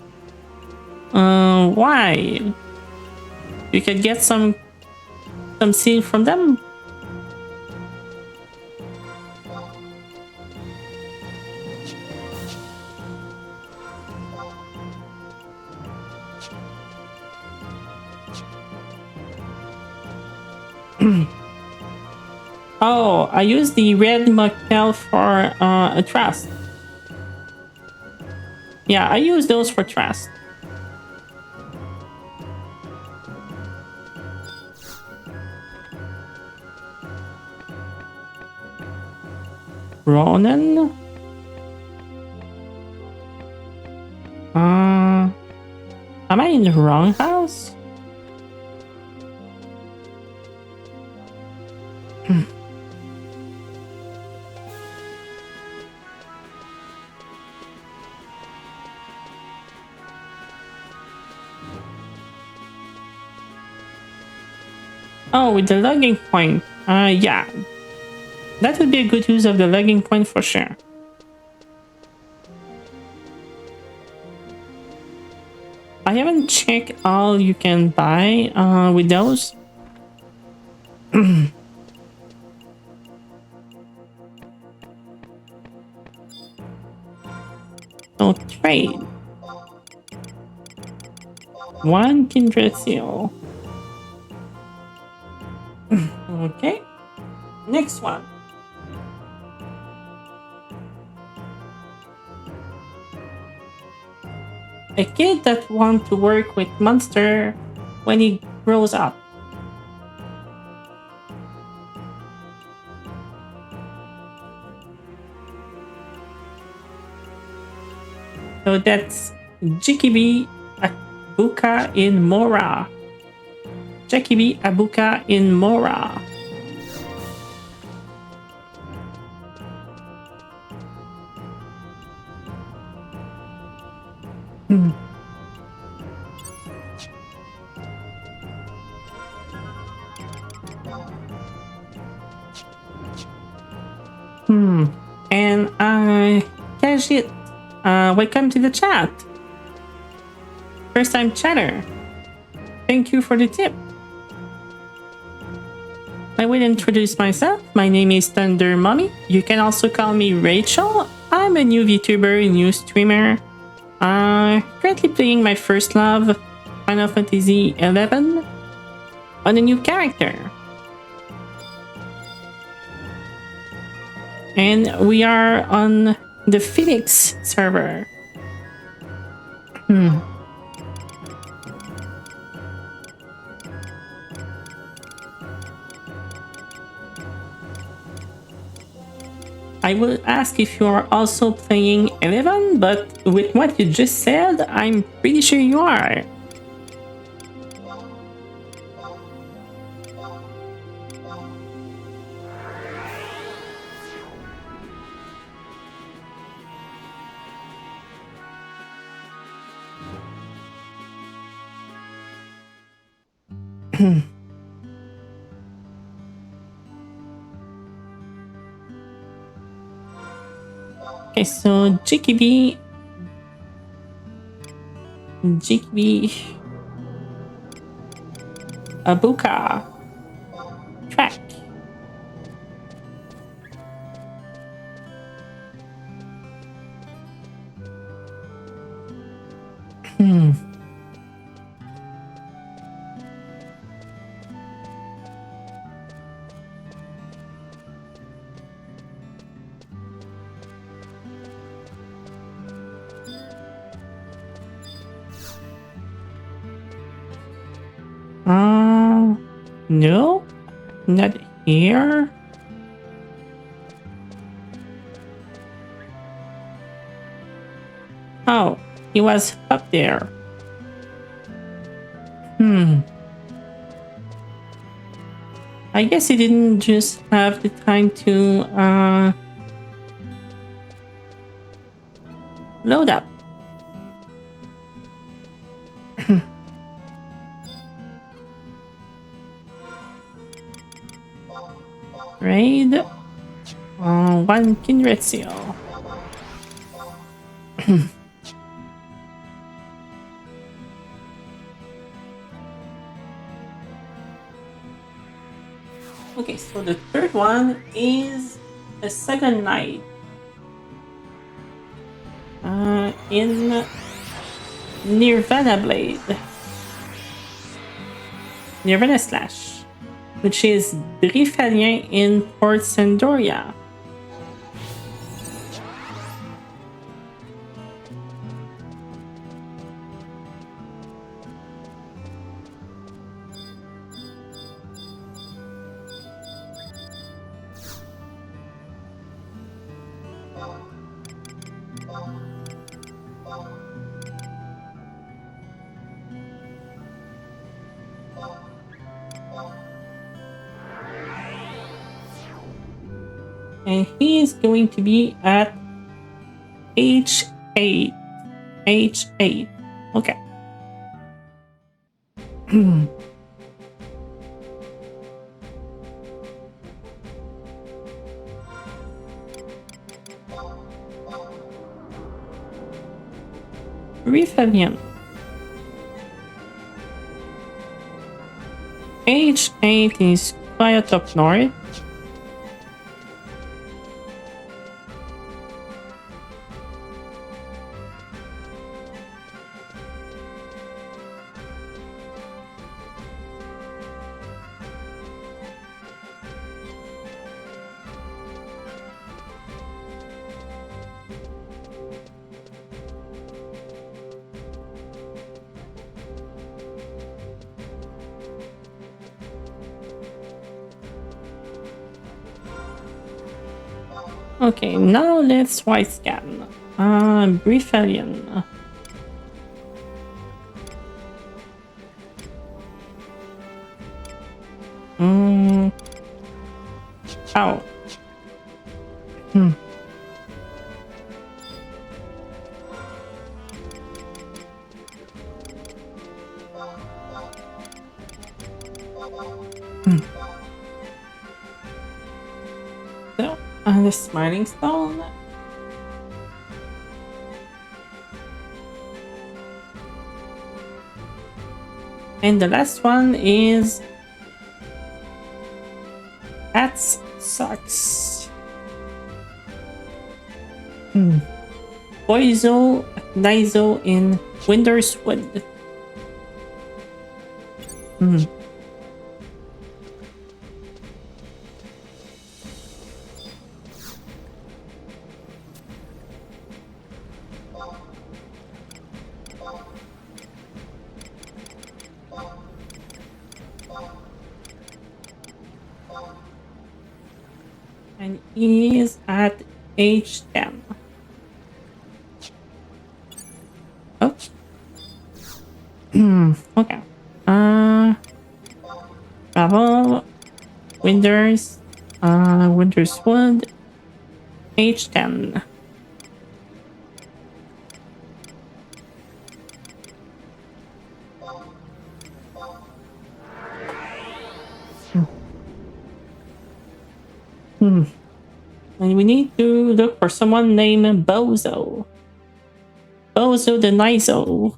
Why? You could get some seal from them. Oh, I used the red Mactel for a trust. Yeah, I use those for trust. Ronan? Am I in the wrong house? Oh, with the logging point. Yeah. That would be a good use of the logging point for sure. I haven't checked all you can buy with those. So trade. 1 kindred seal. Okay. Next one. a kid that wants to work with monster when he grows up. So that's Jikibi Abuka in Mora. Jikibi Abuka in Mora. And Kajit, welcome to the chat. First time chatter. Thank you for the tip. I will introduce myself. My name is Thunder Mommy. You can also call me Rachel. I'm a new VTuber, new streamer. Currently playing my first love, Final Fantasy XI, on a new character. And we are on the Phoenix server. I will ask if you are also playing 11, but with what you just said, I'm pretty sure you are. Okay, so Jikibi Abuka track. No, not here. Oh, he was up there. I guess he didn't just have the time to load up. Raid one kindred seal. Okay, so the third one is a second night in Nirvana Blade. Nirvana Slash, which is Brifalien in Port Sandoria. And he is going to be at H8. H8. Okay. Refabien. H8 is quite up north. Okay, now let's white scan. Brief alien. Oh. Hmm. So, the smiling stone. And the last one is that sucks. Poiso, Niso in Winterswood. And is at age 10. Oh. Okay. Travel. Winterswood. Age 10. And we need to look for someone named Bozo. Bozo the Niso.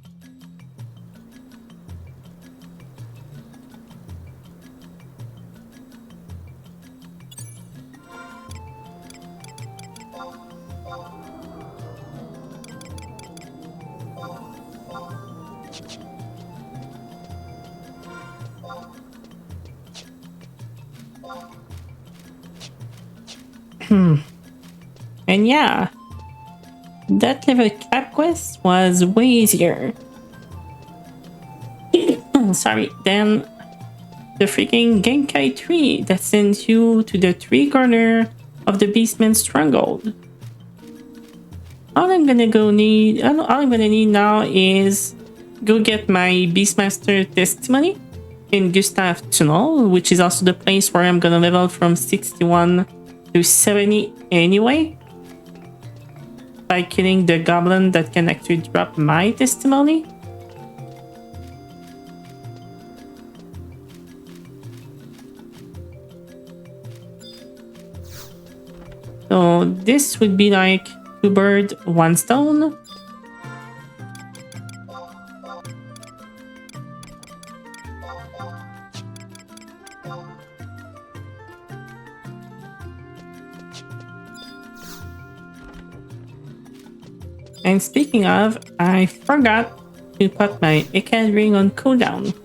And yeah, that level cap quest was way easier. Sorry, than the freaking Genkai tree that sends you to the tree corner of the Beastman's stronghold. All I'm gonna need now is go get my Beastmaster testimony in Gustav Tunnel, which is also the place where I'm gonna level from 61 to 70 anyway, by killing the goblin that can actually drop my testimony. So this would be like 2 birds, 1 stone. And speaking of, I forgot to put my Icad ring on cooldown.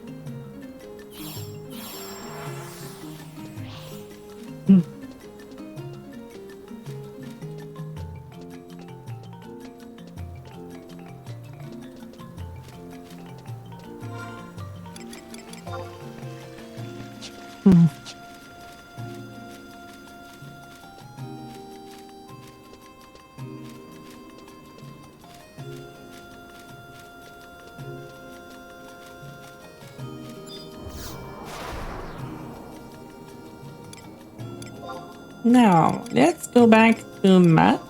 Now, let's go back to Matt.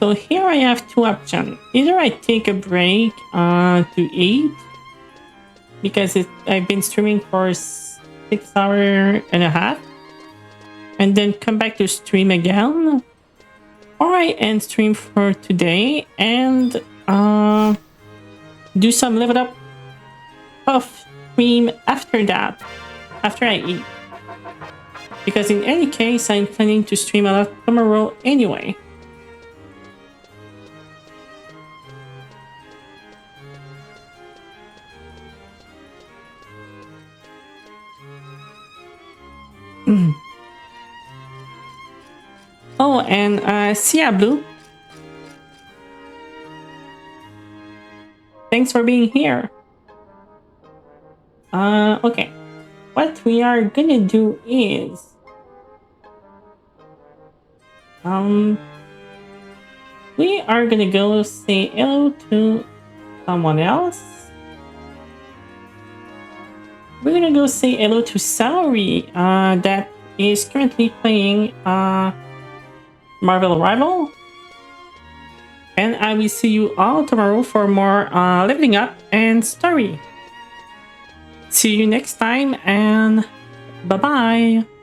So here I have 2 options. Either I take a break to eat, because I've been streaming for 6.5 hours, and then come back to stream again, or I end stream for today and do some level up off stream after that, after I eat. Because in any case, I'm planning to stream a lot tomorrow anyway. Oh, and Sia Blue. Thanks for being here. Okay. What we are gonna do is... we are gonna go say hello to someone else. We're gonna go say hello to Saori, that is currently playing Marvel Rival. And I will see you all tomorrow for more leveling up and story. See you next time, and bye-bye!